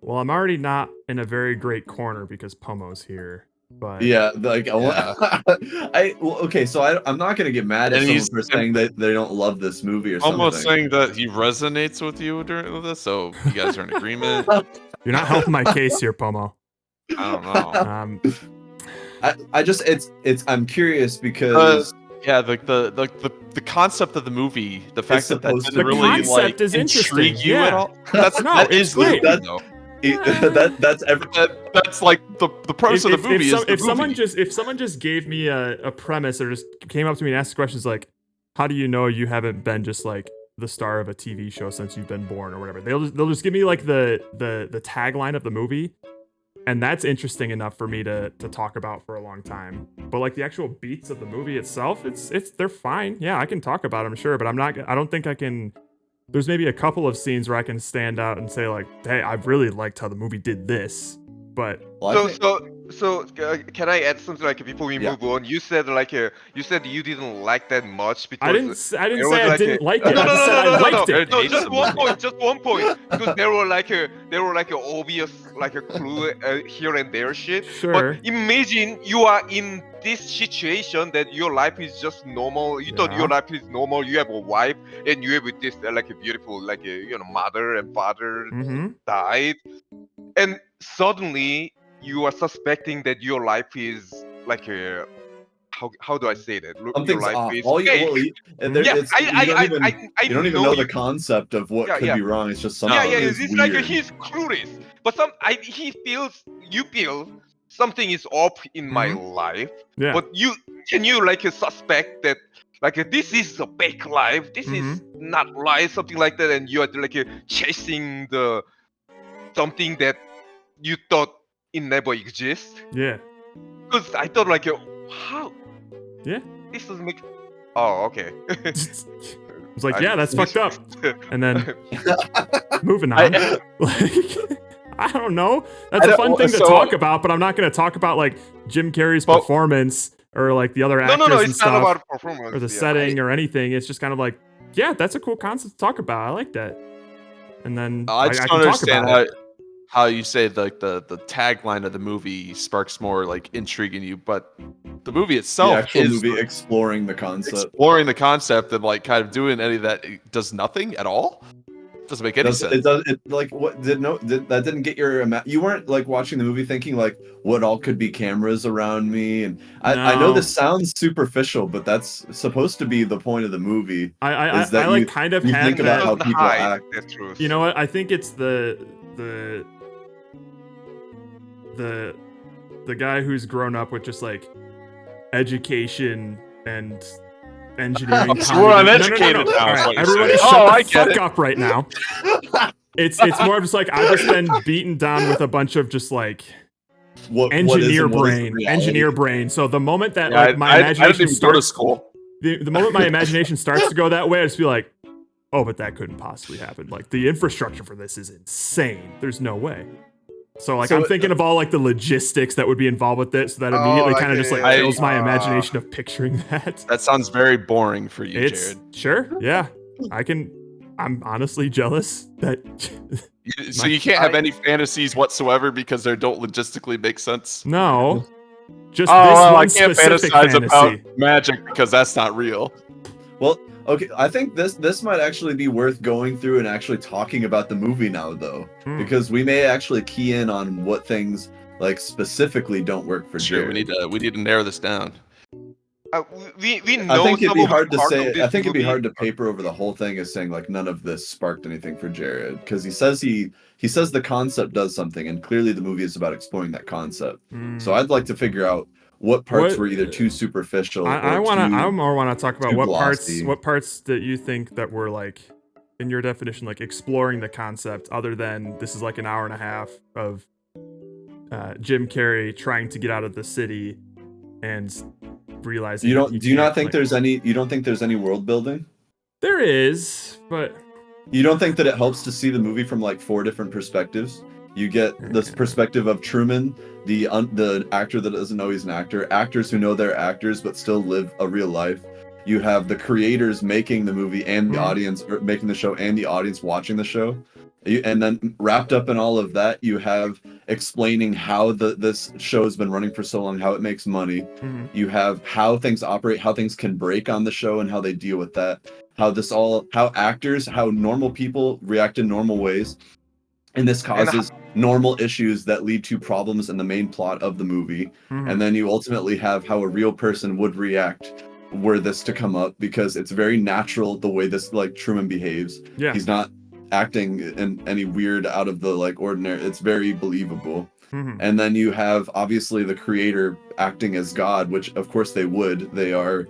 [SPEAKER 4] Well, I'm already not in a very great corner because Pomo's here. But
[SPEAKER 3] Yeah, like okay, so I'm not gonna get mad at
[SPEAKER 2] And
[SPEAKER 3] someone
[SPEAKER 2] he's-
[SPEAKER 3] for saying that they don't love this movie or something.
[SPEAKER 2] Almost saying that he resonates with you during this, so you guys are in agreement.
[SPEAKER 4] you're not helping my case here, Pomo.
[SPEAKER 2] I don't know.
[SPEAKER 3] I just I'm curious because
[SPEAKER 2] Yeah, the concept of the movie, the fact that
[SPEAKER 3] supposed
[SPEAKER 2] didn't
[SPEAKER 3] to be-
[SPEAKER 2] really
[SPEAKER 4] The concept
[SPEAKER 2] like
[SPEAKER 4] is interesting,
[SPEAKER 2] intrigue you
[SPEAKER 4] yeah.
[SPEAKER 2] at all. That's
[SPEAKER 4] No,
[SPEAKER 2] that
[SPEAKER 4] it's
[SPEAKER 2] is the
[SPEAKER 4] great.
[SPEAKER 2] movie, though.
[SPEAKER 3] That's
[SPEAKER 2] like the premise of the movie is the
[SPEAKER 4] if someone
[SPEAKER 2] movie.
[SPEAKER 4] if someone just gave me a premise or just came up to me and asked questions like, how do you know you haven't been just like the star of a TV show since you've been born or whatever, they'll just give me like the tagline of the movie, and that's interesting enough for me to talk about for a long time. But like the actual beats of the movie itself, they're fine. Yeah, I can talk about them, sure, but I don't think I can. There's maybe a couple of scenes where I can stand out and say like, hey, I really liked how the movie did this. But
[SPEAKER 1] So can I add something like before we move on? You said like you said you didn't like that much because
[SPEAKER 4] I didn't say I
[SPEAKER 1] like
[SPEAKER 4] didn't like it.
[SPEAKER 1] No,
[SPEAKER 4] I
[SPEAKER 1] no,
[SPEAKER 4] just
[SPEAKER 1] no,
[SPEAKER 4] said
[SPEAKER 1] no,
[SPEAKER 4] I
[SPEAKER 1] no, no,
[SPEAKER 4] liked it.
[SPEAKER 1] no. Just one point, because there were like a obvious like a clue here and there shit.
[SPEAKER 4] Sure.
[SPEAKER 1] But imagine you are in this situation that your life is just normal. You thought your life is normal. You have a wife and you have this like a beautiful like a mother and father died, and suddenly you are suspecting that your life is like a how do I say that? Your
[SPEAKER 3] Something's
[SPEAKER 1] life
[SPEAKER 3] off.
[SPEAKER 1] is
[SPEAKER 3] All you,
[SPEAKER 1] fake.
[SPEAKER 3] well, you,
[SPEAKER 1] Yeah,
[SPEAKER 3] you don't even know the concept of what could be wrong. It's just something is
[SPEAKER 1] it's
[SPEAKER 3] weird.
[SPEAKER 1] like he's clueless. But you feel something is off in my life.
[SPEAKER 4] Yeah.
[SPEAKER 1] But can you like suspect that like this is a fake life. This is not life, something like that, and you are like chasing the something that you thought it never exists.
[SPEAKER 4] Yeah.
[SPEAKER 1] Because I thought like how?
[SPEAKER 4] Yeah.
[SPEAKER 1] This doesn't make. Oh, okay.
[SPEAKER 4] It's like, yeah, that's fucked up. And then moving on. I don't know. That's a fun thing to talk about, but I'm not going to talk about like Jim Carrey's performance or like the other actors and
[SPEAKER 1] it's
[SPEAKER 4] stuff,
[SPEAKER 1] not about performance
[SPEAKER 4] or the setting or anything. It's just kind of like, yeah, that's a cool concept to talk about. I like that. And then
[SPEAKER 2] I just
[SPEAKER 4] I
[SPEAKER 2] don't
[SPEAKER 4] can talk
[SPEAKER 2] understand
[SPEAKER 4] about it.
[SPEAKER 2] how you say like the tagline of the movie sparks more like intrigue in you, but the movie itself
[SPEAKER 3] The actual
[SPEAKER 2] is
[SPEAKER 3] movie exploring the concept.
[SPEAKER 2] Exploring the concept and like kind of doing any of that, it does nothing at all. Doesn't make any sense.
[SPEAKER 3] It does. It like what that didn't get your you weren't like watching the movie thinking like what all could be cameras around me, and I know this sounds superficial, but that's supposed to be the point of the movie.
[SPEAKER 4] I
[SPEAKER 3] you
[SPEAKER 4] kind of
[SPEAKER 3] you
[SPEAKER 4] had
[SPEAKER 3] think about
[SPEAKER 4] that.
[SPEAKER 3] how people act.
[SPEAKER 4] You know what? I think it's the guy who's grown up with just like education and engineering.
[SPEAKER 2] I'm sure I'm educated now.
[SPEAKER 4] All
[SPEAKER 2] is
[SPEAKER 4] right,
[SPEAKER 2] what you're
[SPEAKER 4] everybody
[SPEAKER 2] saying.
[SPEAKER 4] shut
[SPEAKER 2] I
[SPEAKER 4] the
[SPEAKER 2] get
[SPEAKER 4] fuck
[SPEAKER 2] it.
[SPEAKER 4] up right now. It's more of just like I've just been beaten down with a bunch of just like engineer brain. So the moment that like my imagination
[SPEAKER 2] I didn't even go to
[SPEAKER 4] starts,
[SPEAKER 2] school.
[SPEAKER 4] the moment my imagination starts to go that way, I just be like, oh, but that couldn't possibly happen. Like the infrastructure for this is insane. There's no way. So like I'm thinking of all like the logistics that would be involved with it, so that immediately kind of just like fills my imagination of picturing that.
[SPEAKER 2] That sounds very boring for you, Jared.
[SPEAKER 4] Sure, yeah. I'm honestly jealous that.
[SPEAKER 2] So you can't have any fantasies whatsoever because they don't logistically make sense.
[SPEAKER 4] No, just this
[SPEAKER 2] I
[SPEAKER 4] one
[SPEAKER 2] can't
[SPEAKER 4] specific
[SPEAKER 2] fantasize
[SPEAKER 4] fantasy.
[SPEAKER 2] about magic because that's not real.
[SPEAKER 3] Well, okay, I think this might actually be worth going through and actually talking about the movie now, though, because we may actually key in on what things like specifically don't work for
[SPEAKER 2] Sure,
[SPEAKER 3] Jared.
[SPEAKER 2] we need to narrow this down.
[SPEAKER 1] We know.
[SPEAKER 3] I think it'd be
[SPEAKER 1] some of
[SPEAKER 3] hard
[SPEAKER 1] the
[SPEAKER 3] to
[SPEAKER 1] part
[SPEAKER 3] say.
[SPEAKER 1] of this
[SPEAKER 3] I think it'd be
[SPEAKER 1] movie-
[SPEAKER 3] hard to paper over the whole thing as saying like none of this sparked anything for Jared, because he says the concept does something, and clearly the movie is about exploring that concept. So I'd like to figure out what parts were either too superficial.
[SPEAKER 4] I more want to talk about
[SPEAKER 3] too
[SPEAKER 4] what
[SPEAKER 3] glossy.
[SPEAKER 4] parts that you think that were like, in your definition, like exploring the concept, other than this is like an hour and a half of Jim Carrey trying to get out of the city and realizing
[SPEAKER 3] You don't
[SPEAKER 4] he
[SPEAKER 3] do you not
[SPEAKER 4] can't,
[SPEAKER 3] think
[SPEAKER 4] like-
[SPEAKER 3] there's any you don't think there's any world building?
[SPEAKER 4] There is, but
[SPEAKER 3] You don't think that it helps to see the movie from like 4 different perspectives? You get this perspective of Truman, the actor that doesn't know he's an actor, actors who know they're actors but still live a real life. You have the creators making the movie and the audience, or making the show and the audience watching the show. And then wrapped up in all of that, you have explaining how this show has been running for so long, how it makes money. You have how things operate, how things can break on the show, and how they deal with that. How normal people react in normal ways. And this causes normal issues that lead to problems in the main plot of the movie. And then you ultimately have how a real person would react were this to come up because it's very natural the way this like Truman behaves.
[SPEAKER 4] Yeah.
[SPEAKER 3] He's not acting in any weird out of the like ordinary. It's very believable.
[SPEAKER 4] Mhm.
[SPEAKER 3] And then you have obviously the creator acting as God, which of course they would. They are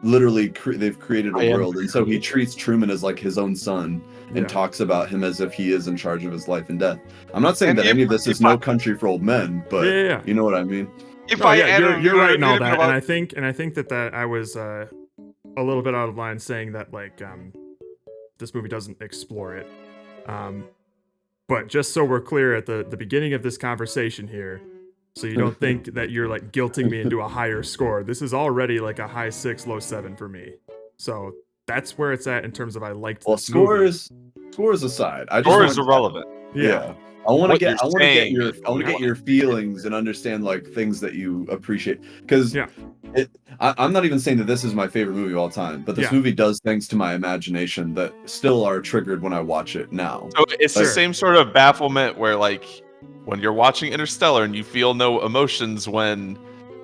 [SPEAKER 3] literally they've created
[SPEAKER 2] I
[SPEAKER 3] a
[SPEAKER 2] am
[SPEAKER 3] world, and so he
[SPEAKER 2] creator.
[SPEAKER 3] treats Truman as like his own son and
[SPEAKER 4] Yeah.
[SPEAKER 3] talks about him as if he is in charge of his life and death. I'm not saying
[SPEAKER 1] And
[SPEAKER 3] that any of this is
[SPEAKER 1] if I-
[SPEAKER 3] No Country for Old Men, but
[SPEAKER 4] Yeah.
[SPEAKER 3] you know what I mean.
[SPEAKER 1] If
[SPEAKER 4] No,
[SPEAKER 1] I
[SPEAKER 4] yeah,
[SPEAKER 1] add a
[SPEAKER 4] you're right in all
[SPEAKER 1] little bit
[SPEAKER 4] that,
[SPEAKER 1] about
[SPEAKER 4] and I think that I was a little bit out of line saying that like this movie doesn't explore it. But just so we're clear at the beginning of this conversation here, so you don't think that you're like guilting me into a higher score. This is already like a high 6, low 7 for me. So that's where it's at in terms of I liked
[SPEAKER 3] Well,
[SPEAKER 4] this movie.
[SPEAKER 3] scores aside, I just
[SPEAKER 2] Score
[SPEAKER 3] want
[SPEAKER 2] is irrelevant.
[SPEAKER 3] Yeah. I want to
[SPEAKER 2] What
[SPEAKER 3] get
[SPEAKER 2] you're
[SPEAKER 3] I want to get
[SPEAKER 2] saying
[SPEAKER 3] your
[SPEAKER 2] is
[SPEAKER 3] I want to get your feelings and understand like things that you appreciate because I'm not even saying that this is my favorite movie of all time, but this movie does things to my imagination that still are triggered when I watch it now.
[SPEAKER 2] So it's the
[SPEAKER 3] Like,
[SPEAKER 2] same sort of bafflement where like when you're watching Interstellar and you feel no emotions when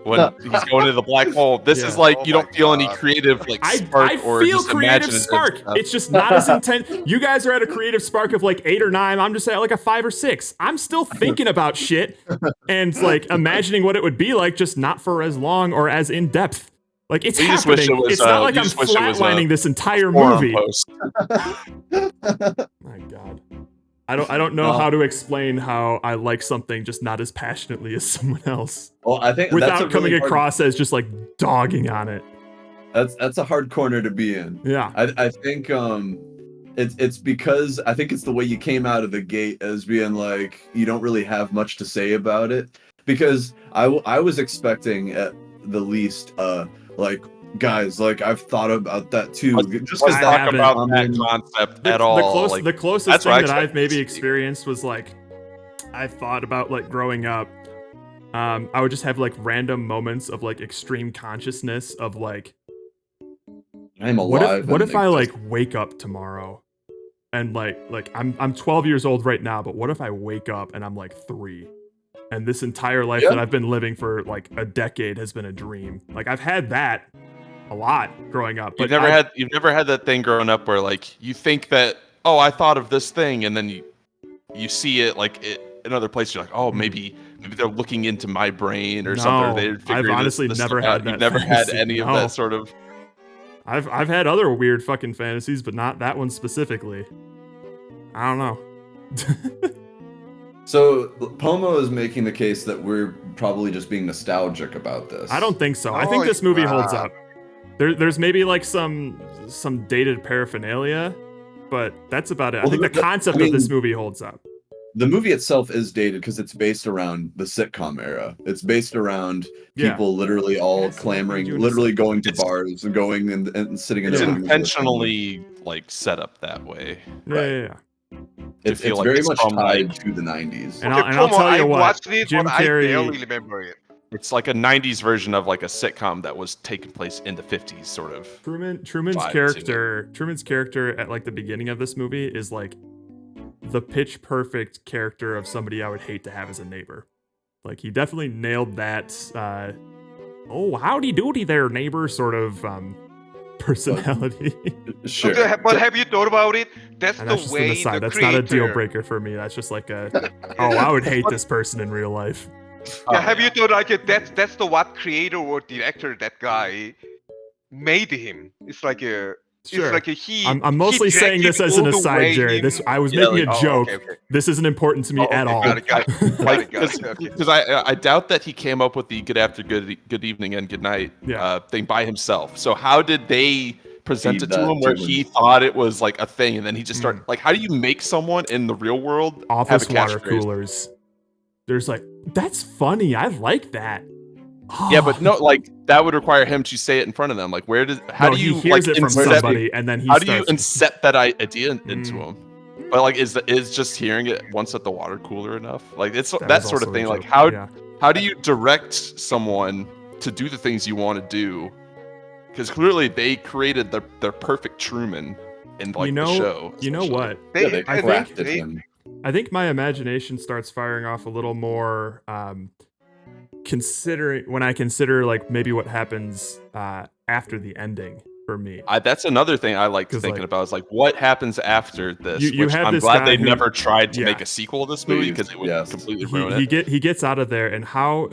[SPEAKER 2] he's going into the black hole. This is like you don't feel any creative like spark
[SPEAKER 4] I
[SPEAKER 2] or
[SPEAKER 4] feel
[SPEAKER 2] just
[SPEAKER 4] creative
[SPEAKER 2] imaginative
[SPEAKER 4] spark.
[SPEAKER 2] stuff.
[SPEAKER 4] It's just not as intense. You guys are at a creative spark of like 8 or 9. I'm just at like a 5 or 6. I'm still thinking about shit and like imagining what it would be like, just not for as long or as in depth. Like it's
[SPEAKER 2] You just wish
[SPEAKER 4] happening.
[SPEAKER 2] it was,
[SPEAKER 4] It's not like
[SPEAKER 2] you
[SPEAKER 4] I'm
[SPEAKER 2] just wish it was,
[SPEAKER 4] flatlining this entire
[SPEAKER 2] forum
[SPEAKER 4] movie.
[SPEAKER 2] post.
[SPEAKER 4] My God. I don't know how to explain how I like something just not as passionately as someone else.
[SPEAKER 3] Well, I think that's
[SPEAKER 4] without
[SPEAKER 3] a really
[SPEAKER 4] coming
[SPEAKER 3] hard-
[SPEAKER 4] across as just like dogging on it.
[SPEAKER 3] That's a hard corner to be in.
[SPEAKER 4] Yeah.
[SPEAKER 3] I think it's because I think it's the way you came out of the gate as being like you don't really have much to say about it because I was expecting at the least like guys like I've thought about that too. Just
[SPEAKER 2] Let's
[SPEAKER 3] because
[SPEAKER 2] talk about that concept at all.
[SPEAKER 4] The closest
[SPEAKER 2] that's
[SPEAKER 4] thing
[SPEAKER 2] what I
[SPEAKER 4] that I've
[SPEAKER 2] expected
[SPEAKER 4] maybe
[SPEAKER 2] to see.
[SPEAKER 4] experienced was like I thought about like growing up. I would just have like random moments of like extreme consciousness of like
[SPEAKER 3] I'm
[SPEAKER 4] what
[SPEAKER 3] alive.
[SPEAKER 4] if
[SPEAKER 3] and
[SPEAKER 4] I like
[SPEAKER 3] exist.
[SPEAKER 4] wake up tomorrow and like I'm 12 years old right now, but what if I wake up and I'm like 3? And this entire life that I've been living for like a decade has been a dream. Like I've had that a lot growing up. But
[SPEAKER 2] You've never had that thing growing up where like you think that I thought of this thing and then you see it like in other places. You're like maybe they're looking into my brain or something. Or they're
[SPEAKER 4] I've
[SPEAKER 2] figuring
[SPEAKER 4] honestly
[SPEAKER 2] this
[SPEAKER 4] never
[SPEAKER 2] stuff out.
[SPEAKER 4] had that.
[SPEAKER 2] You've never had
[SPEAKER 4] fantasy.
[SPEAKER 2] any of
[SPEAKER 4] No.
[SPEAKER 2] that sort of.
[SPEAKER 4] I've had other weird fucking fantasies, but not that one specifically. I don't know.
[SPEAKER 3] So Pomo is making the case that we're probably just being nostalgic about this.
[SPEAKER 4] I don't think so.
[SPEAKER 1] No,
[SPEAKER 4] I think this
[SPEAKER 1] it's
[SPEAKER 4] movie
[SPEAKER 1] not.
[SPEAKER 4] holds up. There's maybe like some dated paraphernalia, but that's about it. I
[SPEAKER 3] Well,
[SPEAKER 4] think the
[SPEAKER 3] the-
[SPEAKER 4] concept
[SPEAKER 3] I mean-
[SPEAKER 4] of this movie holds up.
[SPEAKER 3] The movie itself is dated because it's based around the sitcom era. It's based around people literally all clamoring, literally going to bars and going and sitting in
[SPEAKER 2] It's
[SPEAKER 3] their living rooms with their
[SPEAKER 2] intentionally like set up that way.
[SPEAKER 4] Yeah.
[SPEAKER 3] It's
[SPEAKER 2] feel like
[SPEAKER 3] very
[SPEAKER 2] it's
[SPEAKER 3] much
[SPEAKER 2] from,
[SPEAKER 3] tied
[SPEAKER 2] like-
[SPEAKER 3] to the 90s.
[SPEAKER 4] And I'll tell you
[SPEAKER 1] I
[SPEAKER 4] what,
[SPEAKER 1] watched it,
[SPEAKER 4] Jim
[SPEAKER 1] but I
[SPEAKER 4] Carrey.
[SPEAKER 1] barely remember it.
[SPEAKER 2] It's like a '90s version of like a sitcom that was taking place in the '50s, sort of.
[SPEAKER 4] Truman's
[SPEAKER 2] vibe
[SPEAKER 4] character at like the beginning of this movie is like the pitch perfect character of somebody I would hate to have as a neighbor. Like he definitely nailed that howdy doody there neighbor sort of personality.
[SPEAKER 3] Sure.
[SPEAKER 1] Okay, but have you thought about it? That's
[SPEAKER 4] And
[SPEAKER 1] the
[SPEAKER 4] that's just an
[SPEAKER 1] way
[SPEAKER 4] aside.
[SPEAKER 1] the
[SPEAKER 4] That's
[SPEAKER 1] creator.
[SPEAKER 4] not a deal breaker for me. That's just like I would hate this person in real life.
[SPEAKER 1] Yeah, have you thought like that's the what creator or director that guy made him? It's like a.
[SPEAKER 4] Sure.
[SPEAKER 1] It's like a he.
[SPEAKER 4] I'm mostly
[SPEAKER 1] he
[SPEAKER 4] saying
[SPEAKER 1] dragged
[SPEAKER 4] this
[SPEAKER 1] it
[SPEAKER 4] as an
[SPEAKER 1] all the
[SPEAKER 4] aside,
[SPEAKER 1] way
[SPEAKER 4] Jerry.
[SPEAKER 1] in-
[SPEAKER 4] This I was
[SPEAKER 1] Yeah,
[SPEAKER 4] making
[SPEAKER 1] like-
[SPEAKER 4] a joke.
[SPEAKER 1] okay.
[SPEAKER 4] This isn't important to me at all.
[SPEAKER 1] Got it.
[SPEAKER 2] Like,
[SPEAKER 1] Okay.
[SPEAKER 2] because I doubt that he came up with the good after good evening and good night thing by himself. So how did they present
[SPEAKER 3] Feed
[SPEAKER 2] it to
[SPEAKER 3] that
[SPEAKER 2] him where
[SPEAKER 3] to him.
[SPEAKER 2] he thought it was like a thing and then he just started like how do you make someone in the real world
[SPEAKER 4] Office
[SPEAKER 2] have a
[SPEAKER 4] water
[SPEAKER 2] catchphrase?
[SPEAKER 4] coolers. There's like, that's funny. I like that.
[SPEAKER 2] Yeah, but no, like that would require him to say it in front of them. Like, how
[SPEAKER 4] No,
[SPEAKER 2] do
[SPEAKER 4] he
[SPEAKER 2] you
[SPEAKER 4] hears
[SPEAKER 2] like
[SPEAKER 4] it from
[SPEAKER 2] inset-
[SPEAKER 4] somebody, and then he
[SPEAKER 2] how do you
[SPEAKER 4] starts-
[SPEAKER 2] inset that idea into him? But like, is just hearing it once at the water cooler enough? Like, it's that
[SPEAKER 4] was
[SPEAKER 2] sort of
[SPEAKER 4] also a
[SPEAKER 2] thing. Like,
[SPEAKER 4] joke,
[SPEAKER 2] how do you direct someone to do the things you want to do? Because clearly they created their perfect Truman in like the show.
[SPEAKER 4] You know what?
[SPEAKER 3] They
[SPEAKER 4] I
[SPEAKER 3] crafted
[SPEAKER 4] think
[SPEAKER 3] him.
[SPEAKER 4] I think my imagination starts firing off a little more considering when I consider like maybe what happens after the ending for me.
[SPEAKER 2] That's another thing I like
[SPEAKER 4] 'Cause,
[SPEAKER 2] thinking
[SPEAKER 4] like,
[SPEAKER 2] about is like what happens after this.
[SPEAKER 4] You
[SPEAKER 2] which
[SPEAKER 4] have
[SPEAKER 2] I'm
[SPEAKER 4] this
[SPEAKER 2] glad
[SPEAKER 4] guy
[SPEAKER 2] they
[SPEAKER 4] who-
[SPEAKER 2] never tried to
[SPEAKER 4] yeah.
[SPEAKER 2] make a sequel to this movie because it would completely ruin it.
[SPEAKER 4] He gets out of there, and how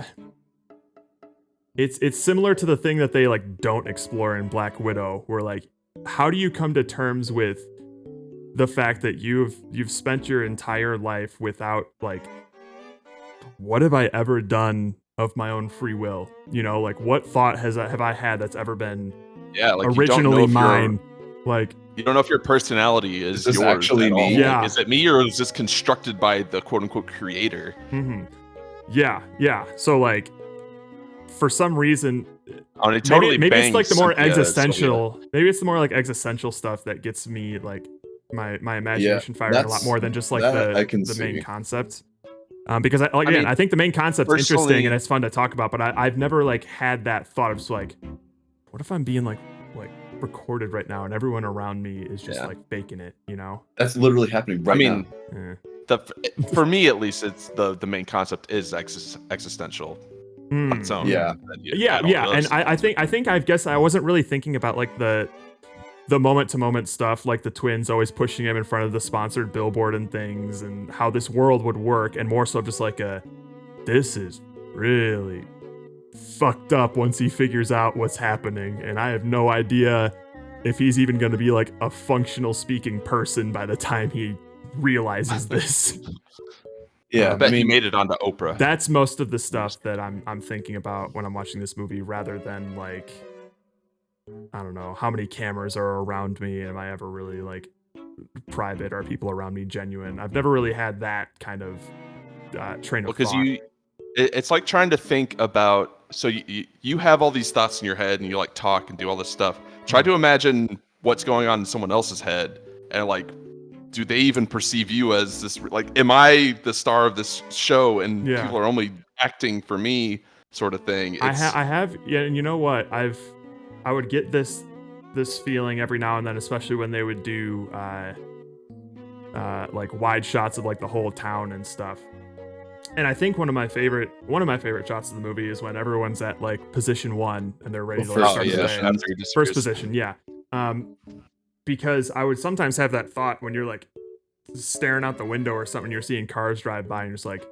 [SPEAKER 4] it's similar to the thing that they like don't explore in Black Widow, where like how do you come to terms with the fact that you've spent your entire life without like, what have I ever done of my own free will? You know, like what thought have I had that's ever been
[SPEAKER 2] Yeah, like you don't know
[SPEAKER 4] originally
[SPEAKER 2] if
[SPEAKER 4] mine? Like
[SPEAKER 2] you don't know if your personality is
[SPEAKER 3] this
[SPEAKER 2] yours
[SPEAKER 3] actually
[SPEAKER 2] at all.
[SPEAKER 3] me?
[SPEAKER 4] Yeah.
[SPEAKER 2] Like, is it me or is this constructed by the quote unquote creator?
[SPEAKER 4] Mm-hmm. Yeah. So like, for some reason,
[SPEAKER 2] Oh, it totally
[SPEAKER 4] maybe it's like the more
[SPEAKER 2] bangs Cynthia,
[SPEAKER 4] existential. Maybe it's the more like existential stuff that gets me like my imagination firing a lot
[SPEAKER 3] that's-
[SPEAKER 4] more than just like
[SPEAKER 3] that I can
[SPEAKER 4] the main
[SPEAKER 3] see.
[SPEAKER 4] concept. Because I think the main concept's interesting
[SPEAKER 2] personally-
[SPEAKER 4] and it's fun to talk about, but I've never like had that thought of just like, what if I'm being like recorded right now and everyone around me is just like faking it, you know?
[SPEAKER 3] That's literally happening right now.
[SPEAKER 2] For me at least, it's the main concept is existential on its own.
[SPEAKER 3] Yeah.
[SPEAKER 4] And I think I guess I wasn't really thinking about like the moment to moment stuff, like the twins always pushing him in front of the sponsored billboard and things, and how this world would work, and more so just like this is really fucked up once he figures out what's happening, and I have no idea if he's even going to be like a functional speaking person by the time he realizes this.
[SPEAKER 2] I bet he made it onto Oprah.
[SPEAKER 4] That's most of the stuff that I'm thinking about when I'm watching this movie, rather than like, I don't know, how many cameras are around me, and am I ever really like private? Are people around me genuine? I've never really had that kind of train of
[SPEAKER 2] Because
[SPEAKER 4] thought.
[SPEAKER 2] it's like trying to think about. So you have all these thoughts in your head, and you like talk and do all this stuff. Try to imagine what's going on in someone else's head, and like, do they even perceive you as this? Like, am I the star of this show, and people are only acting for me, sort of thing?
[SPEAKER 4] I have, yeah, and you know what? I would get this feeling every now and then, especially when they would do like wide shots of like the whole town and stuff. And I think one of my favorite shots of the movie is when everyone's at like position 1 and they're ready to like, start the day. First position, yeah. Because I would sometimes have that thought when you're like staring out the window or something, you're seeing cars drive by, and you're just like,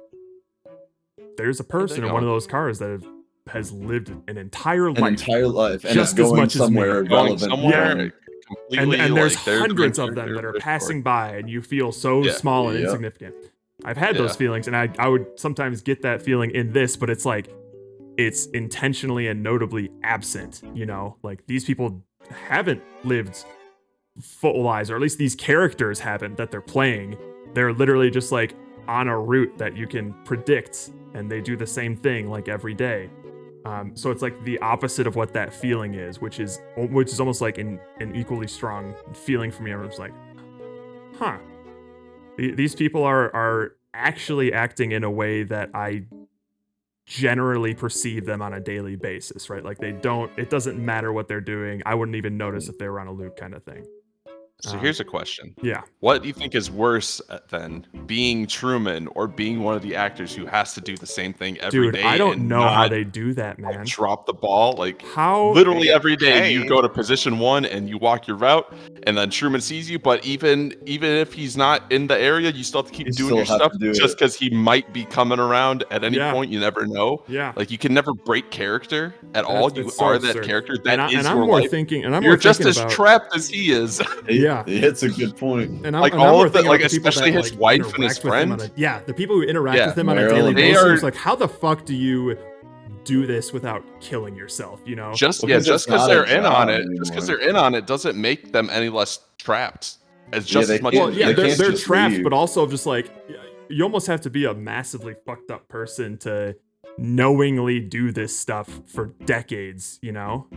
[SPEAKER 4] there's a person in one of those cars that has lived an entire life,
[SPEAKER 3] and
[SPEAKER 4] just
[SPEAKER 3] it's going
[SPEAKER 4] as much
[SPEAKER 3] somewhere
[SPEAKER 4] as me.
[SPEAKER 3] relevant.
[SPEAKER 4] Yeah. And there's
[SPEAKER 2] like, they're
[SPEAKER 4] hundreds
[SPEAKER 2] doing
[SPEAKER 4] of them that are
[SPEAKER 2] their
[SPEAKER 4] passing by, and you feel so small and insignificant. I've had those feelings, and I would sometimes get that feeling in this, but it's like, it's intentionally and notably absent, you know? Like, these people haven't lived full lives, or at least these characters haven't that they're playing. They're literally just like on a route that you can predict, and they do the same thing like every day. So it's like the opposite of what that feeling is, which is almost like an equally strong feeling for me. I'm just like, huh, these people are actually acting in a way that I generally perceive them on a daily basis, right? Like it doesn't matter what they're doing. I wouldn't even notice if they were on a loop, kind of thing.
[SPEAKER 2] So here's a question.
[SPEAKER 4] Yeah.
[SPEAKER 2] What do you think is worse than being Truman or being one of the actors who has to do the same thing every day?
[SPEAKER 4] Dude, I don't
[SPEAKER 2] and
[SPEAKER 4] know how
[SPEAKER 2] not,
[SPEAKER 4] they do that, man.
[SPEAKER 2] like, drop the ball. Like,
[SPEAKER 4] how
[SPEAKER 2] literally every day you go to position 1 and you walk your route, and then Truman sees you. But even if he's not in the area, you still have to keep doing your stuff just because he might be coming around at any point. You never know.
[SPEAKER 4] Yeah.
[SPEAKER 2] Like, you can never break character at all. You
[SPEAKER 4] so
[SPEAKER 2] are
[SPEAKER 4] absurd.
[SPEAKER 2] that character.
[SPEAKER 4] And
[SPEAKER 2] That is
[SPEAKER 4] I'm
[SPEAKER 2] your
[SPEAKER 4] more
[SPEAKER 2] life.
[SPEAKER 4] thinking, and I'm
[SPEAKER 2] You're
[SPEAKER 4] more
[SPEAKER 2] just
[SPEAKER 4] thinking
[SPEAKER 2] as
[SPEAKER 4] about,
[SPEAKER 2] trapped as he is.
[SPEAKER 4] Yeah.
[SPEAKER 3] It's a good point.
[SPEAKER 4] And
[SPEAKER 2] like
[SPEAKER 4] I'm
[SPEAKER 2] all
[SPEAKER 4] more
[SPEAKER 2] of the,
[SPEAKER 4] thinking
[SPEAKER 2] like
[SPEAKER 4] about the people
[SPEAKER 2] especially
[SPEAKER 4] that,
[SPEAKER 2] his
[SPEAKER 4] like,
[SPEAKER 2] wife and his
[SPEAKER 4] interact with him on
[SPEAKER 2] friend.
[SPEAKER 4] the people who interact with him on a daily
[SPEAKER 2] They
[SPEAKER 4] basis.
[SPEAKER 2] are-
[SPEAKER 4] It's like, how the fuck do you do this without killing yourself? You know,
[SPEAKER 2] just because they're in on it, just because they're in on it doesn't make them any less trapped. As just as much.
[SPEAKER 4] Well,
[SPEAKER 2] as
[SPEAKER 4] yeah, they're
[SPEAKER 3] just
[SPEAKER 4] trapped,
[SPEAKER 3] leave.
[SPEAKER 4] but also just like, you almost have to be a massively fucked up person to knowingly do this stuff for decades. You know.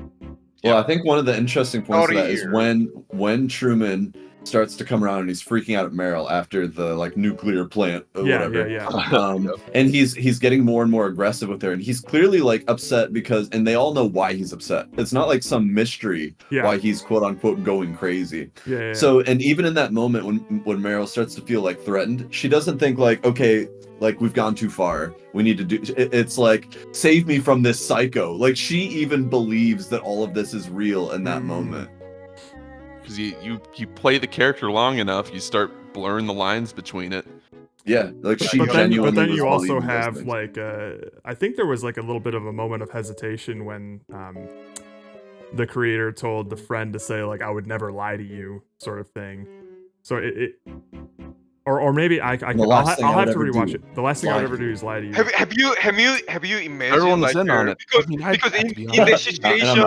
[SPEAKER 3] Well, I think one of the interesting points of that is
[SPEAKER 1] years.
[SPEAKER 3] when Truman starts to come around and he's freaking out at Meryl after the like nuclear plant or
[SPEAKER 4] Yeah,
[SPEAKER 3] whatever.
[SPEAKER 4] yeah.
[SPEAKER 3] And he's getting more and more aggressive with her, and he's clearly like upset because, and they all know why he's upset. It's not like some mystery why he's quote unquote going crazy.
[SPEAKER 4] Yeah.
[SPEAKER 3] So, and even in that moment when Meryl starts to feel like threatened, she doesn't think like, okay, like we've gone too far. We need to do. It's like, save me from this psycho. Like she even believes that all of this is real in that moment.
[SPEAKER 2] Because you play the character long enough, you start blurring the lines between it.
[SPEAKER 3] Yeah, like she
[SPEAKER 4] But
[SPEAKER 3] genuinely.
[SPEAKER 4] then you
[SPEAKER 3] was
[SPEAKER 4] also
[SPEAKER 3] believing those
[SPEAKER 4] have
[SPEAKER 3] things.
[SPEAKER 4] like I think there was like a little bit of a moment of hesitation when the creator told the friend to say like I would never lie to you sort of thing. So or maybe I'll have to rewatch it. The last thing I would ever do is lie to you.
[SPEAKER 1] Have you imagined
[SPEAKER 2] Everyone was
[SPEAKER 1] like
[SPEAKER 2] in on it.
[SPEAKER 1] because
[SPEAKER 2] I mean, I'd
[SPEAKER 1] because
[SPEAKER 2] have to be
[SPEAKER 1] in the
[SPEAKER 2] honest.
[SPEAKER 1] situation
[SPEAKER 2] I'm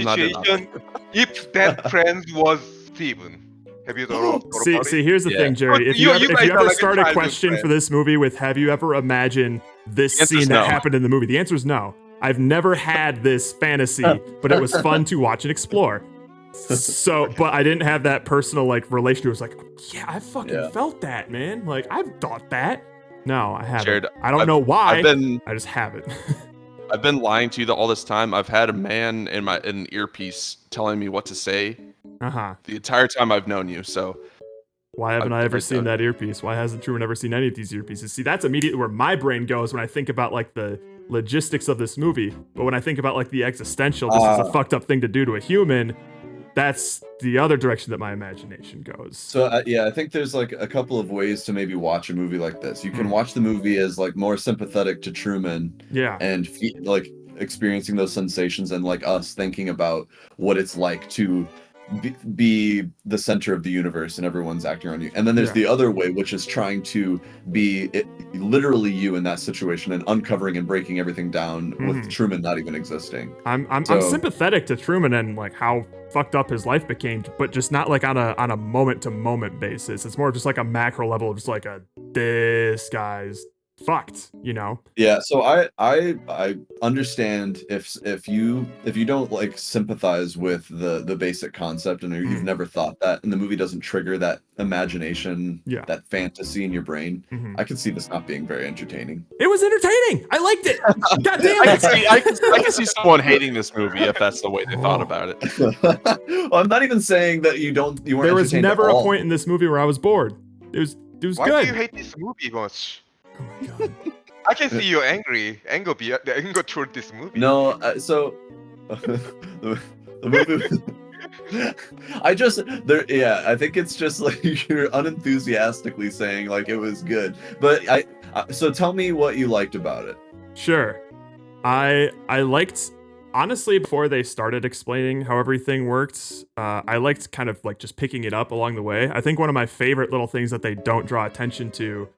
[SPEAKER 2] not in on it.
[SPEAKER 1] if that friend was Steven, have you thought about
[SPEAKER 4] See,
[SPEAKER 1] it?
[SPEAKER 4] here's the thing, Jerry. If you
[SPEAKER 1] guys are
[SPEAKER 4] ever
[SPEAKER 1] like
[SPEAKER 4] start a
[SPEAKER 1] childhood
[SPEAKER 4] question
[SPEAKER 1] friends.
[SPEAKER 4] for this movie with "Have you ever imagined this
[SPEAKER 2] The answer's
[SPEAKER 4] scene that
[SPEAKER 2] no.
[SPEAKER 4] happened in the movie?" The answer is no. I've never had this fantasy, but it was fun to watch and explore. So, but I didn't have that personal like relation. It was like, yeah, I fucking felt that, man. Like I've thought that. No, I haven't.
[SPEAKER 2] Jared,
[SPEAKER 4] I don't know why.
[SPEAKER 2] I
[SPEAKER 4] just haven't.
[SPEAKER 2] I've been lying to you all this time. I've had a man in an earpiece telling me what to say the entire time I've known you. So
[SPEAKER 4] why haven't I ever seen that earpiece? Why hasn't Truman ever seen any of these earpieces? See, that's immediately where my brain goes when I think about like the logistics of this movie. But when I think about like the existential, this is a fucked up thing to do to a human. That's the other direction that my imagination goes.
[SPEAKER 3] So yeah, I think there's like a couple of ways to maybe watch a movie like this. You can watch the movie as like more sympathetic to Truman, and like experiencing those sensations, and like us thinking about what it's like to be the center of the universe and everyone's acting on you. And then there's the other way, which is trying to be literally you in that situation and uncovering and breaking everything down with Truman not even existing.
[SPEAKER 4] I'm sympathetic to Truman and like how fucked up his life became, but just not like on a moment to moment basis. It's more just like a macro level, just like this guy's fucked, you know?
[SPEAKER 3] Yeah, so I understand if you don't like sympathize with the basic concept and you've never thought that, and the movie doesn't trigger that imagination, that fantasy in your brain, I can see this not being very entertaining.
[SPEAKER 4] It was entertaining. I liked it. God damn it.
[SPEAKER 2] I can see someone hating this movie if that's the way they thought about it.
[SPEAKER 3] Well, I'm not even saying that you weren't.
[SPEAKER 4] There was
[SPEAKER 3] entertained
[SPEAKER 4] never
[SPEAKER 3] at
[SPEAKER 4] a
[SPEAKER 3] all.
[SPEAKER 4] point in this movie where I was bored. It was
[SPEAKER 1] Why
[SPEAKER 4] good.
[SPEAKER 1] do you hate this movie much?
[SPEAKER 4] Oh my god.
[SPEAKER 1] I can see your anger toward this movie.
[SPEAKER 3] No, so the movie. I think it's just like you're unenthusiastically saying like it was good, but so tell me what you liked about it.
[SPEAKER 4] Sure. I liked, honestly, before they started explaining how everything worked, I liked kind of like just picking it up along the way. I think one of my favorite little things that they don't draw attention to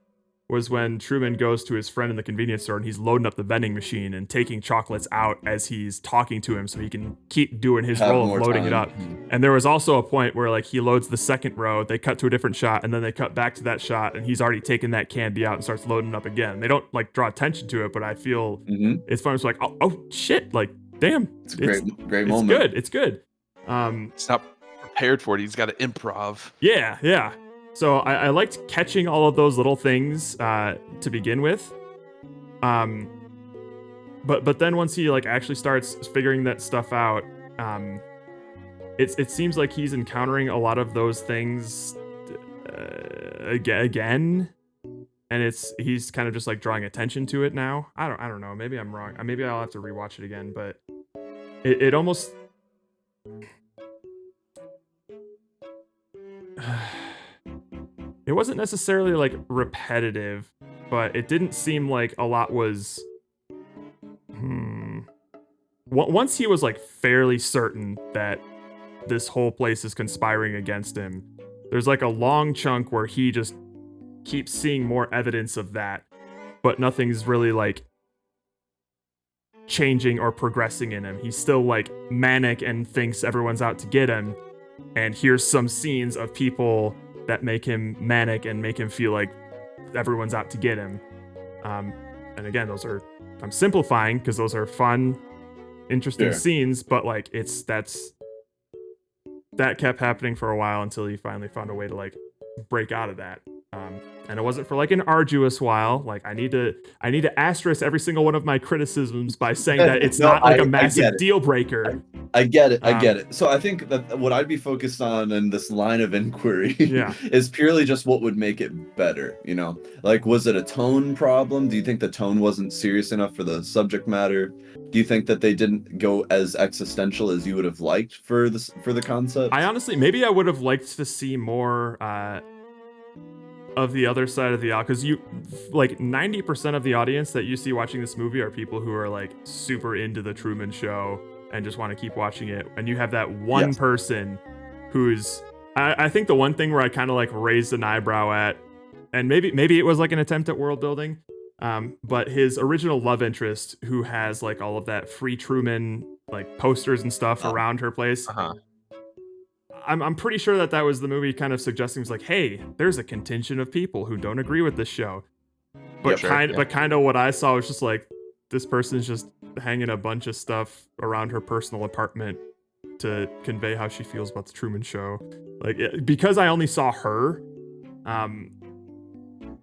[SPEAKER 4] was when Truman goes to his friend in the convenience store and he's loading up the vending machine and taking chocolates out as he's talking to him so he can keep doing his role of loading it up. And there was also a point where like he loads the second row, they cut to a different shot, and then they cut back to that shot and he's already taken that candy out and starts loading it up again. They don't like draw attention to it, but I feel it's fun. It's like, oh shit, like damn.
[SPEAKER 3] It's a great moment.
[SPEAKER 4] It's good.
[SPEAKER 2] He's not prepared for it. He's got to improv.
[SPEAKER 4] Yeah. So I liked catching all of those little things to begin with. But then once he like actually starts figuring that stuff out, it seems like he's encountering a lot of those things again, and he's kind of just like drawing attention to it now. I don't know. Maybe I'm wrong. Maybe I'll have to rewatch it again. But it almost. It wasn't necessarily like repetitive, but it didn't seem like a lot was. Once he was like fairly certain that this whole place is conspiring against him, there's like a long chunk where he just keeps seeing more evidence of that, but nothing's really like changing or progressing in him. He's still like manic and thinks everyone's out to get him. And here's some scenes of people that make him manic and make him feel like everyone's out to get him. And again, I'm simplifying because those are fun, interesting scenes, but like that's that kept happening for a while until he finally found a way to like break out of that. And it wasn't for like an arduous while. Like I need to asterisk every single one of my criticisms by saying that it's
[SPEAKER 3] No,
[SPEAKER 4] not like
[SPEAKER 3] I
[SPEAKER 4] a massive
[SPEAKER 3] get it.
[SPEAKER 4] deal breaker.
[SPEAKER 3] I get it. I get it. So I think that what I'd be focused on in this line of inquiry
[SPEAKER 4] Yeah.
[SPEAKER 3] is purely just what would make it better. You know, like was it a tone problem? Do you think the tone wasn't serious enough for the subject matter? Do you think that they didn't go as existential as you would have liked for the concept?
[SPEAKER 4] I honestly, maybe I would have liked to see more of the other side of the aisle, because you, like 90% of the audience that you see watching this movie are people who are like super into the Truman Show and just want to keep watching it. And you have that one person who's, I think the one thing where I kind of like raised an eyebrow at, and maybe it was like an attempt at world building, but his original love interest, who has like all of that free Truman like posters and stuff around her place. I'm pretty sure that was the movie kind of suggesting, was like, hey, there's a contingent of people who don't agree with this show. But kind of what I saw was just like, this person's just hanging a bunch of stuff around her personal apartment to convey how she feels about the Truman Show. Like, because I only saw her,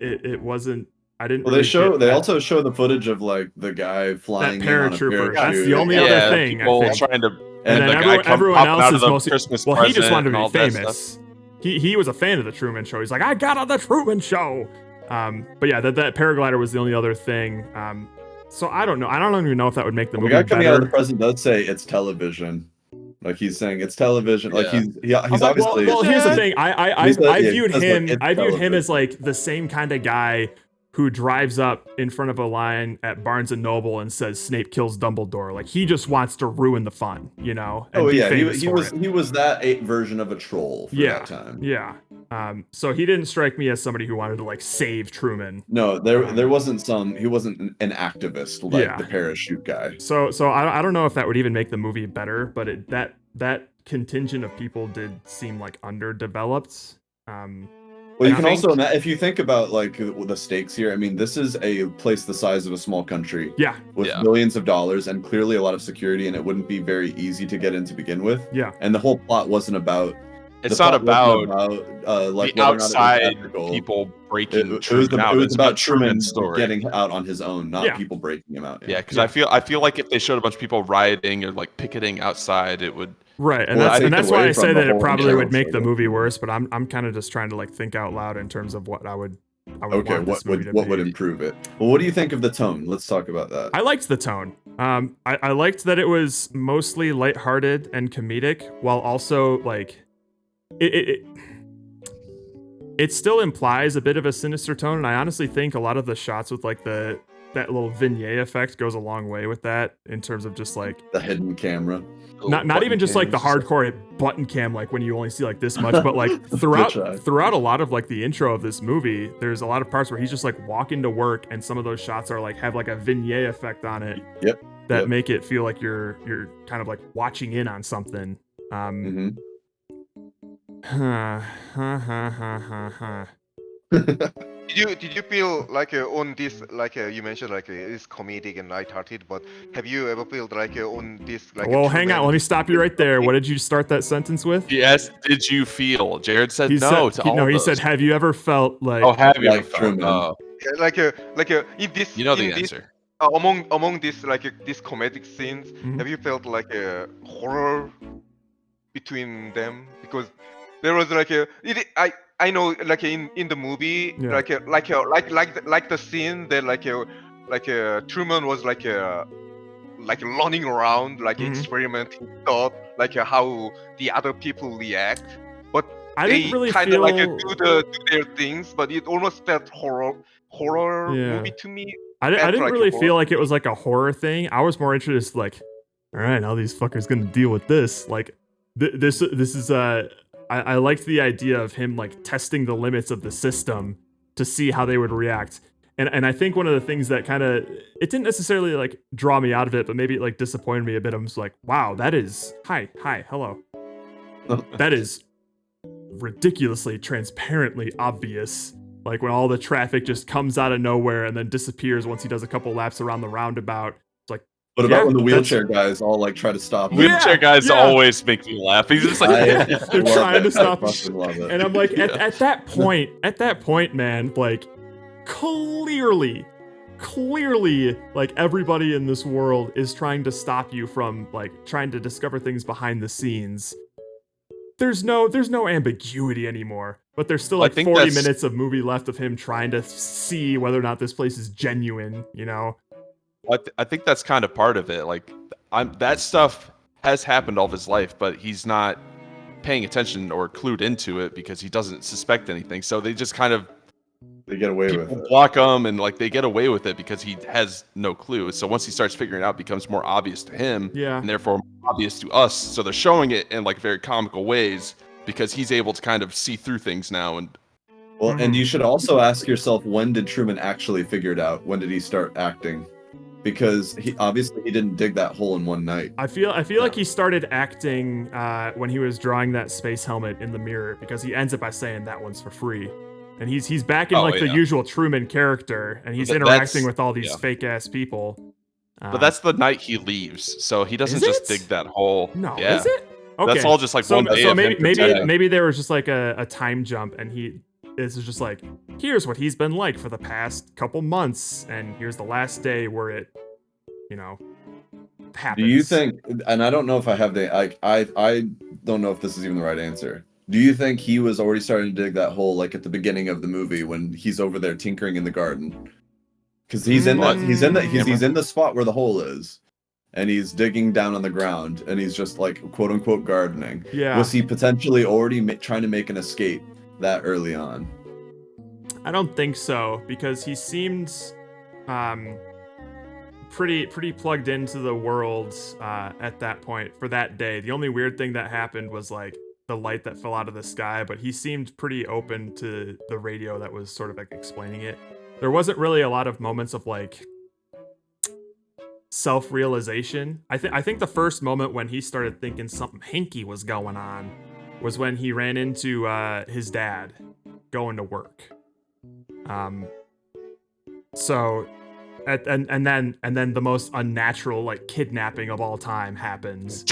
[SPEAKER 4] it wasn't. I didn't.
[SPEAKER 3] Well,
[SPEAKER 4] really
[SPEAKER 3] they also show the footage of like the guy flying in on a
[SPEAKER 4] paratrooper.
[SPEAKER 3] parachute.
[SPEAKER 4] That's the only other thing.
[SPEAKER 2] People
[SPEAKER 4] I think.
[SPEAKER 2] trying to.
[SPEAKER 4] And then
[SPEAKER 2] the
[SPEAKER 4] everyone else is mostly.
[SPEAKER 2] Christmas
[SPEAKER 4] Well, he just wanted to
[SPEAKER 2] present
[SPEAKER 4] be
[SPEAKER 2] and all that
[SPEAKER 4] famous.
[SPEAKER 2] stuff.
[SPEAKER 4] He was a fan of the Truman Show. He's like, I got on the Truman Show. But yeah, that paraglider was the only other thing. So I don't know. I don't even know if that would make the movie
[SPEAKER 3] The guy coming out of the
[SPEAKER 4] better.
[SPEAKER 3] present does say it's television. Like he's saying it's television. Like he's
[SPEAKER 4] I'm like,
[SPEAKER 3] obviously.
[SPEAKER 4] well, here's the thing. I viewed him.
[SPEAKER 3] Like,
[SPEAKER 4] I viewed him as like the same kind of guy who drives up in front of a line at Barnes and Noble and says Snape kills Dumbledore. Like he just wants to ruin the fun, you know? And
[SPEAKER 3] Oh
[SPEAKER 4] be
[SPEAKER 3] yeah,
[SPEAKER 4] famous
[SPEAKER 3] he
[SPEAKER 4] for
[SPEAKER 3] was
[SPEAKER 4] it.
[SPEAKER 3] he was that version of a troll for that time.
[SPEAKER 4] Yeah. So he didn't strike me as somebody who wanted to like save Truman.
[SPEAKER 3] No, there wasn't he wasn't an activist like
[SPEAKER 4] Yeah.
[SPEAKER 3] the parachute guy.
[SPEAKER 4] So I don't know if that would even make the movie better, but that contingent of people did seem like underdeveloped.
[SPEAKER 3] Well, you can also imagine, if you think about like the stakes here. I mean, this is a place the size of a small country.
[SPEAKER 4] Yeah.
[SPEAKER 3] With millions of dollars and clearly a lot of security, and it wouldn't be very easy to get in to begin with.
[SPEAKER 4] Yeah.
[SPEAKER 3] And the whole plot wasn't about.
[SPEAKER 2] It's not about
[SPEAKER 3] like
[SPEAKER 2] the outside people breaking Truman out.
[SPEAKER 3] It was
[SPEAKER 2] It's
[SPEAKER 3] about
[SPEAKER 2] Truman's
[SPEAKER 3] Truman
[SPEAKER 2] story.
[SPEAKER 3] getting out on his own, not people breaking him out.
[SPEAKER 2] Yeah, because I feel like if they showed a bunch of people rioting or like picketing outside, it would.
[SPEAKER 4] Right, and that's why I say that it probably would make the movie worse. But I'm kind of just trying to like think out loud in terms of what I would
[SPEAKER 3] Okay,
[SPEAKER 4] want this movie to
[SPEAKER 3] what would
[SPEAKER 4] be.
[SPEAKER 3] improve it? Well, what do you think of the tone? Let's talk about that.
[SPEAKER 4] I liked the tone. I liked that it was mostly lighthearted and comedic, while also like it still implies a bit of a sinister tone. And I honestly think a lot of the shots with like that little vignette effect goes a long way with that in terms of just like
[SPEAKER 3] the hidden camera.
[SPEAKER 4] Not even just like the hardcore button cam, like when you only see like this much, but like throughout a lot of like the intro of this movie, there's a lot of parts where he's just like walking to work, and some of those shots are like have like a vignette effect on it.
[SPEAKER 3] Yep.
[SPEAKER 4] That make it feel like you're kind of like watching in on something.
[SPEAKER 1] Did you feel like on this, like you mentioned, like it's comedic and lighthearted, but have you ever felt like on this, like?
[SPEAKER 4] Well, hang on. Let me stop you right there. What did you start that sentence with?
[SPEAKER 2] Yes. Did you feel? Jared said
[SPEAKER 4] He
[SPEAKER 2] no
[SPEAKER 4] said,
[SPEAKER 2] to all
[SPEAKER 4] no, he
[SPEAKER 2] those.
[SPEAKER 4] said, have you ever felt like?
[SPEAKER 2] Oh, have you
[SPEAKER 3] like
[SPEAKER 2] ever felt?
[SPEAKER 3] Truman.
[SPEAKER 1] Like in this,
[SPEAKER 2] You know the
[SPEAKER 1] in this,
[SPEAKER 2] answer.
[SPEAKER 1] among this like these comedic scenes,
[SPEAKER 4] Mhm.
[SPEAKER 1] have you felt like a horror between them? Because there was like I know like in the movie,
[SPEAKER 4] Yeah.
[SPEAKER 1] like the scene that like Truman was like running around like
[SPEAKER 4] Mhm.
[SPEAKER 1] experimenting stuff, like how the other people react, but
[SPEAKER 4] I
[SPEAKER 1] they
[SPEAKER 4] didn't really
[SPEAKER 1] kind of like
[SPEAKER 4] feel-
[SPEAKER 1] do their things, but it almost felt horror
[SPEAKER 4] Yeah.
[SPEAKER 1] movie to me.
[SPEAKER 4] I
[SPEAKER 1] Felt
[SPEAKER 4] didn't
[SPEAKER 1] like a
[SPEAKER 4] really
[SPEAKER 1] horror.
[SPEAKER 4] feel like it was like a horror thing. I was more interested like, all right, how these fuckers gonna deal with this? Like, this is I liked the idea of him like testing the limits of the system to see how they would react. And I think one of the things that kind of, it didn't necessarily like draw me out of it, but maybe it like disappointed me a bit. I was like, wow, that is hi, hello. That is ridiculously transparently obvious. Like when all the traffic just comes out of nowhere and then disappears once he does a couple laps around the roundabout. It's like,
[SPEAKER 3] What about when the
[SPEAKER 4] that's-
[SPEAKER 3] wheelchair guys all like try to stop him?
[SPEAKER 2] Wheelchair guys
[SPEAKER 4] yeah.
[SPEAKER 2] always make me laugh. He's just like,
[SPEAKER 4] They're trying to stop
[SPEAKER 3] I fucking love it.
[SPEAKER 4] And I'm like, at that point, man, like, clearly, like, everybody in this world is trying to stop you from, like, trying to discover things behind the scenes. There's no ambiguity anymore. But there's still, like, 40 minutes of movie left of him trying to see whether or not this place is genuine, you know?
[SPEAKER 2] I think that's kind of part of it. Like, that stuff has happened all of his life, but he's not paying attention or clued into it because he doesn't suspect anything. So they just kind of
[SPEAKER 3] get away with it.
[SPEAKER 2] Block him, and like they get away with it because he has no clue. So once he starts figuring it out, it becomes more obvious to him, and therefore more obvious to us. So they're showing it in like very comical ways because he's able to kind of see through things now. And
[SPEAKER 3] well, and you should also ask yourself, when did Truman actually figure it out? When did he start acting? Because he didn't dig that hole in one night.
[SPEAKER 4] I feel like he started acting when he was drawing that space helmet in the mirror, because he ends it by saying that one's for free, and he's back in the usual Truman character, and he's interacting with all these fake ass people.
[SPEAKER 2] But that's the night he leaves, so he doesn't just dig that hole.
[SPEAKER 4] No,
[SPEAKER 2] yeah.
[SPEAKER 4] is it? Okay.
[SPEAKER 2] That's all just like one day.
[SPEAKER 4] So
[SPEAKER 2] of him pretending.
[SPEAKER 4] maybe there was just like a time jump, and this is just like, here's what he's been like for the past couple months, and here's the last day where it, happens.
[SPEAKER 3] Do you think, and I don't know if I have I don't know if this is even the right answer. Do you think he was already starting to dig that hole like at the beginning of the movie when he's over there tinkering in the garden? Because he's in the spot where the hole is, and he's digging down on the ground, and he's just like quote unquote gardening.
[SPEAKER 4] Yeah.
[SPEAKER 3] Was he potentially already trying to make an escape that early on?
[SPEAKER 4] I don't think so, because he seemed pretty plugged into the world at that point for that day. The only weird thing that happened was like the light that fell out of the sky, but he seemed pretty open to the radio that was sort of like explaining it. There wasn't really a lot of moments of like self-realization. I think the first moment when he started thinking something hinky was going on was when he ran into his dad going to work. And then the most unnatural like kidnapping of all time happens.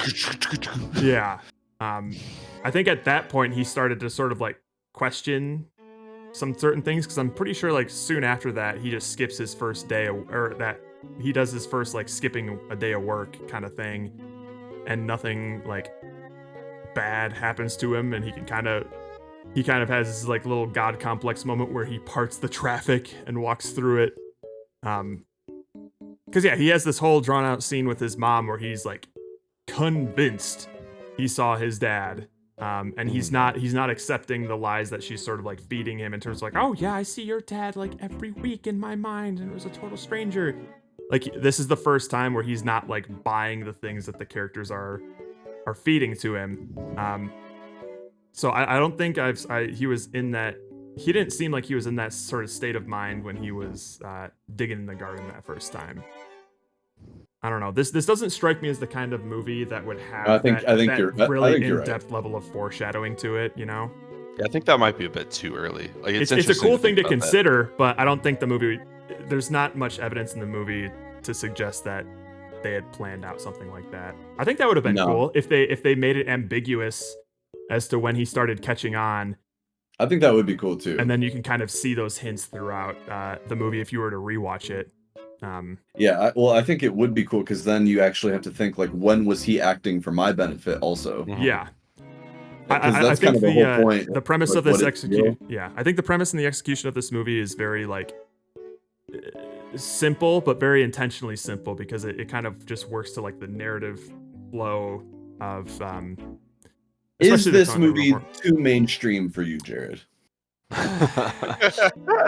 [SPEAKER 4] Yeah. I think at that point he started to sort of like question some certain things, because I'm pretty sure like soon after that he just skips his first day or that he does his first like skipping a day of work kind of thing, and nothing like bad happens to him, and he kind of has this like little god complex moment where he parts the traffic and walks through it. Because he has this whole drawn out scene with his mom where he's like convinced he saw his dad, and he's not accepting the lies that she's sort of like feeding him in terms of like, oh yeah, I see your dad like every week in my mind, and it was a total stranger. Like, this is the first time where he's not like buying the things that the characters are feeding to him. So I don't think he was in that. He didn't seem like he was in that sort of state of mind when he was digging in the garden that first time. I don't know. This doesn't strike me as the kind of movie that would have
[SPEAKER 3] I think you're
[SPEAKER 4] really
[SPEAKER 3] right.
[SPEAKER 4] in-depth level of foreshadowing to it,
[SPEAKER 2] Yeah, I think that might be a bit too early. Like,
[SPEAKER 4] it's a cool thing to consider, but I don't think the movie. There's not much evidence in the movie to suggest that they had planned out something like that. I think that would have been cool if they made it ambiguous as to when he started catching on.
[SPEAKER 3] I think that would be cool too.
[SPEAKER 4] And then you can kind of see those hints throughout the movie if you were to rewatch it.
[SPEAKER 3] I think it would be cool, because then you actually have to think like, when was he acting for my benefit also?
[SPEAKER 4] Yeah.
[SPEAKER 3] I think
[SPEAKER 4] kind of
[SPEAKER 3] the whole point.
[SPEAKER 4] The premise
[SPEAKER 3] like,
[SPEAKER 4] of this execution. Yeah, I think the premise and the execution of this movie is very like simple, but very intentionally simple, because it kind of just works to like the narrative flow of.
[SPEAKER 3] Is this movie too mainstream for you, Jared?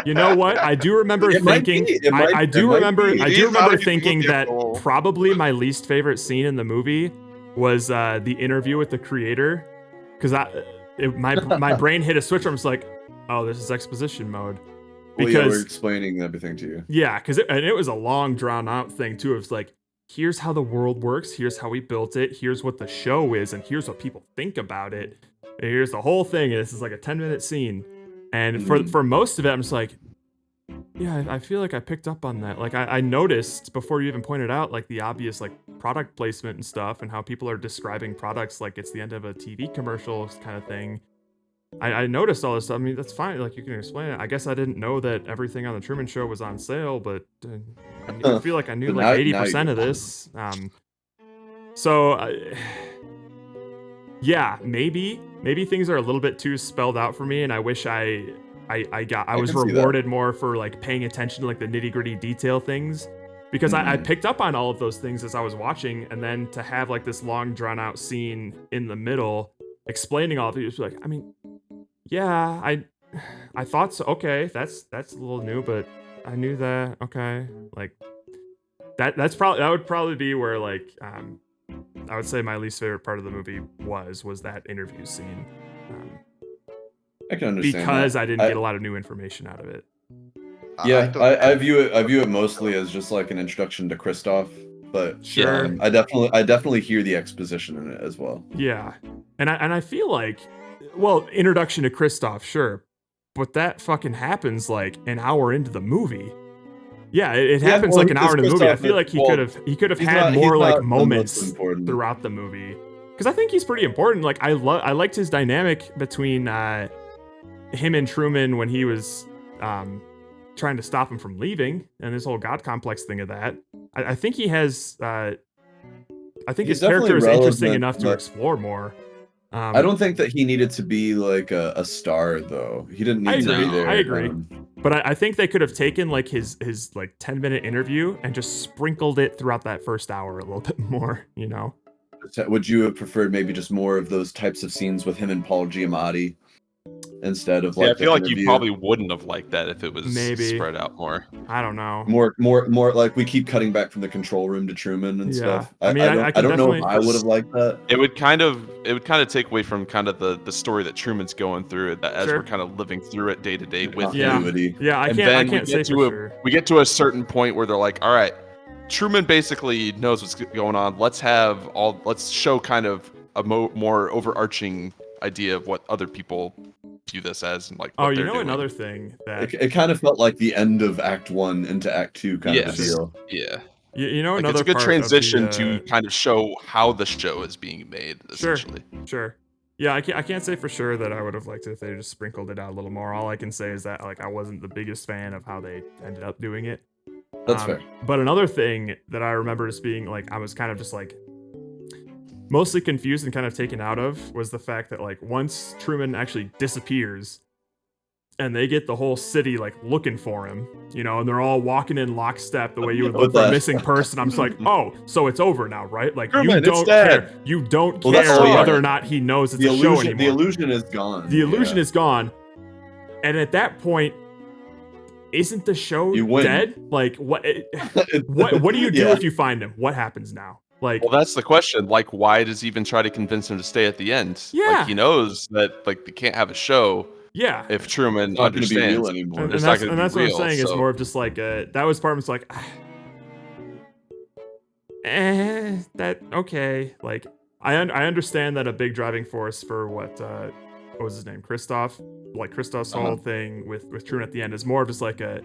[SPEAKER 4] You know what? I do remember thinking. I do remember thinking that probably my least favorite scene in the movie was the interview with the creator, because my brain hit a switch where I was like, oh, this is exposition mode.
[SPEAKER 3] Because we're explaining everything to you.
[SPEAKER 4] Yeah, because it was a long, drawn out thing too. It was like, here's how the world works. Here's how we built it. Here's what the show is, and here's what people think about it. And here's the whole thing. And this is like a 10-minute scene. And for most of it, I'm just like, Yeah, I feel like I picked up on that. Like I noticed before you even pointed out like the obvious like product placement and stuff and how people are describing products like it's the end of a TV commercial kind of thing. I noticed all this stuff. I mean, that's fine. Like you can explain it. I guess I didn't know that everything on the Truman Show was on sale, but I feel like I knew
[SPEAKER 3] But
[SPEAKER 4] like
[SPEAKER 3] now
[SPEAKER 4] 80%
[SPEAKER 3] you
[SPEAKER 4] of this. So yeah, maybe things are a little bit too spelled out for me, and I wish I was
[SPEAKER 3] can see that.
[SPEAKER 4] rewarded more for like paying attention to like the nitty gritty detail things. Because I picked up on all of those things as I was watching, and then to have like this long drawn out scene in the middle explaining all of it, was like, I mean, yeah, I thought so. Okay, that's a little new, but I knew that. Okay, like that would probably be where like I would say my least favorite part of the movie was that interview scene.
[SPEAKER 3] I can understand
[SPEAKER 4] because
[SPEAKER 3] that.
[SPEAKER 4] I didn't get a lot of new information out of it.
[SPEAKER 3] Yeah, I view it mostly as just like an introduction to Kristoff, but
[SPEAKER 4] Sure.
[SPEAKER 3] I definitely hear the exposition in it as well.
[SPEAKER 4] Yeah, and I feel like, well, introduction to Kristoff, sure, but that fucking happens like an hour into the movie. Yeah, it happens
[SPEAKER 3] well,
[SPEAKER 4] like an hour into the movie. I feel like he could have
[SPEAKER 3] he's
[SPEAKER 4] had
[SPEAKER 3] not- he's
[SPEAKER 4] more like
[SPEAKER 3] not the most
[SPEAKER 4] moments
[SPEAKER 3] important.
[SPEAKER 4] throughout the movie, because I think he's pretty important. Like I liked his dynamic between him and Truman when he was trying to stop him from leaving, and this whole God complex thing of that. I think he has. I think
[SPEAKER 3] He's
[SPEAKER 4] his character is
[SPEAKER 3] definitely
[SPEAKER 4] interesting
[SPEAKER 3] relevant,
[SPEAKER 4] enough to
[SPEAKER 3] but
[SPEAKER 4] explore more.
[SPEAKER 3] I don't think that he needed to be like a star though. He didn't need to be there.
[SPEAKER 4] I agree. But I think they could have taken like his like 10-minute interview and just sprinkled it throughout that first hour a little bit more, you know?
[SPEAKER 3] Would you have preferred maybe just more of those types of scenes with him and Paul Giamatti instead of like
[SPEAKER 2] I feel
[SPEAKER 3] the
[SPEAKER 2] like you
[SPEAKER 3] interview?
[SPEAKER 2] probably wouldn't have liked that if it was
[SPEAKER 4] Maybe.
[SPEAKER 2] spread out more.
[SPEAKER 4] I don't know.
[SPEAKER 3] More like we keep cutting back from the control room to Truman and
[SPEAKER 4] Yeah.
[SPEAKER 3] stuff.
[SPEAKER 4] I mean, I
[SPEAKER 3] I don't know if I would have liked that.
[SPEAKER 2] It would kind of take away from kind of the story that Truman's going through that as
[SPEAKER 4] Sure.
[SPEAKER 2] we're kind of living through it day to day with
[SPEAKER 4] Yeah.
[SPEAKER 2] him.
[SPEAKER 4] Yeah, I
[SPEAKER 2] And
[SPEAKER 4] can't
[SPEAKER 2] then we
[SPEAKER 4] say
[SPEAKER 2] get
[SPEAKER 4] for
[SPEAKER 2] to
[SPEAKER 4] sure.
[SPEAKER 2] we get to a certain point where they're like, all right, Truman basically knows what's going on. Let's show kind of a more overarching idea of what other people view this as and like what
[SPEAKER 4] Oh, you
[SPEAKER 2] they're
[SPEAKER 4] know
[SPEAKER 2] doing.
[SPEAKER 4] another thing that
[SPEAKER 3] It kind of felt like the end of Act 1 into Act 2 kind of a
[SPEAKER 2] Yes.
[SPEAKER 3] deal.
[SPEAKER 2] Yeah.
[SPEAKER 4] you know
[SPEAKER 2] Like,
[SPEAKER 4] another
[SPEAKER 2] it's a good
[SPEAKER 4] part
[SPEAKER 2] transition
[SPEAKER 4] of the,
[SPEAKER 2] to kind of show how the show is being made, essentially.
[SPEAKER 4] Sure. Yeah, I can't say for sure that I would have liked it if they just sprinkled it out a little more. All I can say is that like I wasn't the biggest fan of how they ended up doing it.
[SPEAKER 3] That's fair.
[SPEAKER 4] But another thing that I remember just being like, I was kind of just like mostly confused and kind of taken out of was the fact that like once Truman actually disappears and they get the whole city like looking for him, you know, and they're all walking in lockstep the way you would look for a missing person. I'm just like, oh, so it's over now, right? Like
[SPEAKER 3] Truman,
[SPEAKER 4] you
[SPEAKER 3] it's
[SPEAKER 4] don't
[SPEAKER 3] dead.
[SPEAKER 4] care. You don't
[SPEAKER 3] Well, that's
[SPEAKER 4] care
[SPEAKER 3] the
[SPEAKER 4] whether
[SPEAKER 3] part.
[SPEAKER 4] or not he knows it's
[SPEAKER 3] The
[SPEAKER 4] a show
[SPEAKER 3] illusion,
[SPEAKER 4] anymore.
[SPEAKER 3] the illusion is gone.
[SPEAKER 4] The illusion
[SPEAKER 3] Yeah.
[SPEAKER 4] is gone. And at that point, isn't the show
[SPEAKER 3] You win.
[SPEAKER 4] dead? Like what what do you do
[SPEAKER 3] Yeah.
[SPEAKER 4] if you find him? What happens now? Like
[SPEAKER 2] Well, that's the question. Like, why does he even try to convince him to stay at the end?
[SPEAKER 4] Yeah.
[SPEAKER 2] Like, he knows that like they can't have a show.
[SPEAKER 4] Yeah.
[SPEAKER 2] If Truman
[SPEAKER 3] It's not gonna be
[SPEAKER 2] understands,
[SPEAKER 3] real anymore.
[SPEAKER 4] and
[SPEAKER 2] It's
[SPEAKER 4] that's,
[SPEAKER 2] not going
[SPEAKER 4] and
[SPEAKER 2] to
[SPEAKER 4] that's
[SPEAKER 2] be
[SPEAKER 4] what
[SPEAKER 2] real.
[SPEAKER 4] I'm saying. It's
[SPEAKER 2] so-
[SPEAKER 4] more of just like that was part of it's like that okay. Like I understand that a big driving force for what was his name? Kristoff. Like Kristoff's whole thing with Truman at the end is more of just like a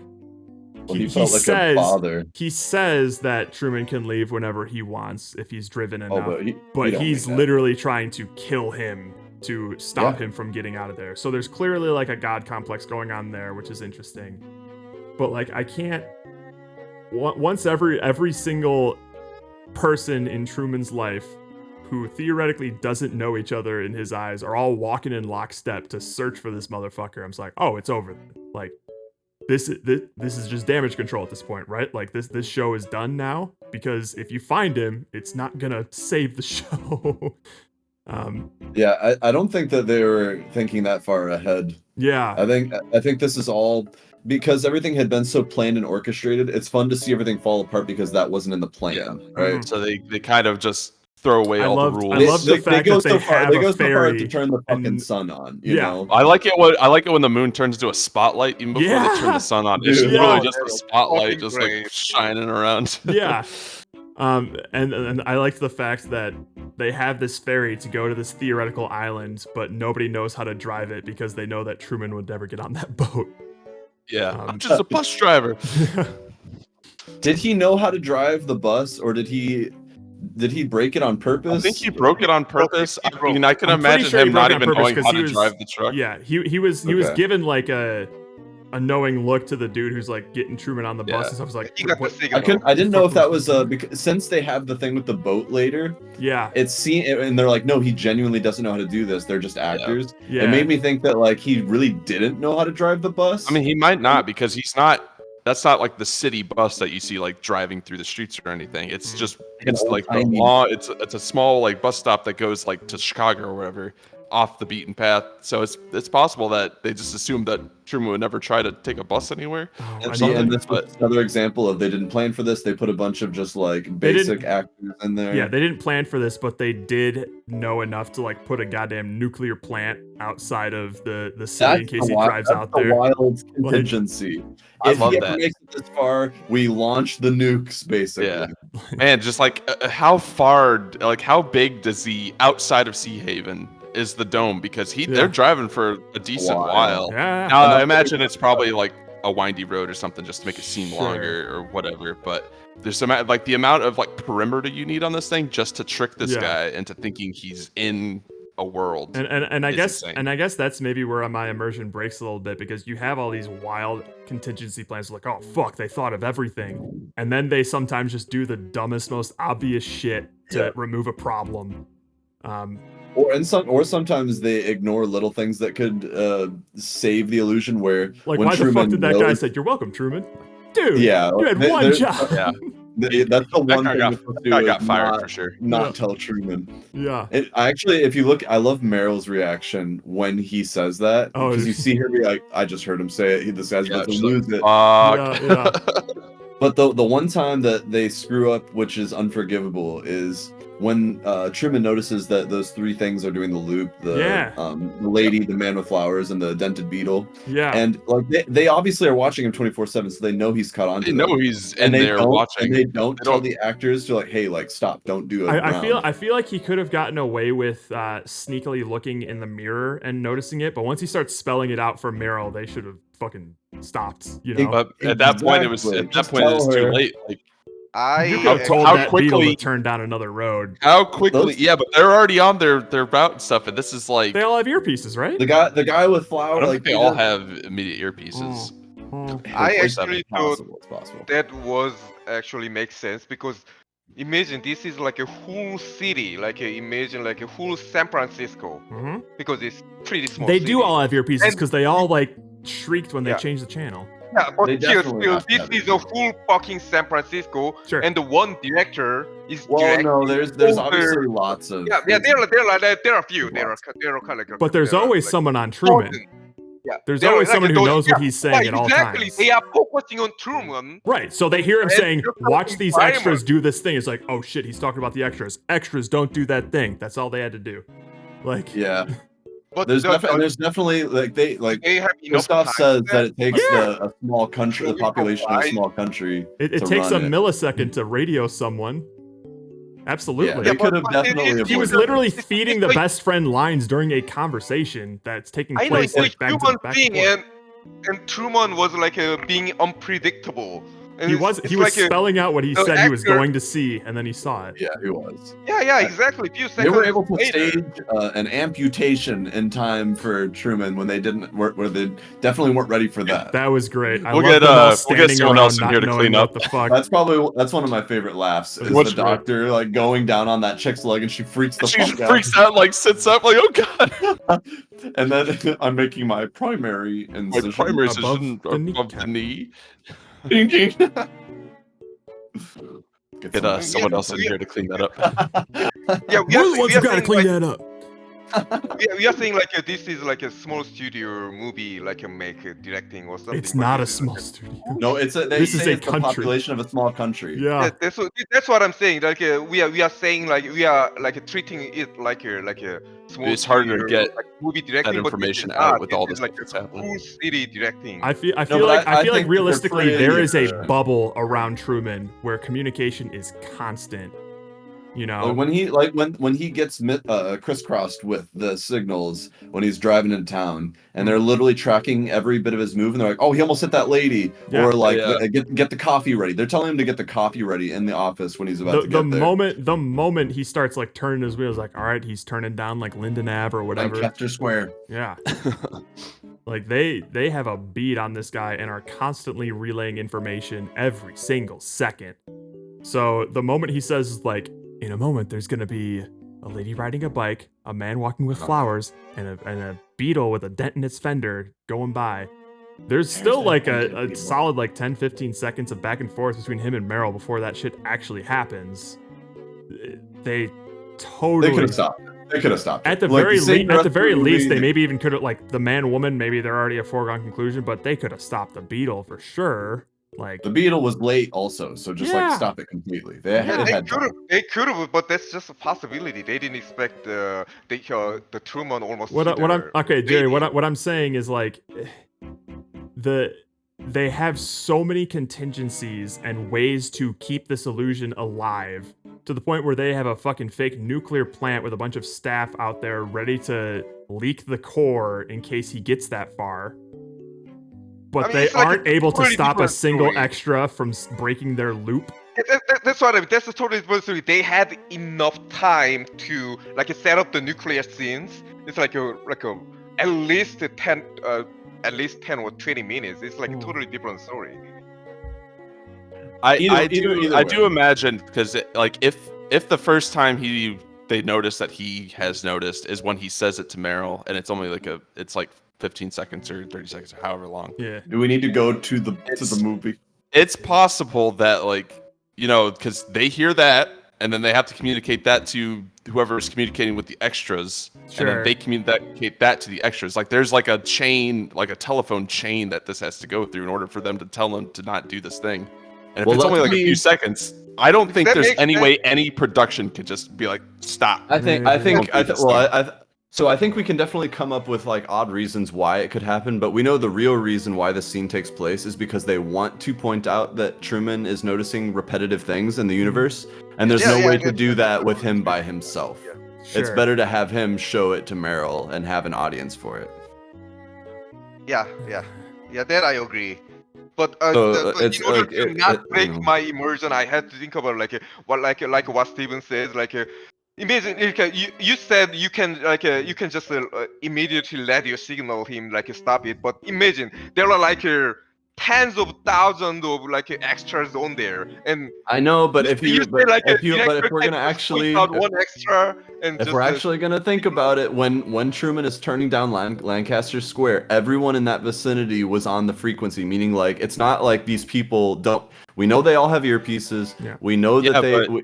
[SPEAKER 3] Well, he felt like a father.
[SPEAKER 4] He says that Truman can leave whenever he wants if he's driven enough.
[SPEAKER 3] but he don't
[SPEAKER 4] he's
[SPEAKER 3] mean that.
[SPEAKER 4] literally trying to kill him to stop him from getting out of there. So there's clearly like a god complex going on there, which is interesting. But like I can't once every single person in Truman's life who theoretically doesn't know each other in his eyes are all walking in lockstep to search for this motherfucker. I'm just like, oh, it's over. Like this is just damage control at this point, right? Like this show is done now because if you find him, it's not gonna save the show.
[SPEAKER 3] Yeah, I don't think that they were thinking that far ahead.
[SPEAKER 4] Yeah.
[SPEAKER 3] I think this is all because everything had been so planned and orchestrated. It's fun to see everything fall apart because that wasn't in the plan, right?
[SPEAKER 2] So they kind of just throw away all the rules.
[SPEAKER 4] I love the fact that they have
[SPEAKER 3] they go
[SPEAKER 4] a
[SPEAKER 3] so far
[SPEAKER 4] fairy
[SPEAKER 3] to turn the fucking sun on. You know?
[SPEAKER 2] I like it when the moon turns into a spotlight even before they turn the sun on. It's
[SPEAKER 3] Dude.
[SPEAKER 2] literally
[SPEAKER 3] Yeah.
[SPEAKER 2] just a spotlight
[SPEAKER 1] Fucking
[SPEAKER 2] just
[SPEAKER 1] great.
[SPEAKER 2] like shining around.
[SPEAKER 4] Yeah. And I liked the fact that they have this ferry to go to this theoretical island, but nobody knows how to drive it because they know that Truman would never get on that boat.
[SPEAKER 2] Yeah, I'm just a bus driver.
[SPEAKER 3] Did he know how to drive the bus, or did he break it on purpose?
[SPEAKER 2] I think he broke it on purpose. I mean, I can
[SPEAKER 4] I'm pretty
[SPEAKER 2] imagine
[SPEAKER 4] sure he
[SPEAKER 2] him
[SPEAKER 4] broke
[SPEAKER 2] not
[SPEAKER 4] it on
[SPEAKER 2] even
[SPEAKER 4] purpose
[SPEAKER 2] knowing
[SPEAKER 4] 'cause
[SPEAKER 2] how
[SPEAKER 4] he
[SPEAKER 2] to
[SPEAKER 4] was-
[SPEAKER 2] drive the truck.
[SPEAKER 4] Yeah, he was
[SPEAKER 3] Okay.
[SPEAKER 4] given like a knowing look to the dude who's like getting Truman on the bus and stuff. He's like,
[SPEAKER 1] He got the
[SPEAKER 4] what?
[SPEAKER 1] signal.
[SPEAKER 3] I didn't know if that was because since they have the thing with the boat later.
[SPEAKER 4] Yeah.
[SPEAKER 3] And they're like, no, he genuinely doesn't know how to do this. They're just actors.
[SPEAKER 4] Yeah.
[SPEAKER 3] It made me think that like he really didn't know how to drive the bus.
[SPEAKER 2] I mean, he might not because he's not. That's not like the city bus that you see like driving through the streets or anything. It's just it's like the
[SPEAKER 3] tiny-
[SPEAKER 2] long. It's a small like bus stop that goes like to Chicago or wherever, off the beaten path. So it's possible that they just assumed that Truman would never try to take a bus anywhere.
[SPEAKER 3] And this was another example of they didn't plan for this. They put a bunch of just like basic actors in there.
[SPEAKER 4] Yeah, they didn't plan for this, but they did know enough to like put a goddamn nuclear plant outside of the city in case he drives out there.
[SPEAKER 3] Wild contingency. If
[SPEAKER 2] love
[SPEAKER 3] he ever
[SPEAKER 2] that.
[SPEAKER 3] makes it this far, we launch the nukes basically.
[SPEAKER 2] Yeah, man, just like how far, like how big does the outside of Sea Haven is the dome? Because they're driving for a decent while.
[SPEAKER 4] Yeah.
[SPEAKER 2] Now I imagine it's probably like a windy road or something just to make it seem
[SPEAKER 4] Sure.
[SPEAKER 2] longer or whatever. But there's some like the amount of like perimeter you need on this thing just to trick this
[SPEAKER 4] Yeah.
[SPEAKER 2] guy into thinking he's in a world.
[SPEAKER 4] And I
[SPEAKER 2] is
[SPEAKER 4] guess
[SPEAKER 2] insane.
[SPEAKER 4] and I guess that's maybe where my immersion breaks a little bit because you have all these wild contingency plans like, oh fuck, they thought of everything. And then they sometimes just do the dumbest, most obvious shit to remove a problem.
[SPEAKER 3] Or sometimes they ignore little things that could save the illusion. Where
[SPEAKER 4] Like,
[SPEAKER 3] when
[SPEAKER 4] why the fuck
[SPEAKER 3] Truman
[SPEAKER 4] did that guy
[SPEAKER 3] knows-
[SPEAKER 4] say, "You're welcome, Truman"? Dude,
[SPEAKER 3] Yeah,
[SPEAKER 4] you had one job.
[SPEAKER 2] Yeah.
[SPEAKER 3] That's the one
[SPEAKER 2] guy
[SPEAKER 3] thing
[SPEAKER 2] got-
[SPEAKER 3] you're supposed to
[SPEAKER 2] that guy
[SPEAKER 3] do
[SPEAKER 2] got
[SPEAKER 3] is
[SPEAKER 2] fired
[SPEAKER 3] not,
[SPEAKER 2] for sure.
[SPEAKER 3] Not
[SPEAKER 4] Yeah.
[SPEAKER 3] tell Truman.
[SPEAKER 4] Yeah.
[SPEAKER 3] I actually, if you look, I love Meryl's reaction when he says that
[SPEAKER 4] Oh,
[SPEAKER 3] because you see her be like, "I just heard him say it. This guy's about to
[SPEAKER 2] she's
[SPEAKER 3] lose it."
[SPEAKER 4] Yeah.
[SPEAKER 3] But the one time that they screw up, which is unforgivable, is when Truman notices that those three things are doing the loop: the lady, the man with flowers, and the dented beetle.
[SPEAKER 4] Yeah.
[SPEAKER 3] And like they obviously are watching him 24/7, so they know he's caught on to
[SPEAKER 2] They
[SPEAKER 3] them.
[SPEAKER 2] know he's
[SPEAKER 3] And
[SPEAKER 2] in
[SPEAKER 3] they
[SPEAKER 2] there
[SPEAKER 3] don't-
[SPEAKER 2] watching.
[SPEAKER 3] And they don't tell the actors to like, "Hey, like stop! Don't do it."
[SPEAKER 4] I feel like he could have gotten away with sneakily looking in the mirror and noticing it, but once he starts spelling it out for Meryl, they should have fucking stopped. You know.
[SPEAKER 2] But at that point, it was too late. Like,
[SPEAKER 4] you could have told that beetle to turn down another road.
[SPEAKER 2] How quickly? Yeah, but they're already on their route and stuff, and this is like
[SPEAKER 4] They all have earpieces, right?
[SPEAKER 3] the guy with
[SPEAKER 2] I
[SPEAKER 3] flowers.
[SPEAKER 2] don't
[SPEAKER 3] Like
[SPEAKER 2] think they all have immediate earpieces.
[SPEAKER 1] I
[SPEAKER 2] Of course,
[SPEAKER 1] actually
[SPEAKER 2] that's
[SPEAKER 1] thought that was actually makes sense because imagine this is like a whole city, imagine like a whole San Francisco because it's pretty small.
[SPEAKER 4] They
[SPEAKER 1] city.
[SPEAKER 4] do all have earpieces
[SPEAKER 1] And-
[SPEAKER 4] because they all like shrieked when they
[SPEAKER 1] Yeah.
[SPEAKER 4] changed the channel.
[SPEAKER 1] Yeah, but
[SPEAKER 3] They
[SPEAKER 1] still,
[SPEAKER 3] definitely have to
[SPEAKER 1] this
[SPEAKER 3] have
[SPEAKER 1] is a full fucking San Francisco, and the one director is.
[SPEAKER 3] Well,
[SPEAKER 1] directing
[SPEAKER 3] no, there's
[SPEAKER 1] over-
[SPEAKER 3] obviously lots of.
[SPEAKER 1] Yeah, there are a few. There are kind of.
[SPEAKER 4] But there's always someone on Truman.
[SPEAKER 1] Yeah,
[SPEAKER 4] There's
[SPEAKER 1] there are,
[SPEAKER 4] always someone who
[SPEAKER 1] those-
[SPEAKER 4] knows what
[SPEAKER 1] yeah,
[SPEAKER 4] he's saying at all
[SPEAKER 1] exactly.
[SPEAKER 4] times.
[SPEAKER 1] They are focusing on Truman.
[SPEAKER 4] Right, so they hear him
[SPEAKER 1] And
[SPEAKER 4] saying,
[SPEAKER 1] they're
[SPEAKER 4] "Watch
[SPEAKER 1] fucking
[SPEAKER 4] these
[SPEAKER 1] primer.
[SPEAKER 4] extras do this thing." It's like, "Oh shit, he's talking about the extras. Extras don't do that thing." That's all they had to do. Like,
[SPEAKER 3] Yeah.
[SPEAKER 1] But
[SPEAKER 3] there's,
[SPEAKER 1] the-
[SPEAKER 3] there's definitely like they
[SPEAKER 1] have enough
[SPEAKER 3] Gustav
[SPEAKER 1] time
[SPEAKER 3] says
[SPEAKER 1] for
[SPEAKER 3] that it takes
[SPEAKER 4] Yeah.
[SPEAKER 3] a small country, the population of a small country.
[SPEAKER 4] it
[SPEAKER 3] to
[SPEAKER 4] takes a
[SPEAKER 3] run it.
[SPEAKER 4] millisecond to radio someone. Absolutely.
[SPEAKER 3] Yeah, they could have definitely.
[SPEAKER 4] He was
[SPEAKER 3] avoided
[SPEAKER 4] literally
[SPEAKER 3] it.
[SPEAKER 4] feeding the best friend lines during a conversation that's taking
[SPEAKER 1] I know
[SPEAKER 4] place
[SPEAKER 1] it's a
[SPEAKER 4] like back
[SPEAKER 1] human
[SPEAKER 4] to back.
[SPEAKER 1] thing, and Truman was like being unpredictable. And
[SPEAKER 4] He
[SPEAKER 1] it's-
[SPEAKER 4] was
[SPEAKER 1] it's like
[SPEAKER 4] spelling out what he
[SPEAKER 1] the
[SPEAKER 4] said he was
[SPEAKER 1] actor-
[SPEAKER 4] going to see, and then he saw it.
[SPEAKER 3] Yeah, he was.
[SPEAKER 1] Yeah, exactly. A few
[SPEAKER 3] They
[SPEAKER 1] seconds
[SPEAKER 3] were able to
[SPEAKER 1] later.
[SPEAKER 3] stage an amputation in time for Truman when they didn't, where they definitely weren't ready for that.
[SPEAKER 4] That was great. I
[SPEAKER 2] We'll
[SPEAKER 4] love
[SPEAKER 2] get,
[SPEAKER 4] them all
[SPEAKER 2] we'll get
[SPEAKER 4] standing
[SPEAKER 2] someone
[SPEAKER 4] around
[SPEAKER 2] else in
[SPEAKER 4] not
[SPEAKER 2] here to
[SPEAKER 4] knowing
[SPEAKER 2] clean
[SPEAKER 4] what
[SPEAKER 2] up.
[SPEAKER 4] the fuck.
[SPEAKER 3] That's one of my favorite laughs. Is
[SPEAKER 2] What's
[SPEAKER 3] the
[SPEAKER 2] right?
[SPEAKER 3] doctor like going down on that chick's leg and she freaks the
[SPEAKER 2] She
[SPEAKER 3] fuck out.
[SPEAKER 2] freaks out, like sits up, like, oh god.
[SPEAKER 3] And then I'm making my primary incision.
[SPEAKER 2] My primary
[SPEAKER 3] above
[SPEAKER 2] incision above the knee. Get someone else in here to clean that up.
[SPEAKER 1] Yeah, we
[SPEAKER 4] We're
[SPEAKER 1] are,
[SPEAKER 4] the ones
[SPEAKER 1] we
[SPEAKER 4] who
[SPEAKER 1] are
[SPEAKER 4] gotta
[SPEAKER 1] saying,
[SPEAKER 4] clean
[SPEAKER 1] like,
[SPEAKER 4] that up.
[SPEAKER 1] we are saying like this is like a small studio movie, like a directing or something.
[SPEAKER 4] It's
[SPEAKER 1] but
[SPEAKER 4] not a
[SPEAKER 1] this is
[SPEAKER 4] small
[SPEAKER 1] like
[SPEAKER 4] studio.
[SPEAKER 3] No, it's a. They
[SPEAKER 4] This is
[SPEAKER 3] say
[SPEAKER 4] a
[SPEAKER 3] it's the
[SPEAKER 4] country.
[SPEAKER 3] population of a small country.
[SPEAKER 4] Yeah.
[SPEAKER 1] That's what I'm saying. Like we are saying like we are like treating it like a small.
[SPEAKER 2] It's harder to
[SPEAKER 1] studio,
[SPEAKER 2] get
[SPEAKER 1] like movie directing,
[SPEAKER 2] that
[SPEAKER 1] but
[SPEAKER 2] information
[SPEAKER 1] this is
[SPEAKER 2] out
[SPEAKER 1] not.
[SPEAKER 2] with all
[SPEAKER 1] This
[SPEAKER 2] this
[SPEAKER 1] is
[SPEAKER 2] stuff that's
[SPEAKER 1] like a
[SPEAKER 2] happening.
[SPEAKER 1] full city directing.
[SPEAKER 4] I feel
[SPEAKER 3] but
[SPEAKER 4] like
[SPEAKER 3] I think
[SPEAKER 4] realistically
[SPEAKER 3] they're
[SPEAKER 4] there is a
[SPEAKER 3] pretty,
[SPEAKER 4] bubble around Truman where communication is constant. You know,
[SPEAKER 3] when he gets crisscrossed with the signals when he's driving into town, and they're literally tracking every bit of his move, and they're like, "Oh, he almost hit that lady,"
[SPEAKER 4] Yeah.
[SPEAKER 3] or like,
[SPEAKER 2] Yeah.
[SPEAKER 3] "Get the coffee ready." They're telling him to get the coffee ready in the office when he's about to get there.
[SPEAKER 4] The moment he starts like turning his wheels, like, all right, he's turning down like Linden Ave or whatever.
[SPEAKER 3] Lancaster Square.
[SPEAKER 4] Yeah. Like they have a beat on this guy and are constantly relaying information every single second. So the moment he says like, in a moment there's gonna be a lady riding a bike, a man walking with flowers, and a beetle with a dent in its fender going by. There's still like a solid like 10-15 seconds of back and forth between him and Meryl before that shit actually happens. They totally
[SPEAKER 3] They could have stopped. They could have stopped.
[SPEAKER 4] At the
[SPEAKER 3] Like,
[SPEAKER 4] very
[SPEAKER 3] same
[SPEAKER 4] at the
[SPEAKER 3] rest
[SPEAKER 4] very
[SPEAKER 3] of the
[SPEAKER 4] least,
[SPEAKER 3] movie-
[SPEAKER 4] they maybe even could have like the man woman. Maybe they're already a foregone conclusion, but they could have stopped the beetle for sure. Like
[SPEAKER 3] The Beetle was late also, so just
[SPEAKER 4] Yeah.
[SPEAKER 3] like stop it completely. They had time.
[SPEAKER 1] They could have, but that's just a possibility. They didn't expect the Truman almost.
[SPEAKER 4] what
[SPEAKER 1] hit
[SPEAKER 4] I'm
[SPEAKER 1] her
[SPEAKER 4] okay, Jerry.
[SPEAKER 1] lady.
[SPEAKER 4] What I'm saying is like they have so many contingencies and ways to keep this illusion alive to the point where they have a fucking fake nuclear plant with a bunch of staff out there ready to leak the core in case he gets that far. But
[SPEAKER 1] I mean,
[SPEAKER 4] they
[SPEAKER 1] it's like a
[SPEAKER 4] aren't able to
[SPEAKER 1] totally
[SPEAKER 4] stop a
[SPEAKER 1] different
[SPEAKER 4] single
[SPEAKER 1] story.
[SPEAKER 4] extra from breaking their loop.
[SPEAKER 1] That's what I mean. That's a totally different story. They had enough time to like set up the nuclear scenes. It's like a at least 10 or 20 minutes. It's like a totally different story.
[SPEAKER 2] I
[SPEAKER 3] Either
[SPEAKER 2] do
[SPEAKER 3] way.
[SPEAKER 2] imagine because like if the first time they notice that he has noticed is when he says it to Meryl, and it's only like it's like 15 seconds or 30 seconds or however long.
[SPEAKER 4] Yeah.
[SPEAKER 3] Do we need to go to the movie?
[SPEAKER 2] It's possible that like because they hear that and then they have to communicate that to whoever's communicating with the extras, and
[SPEAKER 4] Sure.
[SPEAKER 2] then they communicate that to the extras. Like there's like a chain, like a telephone chain that this has to go through in order for them to tell them to not do this thing. And if
[SPEAKER 3] Well,
[SPEAKER 2] it's only
[SPEAKER 3] let
[SPEAKER 2] like a
[SPEAKER 3] me-
[SPEAKER 2] few seconds, I don't think
[SPEAKER 1] That
[SPEAKER 2] there's
[SPEAKER 1] makes
[SPEAKER 2] any
[SPEAKER 1] sense.
[SPEAKER 2] way any production could just be like stop.
[SPEAKER 3] I think
[SPEAKER 2] Stop.
[SPEAKER 3] so I think we can definitely come up with like odd reasons why it could happen, but we know the real reason why this scene takes place is because they want to point out that Truman is noticing repetitive things in the universe, and there's no way to do that with him by himself. It's
[SPEAKER 4] Sure.
[SPEAKER 3] better to have him show it to Meryl and have an audience for it.
[SPEAKER 1] Yeah. That I agree. But
[SPEAKER 3] So,
[SPEAKER 1] but
[SPEAKER 3] it's
[SPEAKER 1] in order
[SPEAKER 3] like,
[SPEAKER 1] to not break
[SPEAKER 3] you know.
[SPEAKER 1] my immersion, I had to think about what Steven says. Imagine you said you can just immediately let your signal him stop it. But imagine there are tens of thousands of extras on there, and
[SPEAKER 3] I know, but if
[SPEAKER 1] you
[SPEAKER 3] you,
[SPEAKER 1] say
[SPEAKER 3] but
[SPEAKER 1] a
[SPEAKER 3] if you, but
[SPEAKER 1] director
[SPEAKER 3] if we're
[SPEAKER 1] can
[SPEAKER 3] gonna
[SPEAKER 1] just
[SPEAKER 3] actually,
[SPEAKER 1] point out one extra and
[SPEAKER 3] if
[SPEAKER 1] just
[SPEAKER 3] we're actually gonna think about it, when Truman is turning down Lancaster Square, everyone in that vicinity was on the frequency, meaning like it's not like these people don't. We know they all have earpieces.
[SPEAKER 4] Yeah.
[SPEAKER 3] We know that
[SPEAKER 2] Yeah,
[SPEAKER 3] they.
[SPEAKER 2] but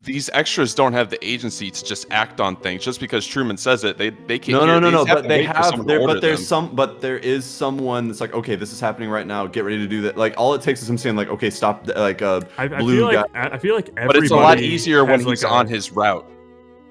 [SPEAKER 2] these extras don't have the agency to just act on things. Just because Truman says it, they can't.
[SPEAKER 3] No.
[SPEAKER 2] just
[SPEAKER 3] But
[SPEAKER 2] to
[SPEAKER 3] they
[SPEAKER 2] wait for
[SPEAKER 3] have
[SPEAKER 2] someone to
[SPEAKER 3] there.
[SPEAKER 2] order
[SPEAKER 3] But there's
[SPEAKER 2] them.
[SPEAKER 3] there is someone that's like, okay, this is happening right now. Get ready to do that. Like all it takes is him saying like, okay, stop. Like
[SPEAKER 4] I
[SPEAKER 3] blue
[SPEAKER 4] feel
[SPEAKER 3] guy.
[SPEAKER 4] like I feel like everybody
[SPEAKER 2] But it's a lot easier when
[SPEAKER 4] has,
[SPEAKER 2] he's
[SPEAKER 4] like, a-
[SPEAKER 2] on his route.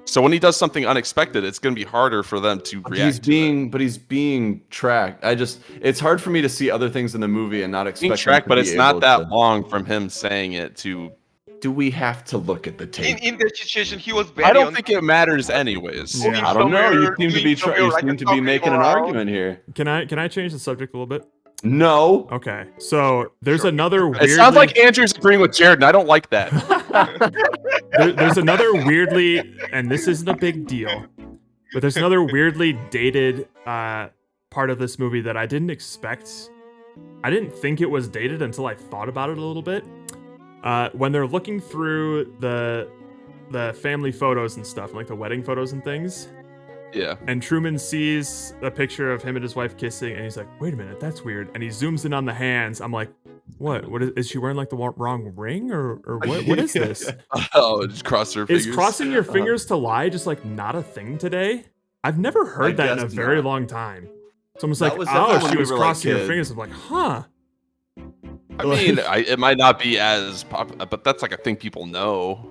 [SPEAKER 2] So when he does something unexpected, it's going to be harder for them to react.
[SPEAKER 3] He's being tracked. It's hard for me to see other things in the movie and not
[SPEAKER 2] Being
[SPEAKER 3] expect him
[SPEAKER 2] tracked,
[SPEAKER 3] to
[SPEAKER 2] but
[SPEAKER 3] be
[SPEAKER 2] it's not
[SPEAKER 3] able
[SPEAKER 2] that
[SPEAKER 3] to-
[SPEAKER 2] long from him saying it to.
[SPEAKER 3] Do we have to look at the tape?
[SPEAKER 1] in that situation he was very
[SPEAKER 2] I don't think it matters anyways.
[SPEAKER 4] Yeah.
[SPEAKER 3] I don't know. You
[SPEAKER 1] somewhere,
[SPEAKER 3] seem to
[SPEAKER 1] doing
[SPEAKER 3] be
[SPEAKER 1] somewhere
[SPEAKER 3] you
[SPEAKER 1] like
[SPEAKER 3] seem to be
[SPEAKER 1] talking
[SPEAKER 3] making an
[SPEAKER 1] around.
[SPEAKER 3] argument here.
[SPEAKER 4] Can I change the subject a little bit?
[SPEAKER 3] No.
[SPEAKER 4] Okay, so there's another.
[SPEAKER 2] It sounds like Andrew's agreeing with Jared, and I don't like that.
[SPEAKER 4] There's another weirdly, and this isn't a big deal, but there's another weirdly dated part of this movie that I didn't expect. I didn't think it was dated until I thought about it a little bit. When they're looking through the family photos and stuff, like the wedding photos and things,
[SPEAKER 2] Yeah.
[SPEAKER 4] and Truman sees a picture of him and his wife kissing, and he's like, "Wait a minute, that's weird." And he zooms in on the hands. I'm like, "What? What is she wearing? Like the wrong ring, or what? What is this?
[SPEAKER 2] Oh, just cross her fingers.
[SPEAKER 4] Is crossing your fingers to lie just like not a thing today? I've never heard that in a
[SPEAKER 3] guess
[SPEAKER 4] very
[SPEAKER 3] not.
[SPEAKER 4] long time." Someone's
[SPEAKER 3] That
[SPEAKER 4] like,
[SPEAKER 3] was
[SPEAKER 4] "Oh,
[SPEAKER 3] definitely when
[SPEAKER 4] she
[SPEAKER 3] we
[SPEAKER 4] was
[SPEAKER 3] were, like,
[SPEAKER 4] crossing her
[SPEAKER 3] kids.
[SPEAKER 4] fingers." I'm like, "Huh."
[SPEAKER 2] I mean, it might not be as popular, but that's like a thing people know.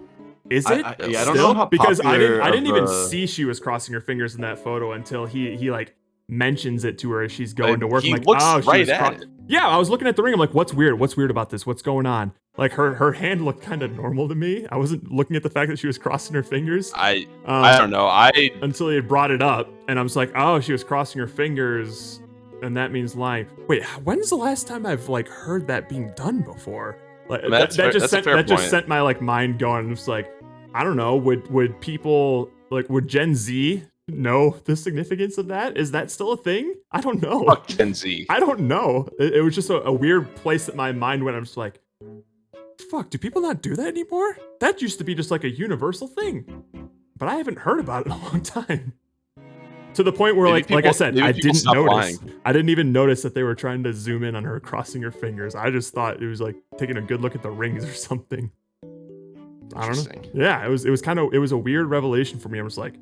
[SPEAKER 4] Is it?
[SPEAKER 3] I don't know
[SPEAKER 4] Still?
[SPEAKER 3] how
[SPEAKER 4] Because I
[SPEAKER 3] popular
[SPEAKER 4] didn't even
[SPEAKER 3] of the-
[SPEAKER 4] see she was crossing her fingers in that photo until he like mentions it to her as she's going to work.
[SPEAKER 2] He
[SPEAKER 4] I'm like,
[SPEAKER 2] looks
[SPEAKER 4] "Oh, she
[SPEAKER 2] right
[SPEAKER 4] was
[SPEAKER 2] at it.
[SPEAKER 4] Yeah, I was looking at the ring. I'm like, "What's weird? What's weird about this? What's going on?" Like her hand looked kind of normal to me. I wasn't looking at the fact that she was crossing her fingers.
[SPEAKER 2] I don't know.
[SPEAKER 4] Until he had brought it up, and I was like, oh, she was crossing her fingers, and that means lying. Wait, when's the last time I've like heard that being done before? Like that just sent my like mind going. It's like, I don't know. Would people like would Gen Z know the significance of that? Is that still a thing? I don't know.
[SPEAKER 2] Fuck Gen Z.
[SPEAKER 4] I don't know. It was just a weird place that my mind went. I'm just like, fuck, do people not do that anymore? That used to be just like a universal thing. But I haven't heard about it in a long time. To the point where, like I said, I didn't notice. I didn't even notice that they were trying to zoom in on her crossing her fingers. I just thought it was like taking a good look at the rings or something. I don't know. Yeah, it was a weird revelation for me. I was like,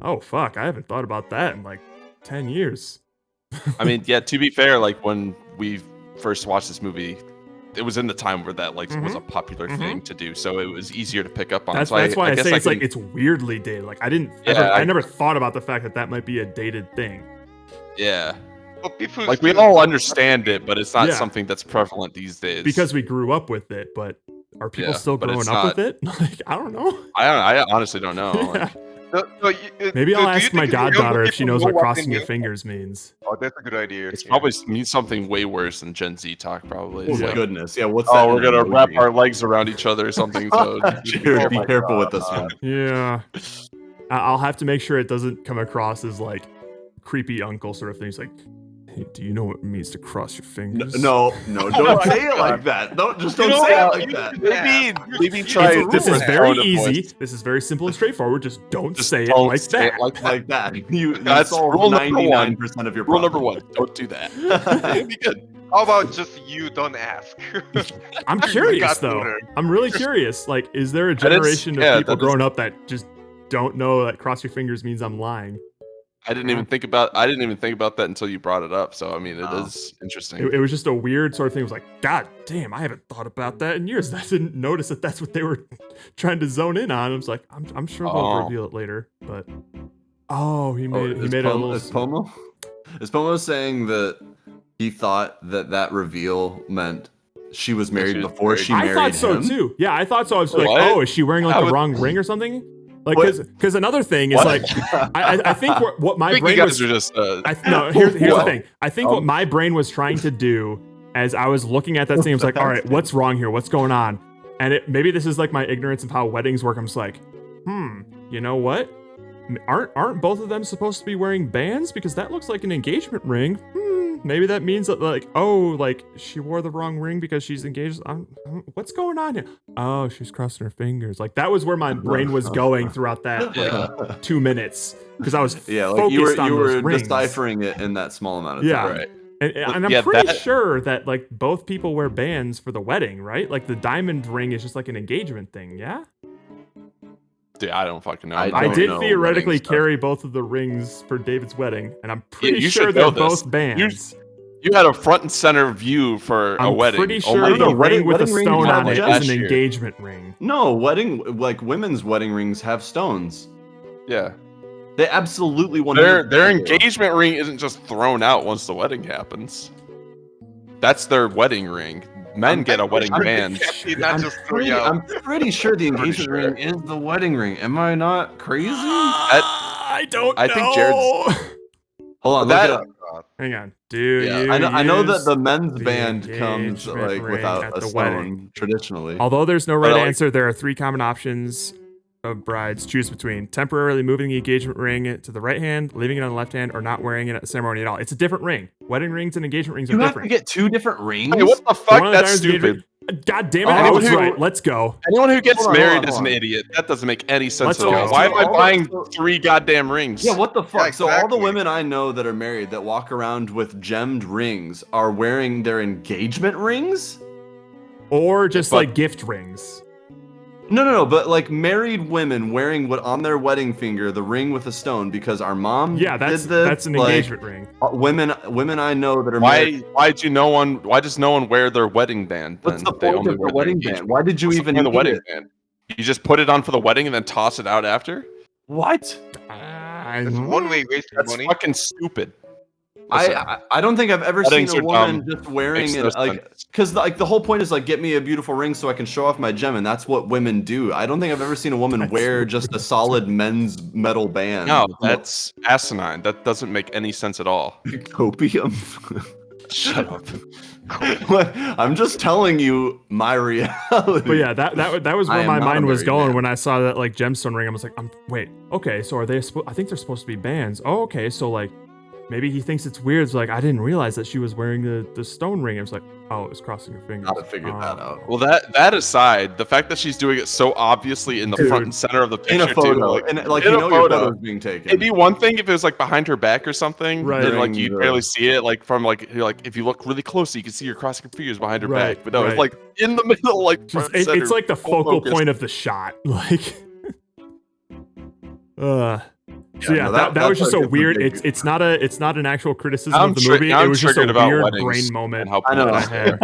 [SPEAKER 4] oh fuck, I haven't thought about that in like 10 years.
[SPEAKER 2] I mean, yeah, to be fair, like when we first watched this movie, it was in the time where that like was a popular thing to do, so it was easier to pick up on.
[SPEAKER 4] That's why I say it's like it's weirdly dated. Like I never thought about the fact that might be a dated thing.
[SPEAKER 2] Yeah. Like we all understand it, but it's not something that's prevalent these days.
[SPEAKER 4] Because we grew up with it, but are people still growing up with it? Like, I don't know.
[SPEAKER 2] I honestly don't know.
[SPEAKER 4] Maybe I'll ask my goddaughter if she knows what crossing your fingers means.
[SPEAKER 1] Oh, that's a good idea.
[SPEAKER 2] It's probably means something way worse than Gen Z talk, probably.
[SPEAKER 3] Oh my goodness. Yeah, what's
[SPEAKER 2] that?
[SPEAKER 3] that?
[SPEAKER 2] Oh, we're gonna wrap our legs around each other or something. So
[SPEAKER 3] Dude, be careful with this one.
[SPEAKER 4] Yeah. I'll have to make sure it doesn't come across as like creepy uncle sort of thing. It's like, hey, do you know what it means to cross your fingers?
[SPEAKER 3] No, don't say it like that. Don't say it like that.
[SPEAKER 2] Maybe try.
[SPEAKER 4] This is very easy. This is very simple and straightforward. Just don't say it like that.
[SPEAKER 3] Like that.
[SPEAKER 2] That's
[SPEAKER 3] solve
[SPEAKER 2] rule
[SPEAKER 3] 99% of your
[SPEAKER 2] Rule
[SPEAKER 3] problems.
[SPEAKER 2] number one. Don't do that. It'd be good.
[SPEAKER 1] How about just you don't ask?
[SPEAKER 4] I'm curious though. I'm really curious. Like, is there a generation of people growing up that just don't know that cross your fingers means I'm lying?
[SPEAKER 2] I didn't even think about that until you brought it up. So I mean, it is interesting.
[SPEAKER 4] It was just a weird sort of thing. It was like, God damn, I haven't thought about that in years. I didn't notice that that's what they were trying to zone in on. I was like, I'm sure they'll reveal it later. But he made a little.
[SPEAKER 3] Is Pomo saying that he thought that reveal meant she was married before she married him?
[SPEAKER 4] I thought so too. Yeah, I thought so. I was like, oh, is she wearing like the wrong ring or something? Like, because another thing is like, I think what my brain was
[SPEAKER 2] just.
[SPEAKER 4] Here's the thing. I think what my brain was trying to do as I was looking at that scene, I was like, all right, what's wrong here? What's going on? And maybe this is like my ignorance of how weddings work. I'm just like, you know what? Aren't both of them supposed to be wearing bands? Because that looks like an engagement ring. Maybe that means that like, she wore the wrong ring because she's engaged. What's going on here? Oh, she's crossing her fingers. Like that was where my brain was going throughout that 2 minutes because I was focused on
[SPEAKER 3] you
[SPEAKER 4] those
[SPEAKER 3] were
[SPEAKER 4] rings.
[SPEAKER 3] Deciphering it in that small amount of time.
[SPEAKER 2] Right.
[SPEAKER 4] And I'm pretty sure that like both people wear bands for the wedding, right? Like the diamond ring is just like an engagement thing, yeah?
[SPEAKER 2] Dude, I don't fucking know.
[SPEAKER 4] I did theoretically carry both of the rings for David's wedding, and I'm pretty sure they're both bands.
[SPEAKER 2] You had a front and center view for a wedding.
[SPEAKER 4] I'm pretty sure the ring with a stone on it is an engagement ring.
[SPEAKER 3] No, women's wedding rings have stones.
[SPEAKER 2] Yeah.
[SPEAKER 3] They absolutely want
[SPEAKER 2] their engagement ring isn't just thrown out once the wedding happens. That's their wedding ring. Men get a wedding band.
[SPEAKER 3] I'm pretty sure the engagement ring is the wedding ring. Am I not crazy?
[SPEAKER 4] I don't know.
[SPEAKER 2] I think Jared's.
[SPEAKER 3] Hold on, look it up.
[SPEAKER 4] Hang on.
[SPEAKER 3] I know that the men's band comes like without a stone
[SPEAKER 4] wedding.
[SPEAKER 3] Traditionally.
[SPEAKER 4] Although there's no right answer, there are 3 common options of brides choose between: temporarily moving the engagement ring to the right hand, leaving it on the left hand, or not wearing it at the ceremony at all. It's a different ring. Wedding rings and engagement rings are different.
[SPEAKER 3] You have to get 2 different rings?
[SPEAKER 2] Hey, what the fuck? That's stupid.
[SPEAKER 4] God damn it, I was right. Let's go.
[SPEAKER 2] Anyone who gets married is an idiot. That doesn't make any sense at all. Why am I buying 3 goddamn rings?
[SPEAKER 3] Yeah, what the fuck? Yeah, exactly. So all the women I know that are married that walk around with gemmed rings are wearing their engagement rings?
[SPEAKER 4] Or just like gift rings.
[SPEAKER 3] No, but like married women wearing what on their wedding finger, the ring with a stone, because our mom
[SPEAKER 4] that's an engagement ring.
[SPEAKER 3] Women I know that are
[SPEAKER 2] married. Why does no one wear their wedding band?
[SPEAKER 3] What's the point of the wedding band? Why did you even
[SPEAKER 2] need the wedding band? You just put it on for the wedding and then toss it out after?
[SPEAKER 3] What?
[SPEAKER 1] It's one way wasting money.
[SPEAKER 2] That's fucking stupid.
[SPEAKER 3] I don't think I've ever seen
[SPEAKER 2] Weddings
[SPEAKER 3] a
[SPEAKER 2] are
[SPEAKER 3] woman
[SPEAKER 2] dumb.
[SPEAKER 3] just wearing
[SPEAKER 2] Makes
[SPEAKER 3] it
[SPEAKER 2] no
[SPEAKER 3] like
[SPEAKER 2] sense.
[SPEAKER 3] because like the whole point is like get me a beautiful ring so I can show off my gem, and that's what women do. I don't think I've ever seen a woman wear just a solid men's metal band.
[SPEAKER 2] No, that's asinine. That doesn't make any sense at all.
[SPEAKER 3] Copium.
[SPEAKER 2] Shut up.
[SPEAKER 3] I'm just telling you my reality.
[SPEAKER 4] But yeah, that was
[SPEAKER 3] I
[SPEAKER 4] where
[SPEAKER 3] am
[SPEAKER 4] my
[SPEAKER 3] not a
[SPEAKER 4] mind was
[SPEAKER 3] married
[SPEAKER 4] going
[SPEAKER 3] man.
[SPEAKER 4] when I saw that like gemstone ring. I was like, wait, okay, so are they? I think they're supposed to be bands. Oh, okay, so like maybe he thinks it's weird. So like I didn't realize that she was wearing the stone ring. I was like, oh, it was crossing her fingers.
[SPEAKER 3] Gotta figure that out.
[SPEAKER 2] Well, that aside, the fact that she's doing it so obviously in the front and center of the
[SPEAKER 3] In
[SPEAKER 2] picture
[SPEAKER 3] a photo,
[SPEAKER 2] too, like,
[SPEAKER 3] and like
[SPEAKER 2] in
[SPEAKER 3] you
[SPEAKER 2] a
[SPEAKER 3] know your
[SPEAKER 2] photo.
[SPEAKER 3] photo's being taken.
[SPEAKER 2] It'd be one thing if it was like behind her back or something,
[SPEAKER 4] Right.
[SPEAKER 2] and like
[SPEAKER 3] During
[SPEAKER 2] you'd
[SPEAKER 3] the-
[SPEAKER 2] barely see it. Like from like if you look really closely, you can see her crossing her fingers behind her
[SPEAKER 4] Right,
[SPEAKER 2] back. But no, it's
[SPEAKER 4] right.
[SPEAKER 2] like in the middle, like
[SPEAKER 4] Just,
[SPEAKER 2] front and center,
[SPEAKER 4] it's like the
[SPEAKER 2] full
[SPEAKER 4] focal
[SPEAKER 2] focus.
[SPEAKER 4] point of the shot. Like, so yeah,
[SPEAKER 3] no,
[SPEAKER 4] that
[SPEAKER 3] that's
[SPEAKER 4] was just
[SPEAKER 3] like
[SPEAKER 4] a
[SPEAKER 3] a
[SPEAKER 4] weird.
[SPEAKER 3] big-
[SPEAKER 4] It's not an actual criticism
[SPEAKER 2] I'm
[SPEAKER 4] of the
[SPEAKER 2] tri-
[SPEAKER 4] movie.
[SPEAKER 2] I'm
[SPEAKER 4] It was just a
[SPEAKER 2] triggered about
[SPEAKER 4] weird
[SPEAKER 2] weddings
[SPEAKER 4] brain moment
[SPEAKER 2] and how
[SPEAKER 3] I know.
[SPEAKER 4] that I had.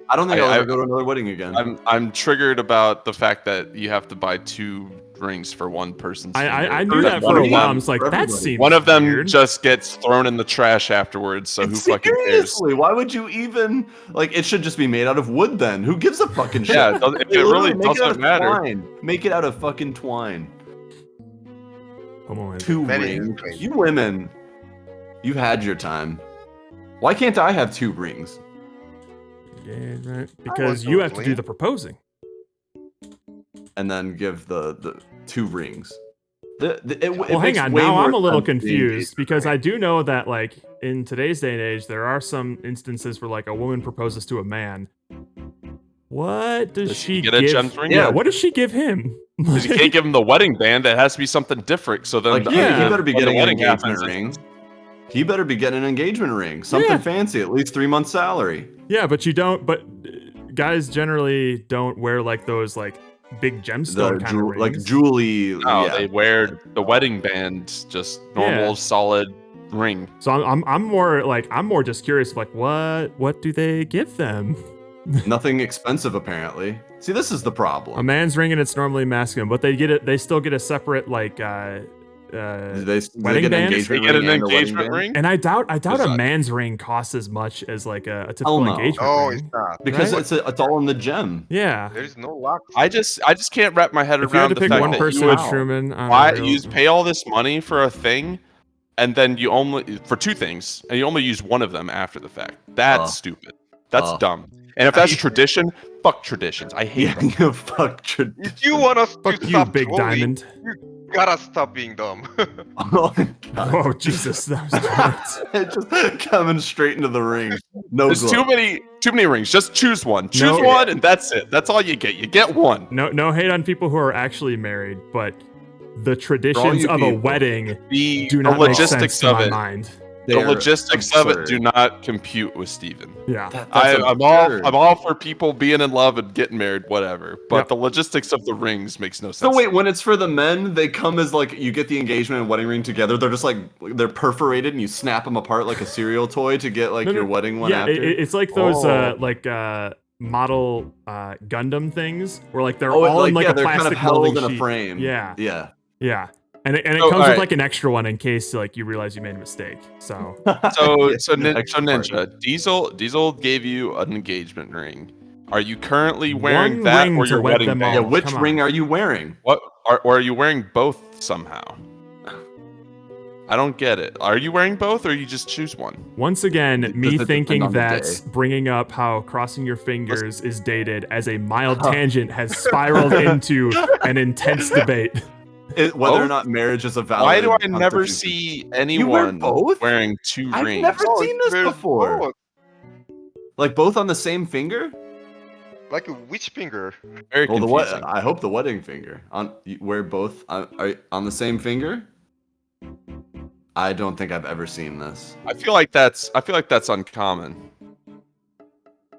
[SPEAKER 3] I don't think I'll
[SPEAKER 2] I-
[SPEAKER 3] ever go to another wedding again.
[SPEAKER 2] I'm triggered about the fact that you have to buy 2 rings for one person's finger.
[SPEAKER 4] I knew that for a while. I was like, that seems
[SPEAKER 2] one of them
[SPEAKER 4] weird.
[SPEAKER 2] just gets thrown in the trash afterwards. So who fucking cares?
[SPEAKER 3] Seriously, why would you even like? It should just be made out of wood then. Who gives a fucking shit?
[SPEAKER 2] Yeah, it
[SPEAKER 3] Literally
[SPEAKER 2] really
[SPEAKER 3] make it out
[SPEAKER 2] doesn't
[SPEAKER 3] of
[SPEAKER 2] matter.
[SPEAKER 3] Twine. Make it out of fucking twine.
[SPEAKER 4] Come on,
[SPEAKER 3] 2
[SPEAKER 1] Many
[SPEAKER 3] rings.
[SPEAKER 1] rings.
[SPEAKER 3] You women, you've had your time. Why can't I have 2 rings?
[SPEAKER 4] Yeah, right. Because you have to do the proposing.
[SPEAKER 3] And then give the 2 rings.
[SPEAKER 4] Well, hang on. Now I'm a little confused because I do know that, like, in today's day and age, there are some instances where, like, a woman proposes to a man. What does she
[SPEAKER 2] get a
[SPEAKER 4] give?
[SPEAKER 2] gems ring?
[SPEAKER 4] Yeah, what does she give him?
[SPEAKER 2] Because you can't give him the wedding band. It has to be something different. So then,
[SPEAKER 3] Like,
[SPEAKER 2] the-
[SPEAKER 3] he better be
[SPEAKER 2] when the
[SPEAKER 3] getting an
[SPEAKER 2] wedding
[SPEAKER 3] engagement
[SPEAKER 2] happens,
[SPEAKER 3] ring. He better be getting an engagement ring. Something fancy, at least 3 months' salary.
[SPEAKER 4] Yeah, but you don't. But guys generally don't wear like those like big gemstone kind of rings.
[SPEAKER 3] Like Julie.
[SPEAKER 2] No,
[SPEAKER 3] yeah.
[SPEAKER 2] they wear the wedding band, just normal,
[SPEAKER 4] Yeah.
[SPEAKER 2] solid ring.
[SPEAKER 4] So I'm more just curious. Like, what do they give them?
[SPEAKER 3] Nothing expensive, apparently. See, this is the problem.
[SPEAKER 4] A man's ring and it's normally masculine, but they get it. They still get a separate like
[SPEAKER 3] They
[SPEAKER 4] wedding
[SPEAKER 3] get an
[SPEAKER 4] band.
[SPEAKER 3] engagement
[SPEAKER 2] They get
[SPEAKER 3] ring
[SPEAKER 2] an
[SPEAKER 3] and a wedding
[SPEAKER 2] engagement
[SPEAKER 3] band?
[SPEAKER 2] ring?
[SPEAKER 4] And I doubt
[SPEAKER 2] Is
[SPEAKER 4] a
[SPEAKER 2] that-
[SPEAKER 4] man's ring costs as much as like a typical
[SPEAKER 3] no.
[SPEAKER 4] engagement
[SPEAKER 1] Oh,
[SPEAKER 4] ring.
[SPEAKER 1] it's not.
[SPEAKER 3] Because
[SPEAKER 4] Right?
[SPEAKER 3] it's all in the gem.
[SPEAKER 4] Yeah.
[SPEAKER 1] There's no lock.
[SPEAKER 2] I just can't wrap my head
[SPEAKER 4] If you had
[SPEAKER 2] around
[SPEAKER 4] to
[SPEAKER 2] the
[SPEAKER 4] pick
[SPEAKER 2] fact
[SPEAKER 4] one
[SPEAKER 2] that
[SPEAKER 4] person,
[SPEAKER 2] you would
[SPEAKER 4] Truman, on
[SPEAKER 2] why
[SPEAKER 4] a real-
[SPEAKER 2] you pay all this money for a thing, and then you only for 2 things, and you only use one of them after the fact. That's stupid. That's dumb. And if that's a tradition, fuck traditions. I hate them.
[SPEAKER 3] Yeah, fuck tradition.
[SPEAKER 1] If you want us
[SPEAKER 4] Fuck
[SPEAKER 1] to
[SPEAKER 4] you,
[SPEAKER 1] stop
[SPEAKER 4] Big
[SPEAKER 1] trolling,
[SPEAKER 4] Diamond.
[SPEAKER 1] you gotta stop being dumb.
[SPEAKER 3] Oh, my God.
[SPEAKER 4] Oh Jesus, that was correct.
[SPEAKER 3] It just coming straight into the ring. No
[SPEAKER 2] There's
[SPEAKER 3] glove.
[SPEAKER 2] too many rings. Just choose one. Choose
[SPEAKER 4] No.
[SPEAKER 2] one, and that's it. That's all you get. You get one.
[SPEAKER 4] No hate on people who are actually married, but the traditions
[SPEAKER 3] you
[SPEAKER 4] of a
[SPEAKER 3] people,
[SPEAKER 4] wedding
[SPEAKER 2] The
[SPEAKER 4] do not make sense
[SPEAKER 2] logistics
[SPEAKER 4] to
[SPEAKER 2] of
[SPEAKER 4] my
[SPEAKER 2] it.
[SPEAKER 4] mind.
[SPEAKER 3] They
[SPEAKER 2] The
[SPEAKER 3] are
[SPEAKER 2] logistics of it
[SPEAKER 3] absurd.
[SPEAKER 2] do not compute with Steven.
[SPEAKER 4] Yeah.
[SPEAKER 3] That's
[SPEAKER 2] I'm
[SPEAKER 3] absurd.
[SPEAKER 2] all for people being in love and getting married, whatever. But
[SPEAKER 4] Yep.
[SPEAKER 2] the logistics of the rings makes no
[SPEAKER 3] So
[SPEAKER 2] sense.
[SPEAKER 3] wait, when it's for the men, they come as like you get the engagement and wedding ring together. They're just like they're perforated and you snap them apart like a cereal toy to get like
[SPEAKER 4] No,
[SPEAKER 3] your
[SPEAKER 4] no,
[SPEAKER 3] wedding one
[SPEAKER 4] yeah,
[SPEAKER 3] after.
[SPEAKER 4] it's like those
[SPEAKER 3] Oh.
[SPEAKER 4] model Gundam things where like they're
[SPEAKER 3] Oh,
[SPEAKER 4] all in
[SPEAKER 3] like,
[SPEAKER 4] like
[SPEAKER 3] yeah,
[SPEAKER 4] a
[SPEAKER 3] they're kind of
[SPEAKER 4] plastic
[SPEAKER 3] held
[SPEAKER 4] molding
[SPEAKER 3] in a
[SPEAKER 4] sheet.
[SPEAKER 3] frame.
[SPEAKER 4] Yeah,
[SPEAKER 3] Yeah.
[SPEAKER 4] yeah, and it
[SPEAKER 2] So,
[SPEAKER 4] comes with
[SPEAKER 2] alright.
[SPEAKER 4] like an extra one in case like you realize you made a mistake. So
[SPEAKER 2] So
[SPEAKER 3] Extra part.
[SPEAKER 2] Ninja, Diesel gave you an engagement ring. Are you currently wearing
[SPEAKER 4] One
[SPEAKER 2] that
[SPEAKER 4] ring
[SPEAKER 2] or
[SPEAKER 4] to
[SPEAKER 2] your
[SPEAKER 4] wed
[SPEAKER 2] wedding
[SPEAKER 4] them
[SPEAKER 2] band?
[SPEAKER 3] Yeah,
[SPEAKER 4] all.
[SPEAKER 3] which
[SPEAKER 4] Come on.
[SPEAKER 3] ring are you wearing?
[SPEAKER 2] What or are you wearing both somehow? I don't get it. Are you wearing both or you just choose one?
[SPEAKER 4] once again,
[SPEAKER 3] Does
[SPEAKER 4] me
[SPEAKER 3] it depend
[SPEAKER 4] thinking
[SPEAKER 3] on the
[SPEAKER 4] that
[SPEAKER 3] day?
[SPEAKER 4] bringing up how crossing your fingers is dated as a mild tangent has spiraled into an intense debate.
[SPEAKER 3] Whether or
[SPEAKER 2] Both?
[SPEAKER 3] not marriage is a valid.
[SPEAKER 2] Why do I never
[SPEAKER 3] constitution.
[SPEAKER 2] see anyone
[SPEAKER 3] both?
[SPEAKER 2] wearing 2
[SPEAKER 3] I've
[SPEAKER 2] rings?
[SPEAKER 3] never
[SPEAKER 1] Oh,
[SPEAKER 3] seen this
[SPEAKER 1] there's
[SPEAKER 3] before.
[SPEAKER 1] both.
[SPEAKER 3] Like both on the same finger?
[SPEAKER 1] Like which finger?
[SPEAKER 2] Very
[SPEAKER 3] Well,
[SPEAKER 2] confusing.
[SPEAKER 3] I hope the wedding finger. On you wear both on the same finger? I don't think I've ever seen this.
[SPEAKER 2] I feel like that's uncommon.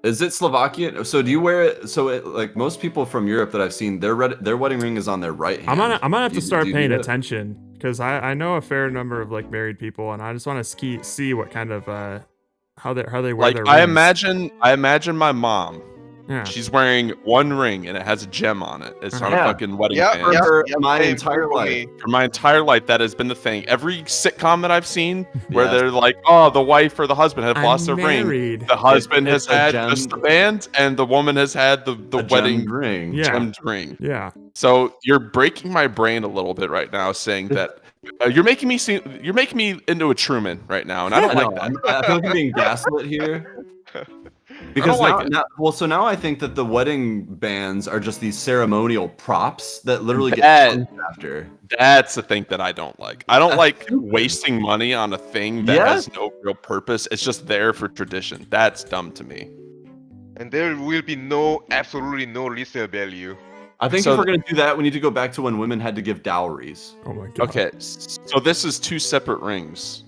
[SPEAKER 3] Is it Slovakian? So do you wear it? So like most people from Europe that I've seen, their wedding ring is on their right hand.
[SPEAKER 4] I'm gonna have
[SPEAKER 3] Do
[SPEAKER 4] to
[SPEAKER 3] you-
[SPEAKER 4] start
[SPEAKER 3] do you
[SPEAKER 4] paying
[SPEAKER 3] do that?
[SPEAKER 4] attention because I know a fair number of like married people, and I just want to see what kind of how they wear
[SPEAKER 2] Like
[SPEAKER 4] their
[SPEAKER 2] I
[SPEAKER 4] rings.
[SPEAKER 2] imagine my mom
[SPEAKER 4] Yeah.
[SPEAKER 2] She's wearing one ring and it has a gem on it. It's on a
[SPEAKER 3] Yeah.
[SPEAKER 2] fucking wedding
[SPEAKER 1] Yeah,
[SPEAKER 2] band.
[SPEAKER 1] yeah,
[SPEAKER 3] For
[SPEAKER 1] yeah,
[SPEAKER 3] my
[SPEAKER 1] same
[SPEAKER 3] entire
[SPEAKER 1] for
[SPEAKER 3] life.
[SPEAKER 1] me.
[SPEAKER 2] For my entire life, that has been the thing. Every sitcom that I've seen where
[SPEAKER 3] Yes.
[SPEAKER 2] they're like, oh, the wife or the husband have
[SPEAKER 4] I'm
[SPEAKER 2] lost a ring.
[SPEAKER 4] married.
[SPEAKER 2] The husband
[SPEAKER 3] It's
[SPEAKER 2] has
[SPEAKER 3] a
[SPEAKER 2] had
[SPEAKER 3] gem-
[SPEAKER 2] just the band, and the woman has had the
[SPEAKER 3] a
[SPEAKER 2] wedding
[SPEAKER 3] gemmed ring.
[SPEAKER 4] Yeah.
[SPEAKER 2] gemmed ring.
[SPEAKER 4] Yeah.
[SPEAKER 2] So you're breaking my brain a little bit right now, saying that you're making me into a Truman right now, and I don't
[SPEAKER 3] I
[SPEAKER 2] like
[SPEAKER 3] know.
[SPEAKER 2] that.
[SPEAKER 3] I feel like I'm being gaslit here.
[SPEAKER 2] I
[SPEAKER 3] Because
[SPEAKER 2] don't like it.
[SPEAKER 3] now I think that the wedding bands are just these ceremonial props that literally get
[SPEAKER 2] That-
[SPEAKER 3] chunked after.
[SPEAKER 2] That's the thing that I don't like. I don't like wasting money on a thing that
[SPEAKER 3] Yeah.
[SPEAKER 2] has no real purpose. It's just there for tradition. That's dumb to me.
[SPEAKER 1] And there will be absolutely no resale value.
[SPEAKER 3] I think
[SPEAKER 2] So
[SPEAKER 3] if we're gonna do that, we need to go back to when women had to give dowries.
[SPEAKER 4] Oh my god.
[SPEAKER 2] Okay, so this is two separate rings.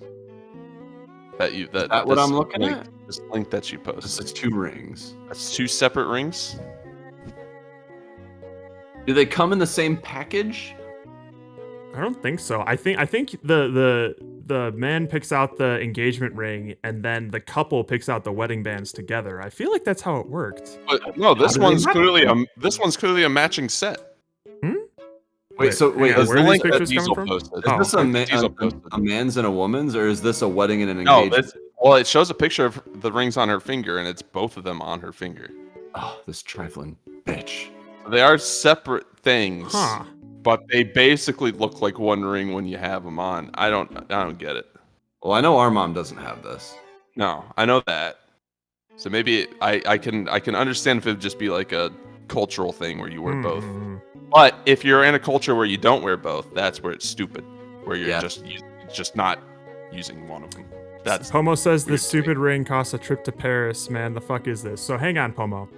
[SPEAKER 3] Is that what
[SPEAKER 2] this
[SPEAKER 3] I'm looking
[SPEAKER 2] link,
[SPEAKER 3] at?
[SPEAKER 2] This link that you
[SPEAKER 3] This
[SPEAKER 2] posted.
[SPEAKER 3] is 2 rings.
[SPEAKER 2] That's two separate rings.
[SPEAKER 3] Do they come in the same package?
[SPEAKER 4] I don't think so. I think the man picks out the engagement ring and then the couple picks out the wedding bands together. I feel like that's how it worked.
[SPEAKER 2] But no, this
[SPEAKER 3] do they
[SPEAKER 2] one's
[SPEAKER 3] match?
[SPEAKER 2] clearly a matching set.
[SPEAKER 3] Wait, so
[SPEAKER 4] hang on,
[SPEAKER 2] Does
[SPEAKER 4] where are
[SPEAKER 2] the
[SPEAKER 4] these
[SPEAKER 2] link that
[SPEAKER 4] pictures
[SPEAKER 2] Diesel
[SPEAKER 4] coming from?
[SPEAKER 2] posted?
[SPEAKER 3] Is this
[SPEAKER 4] okay.
[SPEAKER 3] a man's and a woman's, or is this a wedding and an
[SPEAKER 2] No,
[SPEAKER 3] engagement?
[SPEAKER 2] well, it shows a picture of the rings on her finger, and it's both of them on her finger.
[SPEAKER 3] Oh, this trifling bitch.
[SPEAKER 2] They are separate things,
[SPEAKER 4] Huh.
[SPEAKER 2] but they basically look like one ring when you have them on. I don't get it.
[SPEAKER 3] Well, I know our mom doesn't have this.
[SPEAKER 2] No, I know that. So maybe I can understand if it would just be like a cultural thing where you wear both. But if you're in a culture where you don't wear both, that's where it's stupid. Where you're just not using one of them. That's
[SPEAKER 4] Pomo says the
[SPEAKER 2] weird to me.
[SPEAKER 4] stupid ring costs a trip to Paris. Man, the fuck is this? So hang on, Pomo.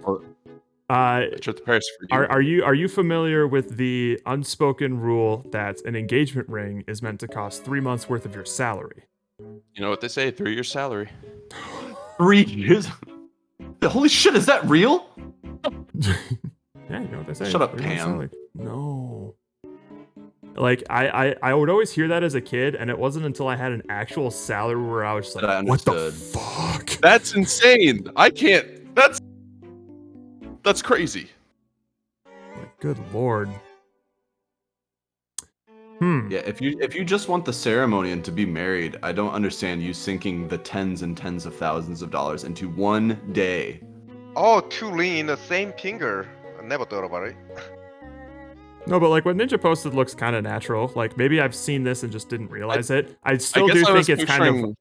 [SPEAKER 2] A trip to Paris for you.
[SPEAKER 4] Are you familiar with the unspoken rule that an engagement ring is meant to cost 3 months worth of your salary?
[SPEAKER 2] You know what they say? 3 years salary.
[SPEAKER 3] 3 years? Holy shit, is that real?
[SPEAKER 4] Yeah, you know what they say.
[SPEAKER 3] Shut up,
[SPEAKER 4] 3 months
[SPEAKER 3] Pam.
[SPEAKER 4] salary. No. Like I would always hear that as a kid, and it wasn't until I had an actual salary where I was just
[SPEAKER 3] That I
[SPEAKER 4] like, "What the
[SPEAKER 3] understood.
[SPEAKER 4] fuck?"
[SPEAKER 2] That's insane. I can't. That's crazy.
[SPEAKER 4] Good lord.
[SPEAKER 3] Yeah, if you just want the ceremony and to be married, I don't understand you sinking the tens and tens of thousands of dollars into one day.
[SPEAKER 1] Oh, 2 rings in the same finger. I never thought about it.
[SPEAKER 4] No, but like what Ninja posted looks kind of natural. Like maybe I've seen this and just didn't realize it. I still
[SPEAKER 2] guess
[SPEAKER 4] do
[SPEAKER 2] I was
[SPEAKER 4] think it's kind of.
[SPEAKER 2] picturing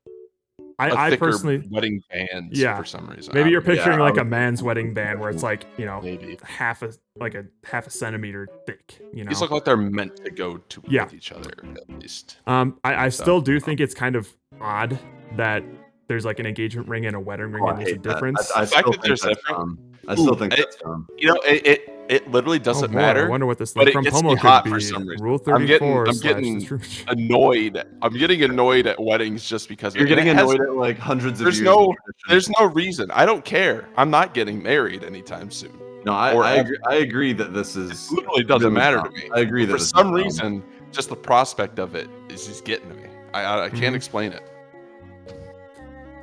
[SPEAKER 4] I
[SPEAKER 2] thicker
[SPEAKER 4] personally
[SPEAKER 2] wedding bands
[SPEAKER 4] yeah
[SPEAKER 2] for some reason.
[SPEAKER 4] maybe you're
[SPEAKER 2] I don't know.
[SPEAKER 4] picturing
[SPEAKER 3] Yeah,
[SPEAKER 4] like
[SPEAKER 3] I
[SPEAKER 4] a
[SPEAKER 3] was-
[SPEAKER 4] man's wedding band where it's like
[SPEAKER 2] Maybe.
[SPEAKER 4] half a centimeter thick. You know.
[SPEAKER 2] These look like they're meant to go to
[SPEAKER 4] Yeah.
[SPEAKER 2] with each other at least.
[SPEAKER 4] I still do think it's kind of odd that there's like an engagement ring and a wedding ring
[SPEAKER 3] Oh,
[SPEAKER 4] and
[SPEAKER 3] I
[SPEAKER 4] there's a
[SPEAKER 3] hate that.
[SPEAKER 4] difference.
[SPEAKER 3] I
[SPEAKER 2] The fact
[SPEAKER 3] still
[SPEAKER 2] that
[SPEAKER 3] think
[SPEAKER 2] there's
[SPEAKER 3] that's
[SPEAKER 2] different-
[SPEAKER 3] dumb. I still
[SPEAKER 2] Ooh,
[SPEAKER 3] think that's dumb.
[SPEAKER 2] You know, it literally doesn't
[SPEAKER 4] boy,
[SPEAKER 2] matter.
[SPEAKER 4] I wonder what this
[SPEAKER 2] but
[SPEAKER 4] from
[SPEAKER 2] it gets
[SPEAKER 4] Pomo
[SPEAKER 2] me
[SPEAKER 4] could
[SPEAKER 2] hot
[SPEAKER 4] be.
[SPEAKER 2] for some reason.
[SPEAKER 4] Rule
[SPEAKER 2] I'm
[SPEAKER 4] 34
[SPEAKER 2] getting
[SPEAKER 4] /
[SPEAKER 2] annoyed. I'm getting annoyed at weddings just because
[SPEAKER 3] You're
[SPEAKER 2] of it.
[SPEAKER 3] getting
[SPEAKER 2] And it has-
[SPEAKER 3] annoyed at like hundreds of
[SPEAKER 2] There's
[SPEAKER 3] years.
[SPEAKER 2] no
[SPEAKER 3] of tradition.
[SPEAKER 2] there's no reason. I don't care. I'm not getting married anytime soon.
[SPEAKER 3] No,
[SPEAKER 2] or
[SPEAKER 3] I agree that this is
[SPEAKER 2] It literally doesn't
[SPEAKER 3] really
[SPEAKER 2] matter
[SPEAKER 3] dumb.
[SPEAKER 2] to me.
[SPEAKER 3] I agree that
[SPEAKER 2] For
[SPEAKER 3] this is
[SPEAKER 2] some
[SPEAKER 3] dumb.
[SPEAKER 2] reason, just the prospect of it is just getting to me. I can't explain it.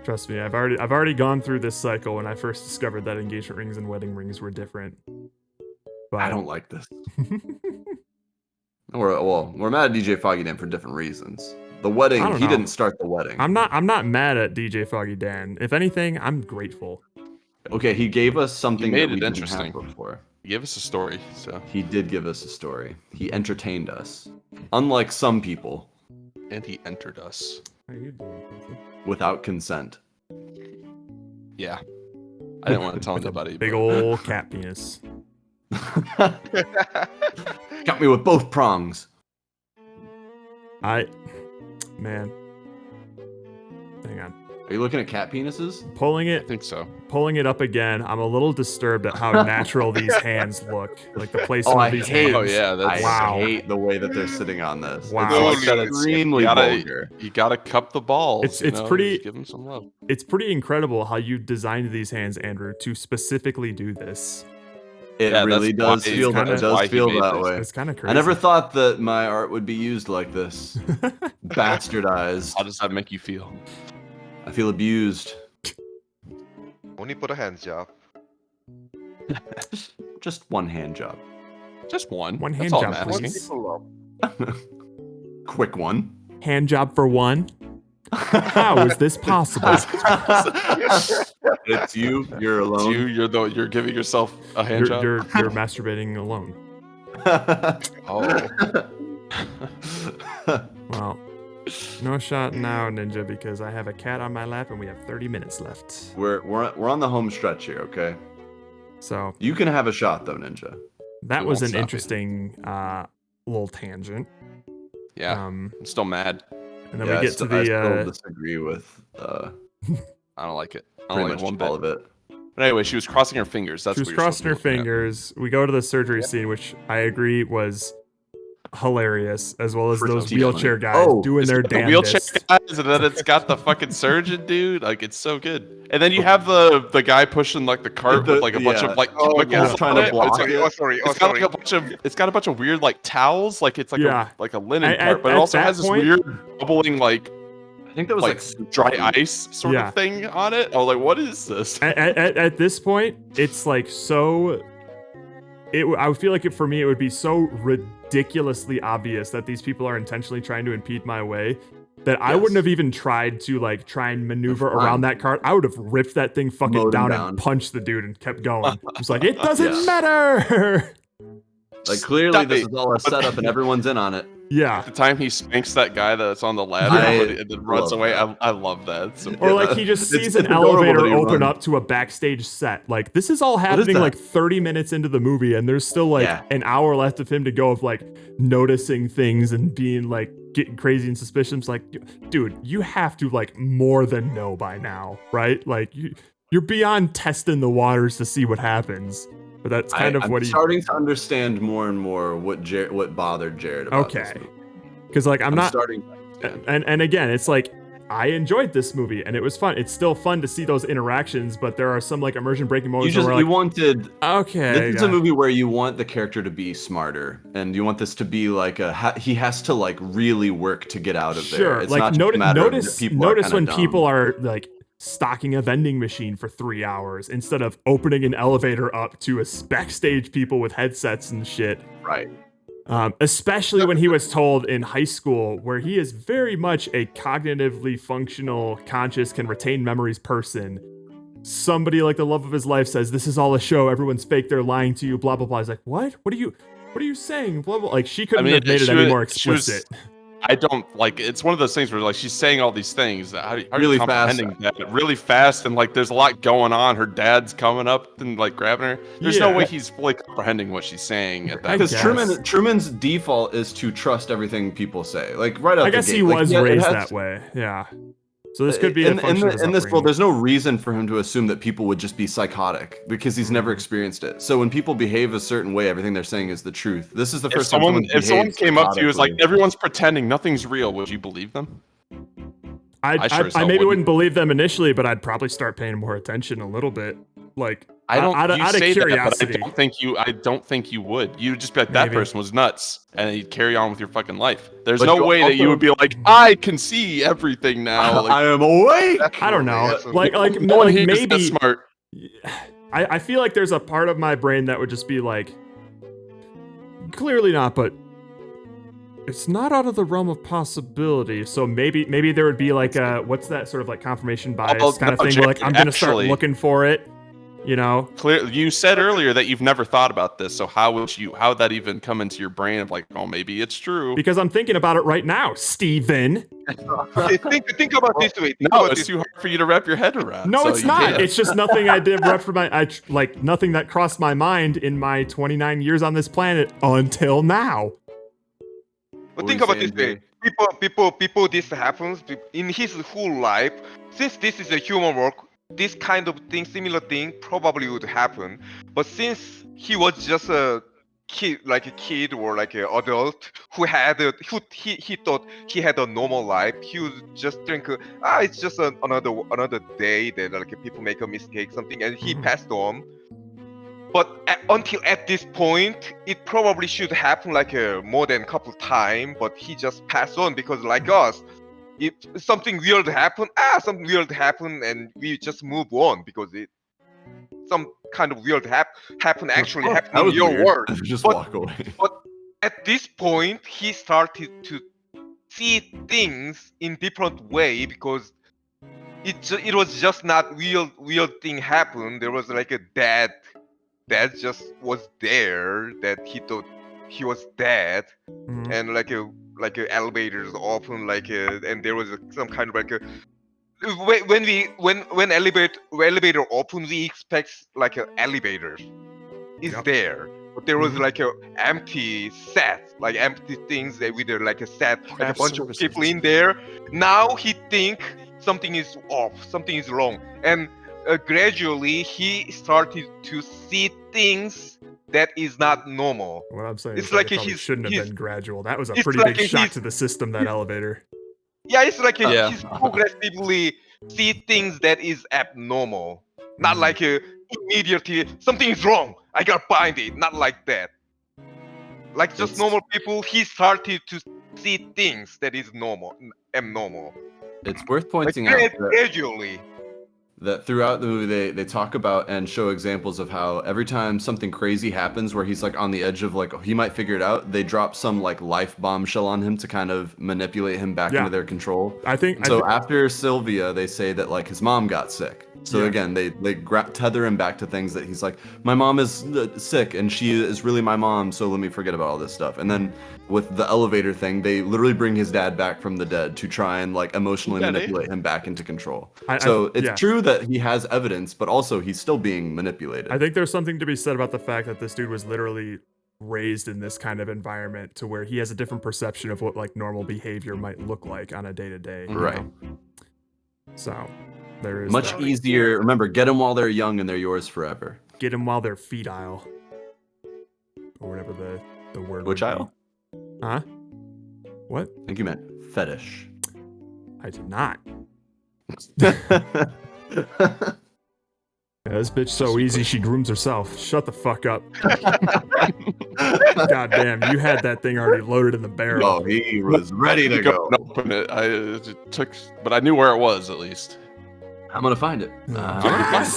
[SPEAKER 4] Trust me, I've already gone through this cycle when I first discovered that engagement rings and wedding rings were different. But
[SPEAKER 3] I don't like this. We're mad at DJ Foggy Dan for different reasons. The wedding,
[SPEAKER 4] I don't
[SPEAKER 3] he
[SPEAKER 4] know.
[SPEAKER 3] didn't start the wedding.
[SPEAKER 4] I'm not mad at DJ Foggy Dan. If anything, I'm grateful.
[SPEAKER 3] Okay, he gave us something
[SPEAKER 2] He made
[SPEAKER 3] that we
[SPEAKER 2] it
[SPEAKER 3] didn't
[SPEAKER 2] interesting.
[SPEAKER 3] have before.
[SPEAKER 2] He gave us a story, so
[SPEAKER 3] He did give us a story. He entertained us. Unlike some people,
[SPEAKER 2] and he entered us.
[SPEAKER 4] How you doing, Quincy?
[SPEAKER 3] without consent.
[SPEAKER 2] Yeah. I didn't want to tell anybody.
[SPEAKER 4] Big
[SPEAKER 2] but-
[SPEAKER 4] old cat penis.
[SPEAKER 3] Got me with both prongs.
[SPEAKER 4] Man. Hang on.
[SPEAKER 3] Are you looking at cat penises?
[SPEAKER 4] Pulling
[SPEAKER 2] I
[SPEAKER 4] it
[SPEAKER 2] think so.
[SPEAKER 4] pulling it up again. I'm a little disturbed at how natural these hands look. Like the placement
[SPEAKER 3] Oh, I
[SPEAKER 4] of these
[SPEAKER 3] hate.
[SPEAKER 4] hands.
[SPEAKER 2] Oh, yeah, that's-
[SPEAKER 3] I
[SPEAKER 4] Wow.
[SPEAKER 3] hate the way that they're sitting on this.
[SPEAKER 4] Wow.
[SPEAKER 3] It's
[SPEAKER 2] No,
[SPEAKER 3] like
[SPEAKER 2] you gotta-
[SPEAKER 3] extremely
[SPEAKER 2] you gotta-
[SPEAKER 3] vulgar.
[SPEAKER 2] You gotta cup the balls.
[SPEAKER 4] It's
[SPEAKER 2] you know,
[SPEAKER 4] pretty-
[SPEAKER 2] just give them some love.
[SPEAKER 4] It's pretty incredible how you designed these hands, Andrew, to specifically do this.
[SPEAKER 3] It
[SPEAKER 2] Yeah,
[SPEAKER 3] really
[SPEAKER 2] that's why-
[SPEAKER 3] does
[SPEAKER 2] it's
[SPEAKER 3] feel.
[SPEAKER 4] kinda-
[SPEAKER 3] It does
[SPEAKER 2] why he
[SPEAKER 3] feel
[SPEAKER 2] made
[SPEAKER 3] that
[SPEAKER 2] this.
[SPEAKER 3] way.
[SPEAKER 4] It's kind of crazy.
[SPEAKER 3] I never thought that my art would be used like this. Bastardized.
[SPEAKER 2] How does that make you feel?
[SPEAKER 3] I feel abused.
[SPEAKER 1] Only for the hands job.
[SPEAKER 3] Just one hand job.
[SPEAKER 2] Just one.
[SPEAKER 4] One
[SPEAKER 2] That's
[SPEAKER 4] hand
[SPEAKER 2] all
[SPEAKER 4] job,
[SPEAKER 2] I'm asking.
[SPEAKER 4] please.
[SPEAKER 3] Quick one.
[SPEAKER 4] Hand job for one. How is this possible?
[SPEAKER 3] It's you. You're
[SPEAKER 2] It's
[SPEAKER 3] alone.
[SPEAKER 2] you. You're giving yourself a hand job.
[SPEAKER 4] You're masturbating alone.
[SPEAKER 2] Oh.
[SPEAKER 4] Well, no shot now, Ninja, because I have a cat on my lap and we have 30 minutes left.
[SPEAKER 3] We're on the home stretch here, okay?
[SPEAKER 4] So
[SPEAKER 3] you can have a shot though, Ninja.
[SPEAKER 4] That
[SPEAKER 2] We
[SPEAKER 4] was
[SPEAKER 2] won't
[SPEAKER 4] an
[SPEAKER 2] stop you.
[SPEAKER 4] interesting little tangent.
[SPEAKER 2] Yeah. I'm still mad.
[SPEAKER 4] And then
[SPEAKER 3] Yeah,
[SPEAKER 4] we get to
[SPEAKER 3] I
[SPEAKER 4] the.
[SPEAKER 3] still disagree with.
[SPEAKER 2] I don't like it. I
[SPEAKER 3] Pretty
[SPEAKER 2] don't like
[SPEAKER 3] much
[SPEAKER 2] one bit.
[SPEAKER 3] all of it.
[SPEAKER 2] But anyway, she was crossing her fingers. That's
[SPEAKER 4] She
[SPEAKER 2] what
[SPEAKER 4] was
[SPEAKER 2] you're supposed
[SPEAKER 4] crossing
[SPEAKER 2] to
[SPEAKER 4] her
[SPEAKER 2] be looking at.
[SPEAKER 4] fingers. We go to the surgery scene, which I agree was hilarious, as well as those
[SPEAKER 2] Pretty
[SPEAKER 4] wheelchair
[SPEAKER 2] funny.
[SPEAKER 4] guys doing
[SPEAKER 2] It's
[SPEAKER 4] their
[SPEAKER 2] got the wheelchair
[SPEAKER 4] damnedest.
[SPEAKER 2] guys, and then it's got the fucking surgeon dude. Like, it's so good. And then you have the guy pushing like the cart with like a bunch of like chemicals
[SPEAKER 3] trying
[SPEAKER 2] on
[SPEAKER 3] to
[SPEAKER 2] it.
[SPEAKER 3] block
[SPEAKER 2] It's got like a bunch of it's got a bunch of weird like towels. Like it's like a linen cart, but it also has this weird bubbling like.
[SPEAKER 3] I think that was
[SPEAKER 2] like dry ice sort of thing on it. I was like, what is this?
[SPEAKER 4] At this point, it's like so. I would feel like for me, it would be so ridiculously obvious that these people are intentionally trying to impede my way that I wouldn't have even tried to try and maneuver around that cart. I would have ripped that thing fucking
[SPEAKER 3] Mowed him
[SPEAKER 4] down
[SPEAKER 3] down.
[SPEAKER 4] and punched the dude and kept going. It's like, it doesn't matter.
[SPEAKER 3] Like clearly this is all a setup and everyone's in on it.
[SPEAKER 4] Yeah.
[SPEAKER 2] The time he spanks that guy that's on the ladder and then runs away, I love that. So
[SPEAKER 4] Or like he just sees an elevator open up to a backstage set. Like this is all happening like 30 minutes into the movie, and there's still like an hour left of him to go of like noticing things and being like getting crazy and suspicious. Like, dude, you have to like more than know by now, right? Like you're beyond testing the waters to see what happens. But that's kind of
[SPEAKER 3] I'm
[SPEAKER 4] what he.
[SPEAKER 3] starting to understand more and more what bothered Jared about this movie.
[SPEAKER 4] Because like I'm not
[SPEAKER 3] starting
[SPEAKER 4] and again, it's like I enjoyed this movie and it was fun. It's still fun to see those interactions, but there are some like immersion breaking moments.
[SPEAKER 3] You
[SPEAKER 4] where
[SPEAKER 3] wanted.
[SPEAKER 4] Okay.
[SPEAKER 3] This is a movie where you want the character to be smarter, and you want this to be like he has to like really work to get out of there.
[SPEAKER 4] Sure.
[SPEAKER 3] It's
[SPEAKER 4] Like
[SPEAKER 3] not just a matter of that people are
[SPEAKER 4] notice
[SPEAKER 3] kinda
[SPEAKER 4] when
[SPEAKER 3] dumb.
[SPEAKER 4] people are like stocking a vending machine for 3 hours instead of opening an elevator up to a backstage people with headsets and shit.
[SPEAKER 3] Right.
[SPEAKER 4] Especially when he was told in high school, where he is very much a cognitively functional, conscious, can retain memories person. Somebody like the love of his life says, "This is all a show. Everyone's fake. They're lying to you." Blah blah blah. He's like, "What? What are you saying?" Blah blah. Like she couldn't have made it any more explicit.
[SPEAKER 2] I don't like. It's one of those things where like she's saying all these things. How are you
[SPEAKER 3] Really fast.
[SPEAKER 2] comprehending that? Really fast, and like there's a lot going on. Her dad's coming up and like grabbing her. There's no way he's fully comprehending what she's saying at that.
[SPEAKER 3] Because Truman's default is to trust everything people say. Like right out
[SPEAKER 4] I
[SPEAKER 3] the
[SPEAKER 4] guess
[SPEAKER 3] gate.
[SPEAKER 4] he
[SPEAKER 3] Like,
[SPEAKER 4] was
[SPEAKER 3] yeah, it
[SPEAKER 4] raised
[SPEAKER 3] has
[SPEAKER 4] that
[SPEAKER 3] to-
[SPEAKER 4] way. Yeah. So this could be
[SPEAKER 3] in,
[SPEAKER 4] a function of his
[SPEAKER 3] in this world.
[SPEAKER 4] upbringing.
[SPEAKER 3] There's no reason for him to assume that people would just be psychotic because he's never experienced it. So when people behave a certain way, everything they're saying is the truth. This is the first time
[SPEAKER 2] If someone
[SPEAKER 3] behaved
[SPEAKER 2] came up to you and was like,
[SPEAKER 3] psychotically.
[SPEAKER 2] "Everyone's pretending, nothing's real," would you believe them?
[SPEAKER 4] I
[SPEAKER 2] sure as hell
[SPEAKER 4] maybe
[SPEAKER 2] wouldn't.
[SPEAKER 4] wouldn't believe them initially, but I'd probably start paying more attention a little bit. Like
[SPEAKER 2] I don't.
[SPEAKER 4] out
[SPEAKER 2] You
[SPEAKER 4] of
[SPEAKER 2] say
[SPEAKER 4] curiosity.
[SPEAKER 2] that, but I don't think you would. You would just be like, that
[SPEAKER 4] Maybe.
[SPEAKER 2] person was nuts, and you'd carry on with your fucking life. There's
[SPEAKER 3] But
[SPEAKER 2] no
[SPEAKER 3] you
[SPEAKER 2] way that you
[SPEAKER 3] also-
[SPEAKER 2] would be like, I can see everything now. Like,
[SPEAKER 3] I am awake.
[SPEAKER 4] I don't know. Like
[SPEAKER 2] no one here is
[SPEAKER 4] maybe
[SPEAKER 2] that smart.
[SPEAKER 4] I feel like there's a part of my brain that would just be like, clearly not, but it's not out of the realm of possibility. So maybe there would be like a what's that sort of like confirmation bias kind of thing where like I'm gonna start
[SPEAKER 2] actually-
[SPEAKER 4] looking for it, you know?
[SPEAKER 2] Clearly, you said earlier that you've never thought about this. So how would that even come into your brain of like, oh, maybe it's true?
[SPEAKER 4] Because I'm thinking about it right now, Steven.
[SPEAKER 1] think about this way.
[SPEAKER 2] No, it's too hard for you to wrap your head around.
[SPEAKER 4] No,
[SPEAKER 2] so
[SPEAKER 4] it's
[SPEAKER 2] you
[SPEAKER 4] not.
[SPEAKER 2] can't.
[SPEAKER 4] It's just nothing I did right for like nothing that crossed my mind in my 29 years on this planet until now.
[SPEAKER 1] But think about this way. People, this happens in his whole life. Since this is a human work, this kind of thing, similar thing, probably would happen. But since he was just a kid or like an adult who he thought he had a normal life, he would just think, it's just another day that like people make a mistake, something, and he passed on. But until at this point, it probably should happen like more than a couple times, but he just passed on because like us, if something weird happened, and we just move on because some kind of weird happen
[SPEAKER 3] That
[SPEAKER 1] in
[SPEAKER 3] was
[SPEAKER 1] your
[SPEAKER 3] weird.
[SPEAKER 1] world.
[SPEAKER 3] Just
[SPEAKER 1] But-
[SPEAKER 3] walk away.
[SPEAKER 1] But at this point, he started to see things in different way because it was just not weird thing happened. There was like a dad just was there that he thought he was dead, and like a elevators open and there was some kind of like a when elevator open, we expect like a elevator is there, but there was like a empty set, like empty things that with like a set, like a
[SPEAKER 2] Craft
[SPEAKER 1] bunch of
[SPEAKER 2] services.
[SPEAKER 1] people in there. Now he think something is off, something is wrong, and gradually he started to see things that is not normal.
[SPEAKER 4] What I'm saying
[SPEAKER 1] It's
[SPEAKER 4] is like
[SPEAKER 1] like
[SPEAKER 4] it probably
[SPEAKER 1] he's-
[SPEAKER 4] shouldn't have
[SPEAKER 1] he's-
[SPEAKER 4] been gradual. That was a
[SPEAKER 1] it's
[SPEAKER 4] pretty
[SPEAKER 1] like
[SPEAKER 4] big shock
[SPEAKER 1] he's-
[SPEAKER 4] to the system, that elevator.
[SPEAKER 1] Yeah, it's like
[SPEAKER 2] Yeah.
[SPEAKER 1] he's progressively see things that is abnormal, not like immediately something is wrong, I gotta find it. Not like that. Like just
[SPEAKER 3] It's-
[SPEAKER 1] normal people, he started to see things that is abnormal.
[SPEAKER 3] It's worth
[SPEAKER 1] Like
[SPEAKER 3] pointing out that,
[SPEAKER 1] gradually.
[SPEAKER 3] that throughout the movie they talk about and show examples of how every time something crazy happens where he's like on the edge of like he might figure it out, they drop some like life bombshell on him to kind of manipulate him back
[SPEAKER 4] Yeah.
[SPEAKER 3] into their control.
[SPEAKER 4] I think
[SPEAKER 3] So after Sylvia, they say that like his mom got sick. So
[SPEAKER 4] Yeah.
[SPEAKER 3] again, they tether him back to things that he's like, my mom is sick and she is really my mom, so let me forget about all this stuff. And then with the elevator thing, they literally bring his dad back from the dead to try and like emotionally
[SPEAKER 2] Daddy.
[SPEAKER 3] manipulate him back into control.
[SPEAKER 4] I-
[SPEAKER 3] So it's
[SPEAKER 4] yeah.
[SPEAKER 3] true that he has evidence, but also he's still being manipulated.
[SPEAKER 4] I think there's something to be said about the fact that this dude was literally raised in this kind of environment to where he has a different perception of what like normal behavior might look like on a day to day.
[SPEAKER 3] Right.
[SPEAKER 4] So there is
[SPEAKER 3] Much
[SPEAKER 4] that.
[SPEAKER 3] easier. Remember, get them while they're young and they're yours forever.
[SPEAKER 4] Get them while they're fetile, or whatever the word.
[SPEAKER 3] Which
[SPEAKER 4] would be.
[SPEAKER 3] aisle?
[SPEAKER 4] Huh? What?
[SPEAKER 3] I think you meant fetish.
[SPEAKER 4] I did not. Yeah, this bitch so easy she grooms herself. Shut the fuck up. God damn, you had that thing already loaded in the barrel.
[SPEAKER 3] Oh, he was ready to go.
[SPEAKER 2] Open it. It took, but I knew where it was at least.
[SPEAKER 3] I'm gonna find it.
[SPEAKER 2] Yes!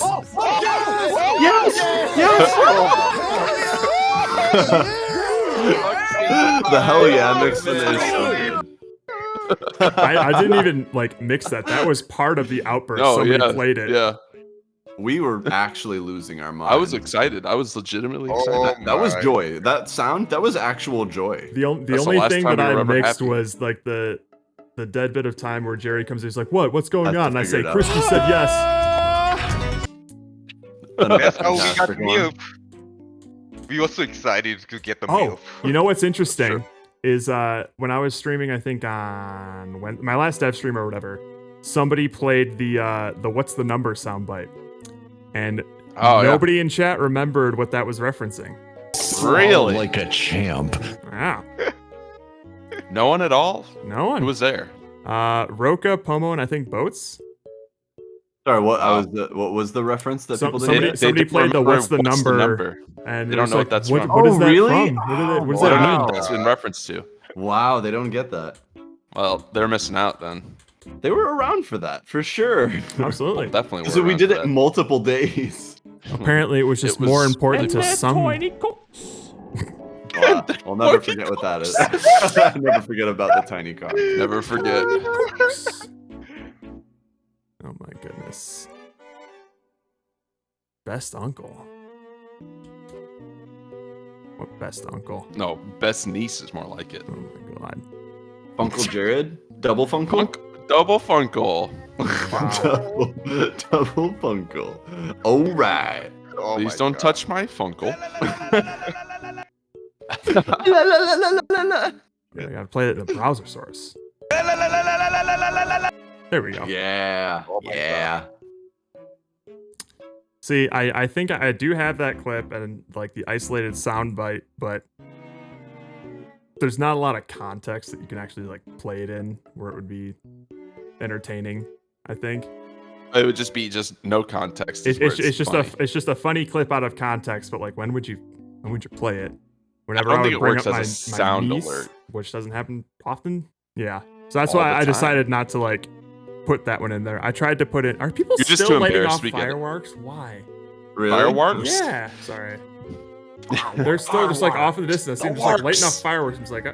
[SPEAKER 3] The hell yeah mixing is so good.
[SPEAKER 4] I didn't even like mix that. That was part of the outburst.
[SPEAKER 2] No,
[SPEAKER 4] Somebody
[SPEAKER 2] yeah,
[SPEAKER 4] played it.
[SPEAKER 2] Yeah,
[SPEAKER 3] We were actually losing our minds.
[SPEAKER 2] I was excited. I was legitimately excited.
[SPEAKER 3] That was joy. That sound, that was actual joy.
[SPEAKER 4] The
[SPEAKER 2] That's the
[SPEAKER 4] only
[SPEAKER 2] last
[SPEAKER 4] thing
[SPEAKER 2] time
[SPEAKER 4] that
[SPEAKER 2] we were
[SPEAKER 4] I
[SPEAKER 2] ever
[SPEAKER 4] mixed
[SPEAKER 2] happy.
[SPEAKER 4] was like the dead bit of time where Jerry comes in. He's like, "What's going
[SPEAKER 3] Had to
[SPEAKER 4] on?" And I
[SPEAKER 3] figure
[SPEAKER 4] say,
[SPEAKER 3] it out.
[SPEAKER 4] "Christy said yes."
[SPEAKER 1] That's how we got
[SPEAKER 3] Fantastic one.
[SPEAKER 1] milk. We were so excited to get the
[SPEAKER 4] Oh,
[SPEAKER 1] milk.
[SPEAKER 4] you know what's interesting is when I was streaming, I think on my last dev stream or whatever, somebody played the "What's the number" soundbite, and nobody in chat remembered what that was referencing.
[SPEAKER 2] Really?
[SPEAKER 21] Like a champ.
[SPEAKER 4] Wow.
[SPEAKER 2] No one at all?
[SPEAKER 4] No one.
[SPEAKER 2] Who was there?
[SPEAKER 4] Roka, Pomo, and I think Boats.
[SPEAKER 3] Sorry, what was the reference that people didn't
[SPEAKER 4] Somebody
[SPEAKER 3] get?
[SPEAKER 4] played the "What's the number," and
[SPEAKER 2] They
[SPEAKER 4] it
[SPEAKER 2] don't
[SPEAKER 4] was
[SPEAKER 2] know
[SPEAKER 4] like,
[SPEAKER 2] what that's
[SPEAKER 4] what,
[SPEAKER 2] from.
[SPEAKER 4] What is that
[SPEAKER 3] really?
[SPEAKER 4] from? What does
[SPEAKER 2] They
[SPEAKER 4] that
[SPEAKER 2] don't know
[SPEAKER 4] mean?
[SPEAKER 2] what it's in reference to.
[SPEAKER 3] Wow, they don't get that.
[SPEAKER 2] Well, they're missing out then.
[SPEAKER 3] They were around for that, for sure.
[SPEAKER 4] Absolutely.
[SPEAKER 2] Definitely.
[SPEAKER 3] So we
[SPEAKER 2] around
[SPEAKER 3] did
[SPEAKER 2] for
[SPEAKER 3] it
[SPEAKER 2] that.
[SPEAKER 3] multiple days.
[SPEAKER 4] Apparently, it was just more important to some.
[SPEAKER 3] Wow, I'll never forget what that is. I'll never forget about the tiny car.
[SPEAKER 2] Never forget.
[SPEAKER 4] Oh my goodness. Best uncle. What best uncle?
[SPEAKER 2] No, best niece is more like it.
[SPEAKER 4] Oh my god.
[SPEAKER 3] Funkle Jared? Double Funkle?
[SPEAKER 2] Double Funkle.
[SPEAKER 3] double Funkle. Alright.
[SPEAKER 1] Oh
[SPEAKER 2] Please
[SPEAKER 1] my
[SPEAKER 2] don't
[SPEAKER 1] God.
[SPEAKER 2] touch my Funkle.
[SPEAKER 4] Yeah, I gotta play it in the browser source. There we go.
[SPEAKER 3] Yeah. Yeah.
[SPEAKER 4] See, I think I do have that clip and like the isolated soundbite, but there's not a lot of context that you can actually like play it in where it would be entertaining. I think
[SPEAKER 2] It would just be no context.
[SPEAKER 4] it's just a funny clip out of context. But like, when would you play it? Whenever
[SPEAKER 2] I don't
[SPEAKER 4] I
[SPEAKER 2] think
[SPEAKER 4] would
[SPEAKER 2] it
[SPEAKER 4] bring
[SPEAKER 2] works
[SPEAKER 4] up
[SPEAKER 2] as
[SPEAKER 4] my
[SPEAKER 2] a sound
[SPEAKER 4] niece,
[SPEAKER 2] alert.
[SPEAKER 4] which doesn't happen often. Yeah, so that's
[SPEAKER 2] All
[SPEAKER 4] why
[SPEAKER 2] the
[SPEAKER 4] I
[SPEAKER 2] time.
[SPEAKER 4] decided not to like put that one in there. I tried to put it. Are people
[SPEAKER 2] You're just
[SPEAKER 4] still
[SPEAKER 2] too
[SPEAKER 4] lighting
[SPEAKER 2] embarrassed
[SPEAKER 4] off
[SPEAKER 2] to get it.
[SPEAKER 4] fireworks? Why?
[SPEAKER 3] Really?
[SPEAKER 2] Fireworks?
[SPEAKER 4] Yeah. Sorry. They're still just like off in the distance. Seems just like lighting up fireworks. I'm just like,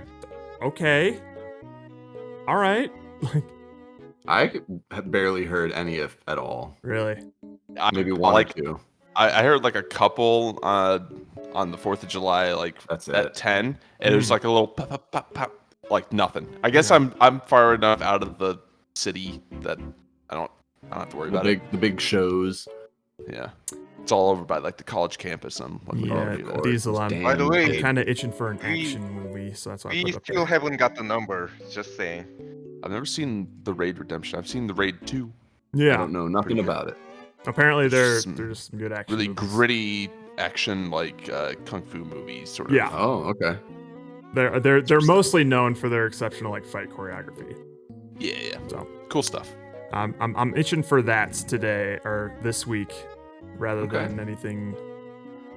[SPEAKER 4] okay. All right.
[SPEAKER 3] I have barely heard any at all.
[SPEAKER 4] Really?
[SPEAKER 3] Maybe one or two.
[SPEAKER 2] I heard like a couple on the 4th of July, like at 10, and it was like a little pop, pop, pop, pop, like nothing. I guess I'm far enough out of the city that I don't have to worry about it.
[SPEAKER 3] The big shows.
[SPEAKER 2] Yeah. It's all over by like the college campus. I'm lucky
[SPEAKER 4] Yeah,
[SPEAKER 2] to do that.
[SPEAKER 4] Diesel. I'm
[SPEAKER 1] By the way,
[SPEAKER 4] kind of itching for an action movie, so that's why I
[SPEAKER 1] we
[SPEAKER 4] put it up
[SPEAKER 1] still
[SPEAKER 4] there.
[SPEAKER 1] haven't got the number. Just saying.
[SPEAKER 2] I've never seen the Raid Redemption. I've seen the Raid 2.
[SPEAKER 4] Yeah.
[SPEAKER 3] I don't know nothing about it.
[SPEAKER 4] Apparently, there's some good action.
[SPEAKER 2] Really
[SPEAKER 4] movies.
[SPEAKER 2] gritty action, like kung fu movies, sort of.
[SPEAKER 4] Yeah.
[SPEAKER 3] Oh, okay.
[SPEAKER 4] They're mostly known for their exceptional like fight choreography.
[SPEAKER 2] Yeah.
[SPEAKER 4] So
[SPEAKER 2] cool stuff.
[SPEAKER 4] I'm itching for that today or this week, rather than anything.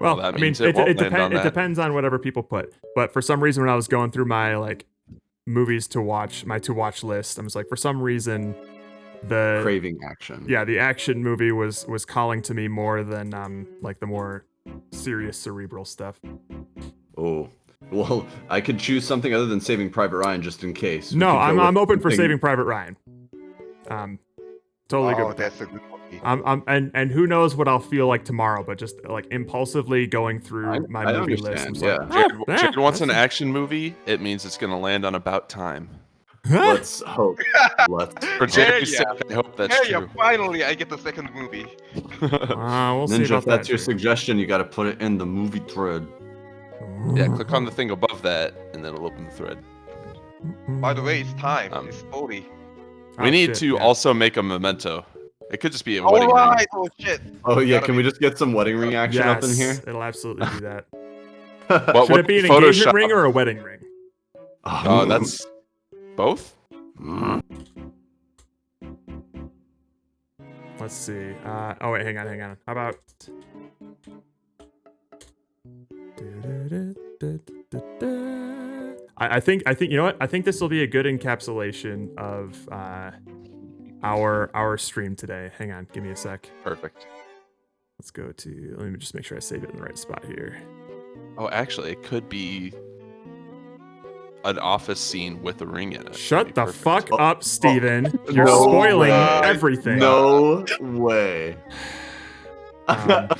[SPEAKER 4] Well,
[SPEAKER 2] that
[SPEAKER 4] I mean,
[SPEAKER 2] means
[SPEAKER 4] it
[SPEAKER 2] won't land on that.
[SPEAKER 4] depends on whatever people put. But for some reason, when I was going through my like movies to watch, my to watch list, I was like, for some reason, the
[SPEAKER 3] craving action.
[SPEAKER 4] Yeah, the action movie was calling to me more than like the more serious cerebral stuff.
[SPEAKER 3] Oh. Well, I could choose something other than Saving Private Ryan just in case.
[SPEAKER 4] No, I'm open for Saving Private Ryan. Totally good.
[SPEAKER 1] Oh,
[SPEAKER 4] with
[SPEAKER 1] that's
[SPEAKER 4] that.
[SPEAKER 1] a good movie.
[SPEAKER 4] And who knows what I'll feel like tomorrow, but just like impulsively going through my movie list. I'm
[SPEAKER 3] yeah.
[SPEAKER 4] like,
[SPEAKER 2] Jared wants an action movie. It means it's gonna land on About Time.
[SPEAKER 3] Let's hope.
[SPEAKER 2] For Jerry's sake, I hope that's
[SPEAKER 1] yeah,
[SPEAKER 2] true.
[SPEAKER 1] finally I get the second movie.
[SPEAKER 4] We'll see
[SPEAKER 3] Ninja,
[SPEAKER 4] about
[SPEAKER 3] if that's
[SPEAKER 4] that,
[SPEAKER 3] your
[SPEAKER 4] dude.
[SPEAKER 3] suggestion, you got to put it in the movie thread.
[SPEAKER 2] Yeah, click on the thing above that, and then it'll open the thread.
[SPEAKER 1] By the way, it's time. It's 40.
[SPEAKER 2] We need to also make a memento. It could just be a
[SPEAKER 1] All
[SPEAKER 2] wedding
[SPEAKER 1] right.
[SPEAKER 2] ring.
[SPEAKER 1] Oh shit.
[SPEAKER 3] Oh yeah,
[SPEAKER 1] Gotta
[SPEAKER 3] can we just get some wedding ring action up in
[SPEAKER 4] Yes,
[SPEAKER 3] here?
[SPEAKER 4] it'll absolutely do that.
[SPEAKER 2] What
[SPEAKER 4] Should it be an engagement ring or a wedding ring?
[SPEAKER 2] Oh, that's both.
[SPEAKER 4] Let's see. Oh wait, hang on. How about? I think you know what? I think this will be a good encapsulation of our stream today. Hang on, give me a sec.
[SPEAKER 2] Perfect.
[SPEAKER 4] Let's go to. Let me just make sure I save it in the right spot here.
[SPEAKER 2] Oh, actually, it could be an office scene with a ring in it.
[SPEAKER 4] Shut the fuck up, Steven. You're
[SPEAKER 3] No
[SPEAKER 4] spoiling
[SPEAKER 3] way.
[SPEAKER 4] everything.
[SPEAKER 3] No way.
[SPEAKER 4] Hang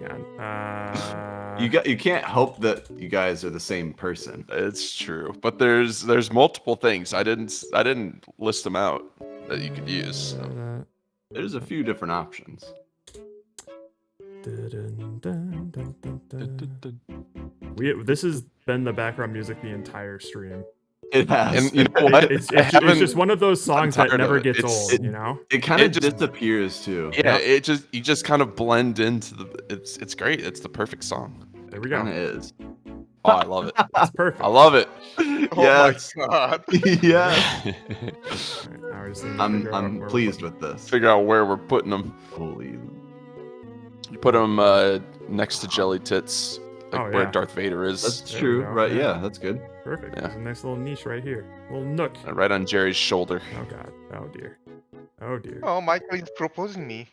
[SPEAKER 4] on.
[SPEAKER 3] You can't hope that you guys are the same person.
[SPEAKER 2] It's true, but there's multiple things. I didn't list them out that you could use. So.
[SPEAKER 3] There's a few different options.
[SPEAKER 4] This has been the background music the entire stream.
[SPEAKER 3] It has.
[SPEAKER 2] And you know what?
[SPEAKER 4] It's just one of those songs that never gets old, you know?
[SPEAKER 3] It kind of disappears too.
[SPEAKER 2] Yeah, you just kind of blend into the. It's great. It's the perfect song.
[SPEAKER 4] There we go.
[SPEAKER 3] It is.
[SPEAKER 2] Oh, I love it.
[SPEAKER 4] It's perfect.
[SPEAKER 2] I love it.
[SPEAKER 3] Yes.
[SPEAKER 1] Oh my god.
[SPEAKER 3] Yes.
[SPEAKER 4] I'm
[SPEAKER 3] I'm pleased with this.
[SPEAKER 2] Figure out where we're putting them.
[SPEAKER 3] Holy.
[SPEAKER 2] You put them next to Jelly Tits, like where Darth Vader is.
[SPEAKER 3] That's true. Right? Yeah, that's good.
[SPEAKER 4] Perfect.
[SPEAKER 2] Yeah.
[SPEAKER 4] There's a nice little niche right here. Little nook.
[SPEAKER 2] Right on Jerry's shoulder.
[SPEAKER 4] Oh god. Oh dear. Oh dear.
[SPEAKER 1] Oh, Michael is proposing me.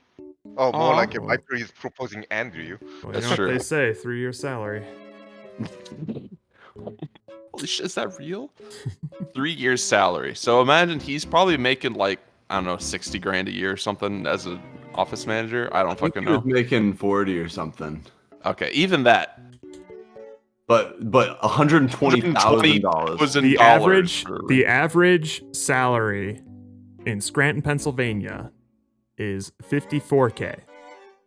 [SPEAKER 1] Oh, more like a Michael is proposing Andrew.
[SPEAKER 4] Well,
[SPEAKER 2] That's
[SPEAKER 4] you know
[SPEAKER 2] true.
[SPEAKER 4] what they say, 3-year salary.
[SPEAKER 2] Holy shit, is that real? 3 years salary. So imagine he's probably making like, I don't know, 60 grand a year or something as an office manager. I don't fucking
[SPEAKER 3] He was
[SPEAKER 2] know.
[SPEAKER 3] making 40 or something.
[SPEAKER 2] Okay, even that.
[SPEAKER 3] But $120,000.
[SPEAKER 4] The average salary in Scranton, Pennsylvania is $54K.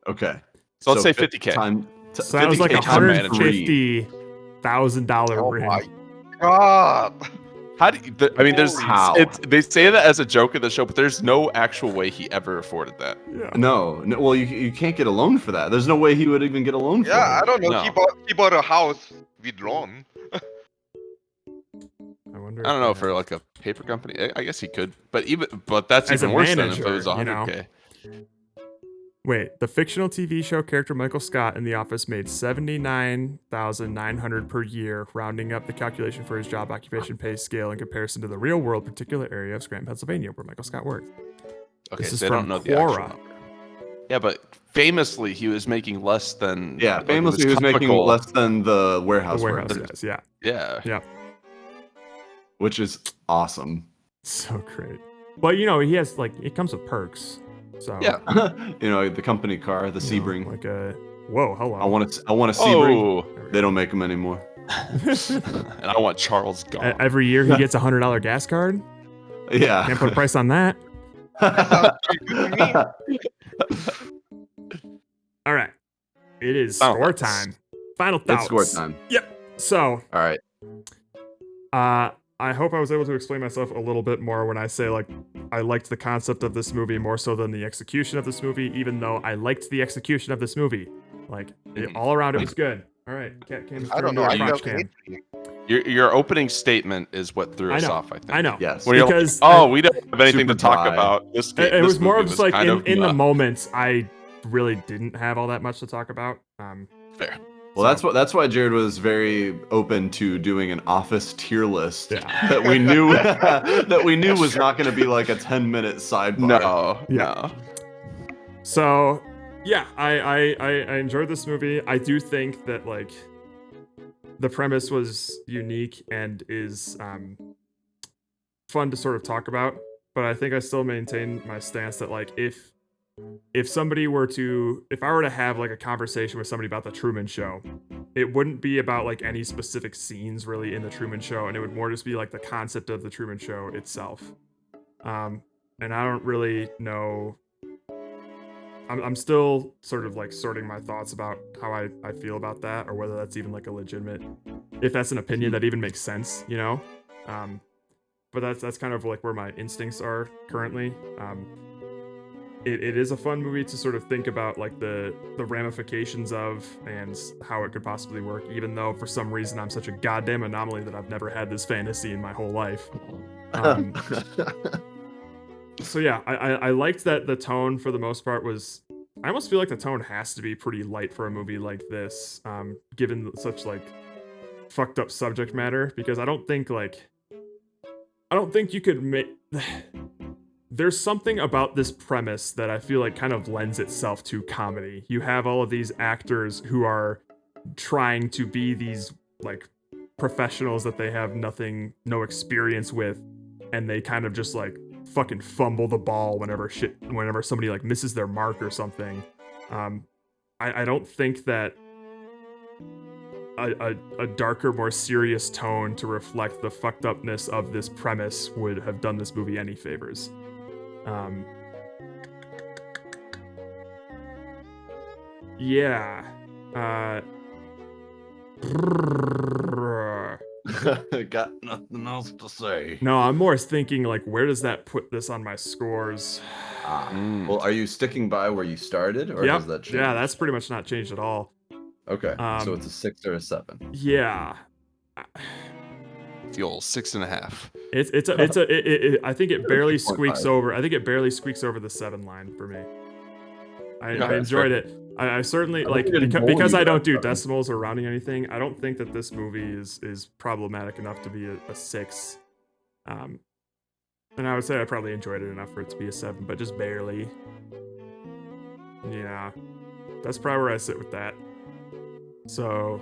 [SPEAKER 3] Okay.
[SPEAKER 2] So let's say 50K.
[SPEAKER 4] So that was like $150,000 ring.
[SPEAKER 1] My god.
[SPEAKER 2] How do you, I mean, there's they say that as a joke in the show, but there's no actual way he ever afforded that.
[SPEAKER 4] Yeah.
[SPEAKER 3] No, well, you can't get a loan for that. There's no way he would even get a loan for
[SPEAKER 1] Yeah,
[SPEAKER 3] it.
[SPEAKER 1] I don't know.
[SPEAKER 2] No.
[SPEAKER 1] He bought a house with loan.
[SPEAKER 4] I wonder.
[SPEAKER 2] I don't know for like a paper company. I guess he could, but that's
[SPEAKER 4] As
[SPEAKER 2] even
[SPEAKER 4] a
[SPEAKER 2] worse
[SPEAKER 4] manager,
[SPEAKER 2] than if it was
[SPEAKER 4] you know.
[SPEAKER 2] 100K.
[SPEAKER 4] Wait, the fictional TV show character Michael Scott in The Office made $79,900 per year, rounding up the calculation for his job occupation pay scale in comparison to the real world particular area of Scranton, Pennsylvania, where Michael Scott worked.
[SPEAKER 2] Okay,
[SPEAKER 4] This is
[SPEAKER 2] they
[SPEAKER 4] from
[SPEAKER 2] don't know the actual
[SPEAKER 4] Quora.
[SPEAKER 2] number. Yeah, but famously he was making less than.
[SPEAKER 3] Yeah,
[SPEAKER 2] like, it
[SPEAKER 3] famously he was making
[SPEAKER 2] comical.
[SPEAKER 3] less than the
[SPEAKER 4] The
[SPEAKER 3] warehouse
[SPEAKER 4] warehouse
[SPEAKER 3] workers,
[SPEAKER 4] guys, yeah.
[SPEAKER 2] Yeah.
[SPEAKER 4] Yeah.
[SPEAKER 3] which is awesome.
[SPEAKER 4] So great. But you know, he has like it comes with perks. So
[SPEAKER 2] Yeah.
[SPEAKER 3] You know, the company car, the Sebring.
[SPEAKER 4] like a whoa, hello.
[SPEAKER 3] I want a Sebring.
[SPEAKER 2] Oh.
[SPEAKER 3] They don't make them anymore.
[SPEAKER 2] And I want Charles gone.
[SPEAKER 4] Every year he gets a $100 gas card.
[SPEAKER 3] Yeah.
[SPEAKER 4] Can't put a price on that. All right. It is
[SPEAKER 2] Final
[SPEAKER 4] score
[SPEAKER 2] thoughts.
[SPEAKER 4] time. Final thoughts.
[SPEAKER 3] It's score time.
[SPEAKER 4] Yep. So,
[SPEAKER 3] All right.
[SPEAKER 4] I hope I was able to explain myself a little bit more when I say like I liked the concept of this movie more so than the execution of this movie, even though I liked the execution of this movie. Like all around it was good. All right, Cat Cam.
[SPEAKER 1] I don't know. I felt
[SPEAKER 4] Cam.
[SPEAKER 2] Your opening statement is what threw us off, I think.
[SPEAKER 4] I know.
[SPEAKER 3] Yes.
[SPEAKER 2] When you're
[SPEAKER 4] Because
[SPEAKER 2] like, we don't have anything
[SPEAKER 3] super
[SPEAKER 2] to talk
[SPEAKER 3] dry.
[SPEAKER 2] about. This game,
[SPEAKER 4] It
[SPEAKER 2] this
[SPEAKER 4] was more
[SPEAKER 2] movie
[SPEAKER 4] of just
[SPEAKER 2] was
[SPEAKER 4] like
[SPEAKER 2] kind
[SPEAKER 4] in
[SPEAKER 2] of,
[SPEAKER 4] the moment I really didn't have all that much to talk about.
[SPEAKER 2] Fair.
[SPEAKER 3] Well, that's why Jared was very open to doing an Office tier list that we knew was not going to be like a 10-minute sidebar.
[SPEAKER 2] No.
[SPEAKER 4] So, yeah, I enjoyed this movie. I do think that like the premise was unique and is fun to sort of talk about, but I think I still maintain my stance that like if I were to have like a conversation with somebody about the Truman Show, it wouldn't be about like any specific scenes really in the Truman Show, and it would more just be like the concept of the Truman Show itself. And I don't really know. I'm still sort of like sorting my thoughts about how I feel about that, or whether that's even like a legitimate, if that's an opinion that even makes sense, you know. But that's kind of like where my instincts are currently. It is a fun movie to sort of think about like the ramifications of and how it could possibly work, even though for some reason I'm such a goddamn anomaly that I've never had this fantasy in my whole life. So yeah, I liked that the tone for the most part was, I almost feel like the tone has to be pretty light for a movie like this, given such like fucked up subject matter, because I don't think you could make there's something about this premise that I feel like kind of lends itself to comedy. You have all of these actors who are trying to be these like professionals that they have no experience with, and they kind of just like fucking fumble the ball whenever somebody like misses their mark or something. I don't think that a darker, more serious tone to reflect the fucked upness of this premise would have done this movie any favors. Yeah.
[SPEAKER 3] Got nothing else to say.
[SPEAKER 4] No, I'm more thinking like, where does that put this on my scores?
[SPEAKER 3] Well, are you sticking by where you started, or
[SPEAKER 4] Yep.
[SPEAKER 3] has that changed?
[SPEAKER 4] Yeah, that's pretty much not changed at all.
[SPEAKER 3] Okay, so it's a 6 or a 7.
[SPEAKER 4] Yeah.
[SPEAKER 2] The old 6.5.
[SPEAKER 4] I think it barely
[SPEAKER 3] 6.5.
[SPEAKER 4] squeaks over. I think it barely squeaks over the 7 line for me. I
[SPEAKER 3] Okay,
[SPEAKER 4] enjoyed
[SPEAKER 3] fair.
[SPEAKER 4] it. I certainly
[SPEAKER 3] I
[SPEAKER 4] like
[SPEAKER 3] think it
[SPEAKER 4] because
[SPEAKER 3] bullied
[SPEAKER 4] I don't do
[SPEAKER 3] that,
[SPEAKER 4] decimals or rounding anything. I don't think that this movie is problematic enough to be a 6. And I would say I probably enjoyed it enough for it to be a 7, but just barely. Yeah, that's probably where I sit with that. So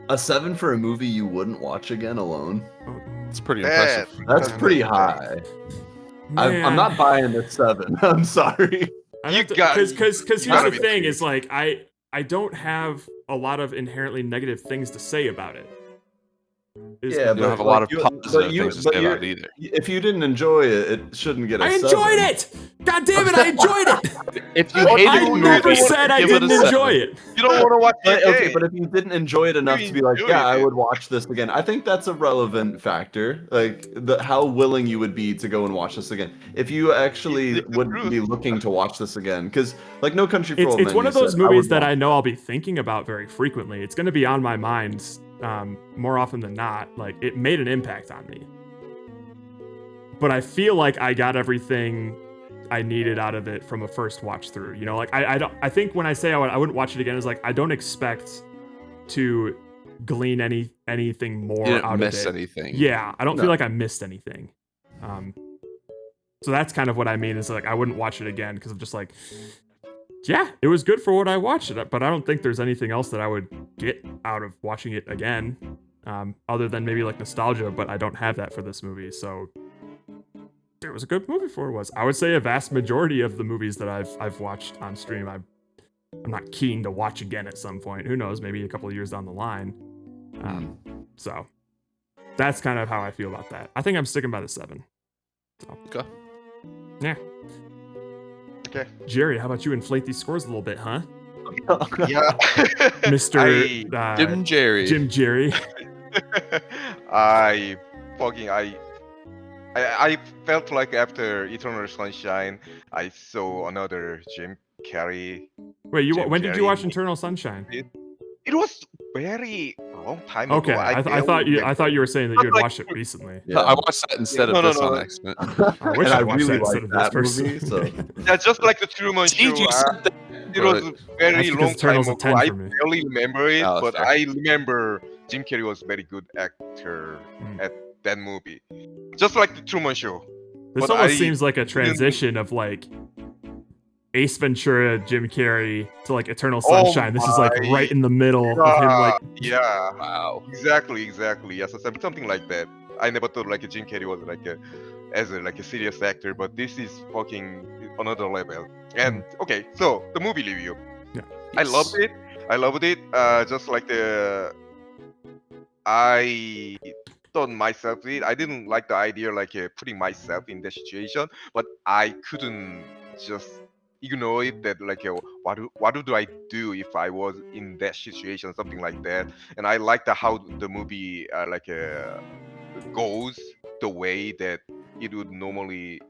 [SPEAKER 3] A 7 for a movie you wouldn't watch again alone?
[SPEAKER 2] It's pretty
[SPEAKER 1] Man,
[SPEAKER 2] impressive.
[SPEAKER 3] That's pretty high. I'm not buying this 7. I'm sorry.
[SPEAKER 4] Because here's
[SPEAKER 1] gotta
[SPEAKER 4] the
[SPEAKER 1] be
[SPEAKER 4] thing is like I don't have a lot of inherently negative things to say about it.
[SPEAKER 3] Yeah,
[SPEAKER 2] You don't have a lot of positive things to say about it either.
[SPEAKER 3] If you didn't enjoy it, it shouldn't get a
[SPEAKER 4] I
[SPEAKER 3] 7.
[SPEAKER 4] enjoyed it. God damn it, I enjoyed it.
[SPEAKER 2] If you hated
[SPEAKER 4] I
[SPEAKER 2] the movie,
[SPEAKER 4] never said I
[SPEAKER 2] give it a
[SPEAKER 4] didn't
[SPEAKER 2] 7.
[SPEAKER 4] enjoy it.
[SPEAKER 1] You don't want to watch
[SPEAKER 3] But,
[SPEAKER 1] it.
[SPEAKER 3] okay, but if you didn't enjoy it enough to be like,
[SPEAKER 1] enjoyed
[SPEAKER 3] yeah, I
[SPEAKER 1] it.
[SPEAKER 3] would watch this again, I think that's a relevant factor. Like how willing you would be to go and watch this again. If you actually would be looking to watch this again, because like No Country for Old Men,
[SPEAKER 4] It's one of
[SPEAKER 3] you
[SPEAKER 4] those
[SPEAKER 3] said,
[SPEAKER 4] movies
[SPEAKER 3] would
[SPEAKER 4] that
[SPEAKER 3] watch
[SPEAKER 4] I know I'll be thinking about very frequently. It's going to be on my mind more often than not. Like it made an impact on me, but I feel like I got everything I needed out of it from a first watch through. You know, like I think when I say I wouldn't watch it again, is like I don't expect to glean anything more
[SPEAKER 2] You didn't
[SPEAKER 4] out
[SPEAKER 2] miss
[SPEAKER 4] of it.
[SPEAKER 2] anything.
[SPEAKER 4] Yeah, I don't
[SPEAKER 3] No.
[SPEAKER 4] feel like I missed anything. So that's kind of what I mean is like I wouldn't watch it again because I'm just like Yeah, it was good for what I watched it, but I don't think there's anything else that I would get out of watching it again, other than maybe like nostalgia. But I don't have that for this movie, so it was a good movie for what it was. I would say a vast majority of the movies that I've watched on stream, I'm not keen to watch again at some point. Who knows? Maybe a couple of years down the line. So that's kind of how I feel about that. I think I'm sticking by the 7. So.
[SPEAKER 2] Okay.
[SPEAKER 4] Yeah.
[SPEAKER 1] Okay.
[SPEAKER 4] Jerry, how about you inflate these scores a little bit, huh?
[SPEAKER 1] Yeah.
[SPEAKER 4] Mr.
[SPEAKER 2] Jim Jerry.
[SPEAKER 4] Jim Jerry.
[SPEAKER 1] I fucking I felt like after Eternal Sunshine, I saw another Jim Carrey.
[SPEAKER 4] Wait,
[SPEAKER 1] Jim
[SPEAKER 4] when did you
[SPEAKER 1] Carrey
[SPEAKER 4] watch
[SPEAKER 1] movie.
[SPEAKER 4] Eternal Sunshine?
[SPEAKER 1] It was very long time
[SPEAKER 4] Okay,
[SPEAKER 1] ago.
[SPEAKER 4] I thought you were saying that you had watched it recently.
[SPEAKER 2] Yeah. I watched that instead of this on accident.
[SPEAKER 4] I wish I watched that instead of this
[SPEAKER 3] that
[SPEAKER 4] person.
[SPEAKER 3] movie, so
[SPEAKER 1] Yeah, just like the Truman Show. It was a very
[SPEAKER 4] That's because
[SPEAKER 1] long time
[SPEAKER 4] Eternal's a
[SPEAKER 1] ago.
[SPEAKER 4] 10
[SPEAKER 1] I
[SPEAKER 4] for me.
[SPEAKER 1] barely remember it,
[SPEAKER 2] Oh,
[SPEAKER 1] but
[SPEAKER 2] fair.
[SPEAKER 1] I remember Jim Carrey was very good actor at that movie. Just like the Truman Show.
[SPEAKER 4] This
[SPEAKER 1] But
[SPEAKER 4] almost
[SPEAKER 1] I
[SPEAKER 4] seems like a
[SPEAKER 1] didn't-
[SPEAKER 4] transition of like Ace Ventura, Jim Carrey to like Eternal
[SPEAKER 1] Oh
[SPEAKER 4] Sunshine. This is like
[SPEAKER 1] my
[SPEAKER 4] right in the middle of him like
[SPEAKER 1] yeah.
[SPEAKER 2] Wow.
[SPEAKER 1] Exactly. Yes, something like that. I never thought like Jim Carrey was like a serious actor, but this is fucking another level. And okay, so the movie review.
[SPEAKER 4] Yeah.
[SPEAKER 1] I loved it. Just like I thought myself it. I didn't like the idea like putting myself in the situation, but I couldn't just ignore it. That like what do I do if I was in that situation, something like that. And I like how the movie goes the way that it would normally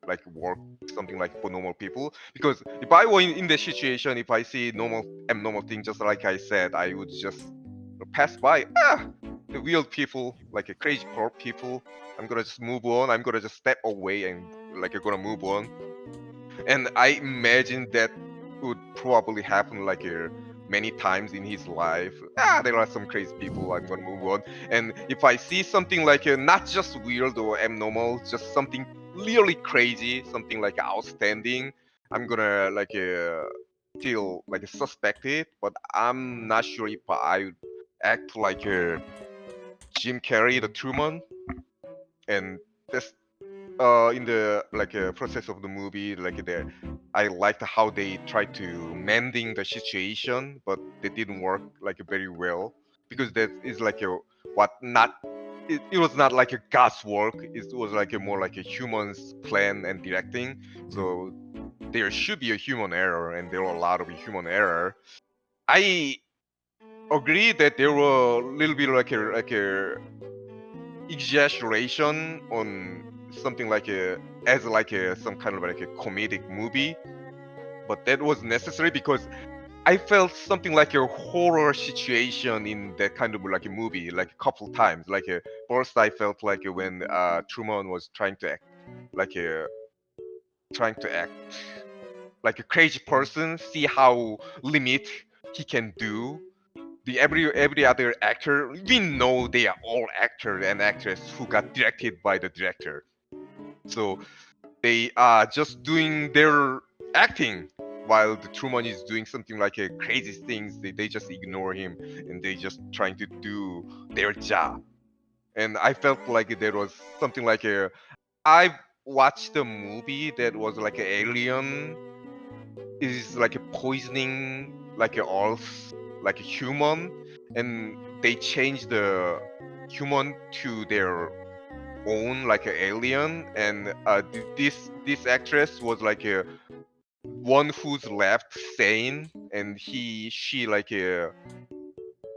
[SPEAKER 1] like work, something like for normal people. Because if I were in that situation, if I see abnormal thing, just like I said, I would just pass by. The weird people, like a crazy poor people. I'm gonna just move on. I'm gonna just step away and like I'm gonna move on. And I imagine that would probably happen like many times in his life. There are some crazy people. I'm gonna move on. And if I see something like not just weird or abnormal, just something really crazy, something like outstanding, I'm gonna like feel like suspected. But I'm not sure if I would act like Jim Carrey, the Truman, and this in the like process of the movie, like I liked how they tried to mending the situation, but they didn't work like very well because that is like a what not. It was not like a God's work. It was like a more like a human's plan and directing. So there should be a human error, and there were a lot of human error. I agree that there were a little bit like a exaggeration on something like a as like a some kind of like a comedic movie, but that was necessary because I felt something like a horror situation in that kind of like a movie like a couple times. Like first I felt like when Truman was trying to act like a crazy person, see how limit he can do. The every other actor, we know they are all actors and actresses who got directed by the director. So they are just doing their acting while the Truman is doing something like a crazy things. They just ignore him and they just trying to do their job. And I felt like there was something like a I watched a movie that was like an alien is like a poisoning like a earth like a human, and they changed the human to their own like an alien. And this actress was like a one who's left sane, and she like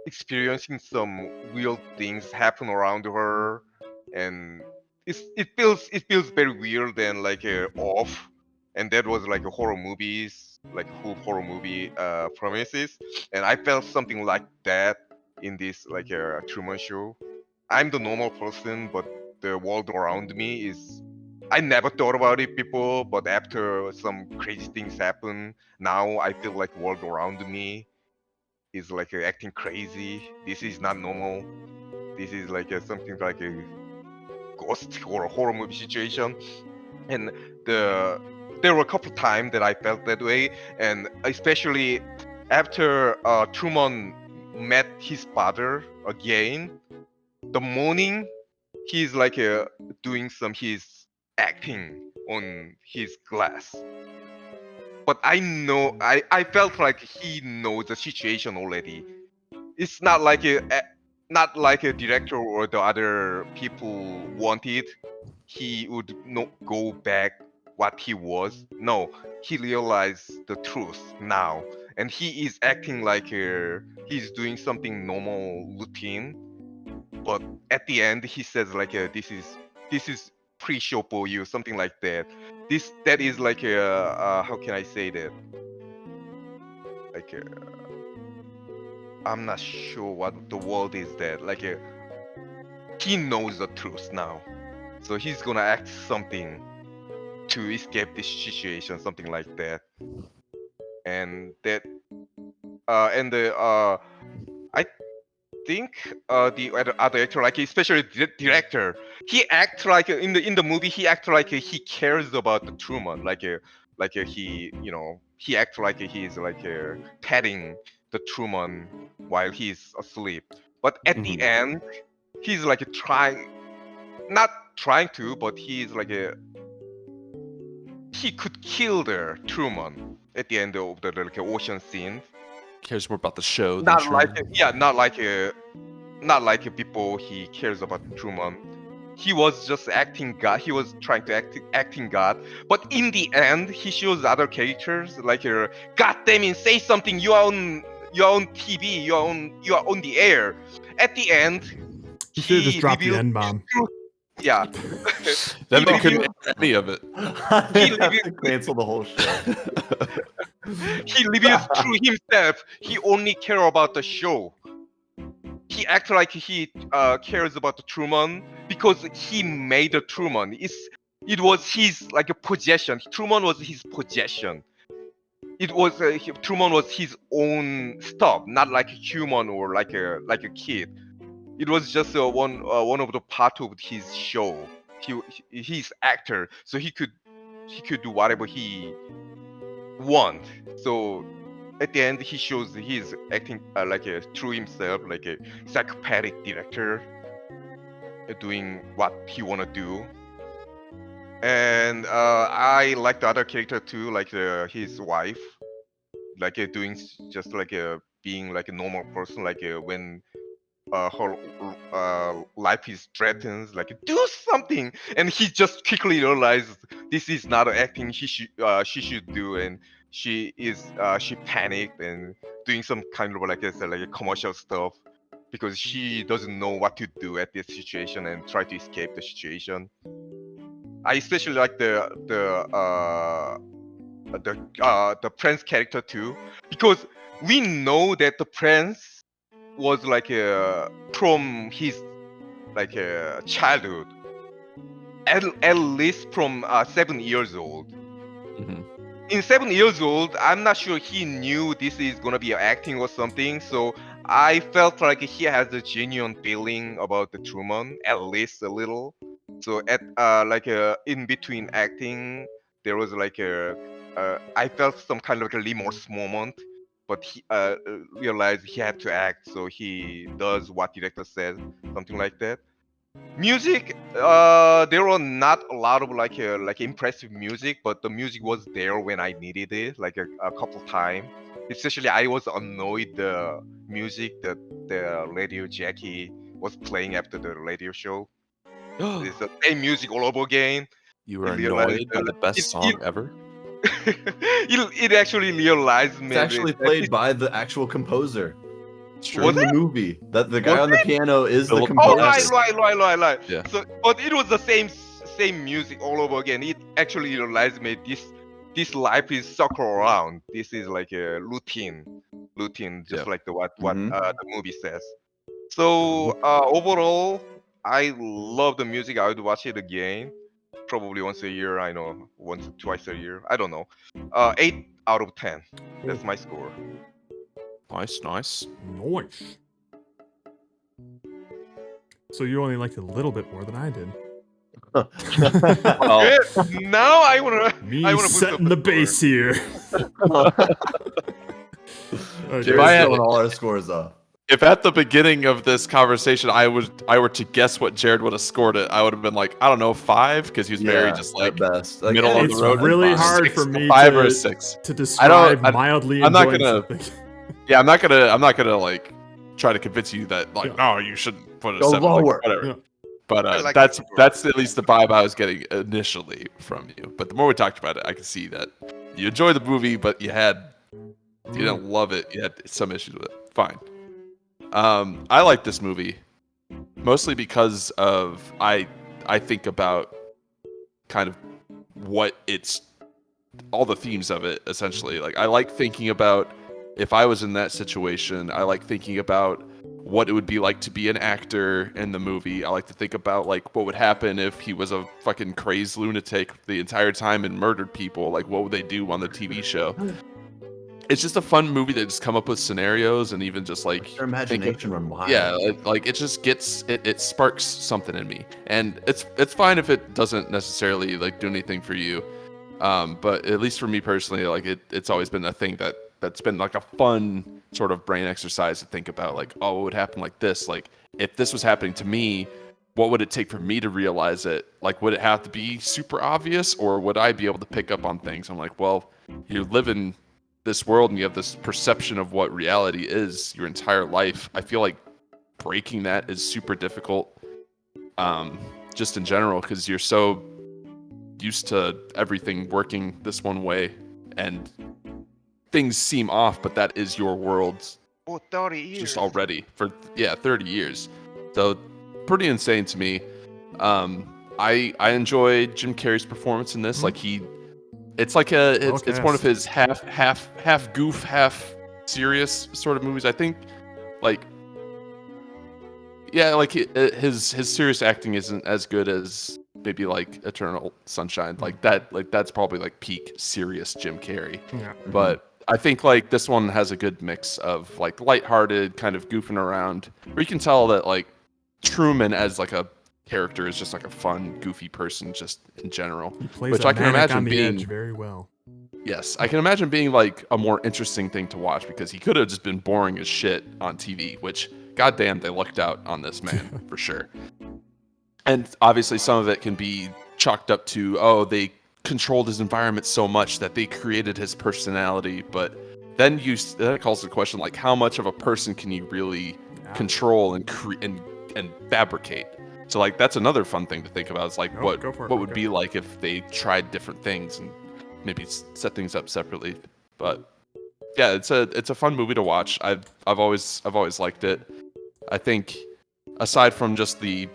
[SPEAKER 1] experiencing some weird things happen around her, and it feels very weird and like off. And that was like a horror movies, like who horror movie promises. And I felt something like that in this like a Truman Show. I'm the normal person, but the world around me is. I never thought about it before, but after some crazy things happen, now I feel like world around me is like acting crazy. This is not normal. This is like something like a ghost or a horror movie situation. And the there were a couple times that I felt that way, and especially after Truman met his father again, the morning he's like doing some he's acting on his glass. But I know I felt like he knows the situation already. It's not like a director or the other people wanted. He would not go back what he was. No, he realized the truth now, and he is acting like he's doing something normal routine. But at the end, he says like this is pre-show for you, something like that. That is like a how can I say that? Like I'm not sure what the word is that. Like he knows the truth now, so he's gonna act something to escape this situation, something like that. And that and the I think the other actor, like especially the director, he act like in the movie he act like he cares about the Truman, he he act like he's like petting the Truman while he's asleep. But at the end, he's like trying, not trying to, but he's like he could kill the Truman at the end of the like ocean scene.
[SPEAKER 2] Cares more about the show than
[SPEAKER 1] Not like
[SPEAKER 2] Truman.
[SPEAKER 1] not like before he cares about Truman. He was just acting God. He was trying to acting God. But in the end, he shows other characters like, God damn it, say something. You are on TV. You are on the air. At the end,
[SPEAKER 4] He should have just
[SPEAKER 1] he
[SPEAKER 4] dropped the
[SPEAKER 1] revealed
[SPEAKER 4] N
[SPEAKER 1] his
[SPEAKER 4] bomb.
[SPEAKER 1] truth. Yeah.
[SPEAKER 2] Then
[SPEAKER 1] he
[SPEAKER 2] they couldn't
[SPEAKER 1] revealed
[SPEAKER 2] air any of it.
[SPEAKER 1] he
[SPEAKER 3] They have
[SPEAKER 1] revealed
[SPEAKER 3] to cancel the whole show.
[SPEAKER 1] he reveals through himself. He only care about the show. He acts like he cares about the Truman because he made the Truman. It was his like a possession. Truman was his possession. Truman was his own stuff, not like a human or like a kid. It was just one of the part of his show. He's actor, so he could do whatever he want. So at the end, he shows he's acting like a true himself, like a psychopathic director, doing what he wanna do. And I like the other character too, like his wife, like just like being like a normal person, like when her life is threatened, like do something, and he just quickly realized this is not acting she should do, and she panicked and doing some kind of like a commercial stuff because she doesn't know what to do at this situation and try to escape the situation. I especially like the prince character too, because we know that the prince was like from his like childhood, at least from 7 years old. In 7 years old, I'm not sure he knew this is gonna be acting or something. So I felt like he has a genuine feeling about the Truman, at least a little. So at in between acting, there was like I felt some kind of like a remorse moment, but he realized he had to act, so he does what director says, something like that. Music, there were not a lot of like impressive music, but the music was there when I needed it, like a couple times. Especially, I was annoyed the music that the radio Jackie was playing after the radio show. It's the same music all over again.
[SPEAKER 2] You
[SPEAKER 1] It
[SPEAKER 2] were
[SPEAKER 1] realized
[SPEAKER 2] annoyed by the best song ever?
[SPEAKER 1] it actually realized
[SPEAKER 3] It's
[SPEAKER 1] me
[SPEAKER 3] actually
[SPEAKER 1] that
[SPEAKER 3] played by the actual composer
[SPEAKER 1] Was
[SPEAKER 3] in the
[SPEAKER 1] it?
[SPEAKER 3] movie. That the guy
[SPEAKER 1] Was
[SPEAKER 3] on the
[SPEAKER 1] it?
[SPEAKER 3] piano is the
[SPEAKER 2] Philip
[SPEAKER 1] Oh,
[SPEAKER 3] composer.
[SPEAKER 1] right.
[SPEAKER 2] Yeah.
[SPEAKER 1] So, but it was the same music all over again. It actually realized me this life is circle around. This is like a routine, just
[SPEAKER 2] Yeah.
[SPEAKER 1] like what
[SPEAKER 3] Mhm.
[SPEAKER 1] the movie says. So overall, I love the music. I would watch it again, probably once a year. I know, once or twice a year. I don't know. 8 out of 10. That's my score.
[SPEAKER 2] Nice.
[SPEAKER 4] Nice. So you only liked it a little bit more than I did.
[SPEAKER 2] Well,
[SPEAKER 1] Good. Now I wanna.
[SPEAKER 4] Me
[SPEAKER 1] I wanna boost up
[SPEAKER 4] setting the base here.
[SPEAKER 3] Jerry's
[SPEAKER 2] I-
[SPEAKER 3] throwing all our scores off.
[SPEAKER 2] If at the beginning of this conversation I were to guess what Jared would have scored it, I would have been like, I don't know, 5, because he was very
[SPEAKER 3] Yeah,
[SPEAKER 2] just like
[SPEAKER 3] at best. Like,
[SPEAKER 2] middle
[SPEAKER 3] yeah,
[SPEAKER 2] of
[SPEAKER 4] It's
[SPEAKER 2] the road.
[SPEAKER 4] really
[SPEAKER 3] fine.
[SPEAKER 4] hard
[SPEAKER 2] 6,
[SPEAKER 4] for me
[SPEAKER 2] 5 or
[SPEAKER 4] to,
[SPEAKER 2] a 6.
[SPEAKER 4] to describe mildly
[SPEAKER 2] I'm not
[SPEAKER 4] enjoying
[SPEAKER 2] gonna.
[SPEAKER 4] something.
[SPEAKER 2] Yeah, I'm not gonna like try to convince you that like, no, you shouldn't put a
[SPEAKER 3] Go
[SPEAKER 2] 7. Like,
[SPEAKER 3] lower.
[SPEAKER 2] whatever.
[SPEAKER 4] Yeah.
[SPEAKER 2] But
[SPEAKER 1] I like
[SPEAKER 2] that's
[SPEAKER 1] it.
[SPEAKER 2] that's at least the vibe I was getting initially from you. But the more we talked about it, I could see that you enjoyed the movie, but you didn't love it. You had some issues with it. Fine. I like this movie mostly because of I think about kind of what it's all the themes of it essentially. Like I like thinking about if I was in that situation. I like thinking about what it would be like to be an actor in the movie. I like to think about like what would happen if he was a fucking crazed lunatic the entire time and murdered people. Like what would they do on the TV show? It's just a fun movie that just come up with scenarios and even just like
[SPEAKER 3] Your imagination run wild.
[SPEAKER 2] yeah, like it just gets it sparks something in me, and it's fine if it doesn't necessarily like do anything for you, but at least for me personally, like it's always been a thing that's been like a fun sort of brain exercise to think about, like, oh, what would happen like this, like if this was happening to me, what would it take for me to realize it? Like, would it have to be super obvious, or would I be able to pick up on things? I'm like, well, you live in this world and you have this perception of what reality is your entire life. I feel like breaking that is super difficult, just in general, because you're so used to everything working this one way and things seem off, but that is your world.
[SPEAKER 1] Oh, 30 years.
[SPEAKER 2] Just already for 30 years. So pretty insane to me. I enjoy Jim Carrey's performance in this. Like it's like it's one of his half goof, half serious sort of movies. I think like yeah, like his serious acting isn't as good as maybe like Eternal Sunshine. Like that's probably like peak serious Jim Carrey.
[SPEAKER 4] Yeah.
[SPEAKER 2] But I think like this one has a good mix of like lighthearted kind of goofing around, where you can tell that like Truman as like a character is just like a fun, goofy person just in general.
[SPEAKER 4] He plays
[SPEAKER 2] which
[SPEAKER 4] a
[SPEAKER 2] I can
[SPEAKER 4] manic
[SPEAKER 2] imagine
[SPEAKER 4] on the
[SPEAKER 2] being
[SPEAKER 4] edge very well.
[SPEAKER 2] yes, I can imagine being like a more interesting thing to watch, because he could have just been boring as shit on TV, which goddamn they lucked out on this man for sure. And obviously some of it can be chalked up to, oh, they controlled his environment so much that they created his personality, but then that calls the question, like, how much of a person can you really control and and fabricate? So like that's another fun thing to think about. It's like what would be like if they tried different things and maybe set things up separately. But yeah, it's a fun movie to watch. I've always liked it. I think aside from just the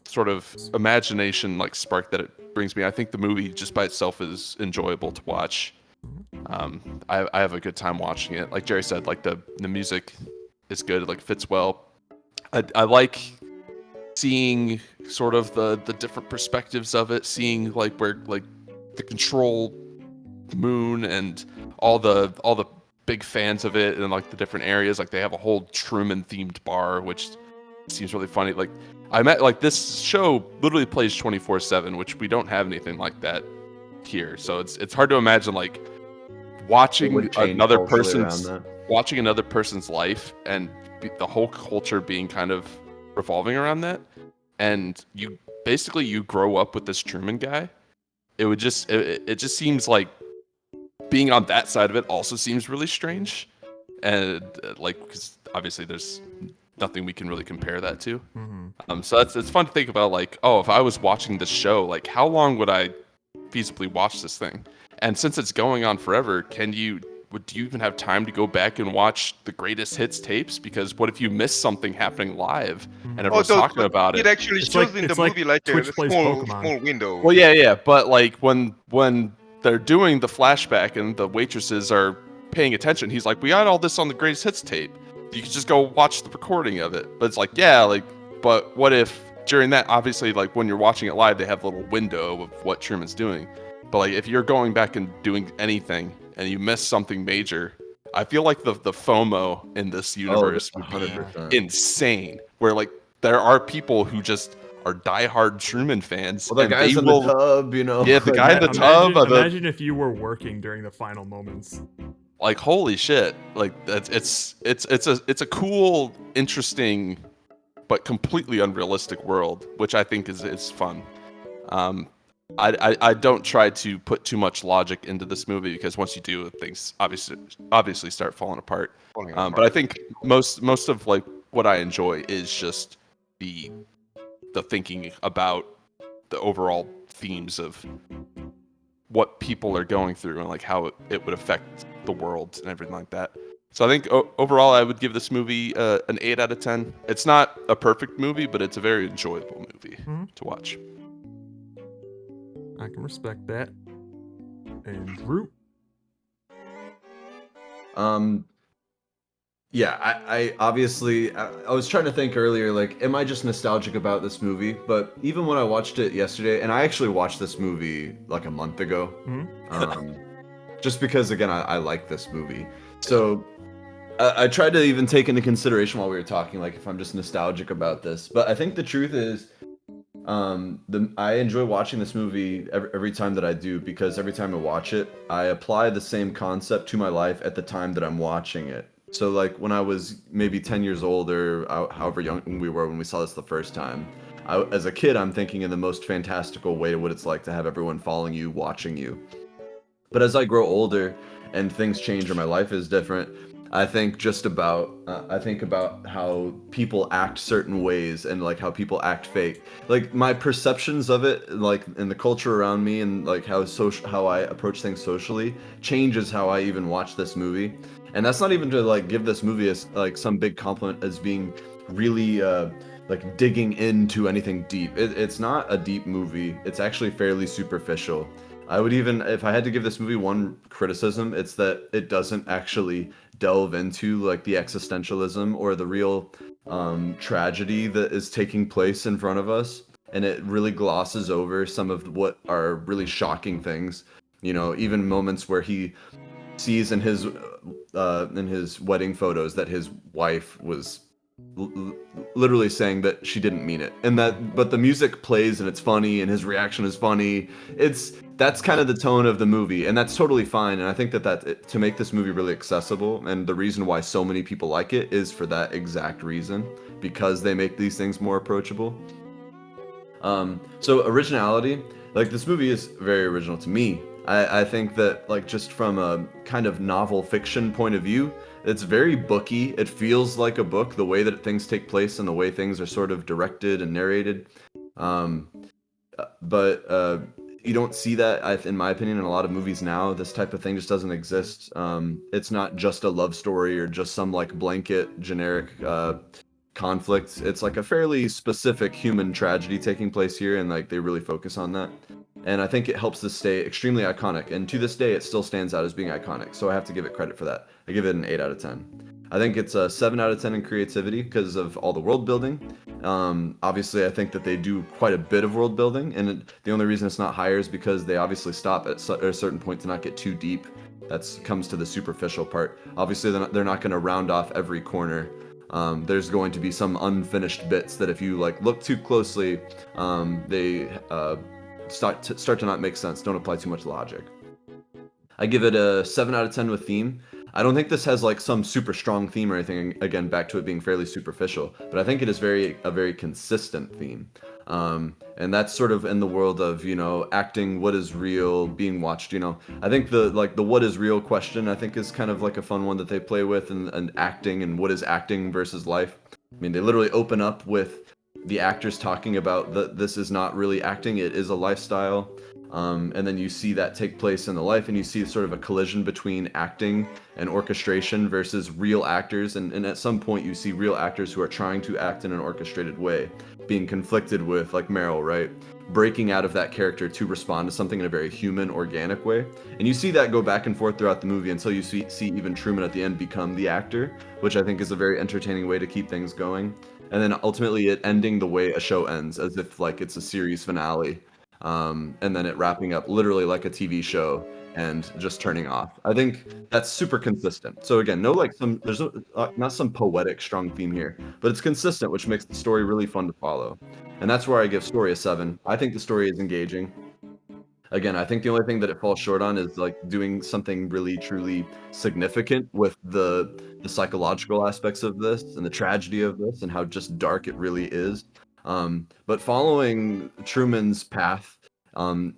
[SPEAKER 2] sort of imagination like spark that it brings me, I think the movie just by itself is enjoyable to watch. I have a good time watching it. Like Jerry said, like the music is good, it like fits well. I like seeing sort of the different perspectives of it, seeing like where like the control moon and all the big fans of it and like the different areas. Like they have a whole Truman themed bar, which seems really funny. Like like this show literally plays 24/7, which we don't have anything like that here. So it's hard to imagine like watching another person's life and the whole culture being kind of revolving around that, and you grow up with this Truman guy. It just seems like being on that side of it also seems really strange, and like because obviously there's nothing we can really compare that to. So it's fun to think about, like, oh, if I was watching this show, like how long would I feasibly watch this thing? And since it's going on forever, do you even have time to go back and watch the greatest hits tapes? Because what if you miss something happening live and everyone's talking about it?
[SPEAKER 1] It actually shows in the movie like a small window.
[SPEAKER 2] Well, yeah, but like when they're doing the flashback and the waitresses are paying attention, he's like, we got all this on the greatest hits tape. You can just go watch the recording of it. But it's like, yeah, like, but what if during that, obviously, like when you're watching it live, they have a little window of what Truman's doing. But like if you're going back and doing anything and you miss something major, I feel like the FOMO in this universe would be insane. Where like there are people who just are diehard Truman fans,
[SPEAKER 3] Well, the
[SPEAKER 2] and
[SPEAKER 3] guys
[SPEAKER 2] they
[SPEAKER 3] in the
[SPEAKER 2] will.
[SPEAKER 3] tub, you know.
[SPEAKER 2] Yeah, the
[SPEAKER 3] like,
[SPEAKER 2] guy in the tub.
[SPEAKER 4] Imagine if you were working during the final moments.
[SPEAKER 2] Like holy shit! Like that's it's a cool, interesting, but completely unrealistic world, which I think is fun. I don't try to put too much logic into this movie because once you do, things obviously start falling apart. But I think most of like what I enjoy is just the thinking about the overall themes of what people are going through and like how it would affect the world and everything like that. So I think overall I would give this movie an 8 out of 10. It's not a perfect movie, but it's a very enjoyable movie to watch.
[SPEAKER 4] I can respect that. And Drew?
[SPEAKER 3] Yeah, I obviously I was trying to think earlier, like, am I just nostalgic about this movie? But even when I watched it yesterday, and I actually watched this movie like a month ago, just because again I like this movie. So I tried to even take into consideration while we were talking, like if I'm just nostalgic about this. But I think the truth is, I enjoy watching this movie every time that I do, because every time I watch it, I apply the same concept to my life at the time that I'm watching it. So like when I was maybe 10 years old or however young we were when we saw this the first time, as a kid, I'm thinking in the most fantastical way what it's like to have everyone following you, watching you. But as I grow older and things change or my life is different, I think about how people act certain ways and like how people act fake. Like my perceptions of it, like in the culture around me and like how I approach things socially changes how I even watch this movie. And that's not even to like give this movie as like some big compliment as being really like digging into anything deep. It's not a deep movie. It's actually fairly superficial. I would even, if I had to give this movie one criticism, it's that it doesn't actually delve into like the existentialism or the real tragedy that is taking place in front of us, and it really glosses over some of what are really shocking things. You know, even moments where he sees in his wedding photos that his wife was literally saying that she didn't mean it, and that but the music plays and it's funny and his reaction is funny. That's kind of the tone of the movie, and that's totally fine. And I think that to make this movie really accessible, and the reason why so many people like it is for that exact reason, because they make these things more approachable. So originality, like this movie is very original to me. I think that like just from a kind of novel fiction point of view, it's very booky. It feels like a book, the way that things take place and the way things are sort of directed and narrated. But you don't see that, in my opinion, in a lot of movies now. This type of thing just doesn't exist. It's not just a love story or just some like blanket generic conflict. It's like a fairly specific human tragedy taking place here, and like they really focus on that. And I think it helps this stay extremely iconic. And to this day, it still stands out as being iconic. So I have to give it credit for that. I give it an 8 out of 10. I think it's a 7 out of 10 in creativity because of all the world building. Obviously, I think that they do quite a bit of world building, and the only reason it's not higher is because they obviously stop at a certain point to not get too deep. That comes to the superficial part. Obviously, they're not going to round off every corner. There's going to be some unfinished bits that if you like look too closely, they start to not make sense. Don't apply too much logic. I give it a 7 out of 10 with theme. I don't think this has like some super strong theme or anything. Again, back to it being fairly superficial, but I think it is a very consistent theme. And that's sort of in the world of, you know, acting what is real, being watched. You know, I think the what is real question, I think, is kind of like a fun one that they play with, and acting and what is acting versus life. I mean, they literally open up with the actors talking about that this is not really acting, it is a lifestyle. And then you see that take place in the life, and you see sort of a collision between acting and orchestration versus real actors. And at some point, you see real actors who are trying to act in an orchestrated way, being conflicted with, like Meryl, right? Breaking out of that character to respond to something in a very human, organic way. And you see that go back and forth throughout the movie until you see even Truman at the end become the actor, which I think is a very entertaining way to keep things going. And then ultimately it ending the way a show ends, as if like it's a series finale. And then it wrapping up literally like a TV show and just turning off. I think that's super consistent. So again, there's not some poetic strong theme here, but it's consistent, which makes the story really fun to follow. and that's where I give story a 7. I think the story is engaging. Again, I think the only thing that it falls short on is like doing something really truly significant with the psychological aspects of this and the tragedy of this and how just dark it really is. But following Truman's path,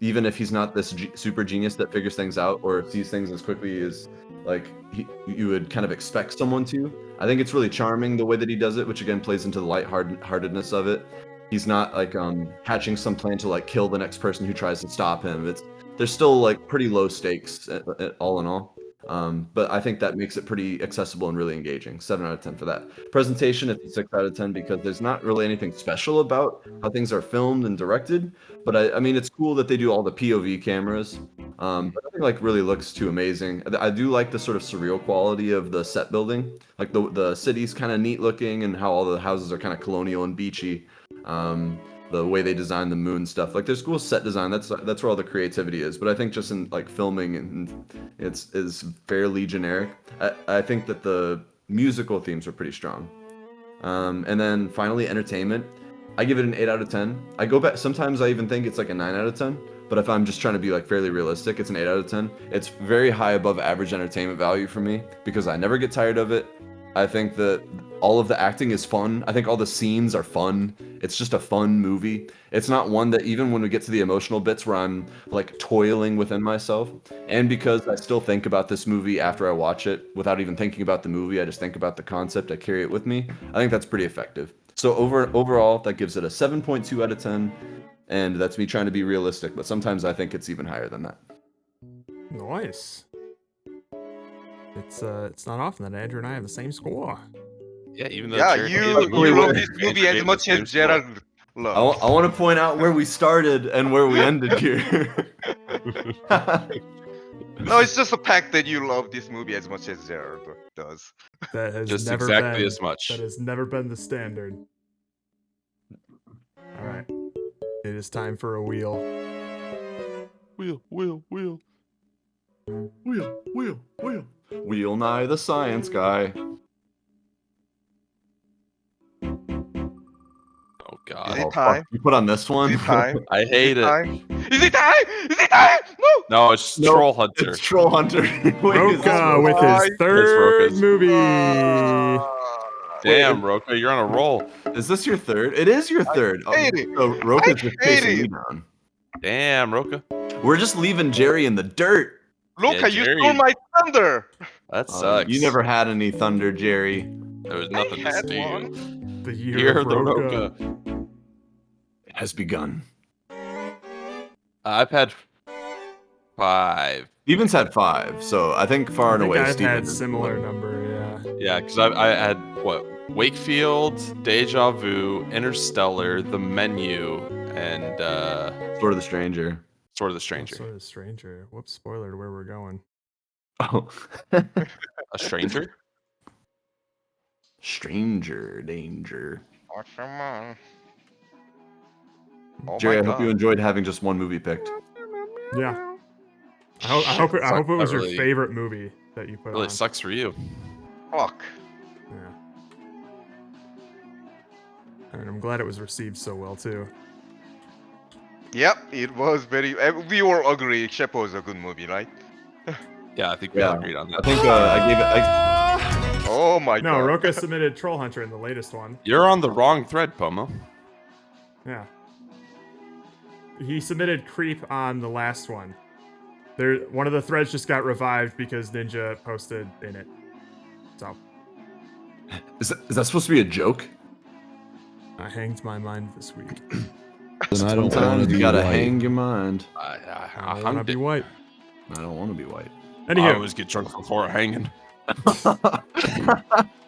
[SPEAKER 3] even if he's not this super genius that figures things out or sees things as quickly as like you would kind of expect someone to, I think it's really charming the way that he does it, which again plays into the lightheartedness of it. He's not like hatching some plan to like kill the next person who tries to stop him. There's still like pretty low stakes all in all. But I think that makes it pretty accessible and really engaging. 7 out of 10 for that. Presentation, it's a 6 out of 10 because there's not really anything special about how things are filmed and directed. But I mean, it's cool that they do all the POV cameras. But nothing like really looks too amazing. I do like the sort of surreal quality of the set building. Like the city's kind of neat looking and how all the houses are kind of colonial and beachy. The way they design the moon stuff, like there's cool set design. That's where all the creativity is. But I think just in like filming and is fairly generic. I think that the musical themes are pretty strong. And then finally, entertainment. I give it an 8 out of 10. I go back. Sometimes I even think it's like a 9 out of 10. But if I'm just trying to be like fairly realistic, it's an 8 out of 10. It's very high above average entertainment value for me because I never get tired of it. I think that all of the acting is fun. I think all the scenes are fun. It's just a fun movie. It's not one that even when we get to the emotional bits where I'm like toiling within myself, and because I still think about this movie after I watch it without even thinking about the movie, I just think about the concept, I carry it with me. I think that's pretty effective. So overall, that gives it a 7.2 out of 10, and that's me trying to be realistic, but sometimes I think it's even higher than that.
[SPEAKER 4] Nice. It's not often that Andrew and I have the same score.
[SPEAKER 2] Yeah, even though
[SPEAKER 1] Yeah,
[SPEAKER 2] Jared
[SPEAKER 1] you
[SPEAKER 2] gave it-
[SPEAKER 1] love this
[SPEAKER 2] Andrew
[SPEAKER 1] movie as
[SPEAKER 2] gave
[SPEAKER 1] much
[SPEAKER 2] the same
[SPEAKER 1] as
[SPEAKER 2] score.
[SPEAKER 1] Gerard loves.
[SPEAKER 3] I want to point out where we started and where we ended here.
[SPEAKER 1] No, it's just the fact that you love this movie as much as Gerard does.
[SPEAKER 4] That has
[SPEAKER 2] Just
[SPEAKER 4] never
[SPEAKER 2] exactly
[SPEAKER 4] been,
[SPEAKER 2] as much.
[SPEAKER 4] That has never been the standard. All right, it is time for a wheel.
[SPEAKER 2] Wheel.
[SPEAKER 3] Wheel Nye the Science Guy.
[SPEAKER 2] Oh God.
[SPEAKER 1] Is it
[SPEAKER 3] Oh,
[SPEAKER 1] time?
[SPEAKER 3] fuck. You put on this one?
[SPEAKER 1] Is it time?
[SPEAKER 2] I hate it.
[SPEAKER 1] Is it time? Is it time? Woo!
[SPEAKER 2] No, it's
[SPEAKER 3] Nope,
[SPEAKER 2] Troll Hunter.
[SPEAKER 3] It's Troll Hunter.
[SPEAKER 4] Roka with his third movie.
[SPEAKER 2] Damn, Roka, you're on a roll.
[SPEAKER 3] Is this your third? It is your third.
[SPEAKER 1] hate it.
[SPEAKER 3] So Roka's just
[SPEAKER 1] hate
[SPEAKER 3] chasing
[SPEAKER 1] it.
[SPEAKER 3] me down.
[SPEAKER 2] Damn, Roka.
[SPEAKER 3] We're just leaving Jerry in the dirt.
[SPEAKER 1] Luca, you
[SPEAKER 2] Jerry.
[SPEAKER 1] stole my thunder.
[SPEAKER 2] That sucks.
[SPEAKER 3] You never had any thunder, Jerry.
[SPEAKER 2] There was nothing to
[SPEAKER 1] had
[SPEAKER 2] steal.
[SPEAKER 1] one.
[SPEAKER 4] The year
[SPEAKER 2] Year
[SPEAKER 4] of
[SPEAKER 2] of the
[SPEAKER 4] Roka.
[SPEAKER 2] Roka.
[SPEAKER 3] It has begun.
[SPEAKER 2] I've had 5.
[SPEAKER 3] Steven's had 5, so I think far and away
[SPEAKER 4] I've
[SPEAKER 3] Steven
[SPEAKER 4] had
[SPEAKER 3] is
[SPEAKER 4] similar
[SPEAKER 3] one.
[SPEAKER 4] number, yeah.
[SPEAKER 2] Yeah, because I had what? Wakefield, Deja Vu, Interstellar, The Menu, and
[SPEAKER 3] Sword of the Stranger.
[SPEAKER 2] Sword of the Stranger.
[SPEAKER 4] Sort of stranger. Whoops, spoiler to where we're going.
[SPEAKER 3] Oh.
[SPEAKER 2] A stranger?
[SPEAKER 3] Stranger danger.
[SPEAKER 1] Oh, come on. Oh
[SPEAKER 3] Jerry,
[SPEAKER 1] my
[SPEAKER 3] I hope you
[SPEAKER 1] God.
[SPEAKER 3] enjoyed having just one movie picked.
[SPEAKER 4] Yeah. I hope it
[SPEAKER 2] That
[SPEAKER 4] was your
[SPEAKER 2] really-
[SPEAKER 4] favorite movie that you put
[SPEAKER 2] Really
[SPEAKER 4] on.
[SPEAKER 2] sucks for you.
[SPEAKER 1] Fuck.
[SPEAKER 4] Yeah. I mean, I'm glad it was received so well too.
[SPEAKER 1] Yep, it was very. We all agree Shepo was a good movie, right?
[SPEAKER 2] Yeah, I think we all
[SPEAKER 3] Yeah.
[SPEAKER 2] agreed on
[SPEAKER 3] I
[SPEAKER 2] that.
[SPEAKER 3] think I gave it.
[SPEAKER 1] Oh my
[SPEAKER 4] No,
[SPEAKER 1] God.
[SPEAKER 4] Roka submitted Troll Hunter in the latest one.
[SPEAKER 2] You're on the wrong thread, Pomo.
[SPEAKER 4] Yeah. He submitted Creep on the last one. One of the threads just got revived because Ninja posted in it. So
[SPEAKER 3] Is that supposed to be a joke?
[SPEAKER 4] I hanged my mind this week.
[SPEAKER 3] Then
[SPEAKER 15] I don't
[SPEAKER 3] Sometimes
[SPEAKER 15] wanna
[SPEAKER 3] you
[SPEAKER 15] be
[SPEAKER 3] gotta
[SPEAKER 15] white.
[SPEAKER 3] hang your mind.
[SPEAKER 4] I want to be white.
[SPEAKER 3] I don't want to be white.
[SPEAKER 2] I
[SPEAKER 4] Anywho,
[SPEAKER 2] always get drunk before hanging.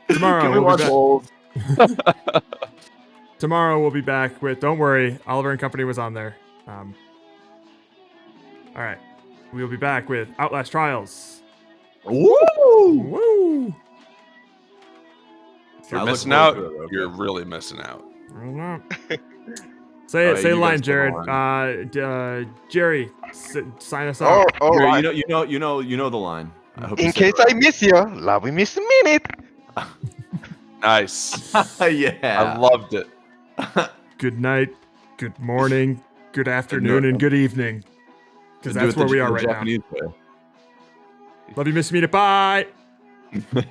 [SPEAKER 4] tomorrow
[SPEAKER 3] Can we
[SPEAKER 4] we'll
[SPEAKER 3] watch
[SPEAKER 4] be back.
[SPEAKER 3] Wolves?
[SPEAKER 4] Tomorrow we'll be back with. Don't worry, Oliver and Company was on there. All right, we'll be back with Outlast Trials.
[SPEAKER 3] Woo!
[SPEAKER 4] Woo!
[SPEAKER 2] If you're
[SPEAKER 3] I look
[SPEAKER 2] missing
[SPEAKER 3] forward
[SPEAKER 2] out,
[SPEAKER 3] to it, Roka.
[SPEAKER 2] you're really missing out.
[SPEAKER 4] Say it.
[SPEAKER 3] Alright,
[SPEAKER 4] Say
[SPEAKER 3] you
[SPEAKER 4] the line,
[SPEAKER 3] guys put
[SPEAKER 4] Jared. Jerry, sign us
[SPEAKER 1] Oh,
[SPEAKER 4] out.
[SPEAKER 1] all
[SPEAKER 3] Jerry,
[SPEAKER 1] right.
[SPEAKER 3] you know the line. I hope
[SPEAKER 1] In
[SPEAKER 3] you say
[SPEAKER 1] case
[SPEAKER 3] it
[SPEAKER 1] I miss you, love we miss a minute.
[SPEAKER 2] Nice.
[SPEAKER 3] right. Yeah.
[SPEAKER 2] I loved it.
[SPEAKER 4] Good night. good morning, good afternoon, and good evening. Because that's where we are right
[SPEAKER 3] Japanese
[SPEAKER 4] now. Love you, Miss Mina. Bye.
[SPEAKER 3] Way.